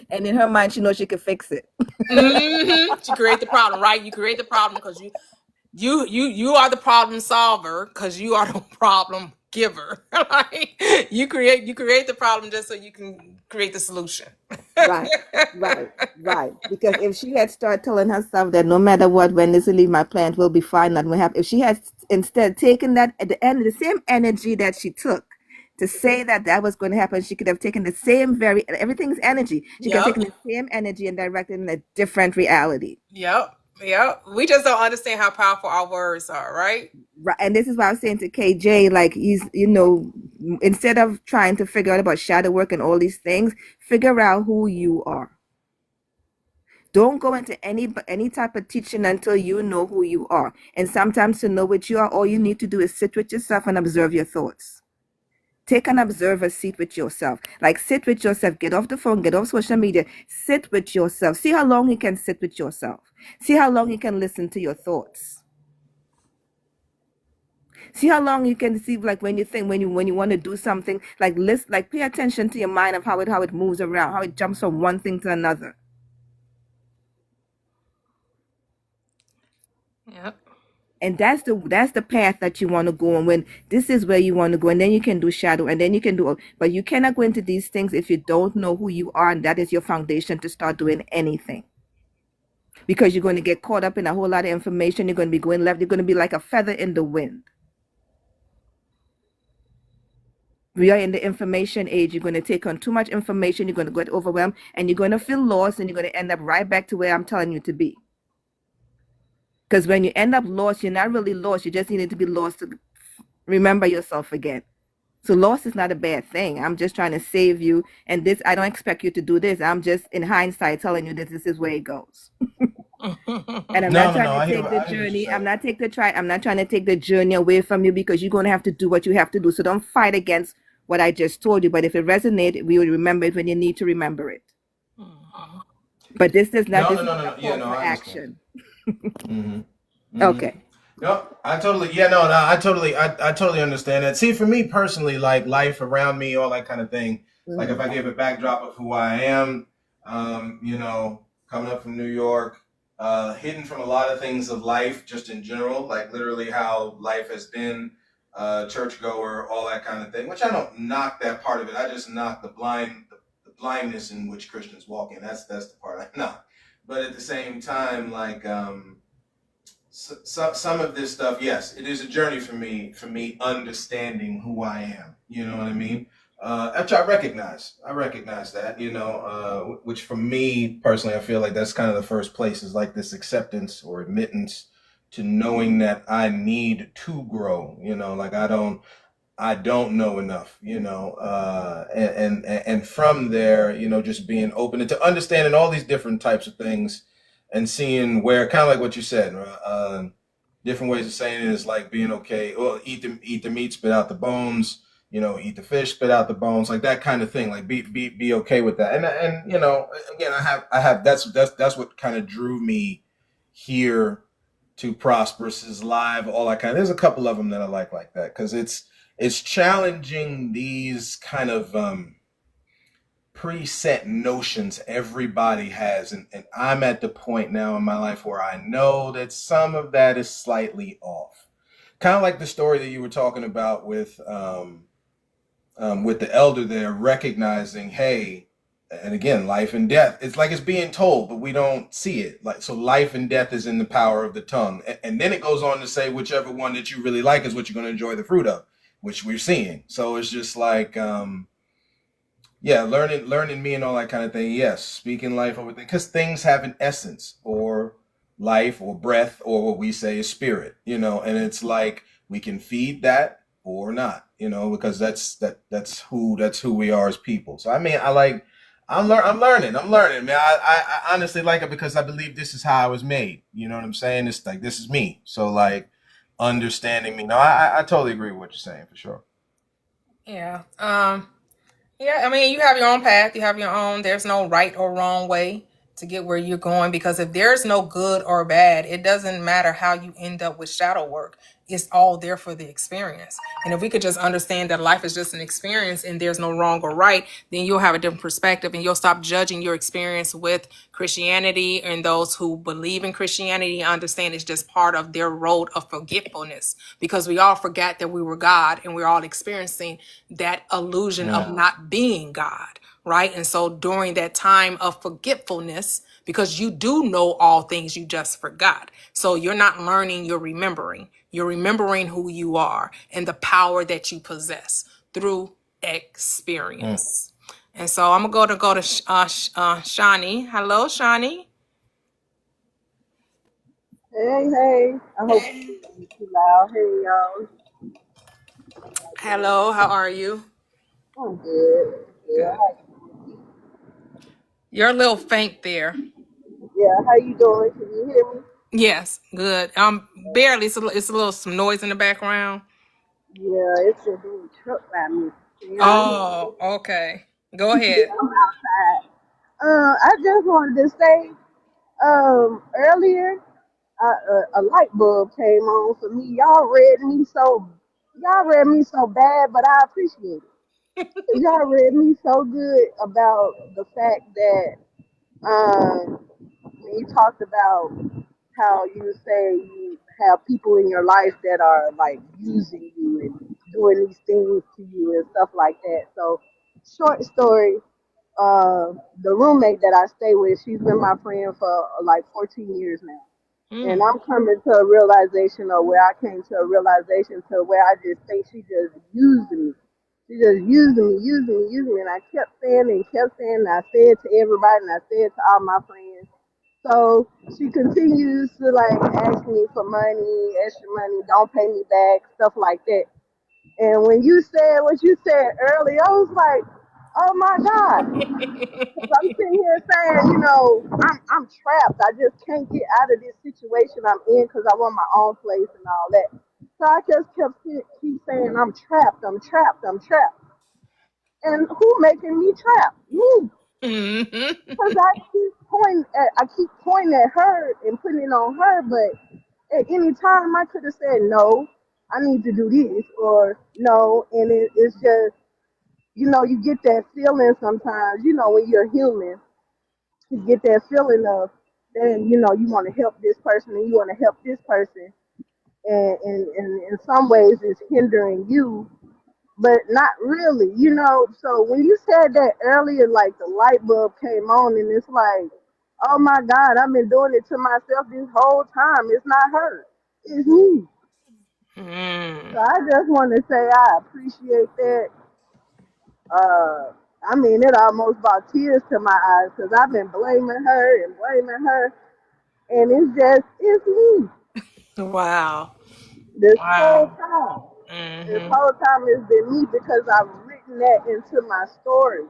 And in her mind, she knows she could fix it. She create the problem, right? You create the problem because you are the problem solver because you are the problem giver. Right? You create the problem just so you can create the solution. Right. Because if she had started telling herself that no matter what, when this will leave, my plant will be fine, nothing will happen. If she had instead taken that at the end, the same energy that she took to say that was going to happen, she could have taken the same everything's energy. She could have taken the same energy and directed it in a different reality. Yep. We just don't understand how powerful our words are, right? Right. And this is why I was saying to KJ, like he's, instead of trying to figure out about shadow work and all these things, figure out who you are. Don't go into any type of teaching until you know who you are. And sometimes to know what you are, all you need to do is sit with yourself and observe your thoughts. Take an observer seat with yourself. Like sit with yourself. Get off the phone. Get off social media. Sit with yourself. See how long you can sit with yourself. See how long you can listen to your thoughts. See how long you can see, like when you think, when you want to do something, like list, like pay attention to your mind of how it moves around, how it jumps from one thing to another. Yep. And that's the path that you want to go on. When this is where you want to go, and then you can do shadow, and then you can do, but you cannot go into these things if you don't know who you are, and that is your foundation to start doing anything. Because you're going to get caught up in a whole lot of information. You're going to be going left. You're going to be like a feather in the wind. We are in the information age. You're going to take on too much information. You're going to get overwhelmed, and you're going to feel lost, and you're going to end up right back to where I'm telling you to be. Because when you end up lost, you're not really lost. You just needed to be lost to remember yourself again. So loss is not a bad thing. I'm just trying to save you. And this, I don't expect you to do this. I'm just in hindsight telling you that this is where it goes. And I'm not trying to take the journey. I'm not trying to take the journey away from you, because you're going to have to do what you have to do. So don't fight against what I just told you. But if it resonates, we will remember it when you need to remember it. But this does not. No. Yeah, no, I action. Mm-hmm. Okay. No, I totally, yeah, no, no, I totally understand that. See, for me personally, like life around me, all that kind of thing. Like if I give a backdrop of who I am, coming up from New York, hidden from a lot of things of life, just in general, like literally how life has been, churchgoer, all that kind of thing. Which I don't knock that part of it. I just knock the blindness in which Christians walk in. That's the part I knock. But at the same time, like. Some of this stuff, yes, it is a journey for me understanding who I am. You know what I mean? Which I recognize that, which for me personally, I feel like that's kind of the first place is like this acceptance or admittance to knowing that I need to grow, like I don't know enough, and from there, just being open to understanding all these different types of things and seeing where, kind of like what you said, different ways of saying it is like being okay. Well, eat the meat, spit out the bones. Eat the fish, spit out the bones, like that kind of thing. Like be okay with that. And again, I have that's what kind of drew me here to Prosperous's live, all that kind of. There's a couple of them that I like that because it's challenging these kind of preset notions everybody has, and I'm at the point now in my life where I know that some of that is slightly off. Kind of like the story that you were talking about with the elder there, recognizing, hey, and again, life and death. It's like it's being told, but we don't see it. Like so, life and death is in the power of the tongue, and then it goes on to say, whichever one that you really like is what you're going to enjoy the fruit of, which we're seeing. So it's just like. Yeah, learning me and all that kind of thing. Yes, speaking life over things because things have an essence or life or breath or what we say is spirit, and it's like we can feed that or not, because that's who we are as people. So I mean, I'm learning, man. I honestly like it because I believe this is how I was made. You know what I'm saying? It's like this is me. So like understanding me. No, I totally agree with what you're saying for sure. Yeah. Yeah, I mean, you have your own path. You have your own. There's no right or wrong way to get where you're going because if there's no good or bad, it doesn't matter how you end up with shadow work. It's all there for the experience. And if we could just understand that life is just an experience and there's no wrong or right, then you'll have a different perspective and you'll stop judging your experience with Christianity, and those who believe in Christianity understand it's just part of their road of forgetfulness because we all forgot that we were God and we're all experiencing that illusion of not being God, right? And so during that time of forgetfulness, because you do know all things, you just forgot. So you're not learning, you're remembering. You're remembering who you are and the power that you possess through experience. And so I'm gonna go to Shani. Hello, Shani. Hey, hey. I hope it's too loud. Hey, y'all. Hello, how are you? I'm good. Yeah. Good. You're a little faint there. Yeah. How you doing? Can you hear me? Yes, good. Barely. It's a little some noise in the background. Yeah. It's a little truck by me. Can y'all hear me? Oh, okay. Go Yeah, ahead. I'm outside. I just wanted to say, earlier, a light bulb came on for me. Y'all read me so bad, but I appreciate it. 'Cause y'all read me so good about the fact that, when you talked about how you say you have people in your life that are like using you and doing these things to you and stuff like that. So, short story, the roommate that I stay with, she's been my friend for like 14 years now. And Mm. I'm coming to a realization of where I came to a realization to where I just think she just used me. She just using me. And I kept saying and kept saying, and I said to everybody, and I said to all my friends. So she continues to like ask me for money, extra money, don't pay me back, stuff like that. And when you said what you said earlier, I was like, oh my God. Because I'm sitting here saying, I'm trapped. I just can't get out of this situation I'm in because I want my own place and all that. So I just keep saying, I'm trapped, I'm trapped, I'm trapped. And who making me trapped? Me. Mm-hmm. Because I keep pointing at her and putting it on her, but At any time, I could have said no. I need to do this or no, and it's just you get that feeling sometimes. When you're human, you get that feeling of then you want to help this person and you want to help this person, and in some ways it's hindering you, but not really. So when you said that earlier, like the light bulb came on, and it's like, oh my God, I've been doing it to myself this whole time. It's not her, it's me. So Mm. I just want to say I appreciate that. Uh, I mean, it almost brought tears to my eyes because I've been blaming her, and it's me Wow. this whole Wow. time. This Mm-hmm. whole time it's been me because I've written that into my story.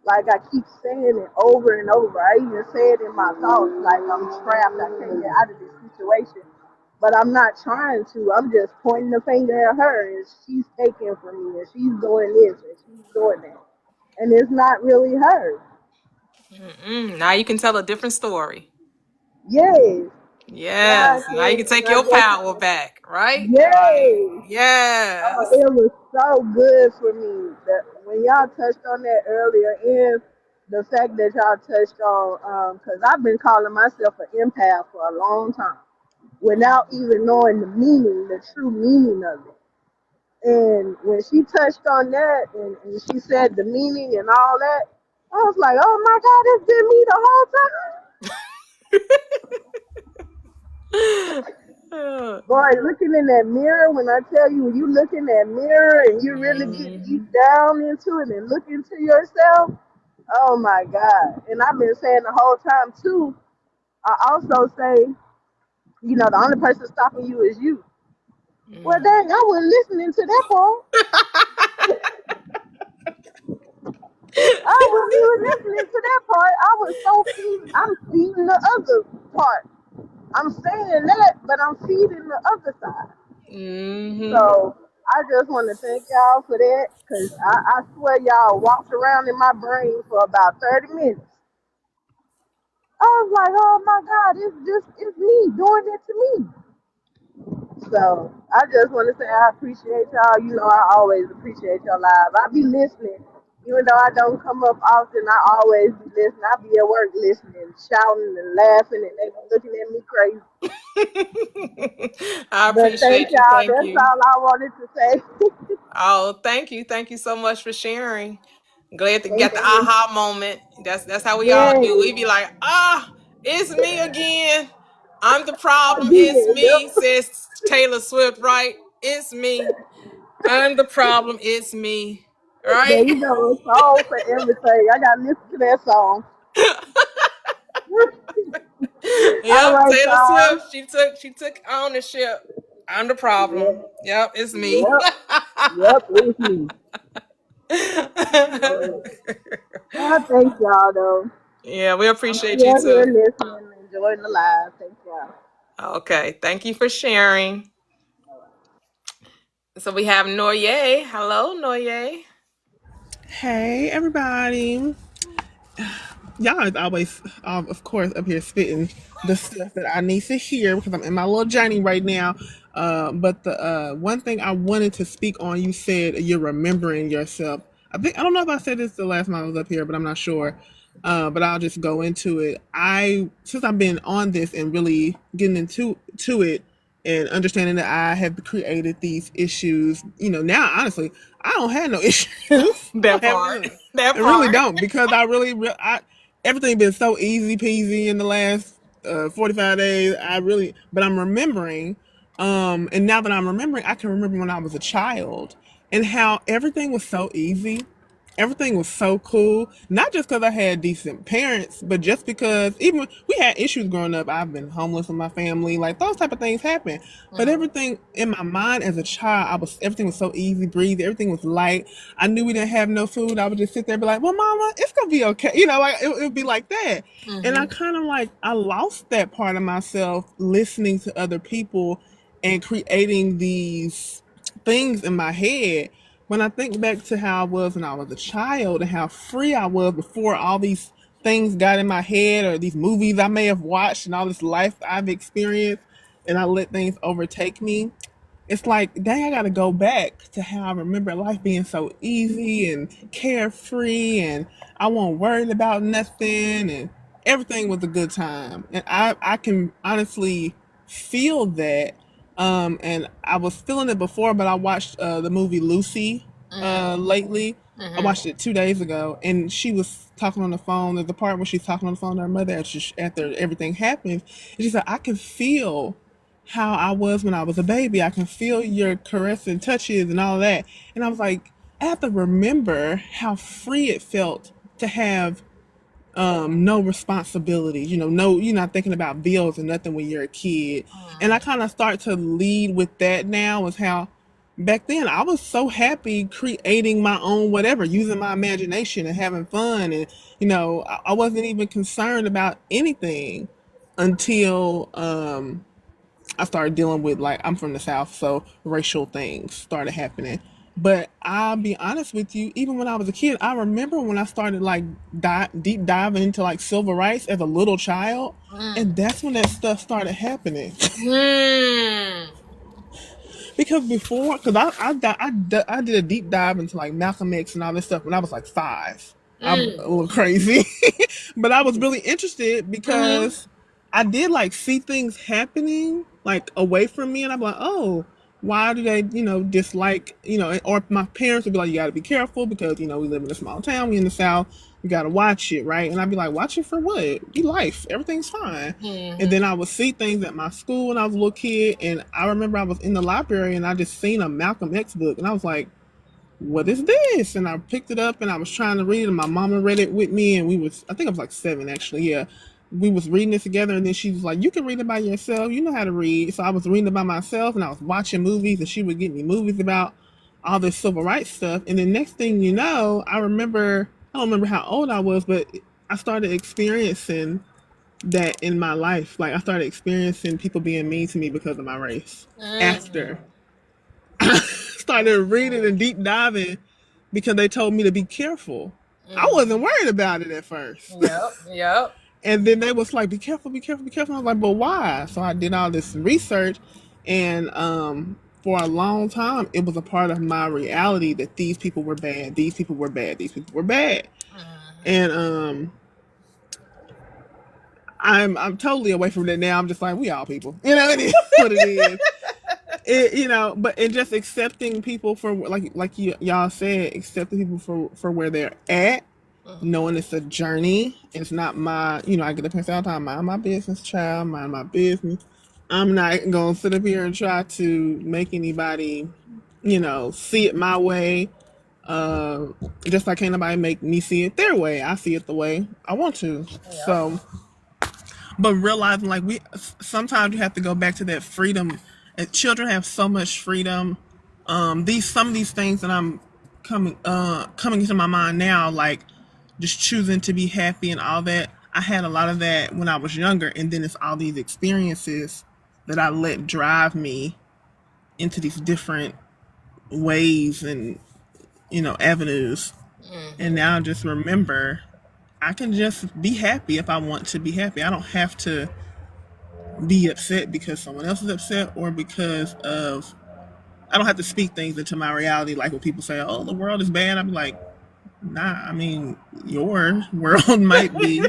Like I keep saying it over and over. I even say it in my thoughts, like I'm trapped. I can't get out of this situation. But I'm not trying to. I'm just pointing the finger at her, and she's taking from me, and she's doing this, and she's doing that, and it's not really her. Mm-mm. Now you can tell a different story. Yes, now I Yes. Now you can, can and take I your just power back, right? Like, yes. Oh, yes. it was so good for me that when y'all touched on that earlier, and the fact that y'all touched on, because I've been calling myself an empath for a long time without even knowing the meaning, the true meaning of it. And when she touched on that and she said the meaning and all that, I was like, oh my God, it's been me the whole time. Boy, looking in that mirror, when I tell you, when you look in that mirror and you really get deep Mhm. down into it and look into yourself, oh my God. And I've been saying the whole time too, I also say, the only person stopping you is you. Well, Mm. dang, I wasn't listening to that part. I wasn't even listening to that part. I was so I'm feeding the other part. I'm saying that, but I'm feeding the other side. Mhm. So I just want to thank y'all for that, because I swear y'all walked around in my brain for about 30 minutes. I was like, oh my God, it's me doing it to me. So I just want to say I appreciate y'all. I always appreciate y'all live. I be listening. Even though I don't come up often, I always be listening. I be at work listening, shouting and laughing, and they be looking at me crazy. I But thank appreciate you. y'all. Thank That's you. all I wanted to say. Oh, thank you. Thank you so much for sharing. Glad to Thank get the you. aha moment. That's how we all do. Yes, We be like, it's me again. I'm the I problem. It's did. me, Yep. says Taylor Swift, right? It's me. I'm the problem. It's me. There Right? you go. A song for everything. I got to listen to that song. All Yep, right, Taylor y'all. Swift. She took ownership. I'm the problem. Yep. Yep, it's me. Yep. Yep. It's me. I thank y'all, though. Yeah, we I'm appreciate you still too. here listening, enjoying the live. Thank y'all. Okay, thank you for sharing. So we have Noye. Hello, Noye. Hey, everybody. Y'all is always, of course, up here spitting the stuff that I need to hear because I'm in my little journey right now. But the one thing I wanted to speak on, you said you're remembering yourself. I don't know if I said this the last time I was up here, but I'm not sure. But I'll just go into it. Since I've been on this and really getting into it and understanding that I have created these issues, now honestly, I don't have no issues. I That don't have part. none. That I really part. don't because everything been so easy peasy in the last 45 days. But I'm remembering, and now that I'm remembering, I can remember when I was a child and how everything was so easy. Everything was so cool. Not just because I had decent parents, but just because even we had issues growing up. I've been homeless with my family, like those type of things happen. But Mm, everything in my mind as a child, everything was so easy breezy. Everything was light. I knew we didn't have no food. I would just sit there and be like, "Well, Mama, it's gonna be okay." Like it would be like that. And I mm-hmm. kind of like I lost that part of myself listening to other people and creating these things in my head. When I think back to how I was when I was a child and how free I was before all these things got in my head or these movies I may have watched and all this life I've experienced, and I let things overtake me, it's like, dang, I gotta go back to how I remember life being so easy and carefree, and I wasn't worried about nothing, and everything was a good time. And I can honestly feel that. And I was feeling it before, but I watched the movie Lucy lately. I Mm-hmm. watched it 2 days ago, and she was talking on the phone. There's a part where she's talking on the phone to her mother after everything happens. And she said, I can feel how I was when I was a baby. I can feel your caress and touches and all of that. And I was like, I have to remember how free it felt to have no responsibilities. No, you're not thinking about bills and nothing when you're a kid. And I kind of start to lead with that now, is how back then I was so happy creating my own whatever, using my imagination and having fun. And, I wasn't even concerned about anything until I started dealing with, like, I'm from the South, so racial things started happening. But I'll be honest with you, even when I was a kid, I remember when I started like deep diving into like civil rights as a little child, and that's when that stuff started happening. Mm. Because before, because I did a deep dive into like Malcolm X and all this stuff when I was like 5. I'm Mm. a little crazy, but I was really interested Mm-hmm. because I did like see things happening like away from me, and I'm like, oh, why do they, dislike, or my parents would be like, you got to be careful because we live in a small town, we in the South, you got to watch it, right? And I'd be like, watch it for what? Be life, everything's fine. And then I would see things at my school when I was a little kid, and I remember I was in the library and I just seen a Malcolm X book, and I was like, what is this? And I picked it up and I was trying to read it, and my mama read it with me, and I think I was like 7 actually, yeah. We was reading it together, and then she was like, you can read it by yourself, you know how to read. So I was reading it by myself, and I was watching movies, and she would get me movies about all this civil rights stuff. And then next thing you know, I don't remember how old I was, but I started experiencing that in my life. Like, I started experiencing people being mean to me because of my race. After Mm. I started reading and deep diving because they told me to be careful. I wasn't Mm. worried about it at first. Yep. Yep. And then they was like, be careful, be careful, be careful. I was like, but why? So I did all this research, and for a long time it was a part of my reality that these people were bad, these people were bad, these people were bad. And I'm totally away from that now. I'm just like, we all people. It is what it is. But it just accepting people for, like y'all said, accepting people for where they're at, knowing it's a journey. It's not my, I get up and say all the time, mind my business, child, mind my business. I'm not gonna sit up here and try to make anybody, see it my way. Just like can't nobody make me see it their way. I see it the way I want to. Yep. So, but realizing, like, sometimes you have to go back to that freedom. Children have so much freedom. Some of these things that I'm coming into my mind now, like just choosing to be happy and all that. I had a lot of that when I was younger, and then it's all these experiences that I let drive me into these different ways and avenues. And now I just remember I can just be happy if I want to be happy. I don't have to be upset because someone else is upset, or because of, I don't have to speak things into my reality, like when people say, oh, the world is bad. I'm like, nah, I mean, your world might be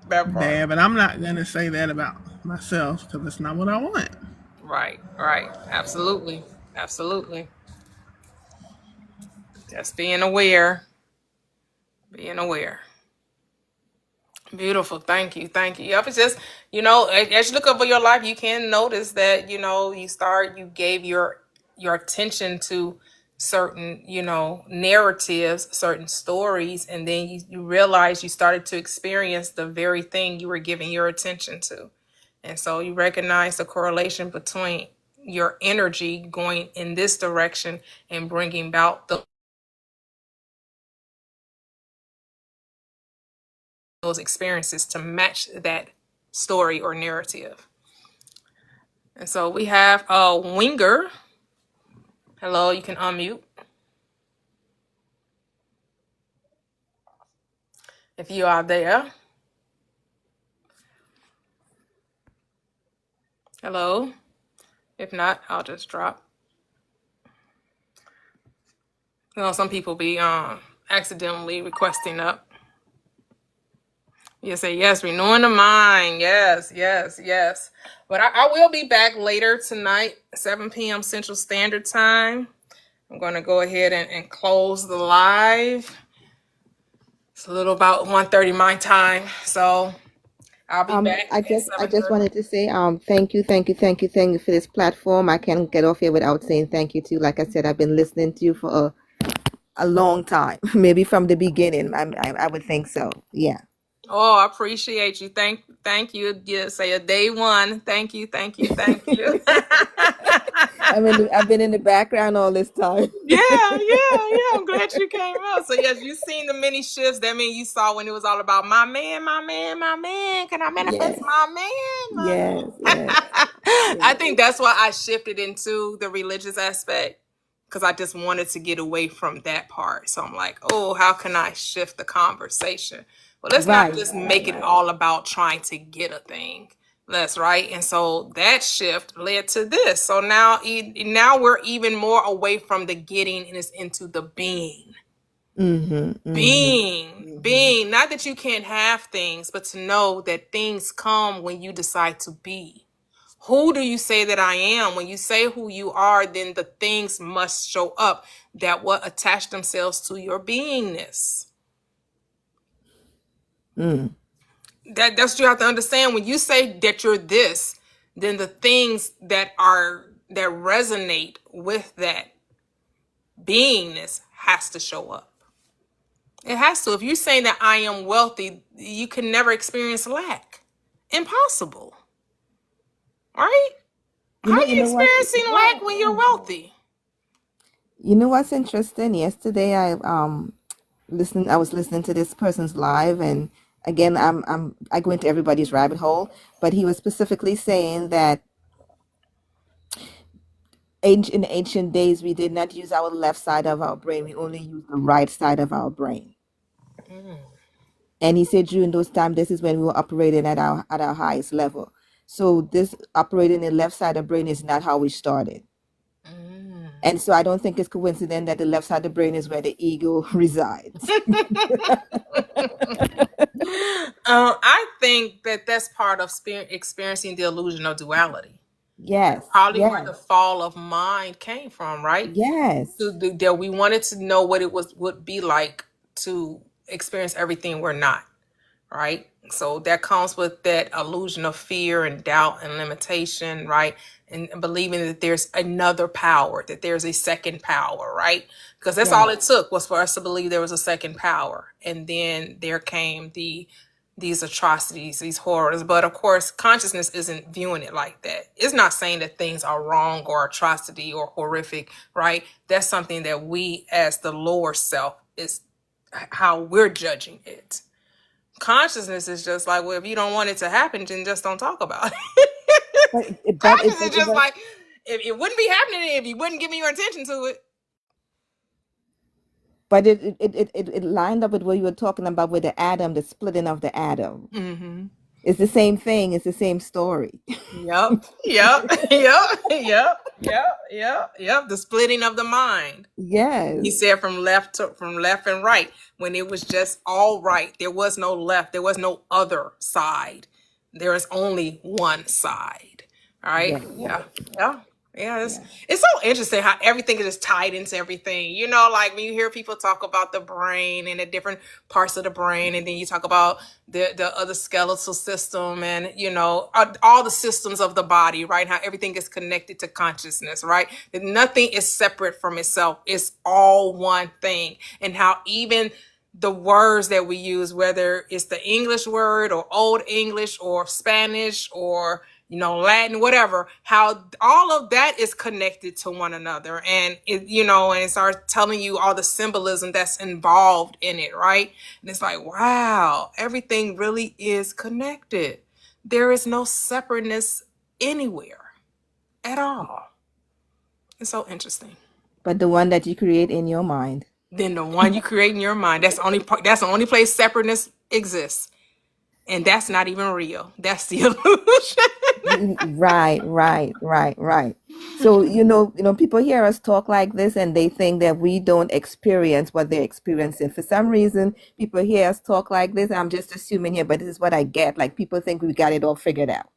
That part. bad, but I'm not gonna say that about myself because that's not what I want. Right. Right. Absolutely. Absolutely. Just being aware. Being aware. Beautiful. Thank you. Thank you. Yep. It's just, as you look over your life, you can notice that, you gave your attention to certain, narratives, certain stories, and then you realize you started to experience the very thing you were giving your attention to. And so you recognize the correlation between your energy going in this direction and bringing about those experiences to match that story or narrative. And so we have Winger. Hello, you can unmute if you are there. Hello? If not, I'll just drop. You know, some people be accidentally requesting up. You say yes, renewing the mind. Yes, yes, yes. But I will be back later tonight, 7 p.m. Central Standard Time. I'm going to go ahead and close the live. It's a little about 1:30 my time. So I'll be back I at just 7:30. wanted to say, thank you, thank you, thank you, thank you for this platform. I can't get off here without saying thank you to you. Like I said, I've been listening to you for a long time, maybe from the beginning. I would think so. Yeah. Oh, I appreciate you. Thank you. Yeah, say a day one. Thank you, thank you, thank you. I've been in the background all this time. Yeah, yeah. I'm glad you came out. So yes, you seen the many shifts. That means you saw when it was all about my man, my man, my man. Can I manifest Yes, my man, my yes, yes, man? I yes. think that's why I shifted into the religious aspect, because I just wanted to get away from that part. So I'm like, oh, how can I shift the conversation? Well, let's not Right, just make it right. all about trying to get a thing. That's right. And so that shift led to this. So now we're even more away from the getting and it's into the being. Mm-hmm, mm-hmm, mm-hmm. Being. Not that you can't have things, but to know that things come when you decide to be. Who do you say that I am? When you say who you are, then the things must show up that will attach themselves to your beingness. Mm. That's what you have to understand. When you say that you're this, then the things that resonate with that beingness has to show up. It has to. If you're saying that I am wealthy, you can never experience lack. Impossible. Right? How are You you know what? experiencing lack when you're wealthy? You know what's interesting? Yesterday, I was listening to this person's live, and again, I go into everybody's rabbit hole, but he was specifically saying that in ancient days we did not use our left side of our brain; we only used the right side of our brain. Mm. And he said during those times, this is when we were operating at our highest level. So this operating in the left side of the brain is not how we started. Mm. And so I don't think it's coincident that the left side of the brain is where the ego resides. I think that that's part of experiencing the illusion of duality. Yes, Probably where yes, the fall of mind came from, right? yes, That we wanted to know what it would be like to experience everything we're not, right? So that comes with that illusion of fear and doubt and limitation, right? And believing that there's another power, that there's a second power, right? Because that's all yes, it took was for us to believe there was a second power. And then there came these atrocities, these horrors. But of course, consciousness isn't viewing it like that. It's not saying that things are wrong or atrocity or horrific, right? That's something that we as the lower self is how we're judging it. Consciousness is just like, well, if you don't want it to happen, then just don't talk about it. Consciousness is just like, if it wouldn't be happening if you wouldn't give me your attention to it. but it lined up with what you were talking about with the atom, the splitting of the atom. Mm-hmm. It's the same thing. It's the same story. Yep. The splitting of the mind. He Yes, said from left and right, when it was just all right. There was no left. There was no other side. There is only one side. All right. yes, Yeah. Yeah. Yeah. yeah, It's so interesting how everything is just tied into everything. You know, like when you hear people talk about the brain and the different parts of the brain, and then you talk about the other skeletal system and, you know, all the systems of the body, right? How everything is connected to consciousness, right? That nothing is separate from itself. It's all one thing. And how even the words that we use, whether it's the English word or Old English or Spanish or, you know, Latin, whatever, how all of that is connected to one another. And it, you know, and it starts telling you all the symbolism that's involved in it, right? And it's like, wow, everything really is connected. There is no separateness anywhere at all. It's so interesting. but the one that you create in your mind. Then the one you create in your mind, that's the only part, that's the only place separateness exists. And that's not even real. That's the illusion. Right. So, people hear us talk like this and they think that we don't experience what they're experiencing. For some reason, people hear us talk like this. I'm just assuming here, but this is what I get. Like, people think we got it all figured out.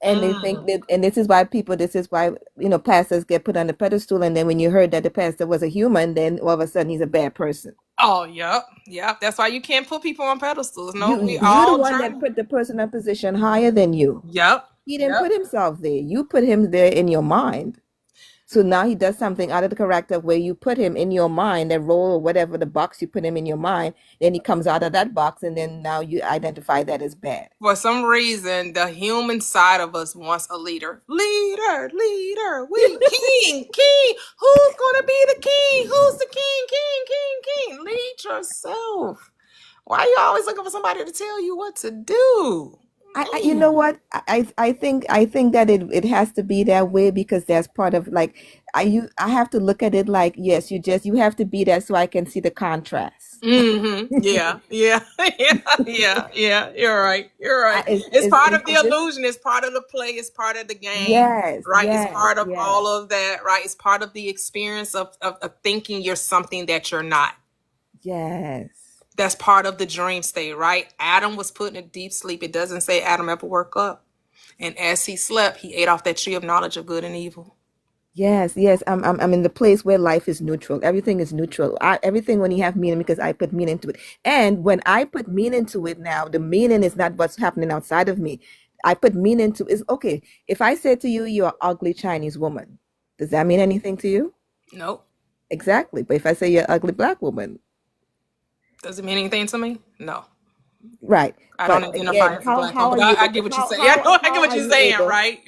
And they think that, and this is why pastors get put on the pedestal. And then when you heard that the pastor was a human, then all of a sudden he's a bad person. Oh, yep. That's why you can't put people on pedestals. No, we You're the all one that journey. put the person in a position higher than you. Yep. He didn't put himself there. You put him there in your mind. So now he does something out of the character where you put him in your mind, that role or whatever the box you put him in your mind. Then he comes out of that box, and then now you identify that as bad. For some reason, the human side of us wants a leader. Leader. We king. Who's gonna be the king? Who's the king? Lead yourself. Why are you always looking for somebody to tell you what to do? You know what? I think that it has to be that way because that's part of, like, I have to look at it like, yes, you have to be that so I can see the contrast. Yeah. You're right. It's part of the illusion. It's part of the play. It's part of the game. Yes. Right. Yes, it's part of yes. all of that. Right. It's part of the experience of thinking you're something that you're not. Yes. That's part of the dream state, right? Adam was put in a deep sleep. It doesn't say Adam ever woke up. And as he slept, he ate off that tree of knowledge of good and evil. Yes. I'm in the place where life is neutral. Everything is neutral. Everything when you have meaning, because I put meaning to it. And when I put meaning to it now, the meaning is not what's happening outside of me. I put meaning to is okay. If I say to you, you're an ugly Chinese woman, does that mean anything to you? Nope. Exactly. But if I say you're an ugly black woman, does it mean anything to me? No. Right. I don't identify as a black woman, but I get what you're saying. I get what you're saying, right?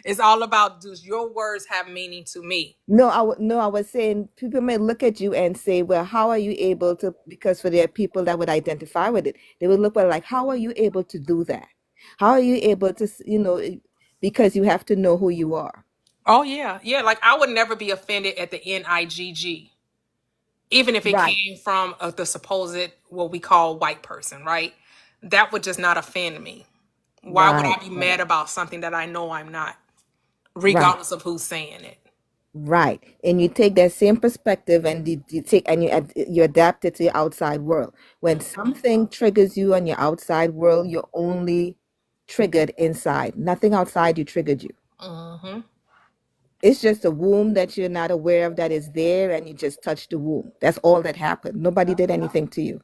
It's all about, does your words have meaning to me? No, I was saying people may look at you and say, well, how are you able to, because for there are people that would identify with it. They would look, well, like, how are you able to do that? How are you able to, because you have to know who you are. Oh, yeah. Yeah, like I would never be offended at the NIGG. Even if it came from the supposed, what we call white person, right? That would just not offend me. Why would I be mad about something that I know I'm not, regardless of who's saying it? Right. And you take that same perspective and you adapt it to your outside world. When something triggers you on your outside world, you're only triggered inside. Nothing outside you triggered you. It's just a womb that you're not aware of that is there, and you just touched the womb. That's all that happened. Nobody did anything to you.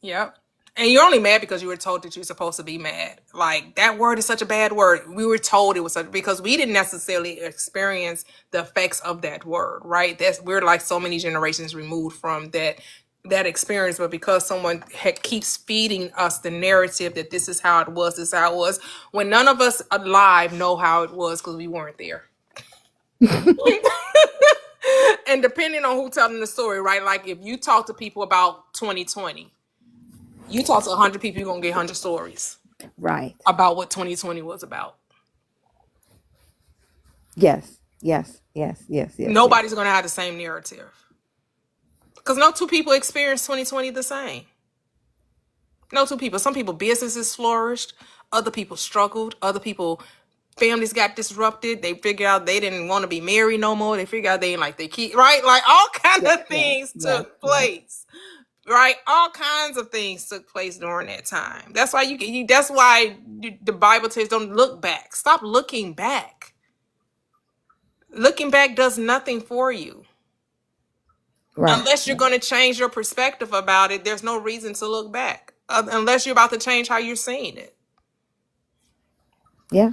Yep. And you're only mad because you were told that you're supposed to be mad. Like, that word is such a bad word. We were told it was because we didn't necessarily experience the effects of that word, right? We're like so many generations removed from that experience, but because someone keeps feeding us the narrative that this is how it was, when none of us alive know how it was because we weren't there. And depending on who telling the story, right? Like if you talk to people about 2020, you talk to 100 people, you're gonna get 100 stories, right, about what 2020 was about. Yes. Nobody's gonna have the same narrative because no two people experienced 2020 the same. No two people. Some people businesses flourished, other people struggled, other people families got disrupted. They figured out they didn't want to be married no more. They figured out they didn't like their kids, right? Like all kinds of things took place, right? All kinds of things took place during that time. That's why that's why the Bible says don't look back. Stop looking back. Looking back does nothing for you. Right. Unless you're going to change your perspective about it, there's no reason to look back. Unless you're about to change how you're seeing it. Yeah.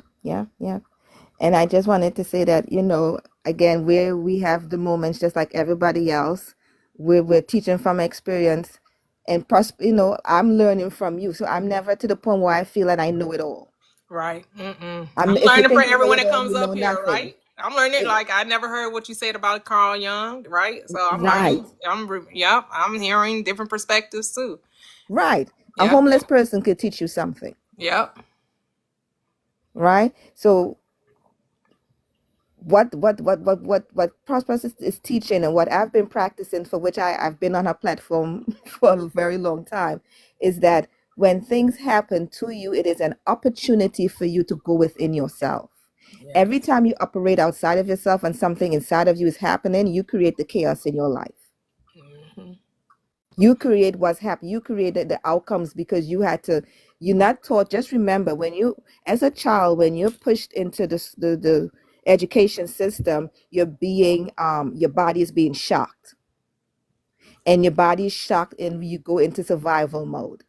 And I just wanted to say that, again, where we have the moments just like everybody else, we're teaching from experience, and I'm learning from you. So I'm never to the point where I feel that I know it all. Right. I'm learning from everyone that comes up here, nothing. Right? I'm learning. Like I never heard what you said about Carl Jung, right? So I'm learning. I'm hearing different perspectives too. Right. A homeless person could teach you something. Yep. Right. So what Prosperous is teaching, and what I've been practicing, for which I've been on her platform for a very long time, is that when things happen to you, it is an opportunity for you to go within yourself. Yeah. Every time you operate outside of yourself and something inside of you is happening, you create the chaos in your life. Mm-hmm. You create what's happening. You created the outcomes because you're not taught. Just remember, as a child, when you're pushed into the education system, your body is being shocked. And your body is shocked and you go into survival mode.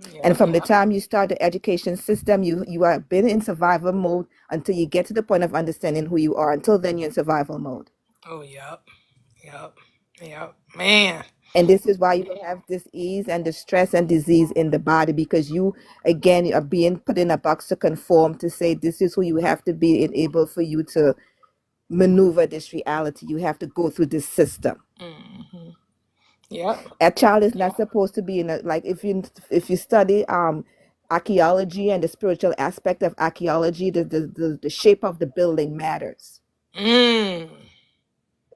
And Yep. from the time you start the education system, you are been in survival mode until you get to the point of understanding who you are. Until then, you're in survival mode. Oh, yep. Yep. Yep. Man. And this is why you have disease and the stress and disease in the body, because you, again, are being put in a box to conform, to say this is who you have to be and able for you to maneuver this reality. You have to go through this system. Mm-hmm. Yep. A child is not supposed to be in a, like, if you study archaeology and the spiritual aspect of archaeology, the shape of the building matters. Mm.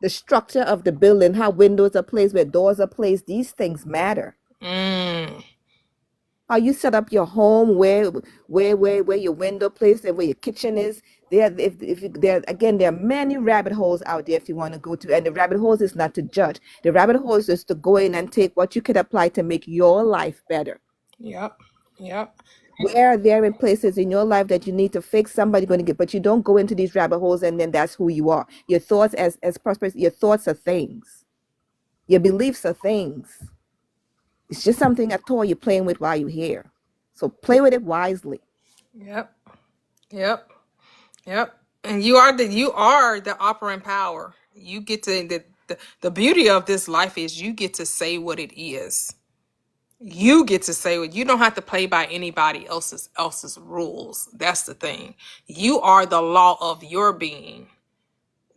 The structure of the building, how windows are placed, where doors are placed, these things matter. Mm. How you set up your home, where your window placed and where your kitchen is. There are many rabbit holes out there if you want to go to. And the rabbit holes is not to judge. The rabbit holes is to go in and take what you could apply to make your life better. Yep. Yep. Where are there in places in your life that you need to fix, somebody going to get, but you don't go into these rabbit holes and then that's who you are. Your thoughts as prosperous, your thoughts are things. Your beliefs are things. It's just something, a toy you're playing with while you're here. So play with it wisely. Yep. Yep. Yep. And you are the operant power. You get to the beauty of this life is you get to say what it is. You get to say what you don't have to play by anybody else's rules. That's the thing. You are the law of your being.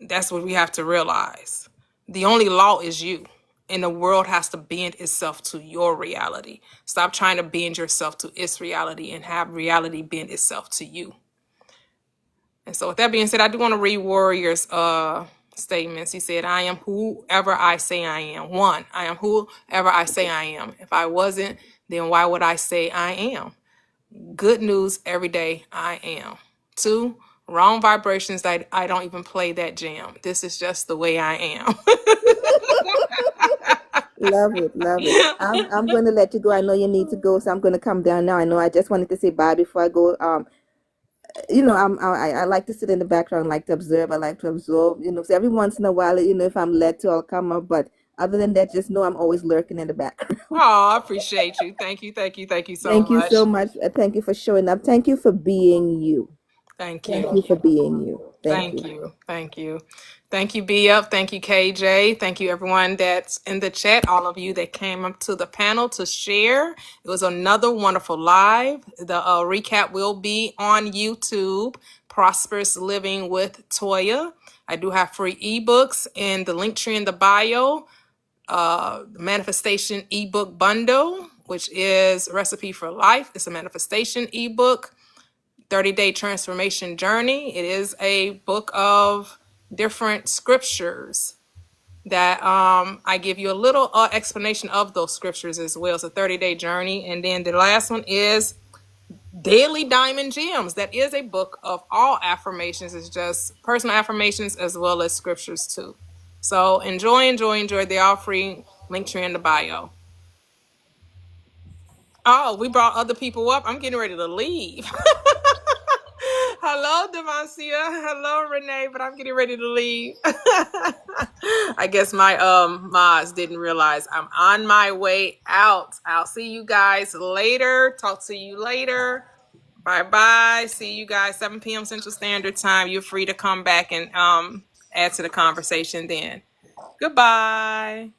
That's what we have to realize. The only law is you. And the world has to bend itself to your reality. Stop trying to bend yourself to its reality and have reality bend itself to you. And so with that being said, I do want to read Warrior's statements. He said, I am whoever I say I am. 1, I am whoever I say I am. If I wasn't, then why would I say I am? Good news every day, I am. 2, wrong vibrations, that I don't even play that jam. This is just the way I am. Love it, love it. I'm going to let you go. I know you need to go, so I'm going to come down now. I know I just wanted to say bye before I go. I like to sit in the background, like to observe. I like to absorb. So every once in a while, if I'm led to, I'll come up. But other than that, just know I'm always lurking in the background. Oh, I appreciate you. Thank you. Thank you. Thank you so Thank you much. so much. Thank you for showing up. Thank you for being you. Thank Thank you. you for being you. Thank Thank you. you. Thank you. Thank you, B Up. Thank you, KJ. Thank you, everyone that's in the chat. All of you that came up to the panel to share. It was another wonderful live. The recap will be on YouTube. Prosperous Living with Toyia. I do have free ebooks in the link tree in the bio. Manifestation ebook bundle, which is Recipe for Life. It's a manifestation ebook. 30-Day Transformation Journey. It is a book of different scriptures that I give you a little explanation of those scriptures as well. It's a 30-day journey. And then the last one is Daily Diamond Gems. That is a book of all affirmations. It's just personal affirmations as well as scriptures too. So enjoy. They're all free. Link tree in the bio. Oh, we brought other people up. I'm getting ready to leave. Hello, Devancia. Hello, Renee. But I'm getting ready to leave. I guess my mods didn't realize I'm on my way out. I'll see you guys later. Talk to you later. Bye. See you guys 7 p.m. Central Standard Time. You're free to come back and add to the conversation then. Goodbye.